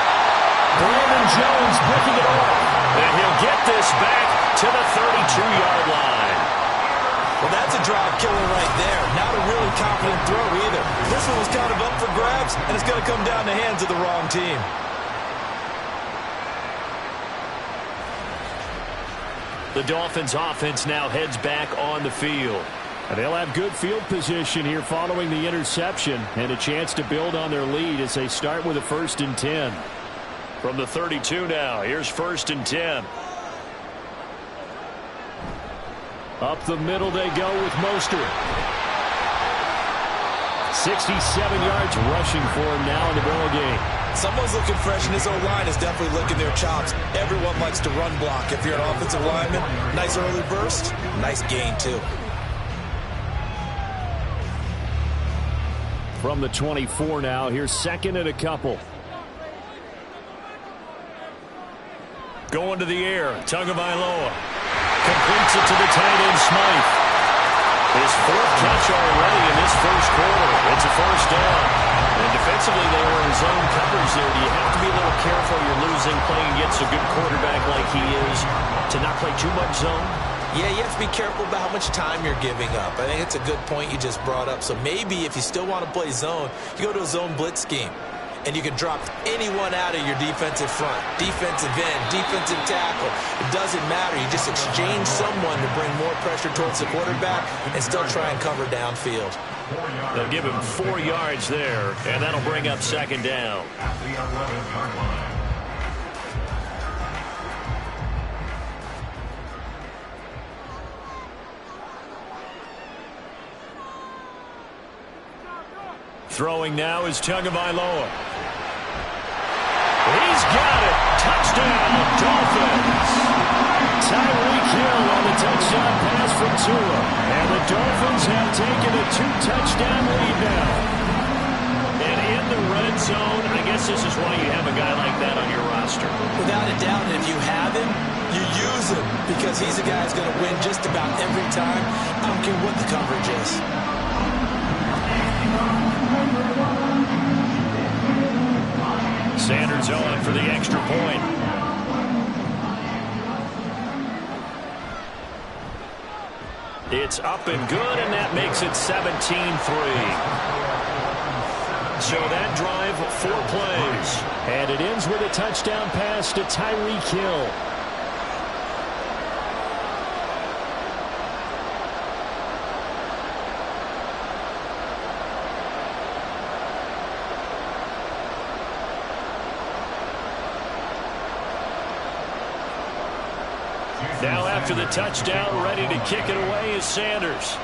Brandon Jones picking it off. And he'll get this back to the 32-yard line. Well, that's a drive killer right there. Not a really confident throw either. This one was kind of up for grabs, and it's going to come down the hands of the wrong team. The Dolphins offense now heads back on the field. And they'll have good field position here following the interception and a chance to build on their lead as they start with a 1st and 10. From the 32 now, here's 1st and 10. Up the middle they go with Mostert. 67 yards rushing for him now in the ball game. Someone's looking fresh, and his O-line is definitely licking their chops. Everyone likes to run block. If you're an offensive lineman, nice early burst, nice gain too. From the 24 now, here's 2nd and a couple. Going to the air, Tagovailoa completes it to the tight end Smythe. His 4th catch already in this 1st quarter. It's a 1st down. And defensively, they were in zone coverage there. Do you have to be a little careful? You're losing, playing against a good quarterback like he is, to not play too much zone? Yeah, you have to be careful about how much time you're giving up. I think it's a good point you just brought up. So maybe if you still want to play zone, you go to a zone blitz scheme. And you can drop anyone out of your defensive front. Defensive end, defensive tackle. It doesn't matter. You just exchange someone to bring more pressure towards the quarterback and still try and cover downfield. They'll give him 4 yards there, and that'll bring up 2nd down. At the 11-yard line. Throwing now is Tagovailoa. He's got it. Touchdown, Dolphins. Tyreek Hill on the touchdown pass from Tua. And the Dolphins have taken a 2-touchdown lead now. And in the red zone, I guess this is why you have a guy like that on your roster. Without a doubt, and if you have him, you use him, because he's a guy who's going to win just about every time. I don't care what the coverage is. Sanders on for the extra point. It's up and good, and that makes it 17-3. So that drive, 4 plays. And it ends with a touchdown pass to Tyreek Hill. Now after the touchdown, ready to kick it away is Sanders.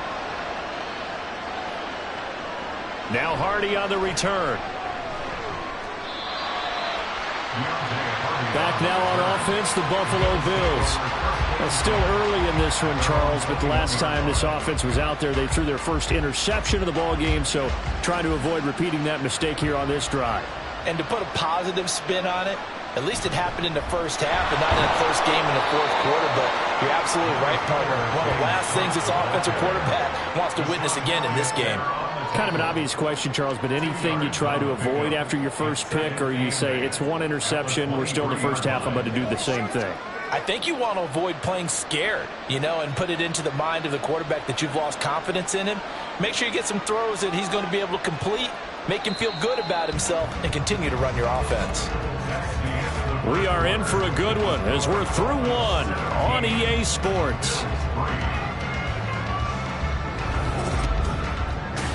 Now Hardy on the return. Back now on offense, the Buffalo Bills. It's still early in this one, Charles, but the last time this offense was out there, they threw their first interception of the ball game, so trying to avoid repeating that mistake here on this drive. And to put a positive spin on it, at least it happened in the first half and not in the first game in the fourth quarter, but you're absolutely right, partner. One of the last things this offensive quarterback wants to witness again in this game. Kind of an obvious question, Charles, but anything you try to avoid after your first pick, or you say it's one interception, we're still in the first half, I'm going to do the same thing? I think you want to avoid playing scared, and put it into the mind of the quarterback that you've lost confidence in him. Make sure you get some throws that he's going to be able to complete, make him feel good about himself, and continue to run your offense. We are in for a good one as we're through one on EA Sports.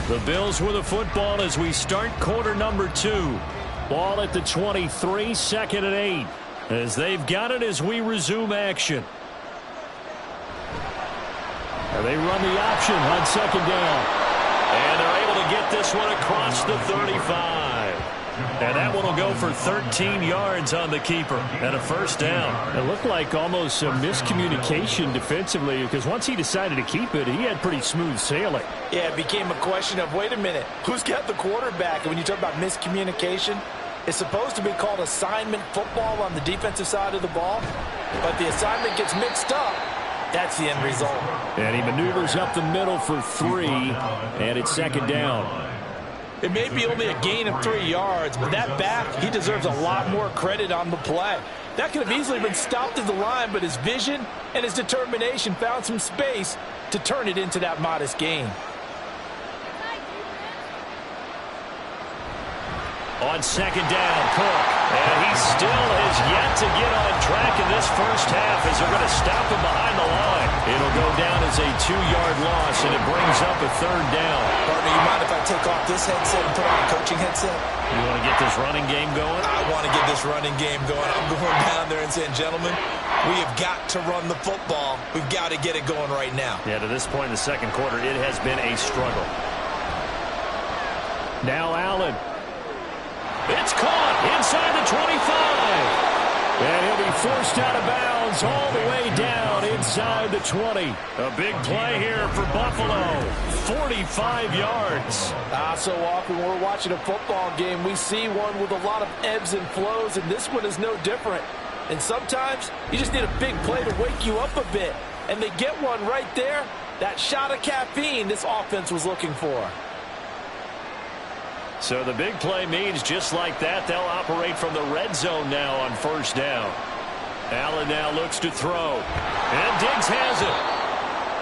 The Bills with the football as we start quarter number 2. Ball at the 23, 2nd and 8. As they've got it as we resume action. And they run the option on 2nd down. And they're able to get this one across the 35. And that one will go for 13 yards on the keeper and a first down. It looked like almost a miscommunication defensively because once he decided to keep it, he had pretty smooth sailing. Yeah, it became a question of, wait a minute, who's got the quarterback? And when you talk about miscommunication, it's supposed to be called assignment football on the defensive side of the ball, but the assignment gets mixed up. That's the end result. And he maneuvers up the middle for 3, and it's 2nd down. It may be only a gain of 3 yards, but that back, he deserves a lot more credit on the play. That could have easily been stopped at the line, but his vision and his determination found some space to turn it into that modest gain. On 2nd down, Cook. And he still has yet to get on track in this first half as they're going to stop him behind the line. It'll go down as a 2-yard loss, and it brings up a 3rd down. Partner, you mind if I take off this headset and put on a coaching headset? You want to get this running game going? I want to get this running game going. I'm going down there and saying, gentlemen, we have got to run the football. We've got to get it going right now. Yeah, to this point in the second quarter, it has been a struggle. Now Allen. It's caught inside the 25. And he'll be forced out of bounds all the way down inside the 20. A big play here for Buffalo. 45 yards. So often when we're watching a football game, we see one with a lot of ebbs and flows, and this one is no different. And sometimes you just need a big play to wake you up a bit. And they get one right there. That shot of caffeine this offense was looking for. So the big play means just like that, they'll operate from the red zone now on 1st down. Allen now looks to throw. And Diggs has it.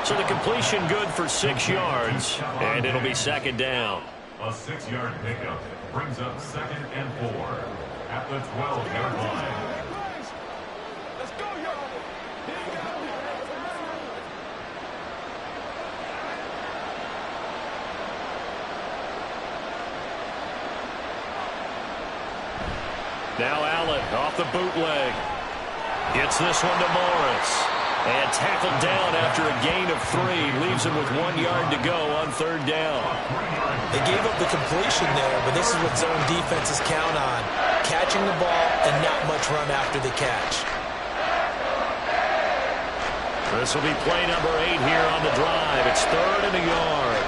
So the completion good for 6 yards. And it'll be 2nd down. A 6-yard pickup brings up 2nd and 4 at the 12-yard line. Now Allen off the bootleg. Gets this one to Morris. And tackled down after a gain of 3. Leaves him with 1 yard to go on 3rd down. They gave up the completion there, but this is what zone defenses count on. Catching the ball and not much run after the catch. This will be play number 8 here on the drive. It's 3rd and a yard.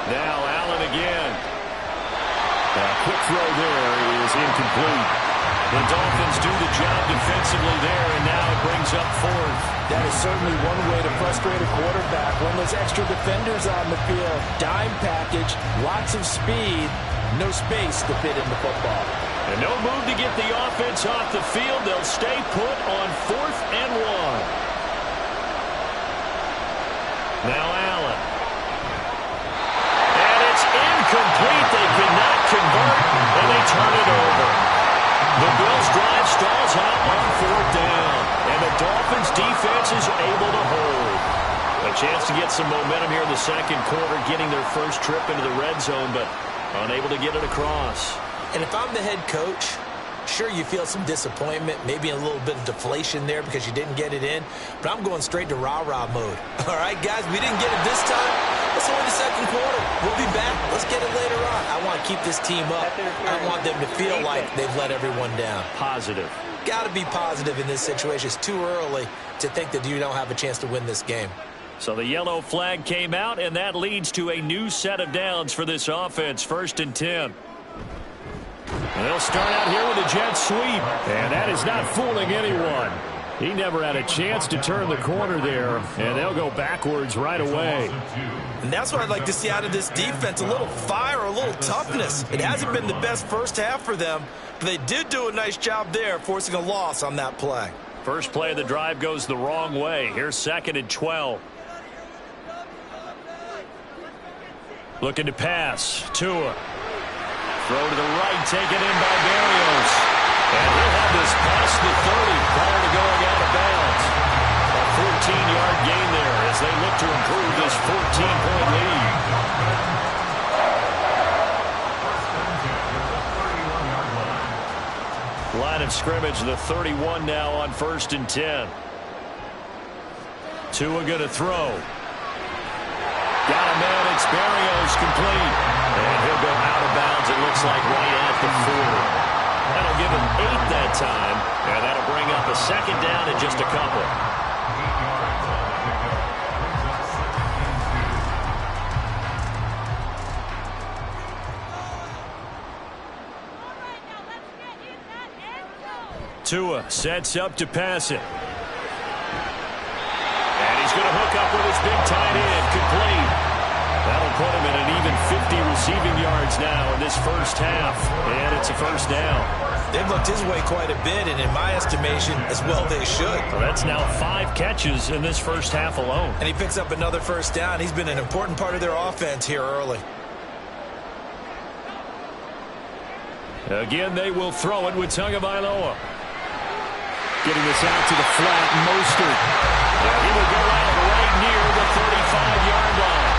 Now Allen again. Quick throw there is incomplete. The Dolphins do the job defensively there, and now it brings up 4th. That is certainly one way to frustrate a quarterback. When there's extra defenders on the field, dime package, lots of speed, no space to fit in the football. And no move to get the offense off the field. They'll stay put on 4th and 1. Now Allen. And it's incomplete. They could not convert, and they turn it over. The Bills drive stalls out on 4th down, and the Dolphins defense is able to hold. A chance to get some momentum here in the second quarter, getting their first trip into the red zone, but unable to get it across. And if I'm the head coach, Sure, you feel some disappointment, maybe a little bit of deflation there because you didn't get it in, but I'm going straight to rah-rah mode. All right, guys, we didn't get it this time. It's only the second quarter. We'll be back. Let's get it later on. I want to keep this team up. I don't want them to feel like they've let everyone down. Positive. Got to be positive in this situation. It's too early to think that you don't have a chance to win this game. So the yellow flag came out, and that leads to a new set of downs for this offense. 1st and 10. They'll start out here with a jet sweep, and that is not fooling anyone. He never had a chance to turn the corner there, and they'll go backwards right away. And that's what I'd like to see out of this defense, a little fire, a little toughness. It hasn't been the best first half for them, but they did do a nice job there, forcing a loss on that play. First play of the drive goes the wrong way. Here's 2nd and 12. Looking to pass. Tua. Throw to the right, taken in by Berrios. And he'll have this past the 30 prior to going out of bounds. A 14-yard gain there as they look to improve this 14-point lead. Line of scrimmage, the 31 now on 1st and 10. Tua going to throw. Got a man, it's Berrios, complete. And he'll go out of bounds, it looks like, right at the 40. That'll give him 8 that time, and that'll bring up a 2nd down in just a couple. Tua sets up to pass it. And he's going to hook up with his big tight end, complete. That'll put him at an even 50 receiving yards now in this first half. And it's a 1st down. They've looked his way quite a bit, and in my estimation, as well they should. Well, that's now 5 catches in this first half alone. And he picks up another 1st down. He's been an important part of their offense here early. Again, they will throw it with Tagovailoa. Getting this out to the flat, Mostert. He will go out right near the 35-yard line.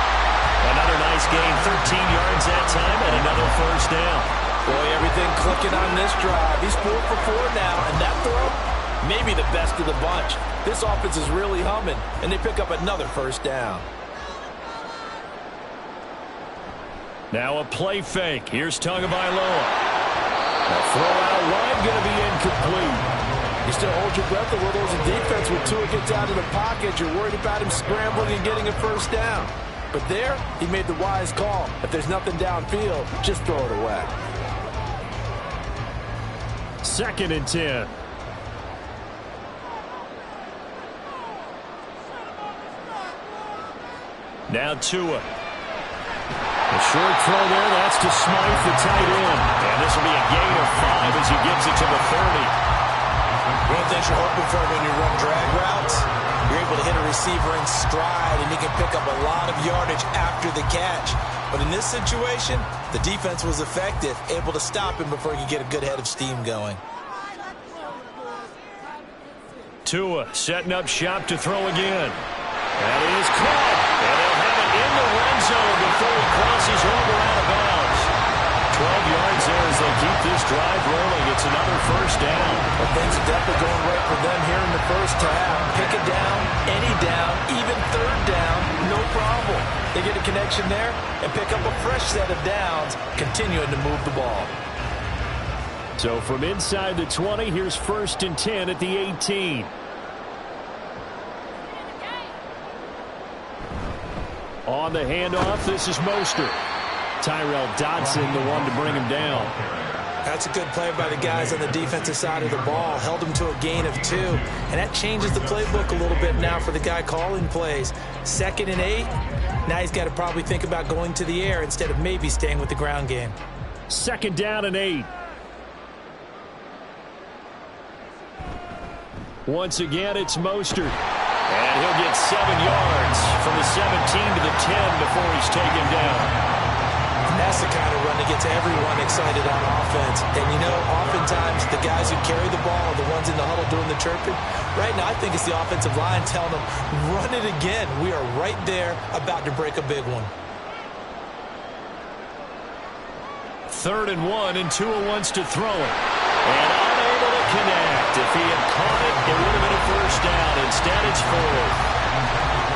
Another nice gain, 13 yards that time, and another 1st down. Boy, everything clicking on this drive. He's 4 for 4 now, and that throw, maybe the best of the bunch. This offense is really humming, and they pick up another 1st down. Now a play fake. Here's Tagovailoa. A throw out wide, going to be incomplete. You still hold your breath a little as a defense when Tua gets out of the pocket. You're worried about him scrambling and getting a 1st down. But there, he made the wise call. If there's nothing downfield, just throw it away. 2nd and 10. Now Tua. A short throw there, that's to Smythe, the tight end. And this will be a gain of 5 as he gives it to the 30. One of the things you're hoping for when you run drag routes, you're able to hit a receiver in stride, and he can pick up a lot of yardage after the catch. But in this situation, the defense was effective, able to stop him before he could get a good head of steam going. Tua setting up shop to throw again. That is caught. And they'll have it in the red zone before he crosses over out of bounds. 12 yards there as they keep this drive rolling. It's another 1st down. Well, things are definitely going right for them here in the first half. Pick a down, any down, even 3rd down, no problem. They get a connection there and pick up a fresh set of downs, continuing to move the ball. So from inside the 20, here's 1st and 10 at the 18. On the handoff, this is Mostert. Tyrell Dodson, the one to bring him down. That's a good play by the guys on the defensive side of the ball. Held them to a gain of 2. And that changes the playbook a little bit now for the guy calling plays. 2nd and 8. Now he's got to probably think about going to the air instead of maybe staying with the ground game. 2nd down and 8. Once again, it's Mostert. And he'll get 7 yards from the 17 to the 10 before he's taken down. And that's the kind of run that gets everyone excited on offense. And, you know, oftentimes the guys who carry the ball are the ones in the huddle doing the chirping. Right now, I think it's the offensive line telling them, run it again. We are right there about to break a big one. 3rd and 1, and Tua wants to throw it. And unable to connect. If he had caught it, it would have been a first down. Instead, it's 4th.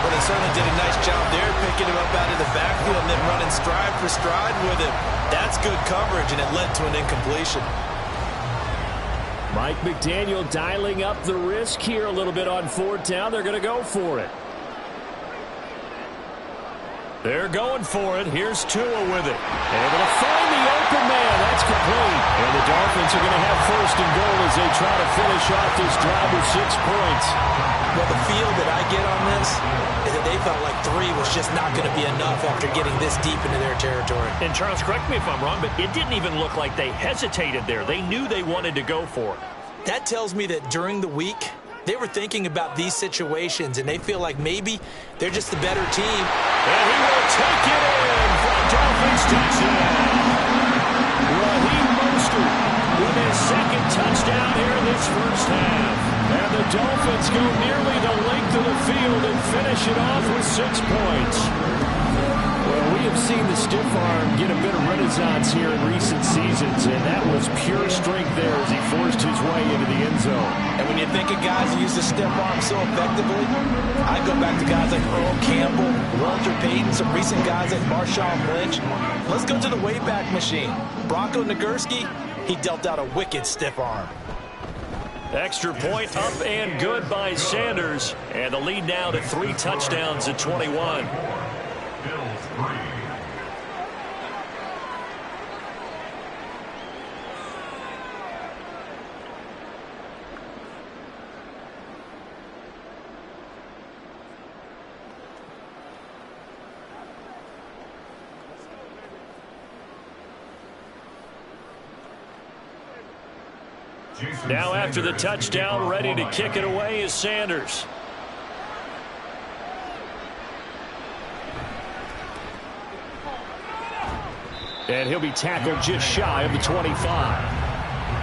Well, they certainly did a nice job there, picking him up out of the backfield and then running stride for stride with him. That's good coverage, and it led to an incompletion. Mike McDaniel dialing up the risk here a little bit on 4th down. They're going to go for it. They're going for it. Here's Tua with it. Able to find the open man. That's complete. And the Dolphins are going to have 1st and goal as they try to finish off this drive with 6 points. Well, the feel that I get on this is that they felt like 3 was just not going to be enough after getting this deep into their territory. And Charles, correct me if I'm wrong, but it didn't even look like they hesitated there. They knew they wanted to go for it. That tells me that during the week, they were thinking about these situations, and they feel like maybe they're just the better team. And he will take it in for a Dolphins touchdown. Raheem Mostert with his 2nd touchdown here in this first half. And the Dolphins go nearly the length of the field and finish it off with 6 points. Well, we have seen the stiff arm get a bit of renaissance here in recent seasons, and that was pure strength there as he forced his way into the end zone. And when you think of guys who use the stiff arm so effectively, I go back to guys like Earl Campbell, Walter Payton, some recent guys like Marshawn Lynch. Let's go to the Wayback Machine. Bronco Nagurski, he dealt out a wicked stiff arm. Extra point up and good by Sanders. And the lead now to 3 touchdowns at 21. Now after the touchdown, ready to kick it away is Sanders. And he'll be tackled just shy of the 25.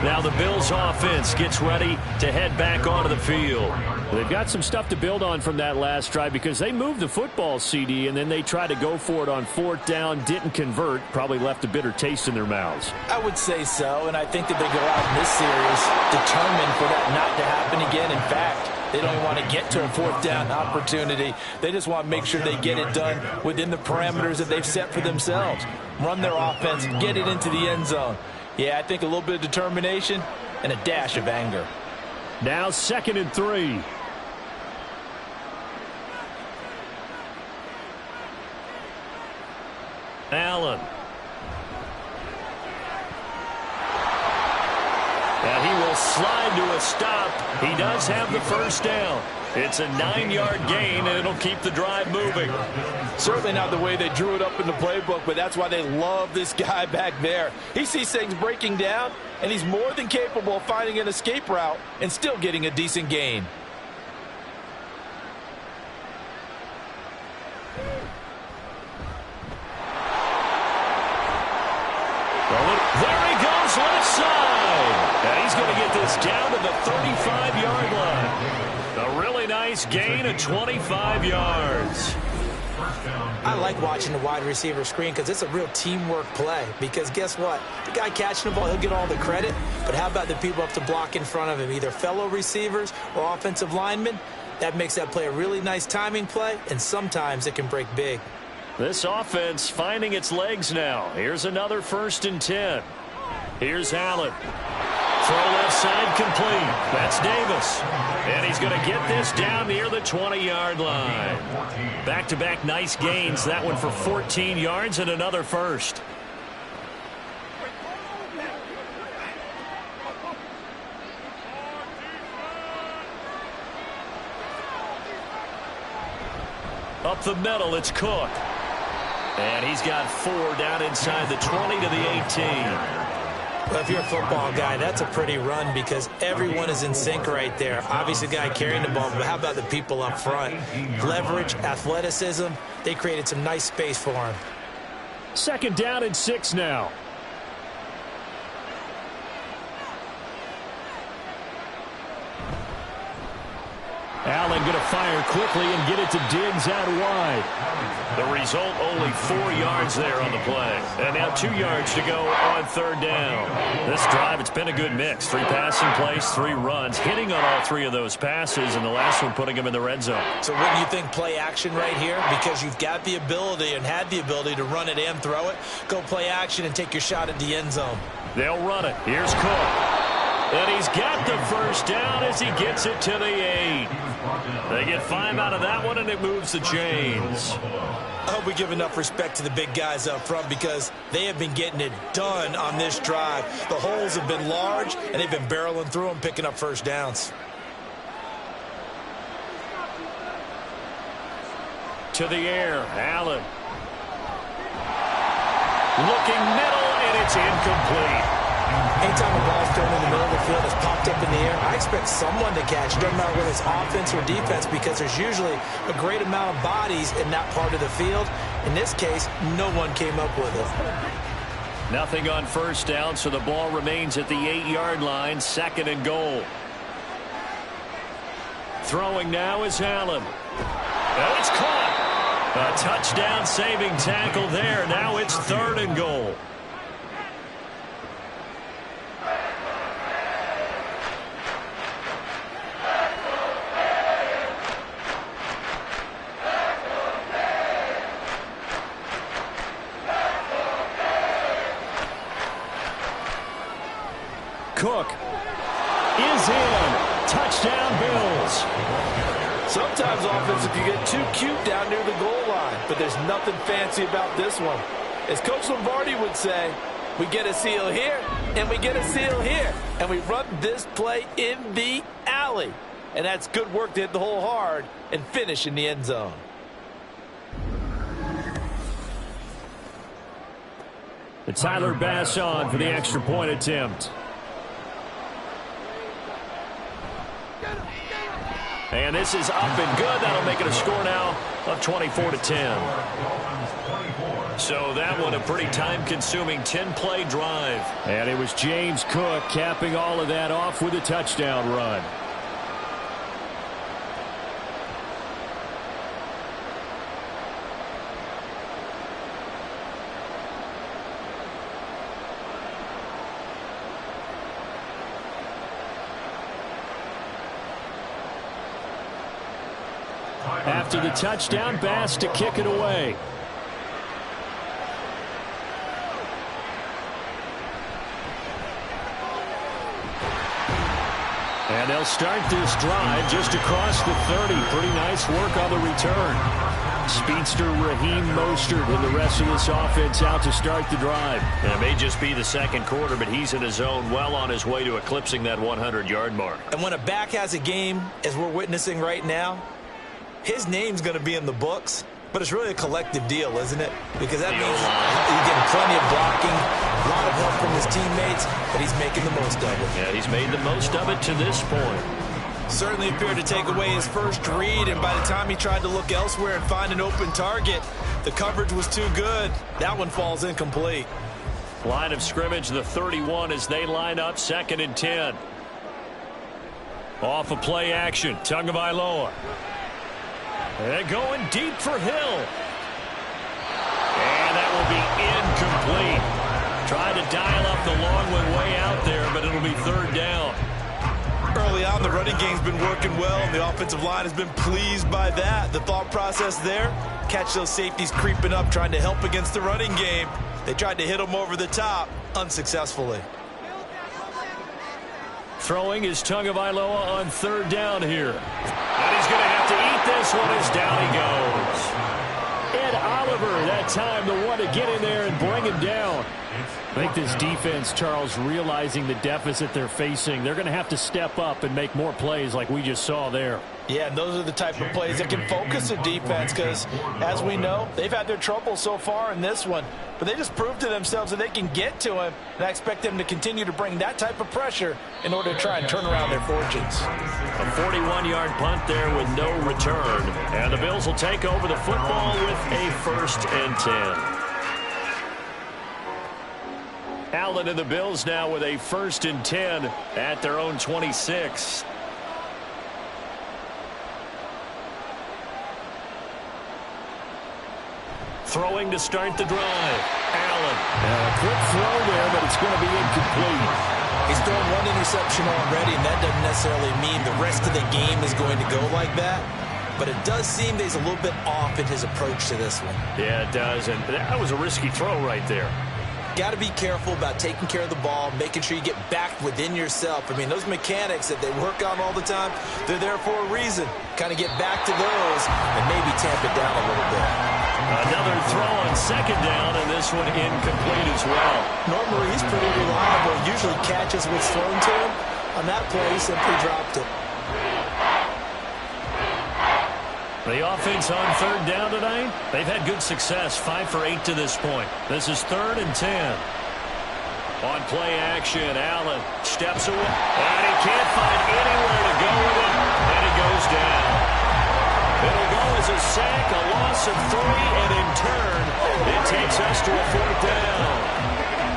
Now the Bills offense gets ready to head back onto the field. They've got some stuff to build on from that last drive because they moved the football, CD, and then they tried to go for it on 4th down, didn't convert, probably left a bitter taste in their mouths. I would say so, and I think that they go out in this series determined for that not to happen again. In fact, they don't even want to get to a 4th down opportunity. They just want to make sure they get it done within the parameters that they've set for themselves. Run their offense, get it into the end zone. Yeah, I think a little bit of determination and a dash of anger. Now 2nd and 3. Allen. And he will slide to a stop. He does have the 1st down. It's a 9-yard gain, and it'll keep the drive moving. Certainly not the way they drew it up in the playbook, but that's why they love this guy back there. He sees things breaking down, and he's more than capable of finding an escape route and still getting a decent gain. There he goes, left side. And he's going to get this down to the 35-yard line. A really nice gain of 25 yards. I like watching the wide receiver screen because it's a real teamwork play. Because guess what? The guy catching the ball, he'll get all the credit. But how about the people up to block in front of him, either fellow receivers or offensive linemen? That makes that play a really nice timing play, and sometimes it can break big. This offense finding its legs now. Here's another 1st and 10. Here's Allen. Throw left side complete. That's Davis. And he's going to get this down near the 20-yard line. Back-to-back nice gains. That one for 14 yards and another 1st. Up the middle, it's Cook. And he's got 4 down inside the 20 to the 18. Well, if you're a football guy, that's a pretty run because everyone is in sync right there. Obviously, the guy carrying the ball, but how about the people up front? Leverage, athleticism, they created some nice space for him. 2nd down and 6 now. Allen going to fire quickly and get it to Diggs out wide. The result, only 4 yards there on the play. And now 2 yards to go on third down. This drive, it's been a good mix. 3 passing plays, 3 runs, hitting on all 3 of those passes, and the last one putting them in the red zone. So wouldn't you think play action right here? Because you've got the ability and had the ability to run it and throw it. Go play action and take your shot at the end zone. They'll run it. Here's Cook. And he's got the first down as he gets it to the 8. They get 5 out of that one, and it moves the chains. I hope we give enough respect to the big guys up front because they have been getting it done on this drive. The holes have been large, and they've been barreling through them, picking up first downs. To the air, Allen. Looking middle, and it's incomplete. Anytime a ball's thrown in the middle of the field, it's popped up in the air, I expect someone to catch. It doesn't matter whether it's offense or defense because there's usually a great amount of bodies in that part of the field. In this case, no one came up with it. Nothing on first down, so the ball remains at the 8-yard line, 2nd and goal. Throwing now is Allen. Oh, it's caught. A touchdown-saving tackle there. Now it's 3rd and goal. Cook is in. Touchdown, Bills. Sometimes offense, if you get too cute down near the goal line, but there's nothing fancy about this one. As Coach Lombardi would say, we get a seal here, and we get a seal here, and we run this play in the alley. And that's good work to hit the hole hard and finish in the end zone. The Tyler Bass on for the extra point attempt. And this is up and good. That'll make it a score now of 24-10. So that one a pretty time-consuming 10-play drive. And it was James Cook capping all of that off with a touchdown run. After the touchdown, Bass to kick it away. And they'll start this drive just across the 30. Pretty nice work on the return. Speedster Raheem Mostert and the rest of this offense out to start the drive. And it may just be the second quarter, but he's in his zone, well on his way to eclipsing that 100-yard mark. And when a back has a game, as we're witnessing right now, his name's going to be in the books, but it's really a collective deal, isn't it? Because that means he's getting plenty of blocking, a lot of help from his teammates, but he's making the most of it. Yeah, he's made the most of it to this point. Certainly appeared to take away his first read, and by the time he tried to look elsewhere and find an open target, the coverage was too good. That one falls incomplete. Line of scrimmage, the 31 as they line up, 2nd and 10. Off of play action, Tagovailoa. They're going deep for Hill. And that will be incomplete. Tried to dial up the long one way out there, but it'll be 3rd down. Early on, the running game's been working well, and the offensive line has been pleased by that. The thought process there, catch those safeties creeping up, trying to help against the running game. They tried to hit them over the top, unsuccessfully. Throwing is Tagovailoa on 3rd down here. And he's going to have to eat this one as down he goes. Ed Oliver, that time the one to get in there and bring him down. I think this defense, Charles, realizing the deficit they're facing, they're going to have to step up and make more plays like we just saw there. Yeah, and those are the type of plays that can focus a defense because, as we know, they've had their trouble so far in this one. But they just proved to themselves that they can get to him, and I expect them to continue to bring that type of pressure in order to try and turn around their fortunes. A 41-yard punt there with no return. And the Bills will take over the football with a 1st and 10. Allen and the Bills now with a 1st and 10 at their own 26. throwing to start the drive. Allen. A quick throw there, but it's going to be incomplete. He's thrown one interception already, and that doesn't necessarily mean the rest of the game is going to go like that. But it does seem that he's a little bit off in his approach to this one. Yeah, it does, and that was a risky throw right there. Got to be careful about taking care of the ball, making sure you get back within yourself. I mean, those mechanics that they work on all the time, they're there for a reason. Kind of get back to those and maybe tamp it down a little bit. Another throw on second down, and this one incomplete as well. Normally, he's pretty reliable. Usually catches what's thrown to him. On that play, he simply dropped it. The offense on third down tonight, they've had good success, 5 for 8 to this point. This is 3rd and 10. On play action, Allen steps away, and he can't find anywhere to go with it, and he goes down. It'll go as a sack, a loss of 3, and in turn, it takes us to a 4th down.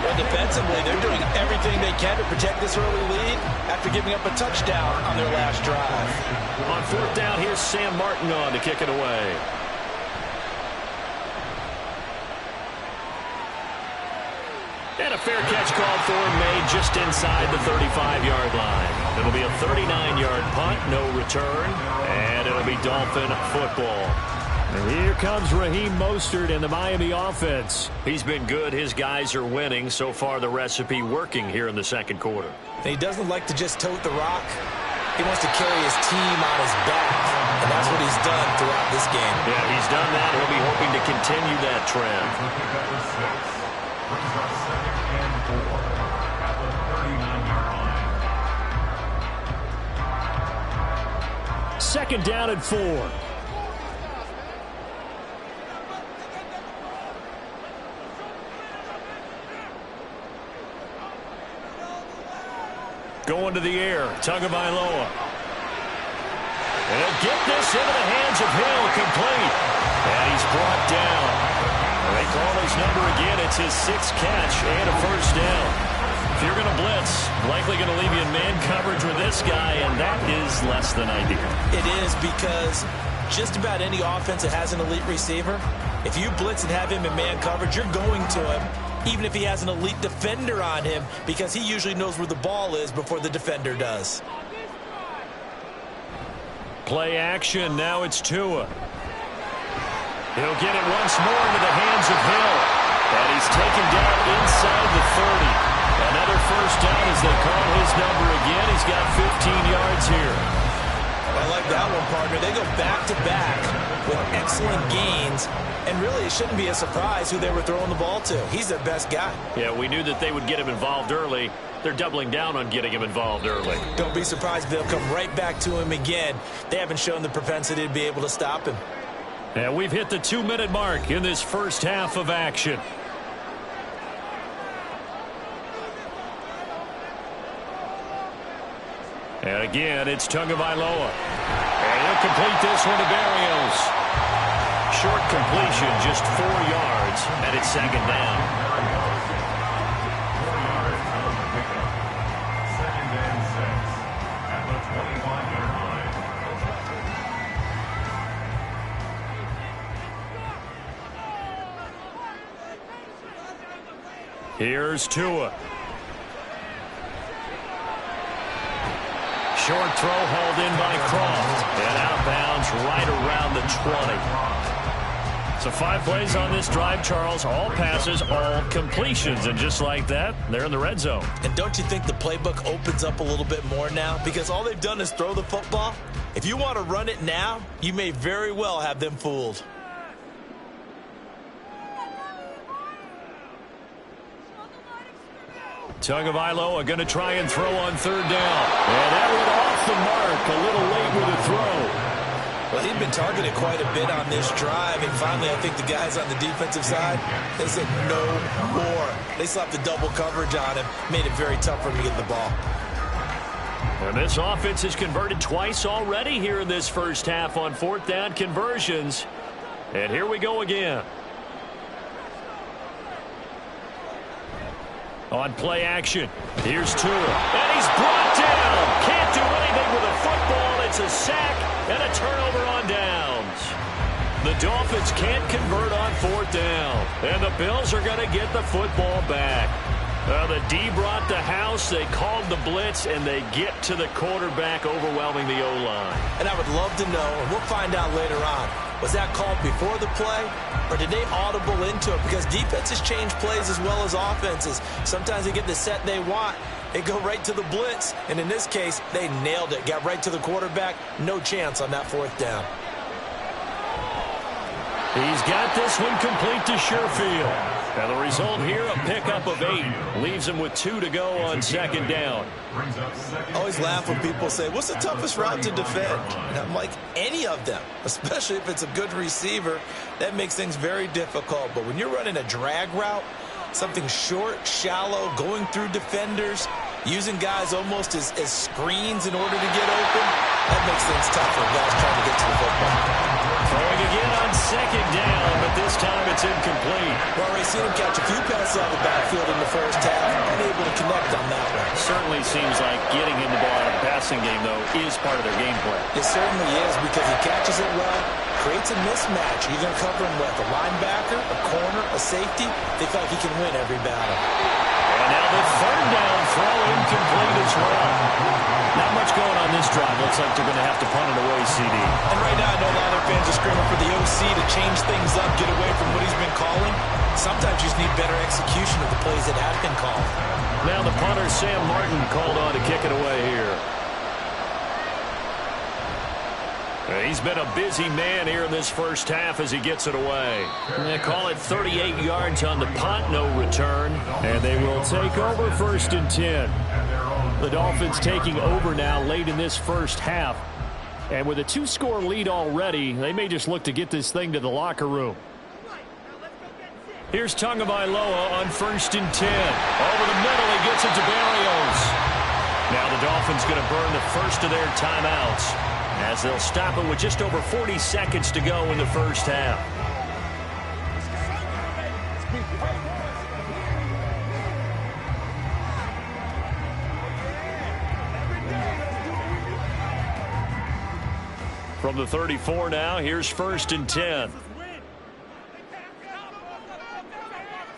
Well, defensively, they're doing everything they can to protect this early lead after giving up a touchdown on their last drive. On 4th down, here's Sam Martin on to kick it away. And a fair catch called for, made just inside the 35-yard line. It'll be a 39-yard punt, no return, and it'll be Dolphin football. And here comes Raheem Mostert in the Miami offense. He's been good. His guys are winning. So far, the recipe working here in the second quarter. And he doesn't like to just tote the rock. He wants to carry his team on his back, and that's what he's done throughout this game. Yeah, he's done that. He'll be hoping to continue that trend. Second down and 4. Going to the air, Tagovailoa. And he'll get this into the hands of Hill, complete. And he's brought down. They call his number again. It's his 6th catch and a first down. If you're going to blitz, likely going to leave you in man coverage with this guy, and that is less than ideal. It is, because just about any offense that has an elite receiver, if you blitz and have him in man coverage, you're going to him, even if he has an elite defender on him, because he usually knows where the ball is before the defender does. Play action. Now it's Tua. He'll get it once more into the hands of Hill. And he's taken down inside the 30. Another first down as they call his number again. He's got 15 yards here. I like that one, partner. They go back-to-back with excellent gains. And really, it shouldn't be a surprise who they were throwing the ball to. He's their best guy. Yeah, we knew that they would get him involved early. They're doubling down on getting him involved early. Don't be surprised if they'll come right back to him again. They haven't shown the propensity to be able to stop him. And we've hit the 2-minute mark in this first half of action. And again, it's Tagovailoa. And he'll complete this one to Barrios. Short completion, just 4 yards, and it's second down. Second and 6 at the 25-yard line. Here's Tua. Short throw hauled in by Croft. And out of bounds right around the 20. So 5 plays on this drive, Charles. All passes, all completions. And just like that, they're in the red zone. And don't you think the playbook opens up a little bit more now? Because all they've done is throw the football. If you want to run it now, you may very well have them fooled. Tagovailoa going to try and throw on third down. And that went off the mark. A little late with a throw. Well, he'd been targeted quite a bit on this drive, and finally I think the guys on the defensive side, they said no more. They slapped the double coverage on him, made it very tough for him to get the ball. And this offense has converted twice already here in this first half on 4th down conversions. And here we go again. On play action, here's Tua. And he's brought down. Can't do anything with a football. It's a sack and a turnover on downs. The Dolphins can't convert on 4th down. And the Bills are going to get the football back. The D brought the house. They called the blitz, and they get to the quarterback, overwhelming the O-line. And I would love to know, and we'll find out later on, was that called before the play, or did they audible into it? Because defenses change plays as well as offenses. Sometimes they get the set they want. They go right to the blitz, and in this case, they nailed it. Got right to the quarterback. No chance on that 4th down. He's got this one complete to Sherfield. And the result here, a pickup of 8. Leaves him with 2 to go on 2nd down. I always laugh when people say, what's the toughest route to defend? And I'm like, any of them, especially if it's a good receiver. That makes things very difficult. But when you're running a drag route, something short, shallow, going through defenders, using guys almost as screens in order to get open, that makes things tough for guys trying to get to the football. Throwing again on 2nd down, but this time it's incomplete. We've already seen him catch a few passes out of the backfield in the first half, unable to connect on that one. Certainly seems like getting him the ball out of the passing game, though, is part of their game plan. It certainly is, because he catches it well, creates a mismatch. You're going to cover him with a linebacker, a corner, a safety. They feel like he can win every battle. And now the 3rd down throw incomplete as well. Not much going on this drive. Looks like they're going to have to punt it away, CD. And right now, I know a lot of their fans are screaming for the OC to change things up, get away from what he's been calling. Sometimes you just need better execution of the plays that have been called. Now the punter, Sam Martin, called on to kick it away here. He's been a busy man here in this first half as he gets it away. They call it 38 yards on the punt, no return. And they will take over 1st and 10. The Dolphins taking over now late in this first half. And with a 2-score lead already, they may just look to get this thing to the locker room. Here's Tagovailoa on 1st and 10. Over the middle, he gets it to Barrios. Now the Dolphins going to burn the first of their timeouts, as they'll stop it with just over 40 seconds to go in the first half. From the 34 now, here's 1st and 10.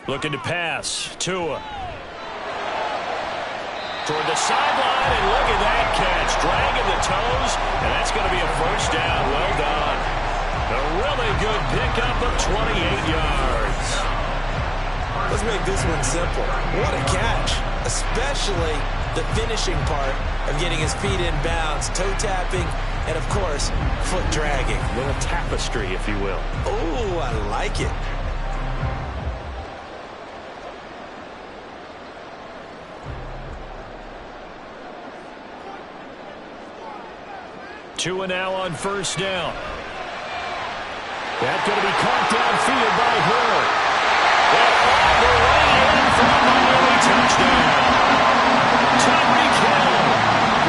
Looking to pass. Tua. Toward the sideline, and look at that catch. Dragging the toes, and that's going to be a 1st down. Well done. A really good pickup of 28 yards. Let's make this one simple. What a catch, especially the finishing part of getting his feet in bounds, toe tapping, and, of course, foot dragging. A little tapestry, if you will. Oh, I like it. Tua now on 1st down. That's going to be caught downfield by Hill. And all the way in for a Miami touchdown. Tyreek Hill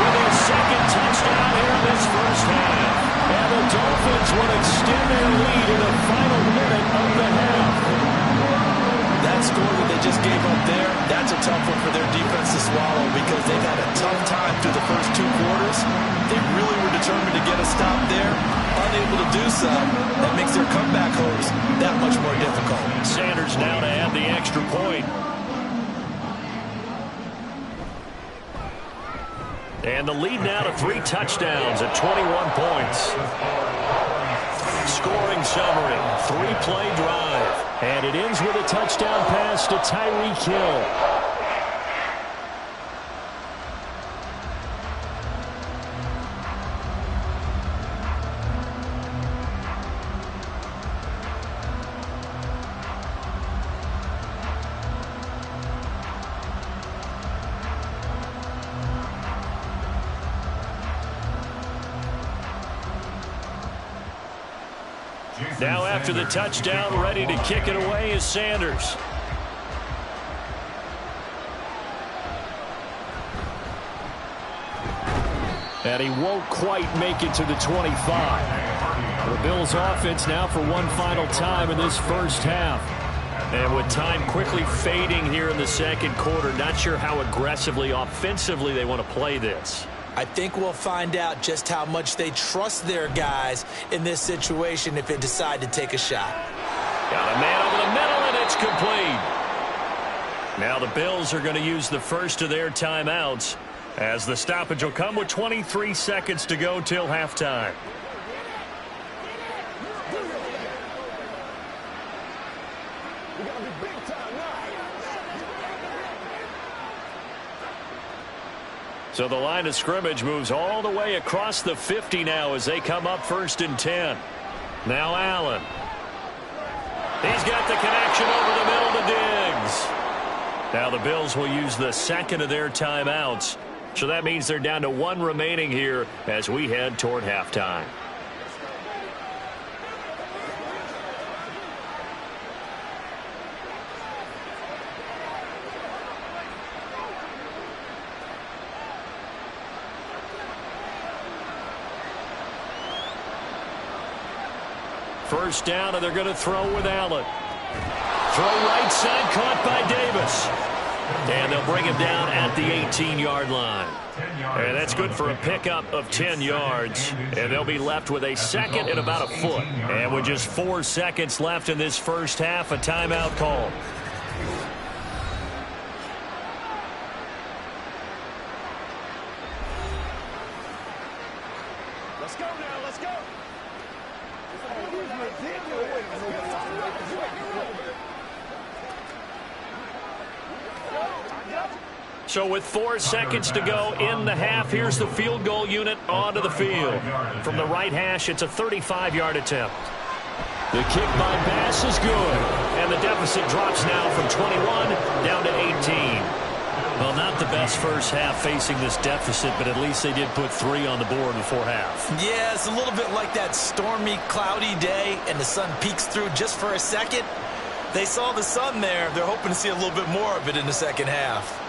with his 2nd touchdown here in this first half. And the Dolphins will extend their lead in the final minute of the half. That score that they just gave up there, that's a tough one for their defense to swallow, because they've had a tough time through the first 2 quarters. They really were determined to get a stop there. Unable to do so, that makes their comeback hopes that much more difficult. Sanders now to add the extra point. And the lead now to 3 touchdowns at 21 points. Scoring summary, 3-play drive. And it ends with a touchdown pass to Tyreek Hill. Now after the touchdown, ready to kick it away is Sanders. And he won't quite make it to the 25. The Bills offense now for one final time in this first half. And with time quickly fading here in the second quarter, not sure how aggressively, offensively they want to play this. I think we'll find out just how much they trust their guys in this situation if they decide to take a shot. Got a man over the middle, and it's complete. Now the Bills are going to use the first of their timeouts as the stoppage will come with 23 seconds to go till halftime. So the line of scrimmage moves all the way across the 50 now as they come up 1st and 10. Now Allen. He's got the connection over the middle to Diggs. Now the Bills will use the second of their timeouts. So that means they're down to 1 remaining here as we head toward halftime. First down, and they're going to throw with Allen. Throw right side, caught by Davis. And they'll bring him down at the 18-yard line. And that's good for a pickup of 10 yards. And they'll be left with a second and about a foot. And with just 4 seconds left in this first half, a timeout call. Let's go now, let's go. So with 4 seconds to go in the half, here's the field goal unit onto the field. From the right hash, it's a 35-yard attempt. The kick by Bass is good. And the deficit drops now from 21 down to 18. Well, not the best first half facing this deficit, but at least they did put 3 on the board before half. Yeah, it's a little bit like that stormy, cloudy day, and the sun peeks through just for a second. They saw the sun there. They're hoping to see a little bit more of it in the second half.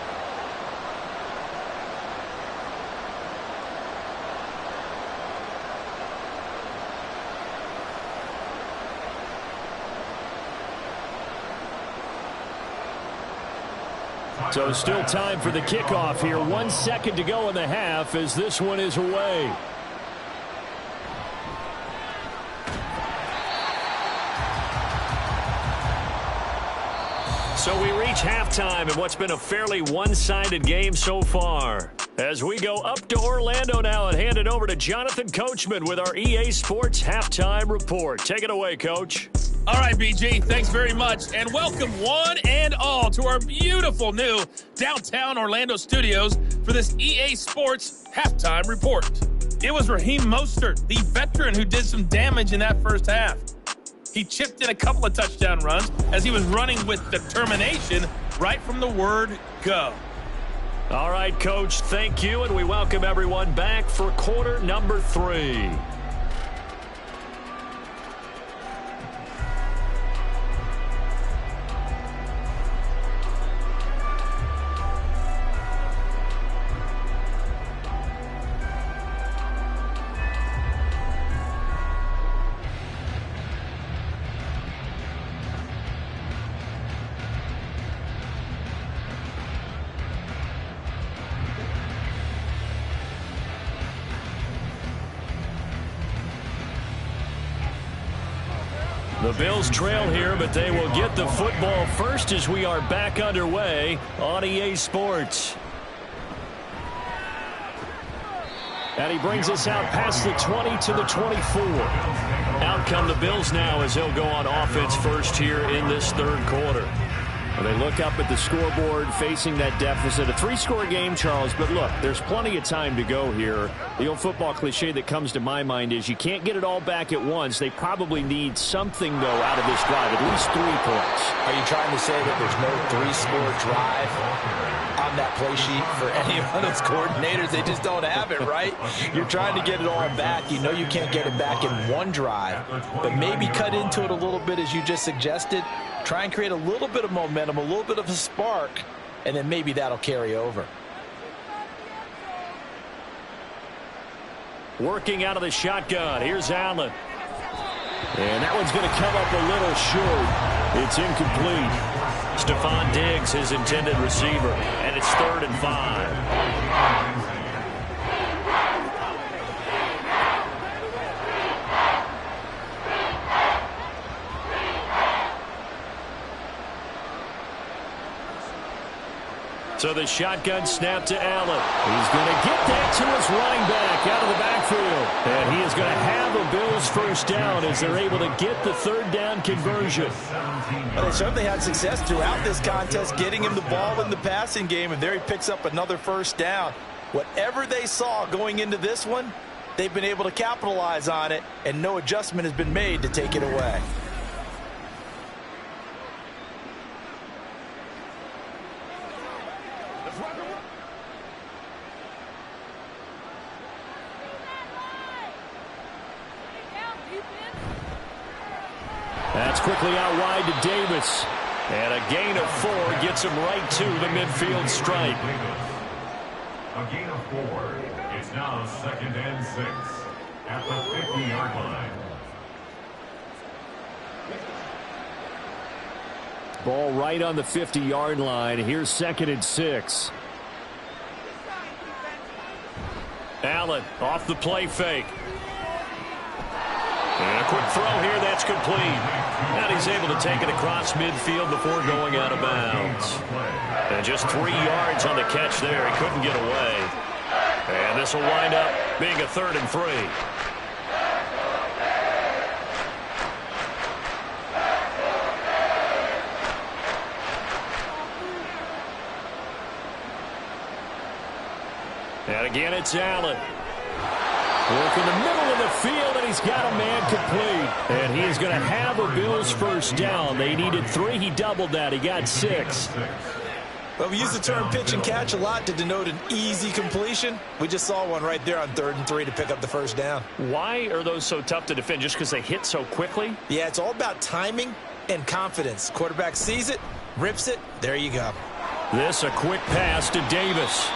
So still time for the kickoff here. 1 second to go in the half as this one is away. So we reach halftime in what's been a fairly one-sided game so far. As we go up to Orlando now and hand it over to Jonathan Coachman with our EA Sports Halftime Report. Take it away, Coach. All right, BG, thanks very much. And welcome one and all to our beautiful new downtown Orlando studios for this EA Sports Halftime Report. It was Raheem Mostert, the veteran, who did some damage in that first half. He chipped in a couple of touchdown runs as he was running with determination right from the word go. All right, Coach, thank you, and we welcome everyone back for quarter number 3. The Bills trail here, but they will get the football first as we are back underway on EA Sports. And he brings us out past the 20 to the 24. Out come the Bills now as they'll go on offense first here in this third quarter. Well, they look up at the scoreboard facing that deficit. A 3-score game, Charles, but look, there's plenty of time to go here. The old football cliche that comes to my mind is you can't get it all back at once. They probably need something, though, out of this drive, at least 3 points. Are you trying to say that there's no 3-score drive on that play sheet for any of those coordinators? They just don't have it, right? You're trying to get it all back. You know you can't get it back in one drive, but maybe cut into it a little bit as you just suggested. Try and create a little bit of momentum, a little bit of a spark, and then maybe that'll carry over. Working out of the shotgun. Here's Allen. And that one's going to come up a little short. It's incomplete. Stephon Diggs, his intended receiver. And it's 3rd and 5. So the shotgun snap to Allen. He's going to get that to his running back out of the backfield. And he is going to have a Bills first down as they're able to get the third down conversion. Well, they certainly had success throughout this contest getting him the ball in the passing game, and there he picks up another first down. Whatever they saw going into this one, they've been able to capitalize on it, and no adjustment has been made to take it away. That's quickly out wide to Davis. And a gain of 4 gets him right to the midfield stripe. A gain of 4. It's now 2nd and 6 at the 50-yard line. Ball right on the 50-yard line. Here's 2nd and 6. Allen off the play fake. And a quick throw here, that's complete. And he's able to take it across midfield before going out of bounds. And just 3 yards on the catch there. He couldn't get away. And this will wind up being a 3rd and 3. And again, it's Allen. Work in the middle of the field, and he's got a man complete. And he is going to have a Bills first down. They needed 3. He doubled that. He got 6. Well, we use the term pitch and catch a lot to denote an easy completion. We just saw one right there on 3rd and 3 to pick up the first down. Why are those so tough to defend? Just because they hit so quickly? Yeah, it's all about timing and confidence. Quarterback sees it, rips it, there you go. This a quick pass to Davis.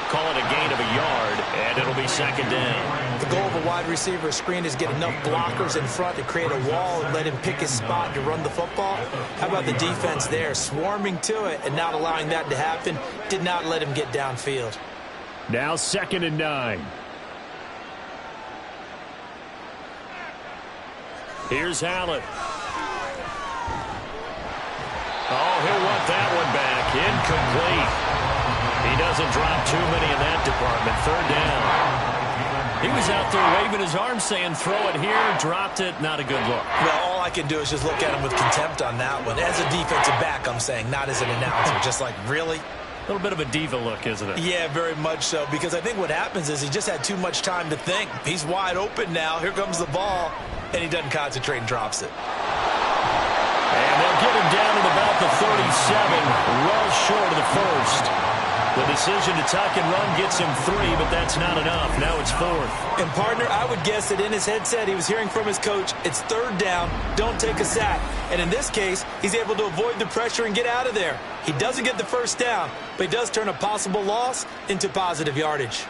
Call it a gain of a yard, and it'll be 2nd down. The goal of a wide receiver screen is get enough blockers in front to create a wall and let him pick his spot to run the football. How about the defense there, swarming to it and not allowing that to happen? Did not let him get downfield. Now 2nd and 9. Here's Allen. Oh, he'll want that one back. Incomplete. He doesn't drop too many in that department. 3rd down. He was out there waving his arms saying, throw it here, dropped it. Not a good look. Well, all I can do is just look at him with contempt on that one. As a defensive back, I'm saying, not as an announcer. Just like, really? A little bit of a diva look, isn't it? Yeah, very much so. Because I think what happens is he just had too much time to think. He's wide open now. Here comes the ball. And he doesn't concentrate and drops it. And they'll get him down at about the 37, well short of the first. The decision to tuck and run gets him 3, but that's not enough. Now it's 4th. And, partner, I would guess that in his headset he was hearing from his coach, it's 3rd down, don't take a sack. And in this case, he's able to avoid the pressure and get out of there. He doesn't get the first down, but he does turn a possible loss into positive yardage.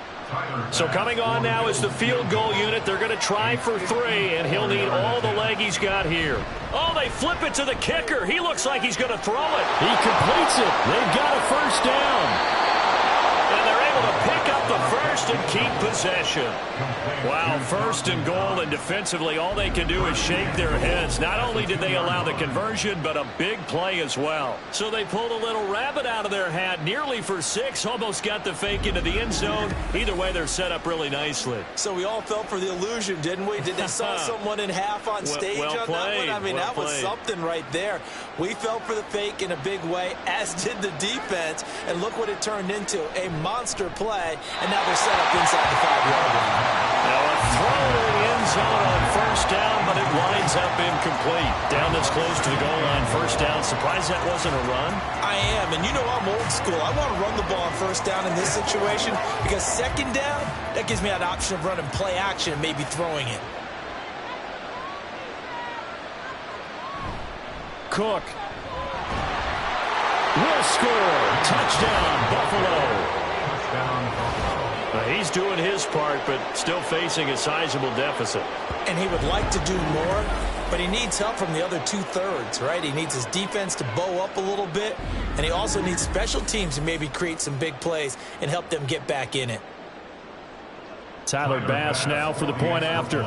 So coming on now is the field goal unit. They're going to try for 3, and he'll need all the leg he's got here. Oh, they flip it to the kicker. He looks like he's going to throw it. He completes it. They've got a first down. And they're able to pick up the first and keep possession. Wow, 1st and goal, and defensively all they can do is shake their heads. Not only did they allow the conversion, but a big play as well. So they pulled a little rabbit out of their hat, nearly for 6, almost got the fake into the end zone. Either way, they're set up really nicely. So we all fell for the illusion, didn't we? Did they saw someone in half on stage on that one? I mean, that was something right there. We fell for the fake in a big way, as did the defense. And look what it turned into, a monster play. And now they're set up inside the 5-yard line. Now a throw to the end zone on first down, but it winds up incomplete. Down that's close to the goal line, first down. Surprised that wasn't a run? I am, and you know I'm old school. I want to run the ball on first down in this situation because 2nd down, that gives me an option of running play action and maybe throwing it. Cook will score. Touchdown, Buffalo. He's doing his part, but still facing a sizable deficit. And he would like to do more, but he needs help from the other 2/3, right? He needs his defense to bow up a little bit, and he also needs special teams to maybe create some big plays and help them get back in it. Tyler Bass now for the point after.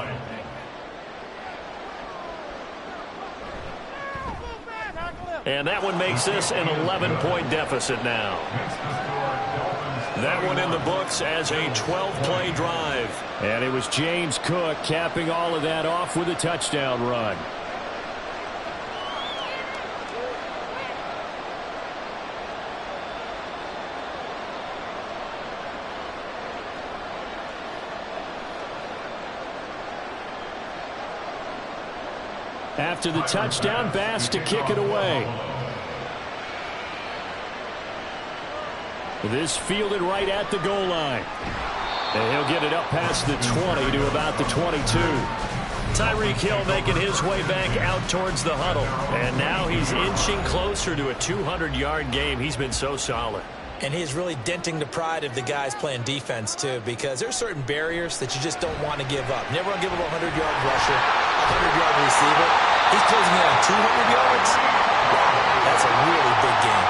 And that one makes this an 11-point deficit now. That one in the books as a 12-play drive. And it was James Cook capping all of that off with a touchdown run. After the touchdown, Bass to kick it away. This fielded right at the goal line. And he'll get it up past the 20 to about the 22. Tyreek Hill making his way back out towards the huddle. And now he's inching closer to a 200-yard game. He's been so solid. And he's really denting the pride of the guys playing defense, too, because there's certain barriers that you just don't want to give up. Never want to give up a 100-yard rusher, a 100-yard receiver. He's closing in on 200 yards. Wow, that's a really big game.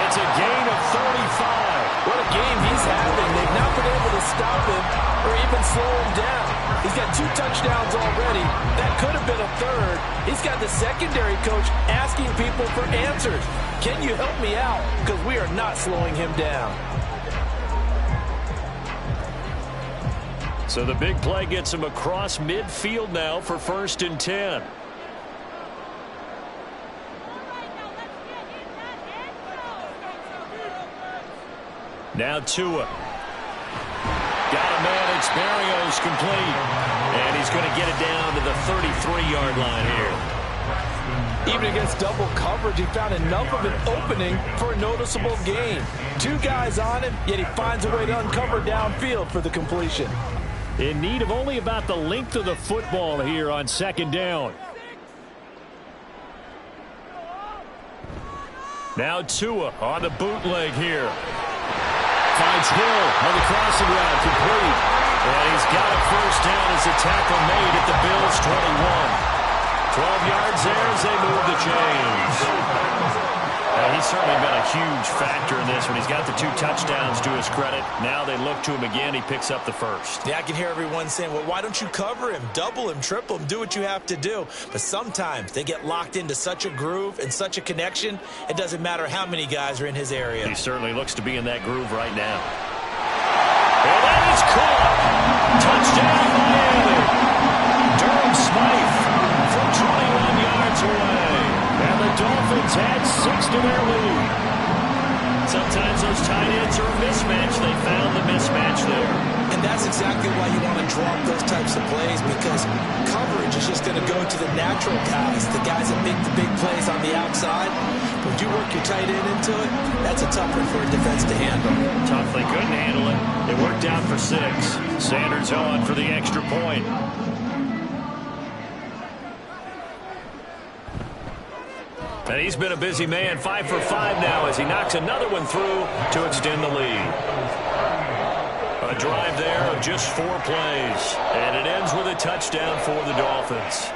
It's a gain of 35. What a game he's having. They've not been able to stop him or even slow him down. He's got 2 touchdowns already. That could have been a third. He's got the secondary coach asking people for answers. Can you help me out? Because we are not slowing him down. So the big play gets him across midfield now for 1st and 10. Now Tua. Got a man. It's Barrios complete. And he's going to get it down to the 33-yard line here. Even against double coverage, he found enough of an opening for a noticeable gain. 2 guys on him, yet he finds a way to uncover downfield for the completion. In need of only about the length of the football here on 2nd down. Now Tua on the bootleg here. Finds Hill on the crossing route, complete. And he's got a 1st down as the tackle made at the Bills' 21. 12 yards there as they move the chains. He's certainly been a huge factor in this one. He's got the 2 touchdowns to his credit. Now they look to him again. He picks up the 1st. Yeah, I can hear everyone saying, well, why don't you cover him, double him, triple him, do what you have to do. But sometimes they get locked into such a groove and such a connection, it doesn't matter how many guys are in his area. He certainly looks to be in that groove right now. And that is caught. Touchdown, Miami. Durham Smythe from 21 yards away. And the Dolphins had 6 to their lead. Sometimes those tight ends are a mismatch. They found the mismatch there. And that's exactly why you want to draw up those types of plays, because coverage is just going to go to the natural guys, the guys that make the big plays on the outside. But if you work your tight end into it, that's a tough one for a defense to handle. Tough. They couldn't handle it. It worked out for 6. Sanders on for the extra point. And he's been a busy man, 5 for 5 now as he knocks another one through to extend the lead. A drive there of just 4 plays. And it ends with a touchdown for the Dolphins.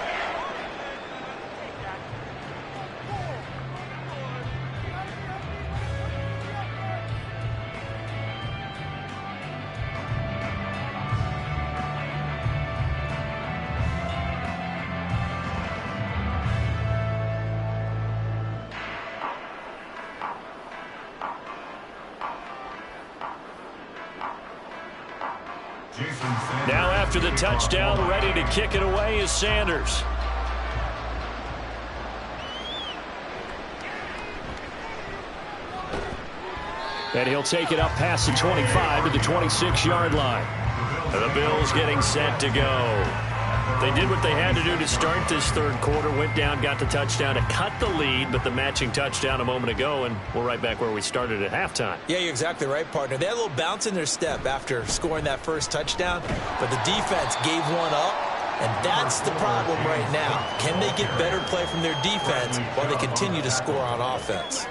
Now after the touchdown, ready to kick it away is Sanders. And he'll take it up past the 25 to the 26-yard line. The Bills getting set to go. They did what they had to do to start this 3rd quarter. Went down, got the touchdown to cut the lead, but the matching touchdown a moment ago, and we're right back where we started at halftime. Yeah, you're exactly right, partner. They had a little bounce in their step after scoring that 1st touchdown, but the defense gave one up, and that's the problem right now. Can they get better play from their defense while they continue to score on offense?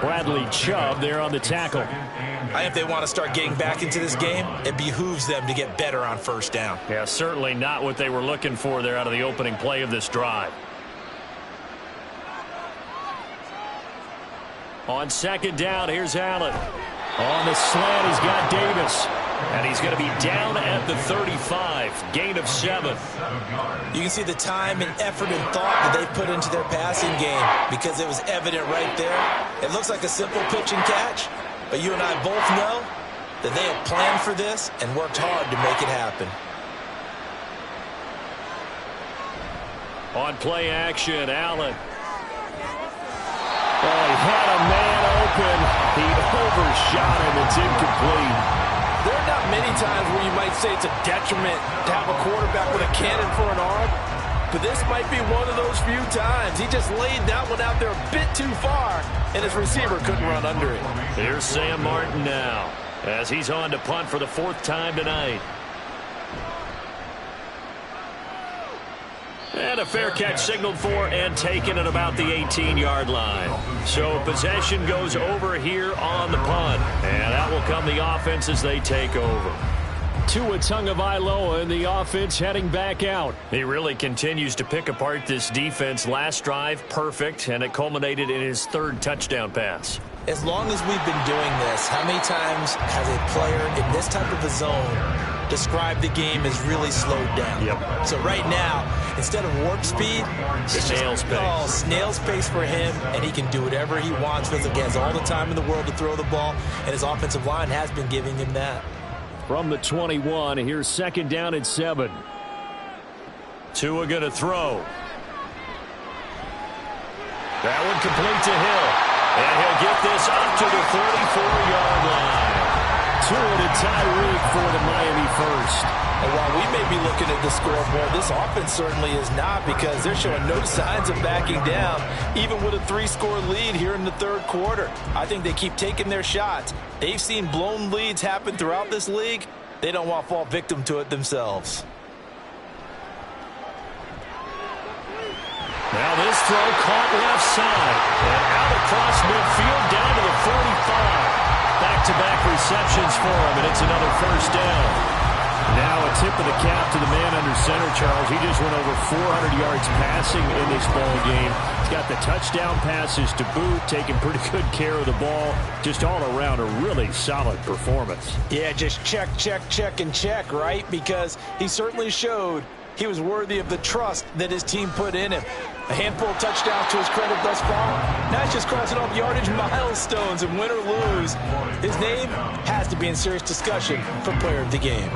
Bradley Chubb there on the tackle. I think if they want to start getting back into this game, it behooves them to get better on 1st down. Yeah, certainly not what they were looking for there out of the opening play of this drive. On 2nd down, here's Allen. On the slant, he's got Davis. And he's going to be down at the 35. Gain of 7. You can see the time and effort and thought that they put into their passing game because it was evident right there. It looks like a simple pitch and catch, but you and I both know that they have planned for this and worked hard to make it happen. On play action, Allen. Oh, he had a man open. He overshot him. It's incomplete. There are not many times where you might say it's a detriment to have a quarterback with a cannon for an arm, but this might be one of those few times. He just laid that one out there a bit too far, and his receiver couldn't run under it. Here's Sam Martin now, as he's on to punt for the 4th time tonight. And a fair catch signaled for and taken at about the 18-yard line. So possession goes over here on the punt. And that will come the offense as they take over. Tua Tagovailoa in the offense heading back out. He really continues to pick apart this defense. Last drive, perfect, and it culminated in his 3rd touchdown pass. As long as we've been doing this, how many times has a player in this type of a zone described the game as really slowed down? Yep. So right now, instead of warp speed, it's snail's pace. Oh, snail's pace for him, and he can do whatever he wants. Feels like he has all the time in the world to throw the ball, and his offensive line has been giving him that. From the 21, here's 2nd down and 7. Tua going to throw. That one complete to Hill. And he'll get this up to the 34-yard line. Tua to Tyreek for the Miami first. And while we may be looking at the scoreboard, this offense certainly is not, because they're showing no signs of backing down, even with a 3-score lead here in the 3rd quarter. I think they keep taking their shots. They've seen blown leads happen throughout this league. They don't want to fall victim to it themselves. Now this throw caught left side. And out across midfield down to the 45. Back-to-back receptions for him, and it's another 1st down. Now a tip of the cap to the man under center, Charles. He just went over 400 yards passing in this ball game. He's got the touchdown passes to boot, taking pretty good care of the ball. Just all around a really solid performance. Yeah, just check, and check, right? Because he certainly showed he was worthy of the trust that his team put in him. A handful of touchdowns to his credit thus far. Now he's just crossing off yardage milestones, and win or lose, his name has to be in serious discussion for player of the game.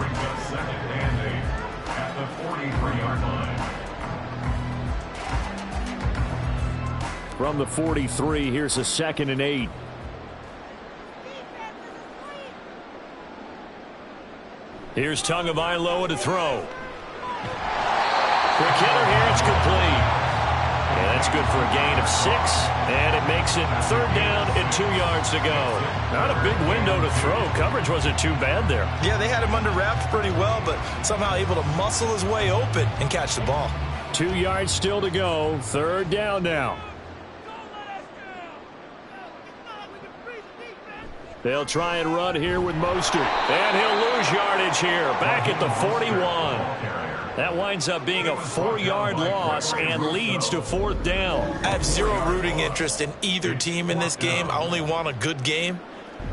From the 43, here's a 2nd and 8. Here's Tagovailoa to throw. Quick hitter here, it's complete. And that's good for a gain of 6, and it makes it 3rd down and 2 yards to go. Not a big window to throw. Coverage wasn't too bad there. Yeah, they had him under wraps pretty well, but somehow able to muscle his way open and catch the ball. 2 yards still to go. 3rd down now. They'll try and run here with Mostert. And he'll lose yardage here. Back at the 41. That winds up being a 4-yard loss and leads to 4th down. I have zero rooting interest in either team in this game. I only want a good game.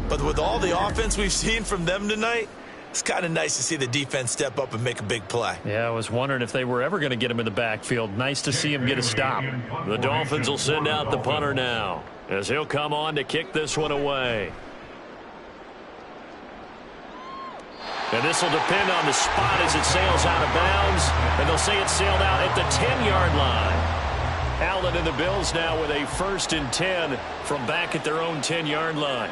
But with all the offense we've seen from them tonight, it's kind of nice to see the defense step up and make a big play. Yeah, I was wondering if they were ever going to get him in the backfield. Nice to see him get a stop. The Dolphins will send out the punter now, as he'll come on to kick this one away. And this will depend on the spot as it sails out of bounds. And they'll say it sailed out at the 10-yard line. Allen and the Bills now with a 1st and 10 from back at their own 10-yard line.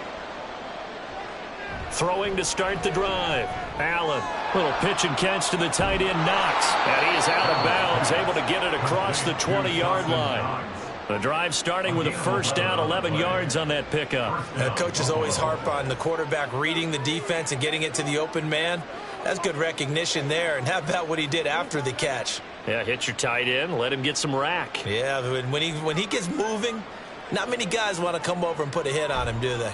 Throwing to start the drive. Allen, little pitch and catch to the tight end, Knox. And he is out of bounds, able to get it across the 20-yard line. The drive starting with a 1st down, 11 yards on that pickup. Coaches always harp on the quarterback reading the defense and getting it to the open man. That's good recognition there. And how about what he did after the catch? Yeah, hit your tight end, let him get some rack. Yeah, when he gets moving, not many guys want to come over and put a hit on him, do they?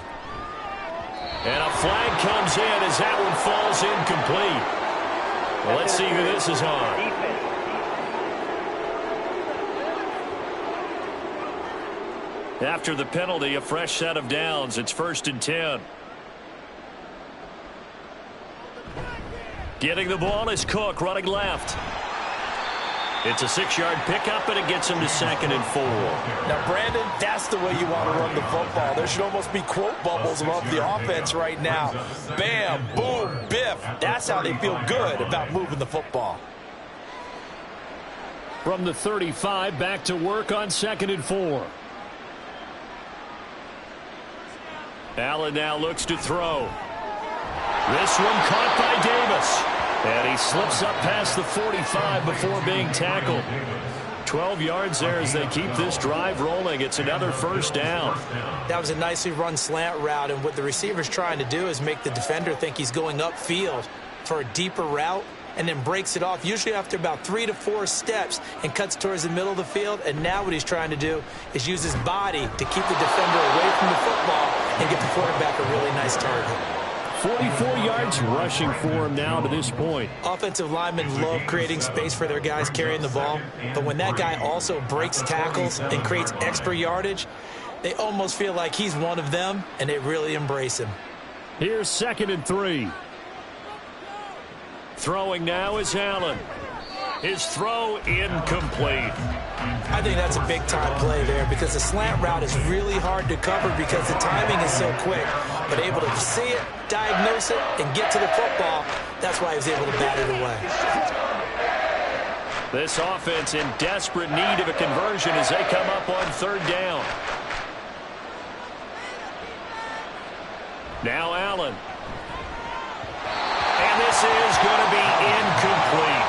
And a flag comes in as that one falls incomplete. Well, let's see who this is on. After the penalty, a fresh set of downs. It's 1st and 10. Getting the ball is Cook running left. It's a 6-yard pickup, and it gets him to 2nd and 4. Now, Brandon, that's the way you want to run the football. There should almost be quote bubbles above the offense right now. Bam, boom, biff. That's how they feel good about moving the football. From the 35, back to work on 2nd and 4. Allen now looks to throw. This one caught by Davis. And he slips up past the 45 before being tackled. 12 yards there as they keep this drive rolling. It's another first down. That was a nicely run slant route, and what the receiver's trying to do is make the defender think he's going upfield for a deeper route, and then breaks it off, usually after about 3 to 4 steps, and cuts towards the middle of the field. And now what he's trying to do is use his body to keep the defender away from the football and get the quarterback a really nice target. 44 yards rushing for him now to this point. Offensive linemen love creating space for their guys carrying the ball, but when that guy also breaks tackles and creates extra yardage, they almost feel like he's one of them, and they really embrace him. Here's 2nd and 3. Throwing now is Allen. His throw incomplete. I think that's a big-time play there because the slant route is really hard to cover because the timing is so quick. But able to see it, diagnose it, and get to the football, that's why he was able to bat it away. This offense in desperate need of a conversion as they come up on 3rd down. Now Allen. And this is going to be incomplete.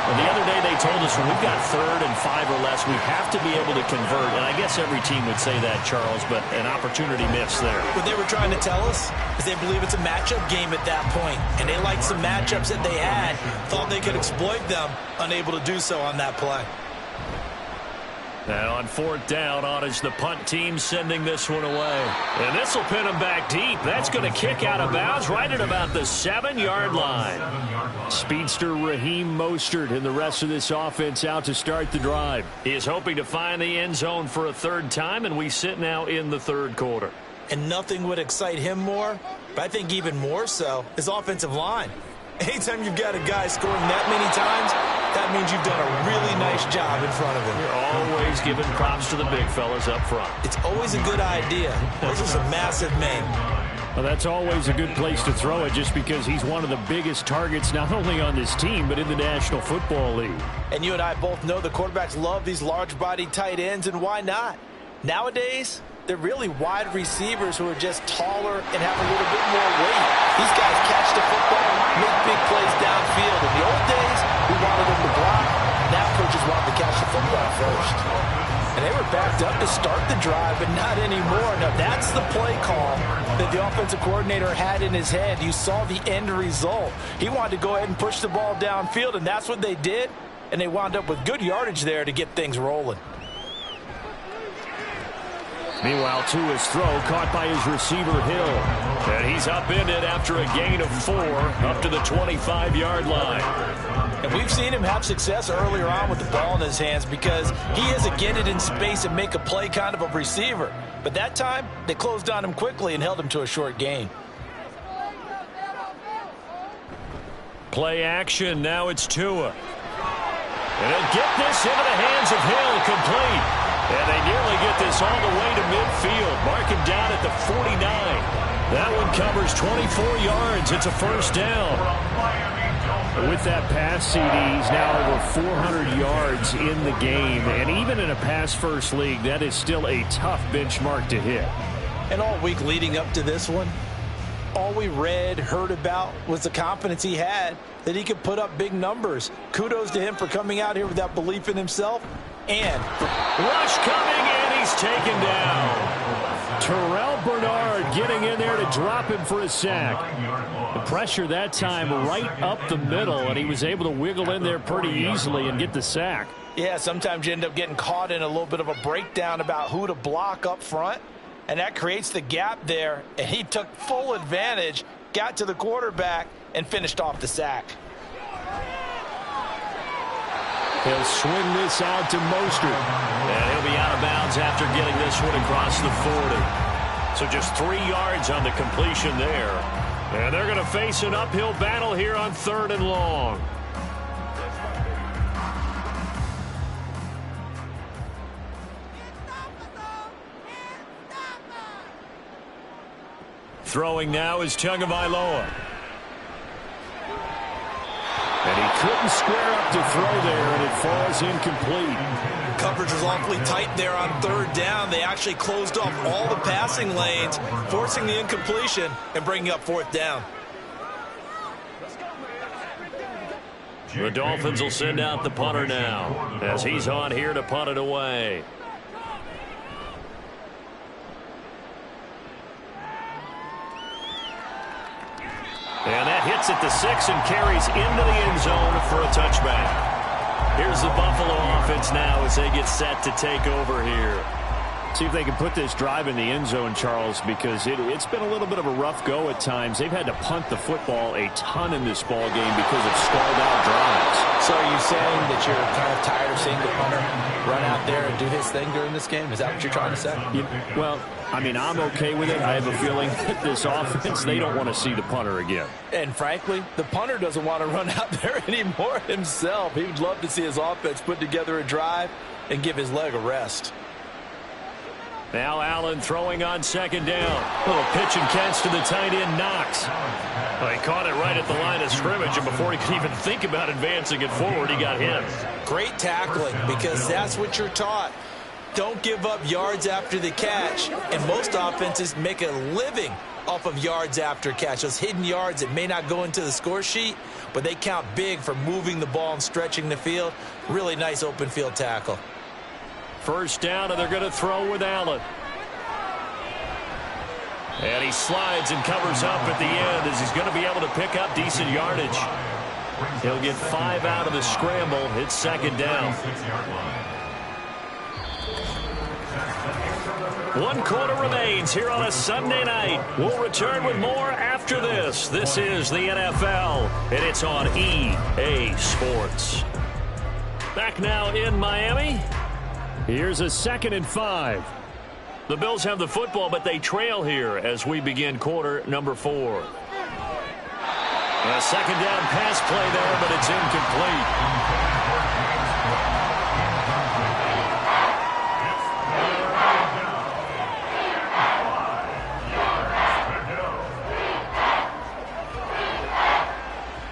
Well, the other day they told us when we've got 3rd and 5 or less, we have to be able to convert. And I guess every team would say that, Charles, but an opportunity missed there. What they were trying to tell us is they believe it's a matchup game at that point. And they liked some matchups that they had, thought they could exploit them, unable to do so on that play. And on 4th down, on is the punt team sending this one away. And this will pin him back deep. That's going to kick out of bounds right at about the 7-yard line. Speedster Raheem Mostert and the rest of this offense out to start the drive. He is hoping to find the end zone for a 3rd time, and we sit now in the 3rd quarter. And nothing would excite him more, but I think even more so, his offensive line. Anytime you've got a guy scoring that many times, that means you've done a really nice job in front of him. You're always giving props to the big fellas up front. It's always a good idea. This is a massive man. Well, that's always a good place to throw it just because he's one of the biggest targets not only on this team but in the National Football League. And you and I both know the quarterbacks love these large-bodied tight ends, and why not? Nowadays, they're really wide receivers who are just taller and have a little bit more weight. These guys catch the football, make big plays downfield. In the old days, we wanted them to block. Now coaches want to catch the football first. And they were backed up to start the drive, but not anymore. Now, that's the play call that the offensive coordinator had in his head. You saw the end result. He wanted to go ahead and push the ball downfield, and that's what they did. And they wound up with good yardage there to get things rolling. Meanwhile, Tua's throw caught by his receiver, Hill. And he's upended after a gain of 4 up to the 25-yard line. And we've seen him have success earlier on with the ball in his hands because he is a get it in space and make a play kind of a receiver. But that time, they closed on him quickly and held him to a short gain. Play action. Now it's Tua. And he'll get this into the hands of Hill, complete. And they nearly get this all the way to midfield. Mark him down at the 49. That one covers 24 yards. It's a first down. With that pass, CD, he's now over 400 yards in the game. And even in a pass-first league, that is still a tough benchmark to hit. And all week leading up to this one, all we read, heard about was the confidence he had that he could put up big numbers. Kudos to him for coming out here with that belief in himself. And rush coming, and he's taken down. Terrell Bernard getting in there to drop him for a sack. The pressure that time right up the middle, and he was able to wiggle in there pretty easily and get the sack. Yeah, sometimes you end up getting caught in a little bit of a breakdown about who to block up front, and that creates the gap there, and he took full advantage, got to the quarterback, and finished off the sack. He'll swing this out to Mostert. And he'll be out of bounds after getting this one across the 40. So just 3 yards on the completion there. And they're going to face an uphill battle here on 3rd and long. Throwing now is Tagovailoa. And he couldn't square up to throw there, and it falls incomplete. Coverage was awfully tight there on 3rd down. They actually closed off all the passing lanes, forcing the incompletion and bringing up 4th down. The Dolphins will send out the punter now as he's on here to punt it away. And that hits at the 6 and carries into the end zone for a touchback. Here's the Buffalo offense now as they get set to take over here. See if they can put this drive in the end zone, Charles, because it's been a little bit of a rough go at times. They've had to punt the football a ton in this ball game because of stalled-out drives. So are you saying that you're kind of tired of seeing the punter run out there and do his thing during this game? Is that what you're trying to say? Well, I mean, I'm okay with it. I have a feeling that this offense, they don't want to see the punter again. And frankly, the punter doesn't want to run out there anymore himself. He would love to see his offense put together a drive and give his leg a rest. Now Allen throwing on 2nd down. Little pitch and catch to the tight end, Knox. Well, he caught it right at the line of scrimmage, and before he could even think about advancing it forward, he got hit. Great tackling, because that's what you're taught. Don't give up yards after the catch, and most offenses make a living off of yards after catch. Those hidden yards that may not go into the score sheet, but they count big for moving the ball and stretching the field. Really nice open field tackle. 1st down, and they're going to throw with Allen. And he slides and covers up at the end as he's going to be able to pick up decent yardage. He'll get 5 out of the scramble. It's 2nd down. 1 quarter remains here on a Sunday night. We'll return with more after this. This is the NFL, and it's on EA Sports. Back now in Miami. Here's a 2nd and 5. The Bills have the football, but they trail here as we begin quarter number 4. A 2nd down pass play there, but it's incomplete.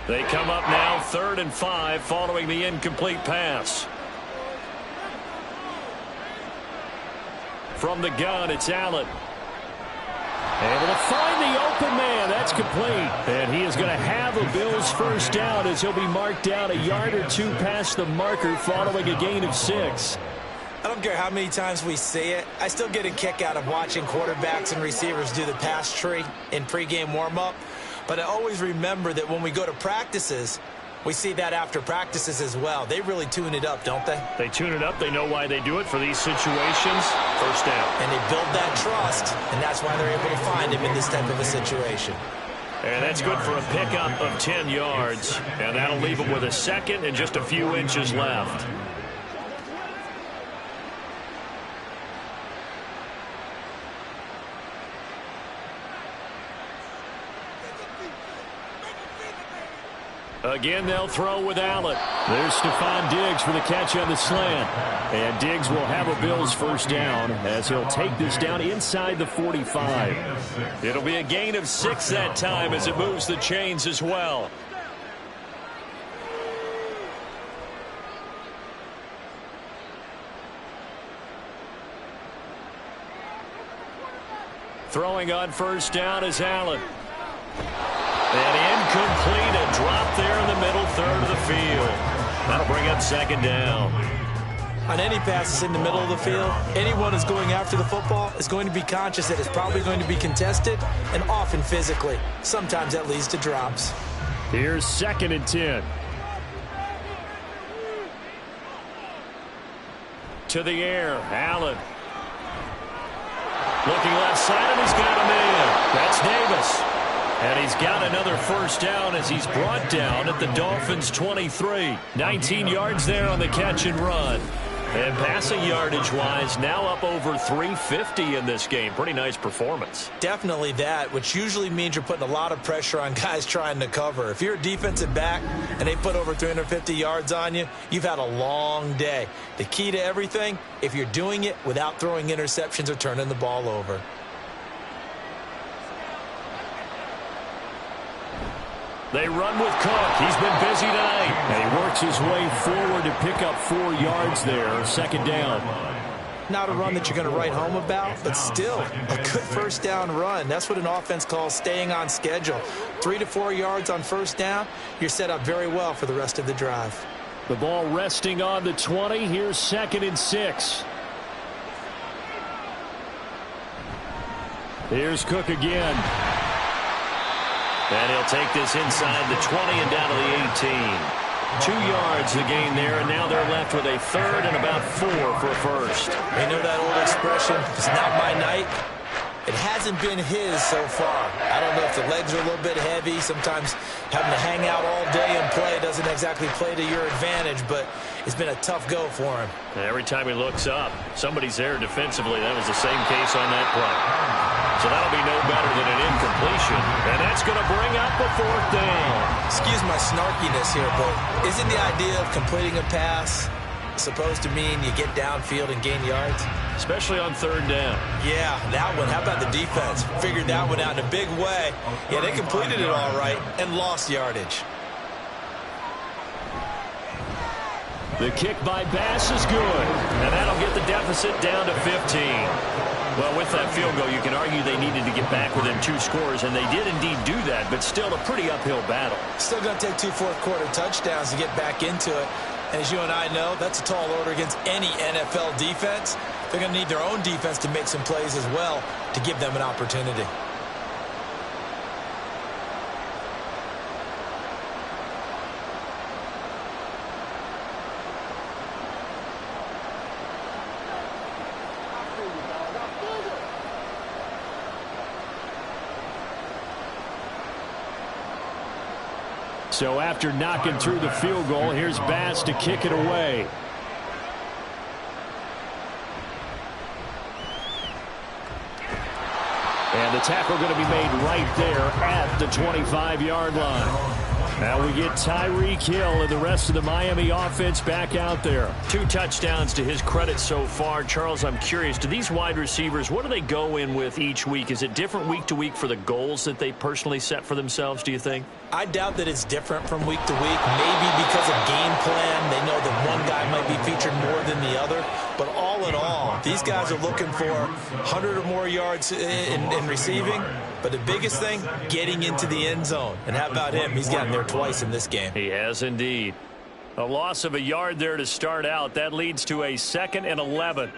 They come up now 3rd and 5 following the incomplete pass. From the gun, it's Allen. Able to find the open man. That's complete. And he is going to have a Bills 1st down as he'll be marked down a yard or 2 past the marker following a gain of 6. I don't care how many times we see it. I still get a kick out of watching quarterbacks and receivers do the pass tree in pregame warm-up. But I always remember that when we go to practices, we see that after practices as well. They really tune it up, don't they? They tune it up. They know why they do it for these situations. 1st down. And they build that trust, and that's why they're able to find him in this type of a situation. And that's good for a pickup of 10 yards. And that'll leave him with a 2nd and just a few inches left. Again, they'll throw with Allen. There's Stephon Diggs for the catch on the slant. And Diggs will have a Bills 1st down as he'll take this down inside the 45. It'll be a gain of 6 that time as it moves the chains as well. Throwing on 1st down is Allen. And incomplete, a drop there in the middle 3rd of the field. That'll bring up 2nd down. On any passes in the middle of the field, anyone who's going after the football is going to be conscious that it's probably going to be contested and often physically. Sometimes that leads to drops. Here's 2nd and 10. To the air, Allen. Looking left side, and he's got a man. That's Davis. And he's got another 1st down as he's brought down at the Dolphins' 23. 19 yards there on the catch and run. And passing yardage-wise, now up over 350 in this game. Pretty nice performance. Definitely that, which usually means you're putting a lot of pressure on guys trying to cover. If you're a defensive back and they put over 350 yards on you, you've had a long day. The key to everything, if you're doing it without throwing interceptions or turning the ball over. They run with Cook. He's been busy tonight. And he works his way forward to pick up 4 yards there. Second down. Not a run that you're going to write home about, but still a good first down run. That's what an offense calls staying on schedule. 3 to 4 yards on first down, you're set up very well for the rest of the drive. The ball resting on the 20. Here's 2nd and 6. Here's Cook again. And he'll take this inside the 20 and down to the 18. 2 yards the gain there, and now they're left with a third and about 4 for a first. You know that old expression, it's not my night. It hasn't been his so far. I don't know if the legs are a little bit heavy. Sometimes having to hang out all day and play doesn't exactly play to your advantage, but it's been a tough go for him. And every time he looks up, somebody's there defensively. That was the same case on that play. So that'll be no better than an incompletion. And that's going to bring up a 4th down. Excuse my snarkiness here, but isn't the idea of completing a pass supposed to mean you get downfield and gain yards? Especially on 3rd down. Yeah, that one. How about the defense? Figured that one out in a big way. Yeah, they completed it all right and lost yardage. The kick by Bass is good. And that'll get the deficit down to 15. Well, with that field goal, you can argue they needed to get back within 2 scores, and they did indeed do that, but still a pretty uphill battle. Still going to take 2 fourth-quarter touchdowns to get back into it. And as you and I know, that's a tall order against any NFL defense. They're going to need their own defense to make some plays as well to give them an opportunity. So after knocking through the field goal, here's Bass to kick it away. And the tackle going to be made right there at the 25-yard line. Now we get Tyreek Hill and the rest of the Miami offense back out there. 2 touchdowns to his credit so far. Charles, I'm curious, do these wide receivers, what do they go in with each week? Is it different week to week for the goals that they personally set for themselves, do you think? I doubt that it's different from week to week. Maybe because of game plan, they know that one guy might be featured more than the other. But all in all, these guys are looking for 100 or more yards in receiving. But the biggest thing, getting into the end zone. And how about him? He's gotten there twice in this game. He has indeed. A loss of a yard there to start out. That leads to a 2nd and 11.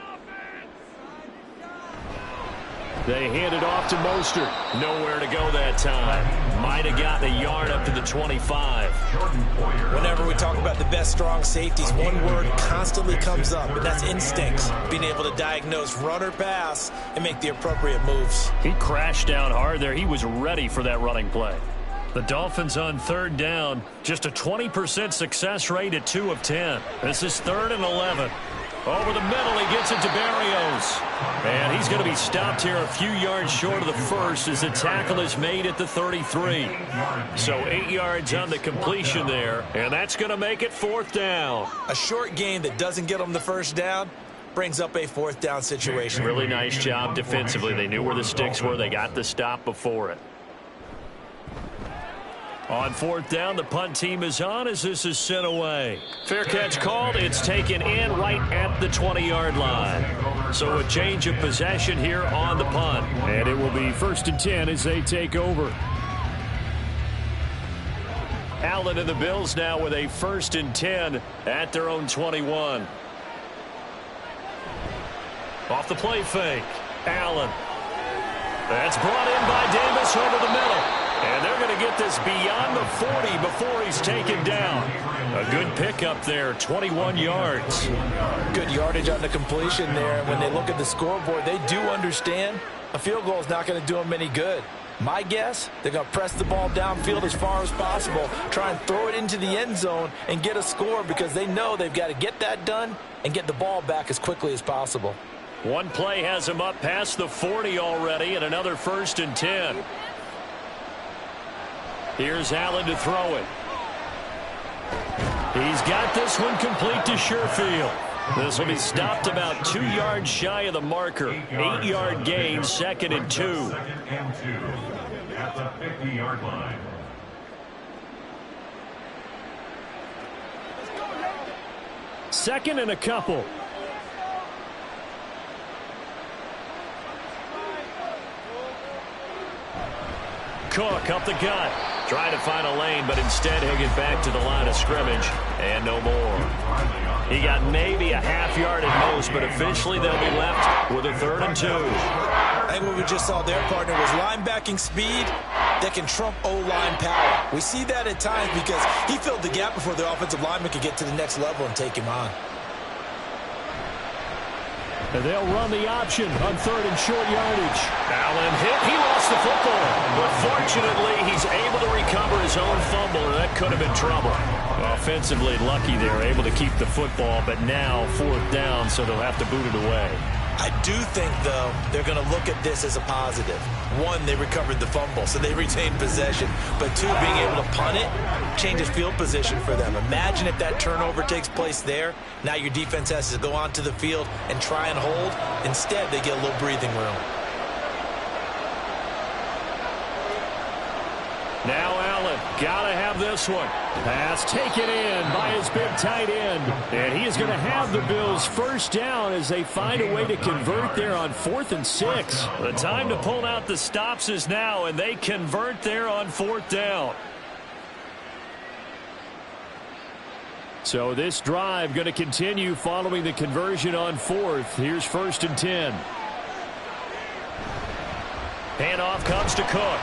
They hand it off to Mostert. Nowhere to go that time. Might have gotten a yard up to the 25. Whenever we talk about the best strong safeties, one word constantly comes up, and that's instincts. Being able to diagnose run or pass and make the appropriate moves. He crashed down hard there. He was ready for that running play. The Dolphins on 3rd down. Just a 20% success rate at 2 of 10. This is 3rd and 11. Over the middle, he gets it to Barrios. And he's going to be stopped here a few yards short of the first as the tackle is made at the 33. So 8 yards on the completion there, and that's going to make it 4th down. A short gain that doesn't get them the first down brings up a 4th down situation. Really nice job defensively. They knew where the sticks were. They got the stop before it. On 4th down, the punt team is on as this is sent away. Fair catch called. It's taken in right at the 20-yard line. So a change of possession here on the punt. And it will be 1st and 10 as they take over. Allen and the Bills now with a 1st and 10 at their own 21. Off the play fake. Allen. That's brought in by Davis over the middle. And they're going to get this beyond the 40 before he's taken down. A good pickup there, 21 yards. Good yardage on the completion there. And when they look at the scoreboard, they do understand a field goal is not going to do them any good. My guess, they're going to press the ball downfield as far as possible, try and throw it into the end zone and get a score because they know they've got to get that done and get the ball back as quickly as possible. One play has him up past the 40 already, and another 1st and 10. Here's Allen to throw it. He's got this one complete to Sherfield. This will be stopped about 2 yards shy of the marker. 8-yard gain, 2nd and 2. 2nd and 2 at the 50-yard line. Second and a couple. Cook up the gut. Trying to find a lane, but instead he'll get back to the line of scrimmage. And no more. He got maybe a half yard at most, but officially they'll be left with a 3rd and 2. I think what we just saw their partner was linebacking speed that can trump O-line power. We see that at times because he filled the gap before the offensive lineman could get to the next level and take him on. And they'll run the option on 3rd and short yardage. Allen hit. He lost the football. But fortunately, he's able to recover his own fumble, and that could have been trouble. Offensively lucky they're able to keep the football, but now 4th down, so they'll have to boot it away. I do think, though, they're going to look at this as a positive. One, they recovered the fumble, so they retained possession. But two, being able to punt it changes field position for them. Imagine if that turnover takes place there. Now your defense has to go onto the field and try and hold. Instead, they get a little breathing room. Now Allen, gotta have this one. Pass taken in by his big tight end. And he is going to have the Bills 1st down as they find a way to convert there on 4th and 6. The time to pull out the stops is now, and they convert there on 4th down. So this drive going to continue following the conversion on 4th. Here's 1st and 10. Handoff comes to Cook.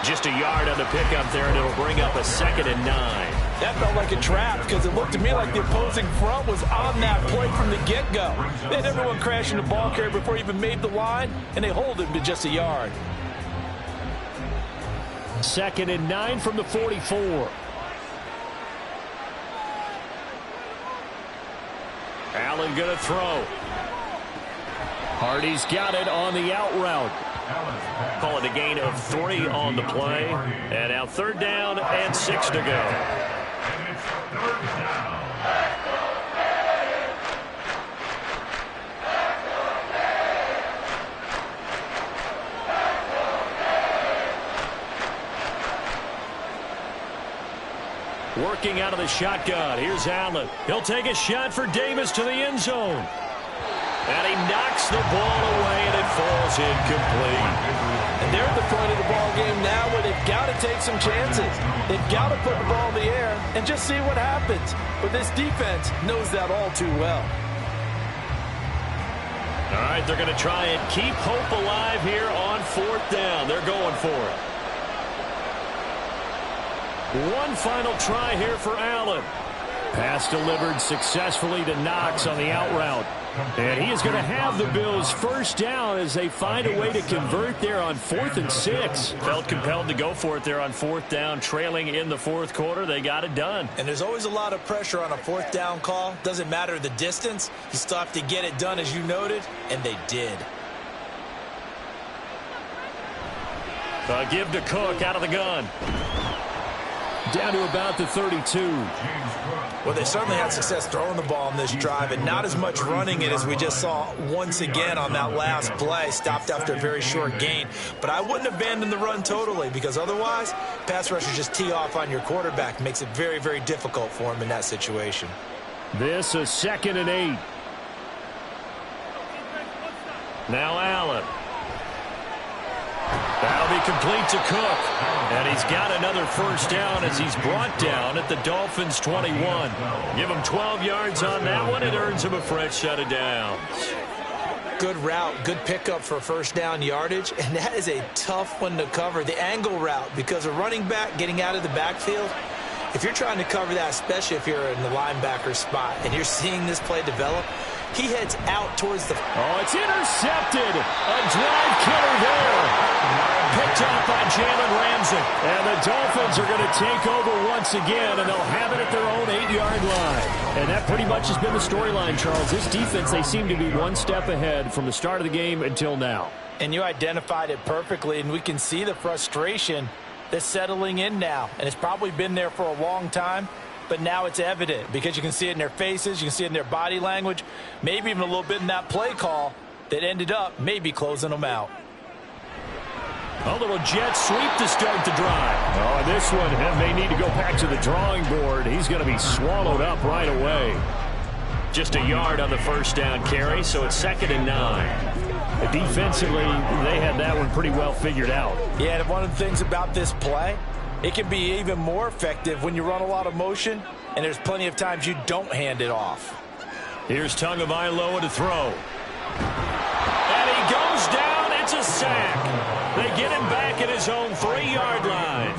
Just a yard on the pickup there, and it'll bring up a 2nd and 9. That felt like a trap because it looked to me like the opposing front was on that play from the get-go. They had everyone crashing the ball carrier before he even made the line, and they hold him to just a yard. 2nd and 9 from the 44. Allen going to throw. Hardy's got it on the out route. Call it a gain of 3 on the play. And now 3rd down and 6 to go. And it's 3rd down. Working out of the shotgun. Here's Allen. He'll take a shot for Davis to the end zone. And he knocks the ball away, and it falls incomplete. And they're at the point of the ball game now where they've got to take some chances. They've got to put the ball in the air and just see what happens. But this defense knows that all too well. All right, they're going to try and keep hope alive here on 4th down. They're going for it. One final try here for Allen. Pass delivered successfully to Knox on the out route. And he is going to have the Bills 1st down as they find a way to convert there on 4th and 6. Felt compelled to go for it there on 4th down, trailing in the 4th quarter. They got it done. And there's always a lot of pressure on a 4th down call. Doesn't matter the distance. You still have to get it done, as you noted, and they did. Give to Cook out of the gun. Down to about the 32. Well, they certainly had success throwing the ball on this drive and not as much running it as we just saw once again on that last play. Stopped after a very short gain. But I wouldn't abandon the run totally because otherwise, pass rushers just tee off on your quarterback. Makes it very, very difficult for him in that situation. This is 2nd and 8. Now Allen. That'll be complete to Cook. And he's got another 1st down as he's brought down at the Dolphins' 21. Give him 12 yards on that one. It earns him a fresh set of downs. Good route, good pickup for 1st down yardage, and that is a tough one to cover, the angle route, because a running back getting out of the backfield, if you're trying to cover that, especially if you're in the linebacker spot and you're seeing this play develop, he heads out towards the... Oh, it's intercepted. A drive killer there. Picked up by Jalen Ramsey. And the Dolphins are going to take over once again, and they'll have it at their own 8-yard line. And that pretty much has been the storyline, Charles. This defense, they seem to be one step ahead from the start of the game until now. And you identified it perfectly, and we can see the frustration that's settling in now. And it's probably been there for a long time, but now it's evident because you can see it in their faces, you can see it in their body language, maybe even a little bit in that play call that ended up maybe closing them out. A little jet sweep to start the drive. Oh, and this one may need to go back to the drawing board. He's going to be swallowed up right away. Just a yard on the first down carry, so it's 2nd and 9. Defensively, they had that one pretty well figured out. Yeah, and one of the things about this play, it can be even more effective when you run a lot of motion, and there's plenty of times you don't hand it off. Here's Tagovailoa to throw. And he goes down. It's a sack. They get him back at his own 3-yard line.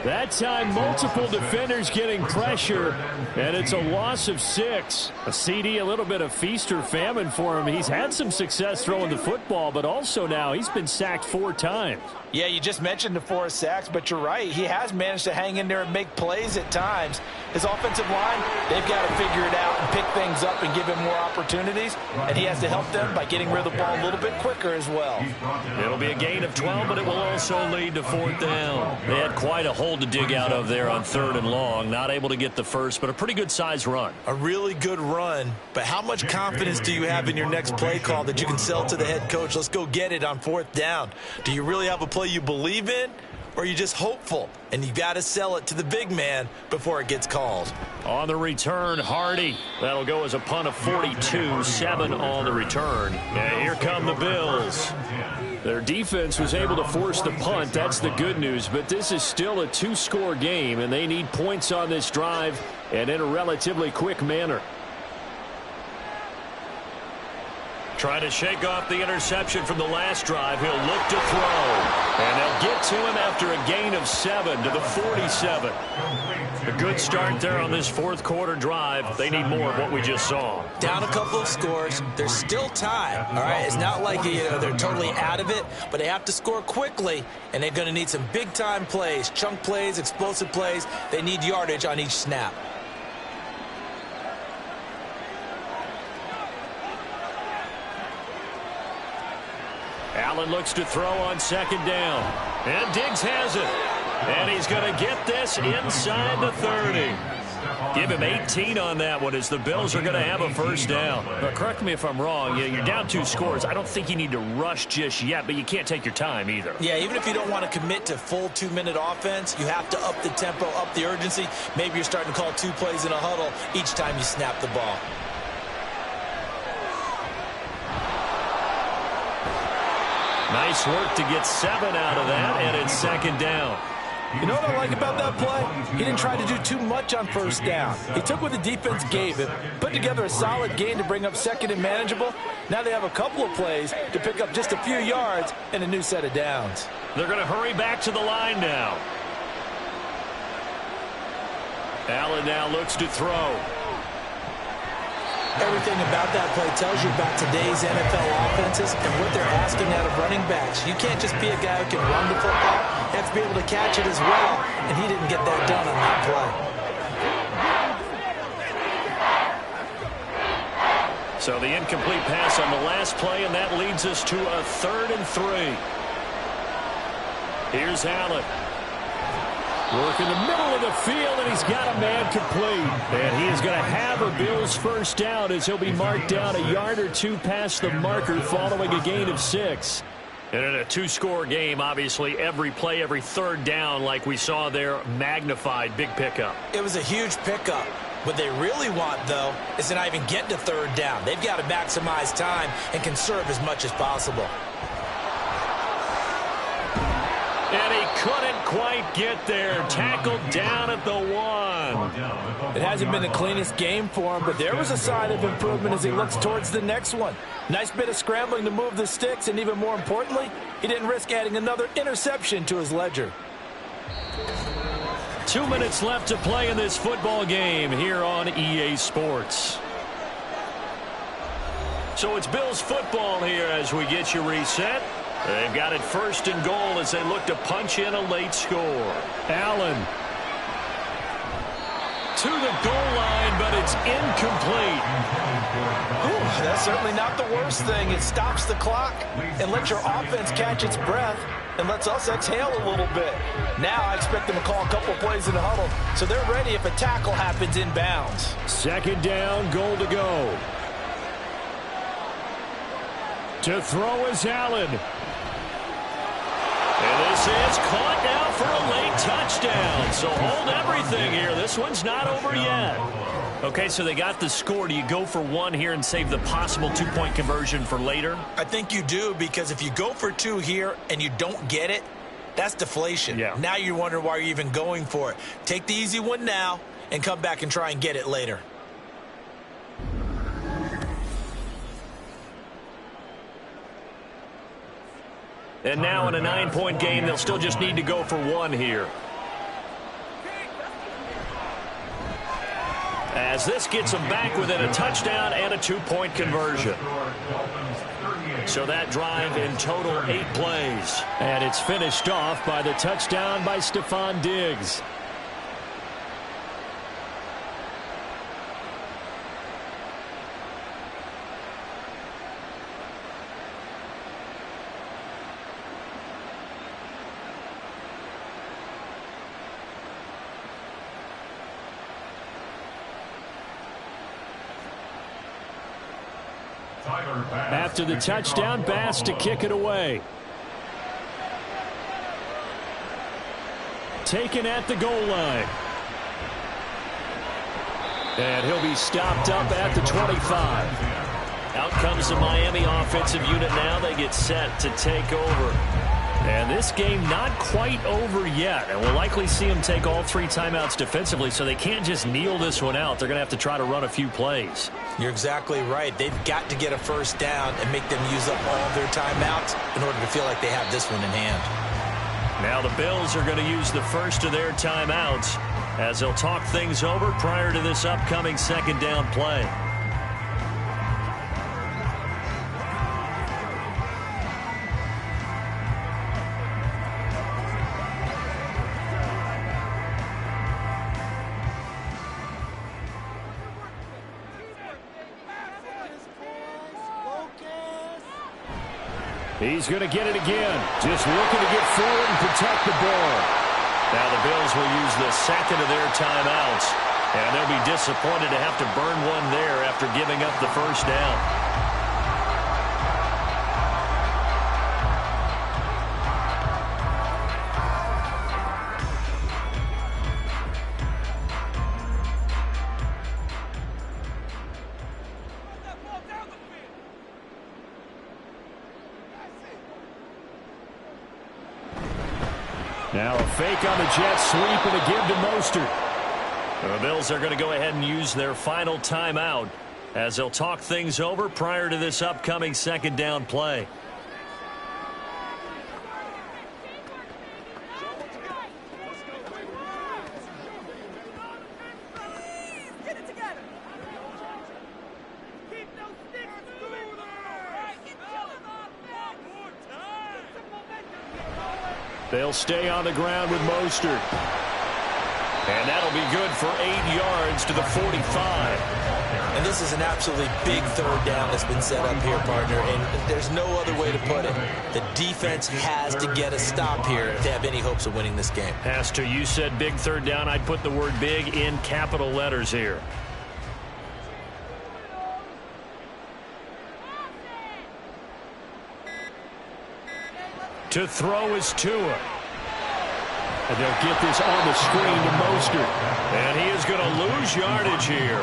That time, multiple defenders getting pressure, and it's a loss of 6. A CD, a little bit of feast or famine for him. He's had some success throwing the football, but also now he's been sacked 4 times. Yeah, you just mentioned the 4 sacks, but you're right. He has managed to hang in there and make plays at times. His offensive line, they've got to figure it out and pick things up and give him more opportunities, and he has to help them by getting rid of the ball a little bit quicker as well. It'll be a gain of 12, but it will also lead to 4th down. They had quite a hole to dig out of there on 3rd and long. Not able to get the first, but a pretty good size run. A really good run, but how much confidence do you have in your next play call that you can sell to the head coach? Let's go get it on 4th down. Do you really have a play you believe in, or are you just hopeful? And you got to sell it to the big man before it gets called. On the return, Hardy. That'll go as a punt of 42, 7 on the return. And here come the Bills. Their defense was able to force the punt. That's the good news. But this is still a 2-score game, and they need points on this drive and in a relatively quick manner. Trying to shake off the interception from the last drive. He'll look to throw. And they'll get to him after a gain of 7 to the 47. A good start there on this 4th quarter drive. They need more of what we just saw. Down a couple of scores. There's still time. All right, it's not like they're totally out of it, but they have to score quickly, and they're going to need some big-time plays, chunk plays, explosive plays. They need yardage on each snap. Allen looks to throw on 2nd down. And Diggs has it. And he's going to get this inside the 30. Give him 18 on that one as the Bills are going to have a first down. But correct me if I'm wrong. You're down 2 scores. I don't think you need to rush just yet, but you can't take your time either. Yeah, even if you don't want to commit to full 2-minute offense, you have to up the tempo, up the urgency. Maybe you're starting to call 2 plays in a huddle each time you snap the ball. Nice work to get 7 out of that, and it's 2nd down. You know what I like about that play? He didn't try to do too much on 1st down. He took what the defense gave him, put together a solid gain to bring up 2nd and manageable. Now they have a couple of plays to pick up just a few yards and a new set of downs. They're going to hurry back to the line now. Allen now looks to throw. Everything about that play tells you about today's NFL offenses and what they're asking out of running backs. You can't just be a guy who can run the football. You have to be able to catch it as well, and he didn't get that done on that play. So the incomplete pass on the last play, and that leads us to a 3rd and 3. Here's Allen. Work in the middle of the field, and he's got a man complete. And he is going to have a Bills first down as he'll be marked down a yard or 2 past the marker following a gain of 6. And in a 2-score game, obviously, every play, every 3rd down, like we saw there, magnified. Big pickup. It was a huge pickup. What they really want, though, is to not even get to 3rd down. They've got to maximize time and conserve as much as possible. And he couldn't quite get there. Tackled down at the 1. It hasn't been the cleanest game for him, but there was a sign of improvement as he looks towards the next one. Nice bit of scrambling to move the sticks, and even more importantly, he didn't risk adding another interception to his ledger. 2 minutes left to play in this football game here on EA Sports. So it's Bills football here as we get you reset. They've got it 1st and goal as they look to punch in a late score. Allen to the goal line, but it's incomplete. Ooh, that's certainly not the worst thing. It stops the clock and lets your offense catch its breath and lets us exhale a little bit. Now I expect them to call a couple plays in the huddle so they're ready if a tackle happens inbounds. 2nd down, goal to go. To throw is Allen. And this is caught now for a late touchdown. So hold everything here. This one's not over yet. Okay, so they got the score. Do you go for 1 here and save the possible 2-point conversion for later? I think you do, because if you go for 2 here and you don't get it, that's deflation. Yeah. Now you wonder why you're even going for it. Take the easy one now and come back and try and get it later. And now in a 9-point game, they'll still just need to go for 1 here. As this gets them back within a touchdown and a 2-point conversion. So that drive in total 8 plays. And it's finished off by the touchdown by Stephon Diggs. After the touchdown, Bass to kick it away. Taken at the goal line. And he'll be stopped up at the 25. Out comes the Miami offensive unit now. They get set to take over. And this game not quite over yet. And we'll likely see them take all 3 timeouts defensively, so they can't just kneel this one out. They're going to have to try to run a few plays. You're exactly right. They've got to get a 1st down and make them use up all their timeouts in order to feel like they have this one in hand. Now the Bills are going to use the first of their timeouts as they'll talk things over prior to this upcoming 2nd down play. He's going to get it again. Just looking to get forward and protect the ball. Now the Bills will use the 2nd of their timeouts. And they'll be disappointed to have to burn one there after giving up the 1st down. Now a fake on the jet sweep and a give to Mostert. The Bills are going to go ahead and use their final timeout as they'll talk things over prior to this upcoming 2nd down play. They'll stay on the ground with Mostert. And that'll be good for 8 yards to the 45. And this is an absolutely big 3rd down that's been set up here, partner. And there's no other way to put it. The defense has to get a stop here to have any hopes of winning this game. Has to. You said big 3rd down. I'd put the word big in capital letters here. To throw is Tua. And they'll get this on the screen to Mostert. And he is going to lose yardage here.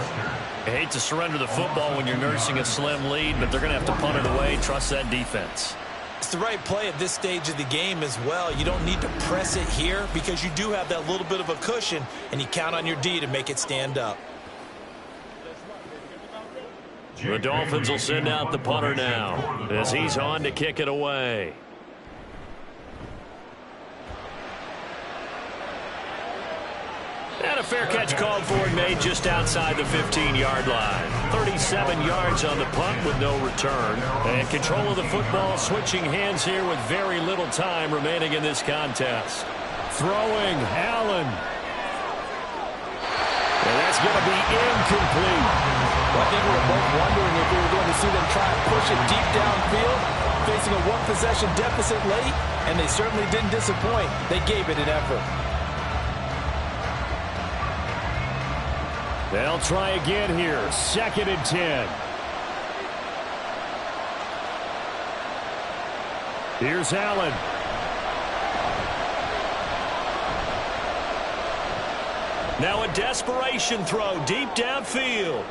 I hate to surrender the football when you're nursing a slim lead, but they're going to have to punt it away. Trust that defense. It's the right play at this stage of the game as well. You don't need to press it here because you do have that little bit of a cushion, and you count on your D to make it stand up. The Dolphins will send out the punter now as he's on to kick it away. And a fair catch called for and made just outside the 15-yard line. 37 yards on the punt with no return. And control of the football switching hands here with very little time remaining in this contest. Throwing, Allen. And that's going to be incomplete. Well, I think we were both wondering if we were going to see them try and push it deep downfield, facing a one-possession deficit late, and they certainly didn't disappoint. They gave it an effort. They'll try again here. 2nd and 10. Here's Allen. Now a desperation throw deep downfield.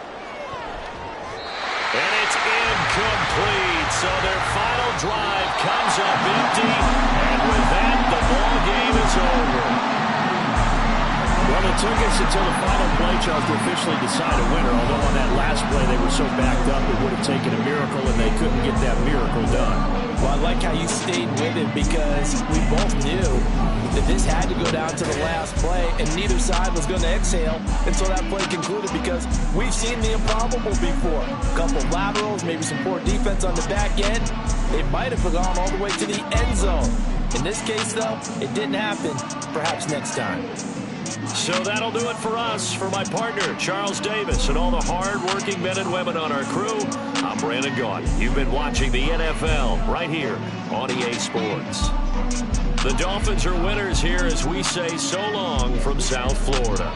And it's incomplete. So their final drive comes up empty. And with that, the ball game is over. Well, it took us until the final play, Charles, to officially decide a winner. Although on that last play they were so backed up it would have taken a miracle, and they couldn't get that miracle done. Well, I like how you stayed with it because we both knew that this had to go down to the last play, and neither side was going to exhale until that play concluded because we've seen the improbable before. A couple of laterals, maybe some poor defense on the back end. They might have gone all the way to the end zone. In this case, though, it didn't happen. Perhaps next time. So that'll do it for us. For my partner, Charles Davis, and all the hard-working men and women on our crew, I'm Brandon Gaudin. You've been watching the NFL right here on EA Sports. The Dolphins are winners here as we say so long from South Florida.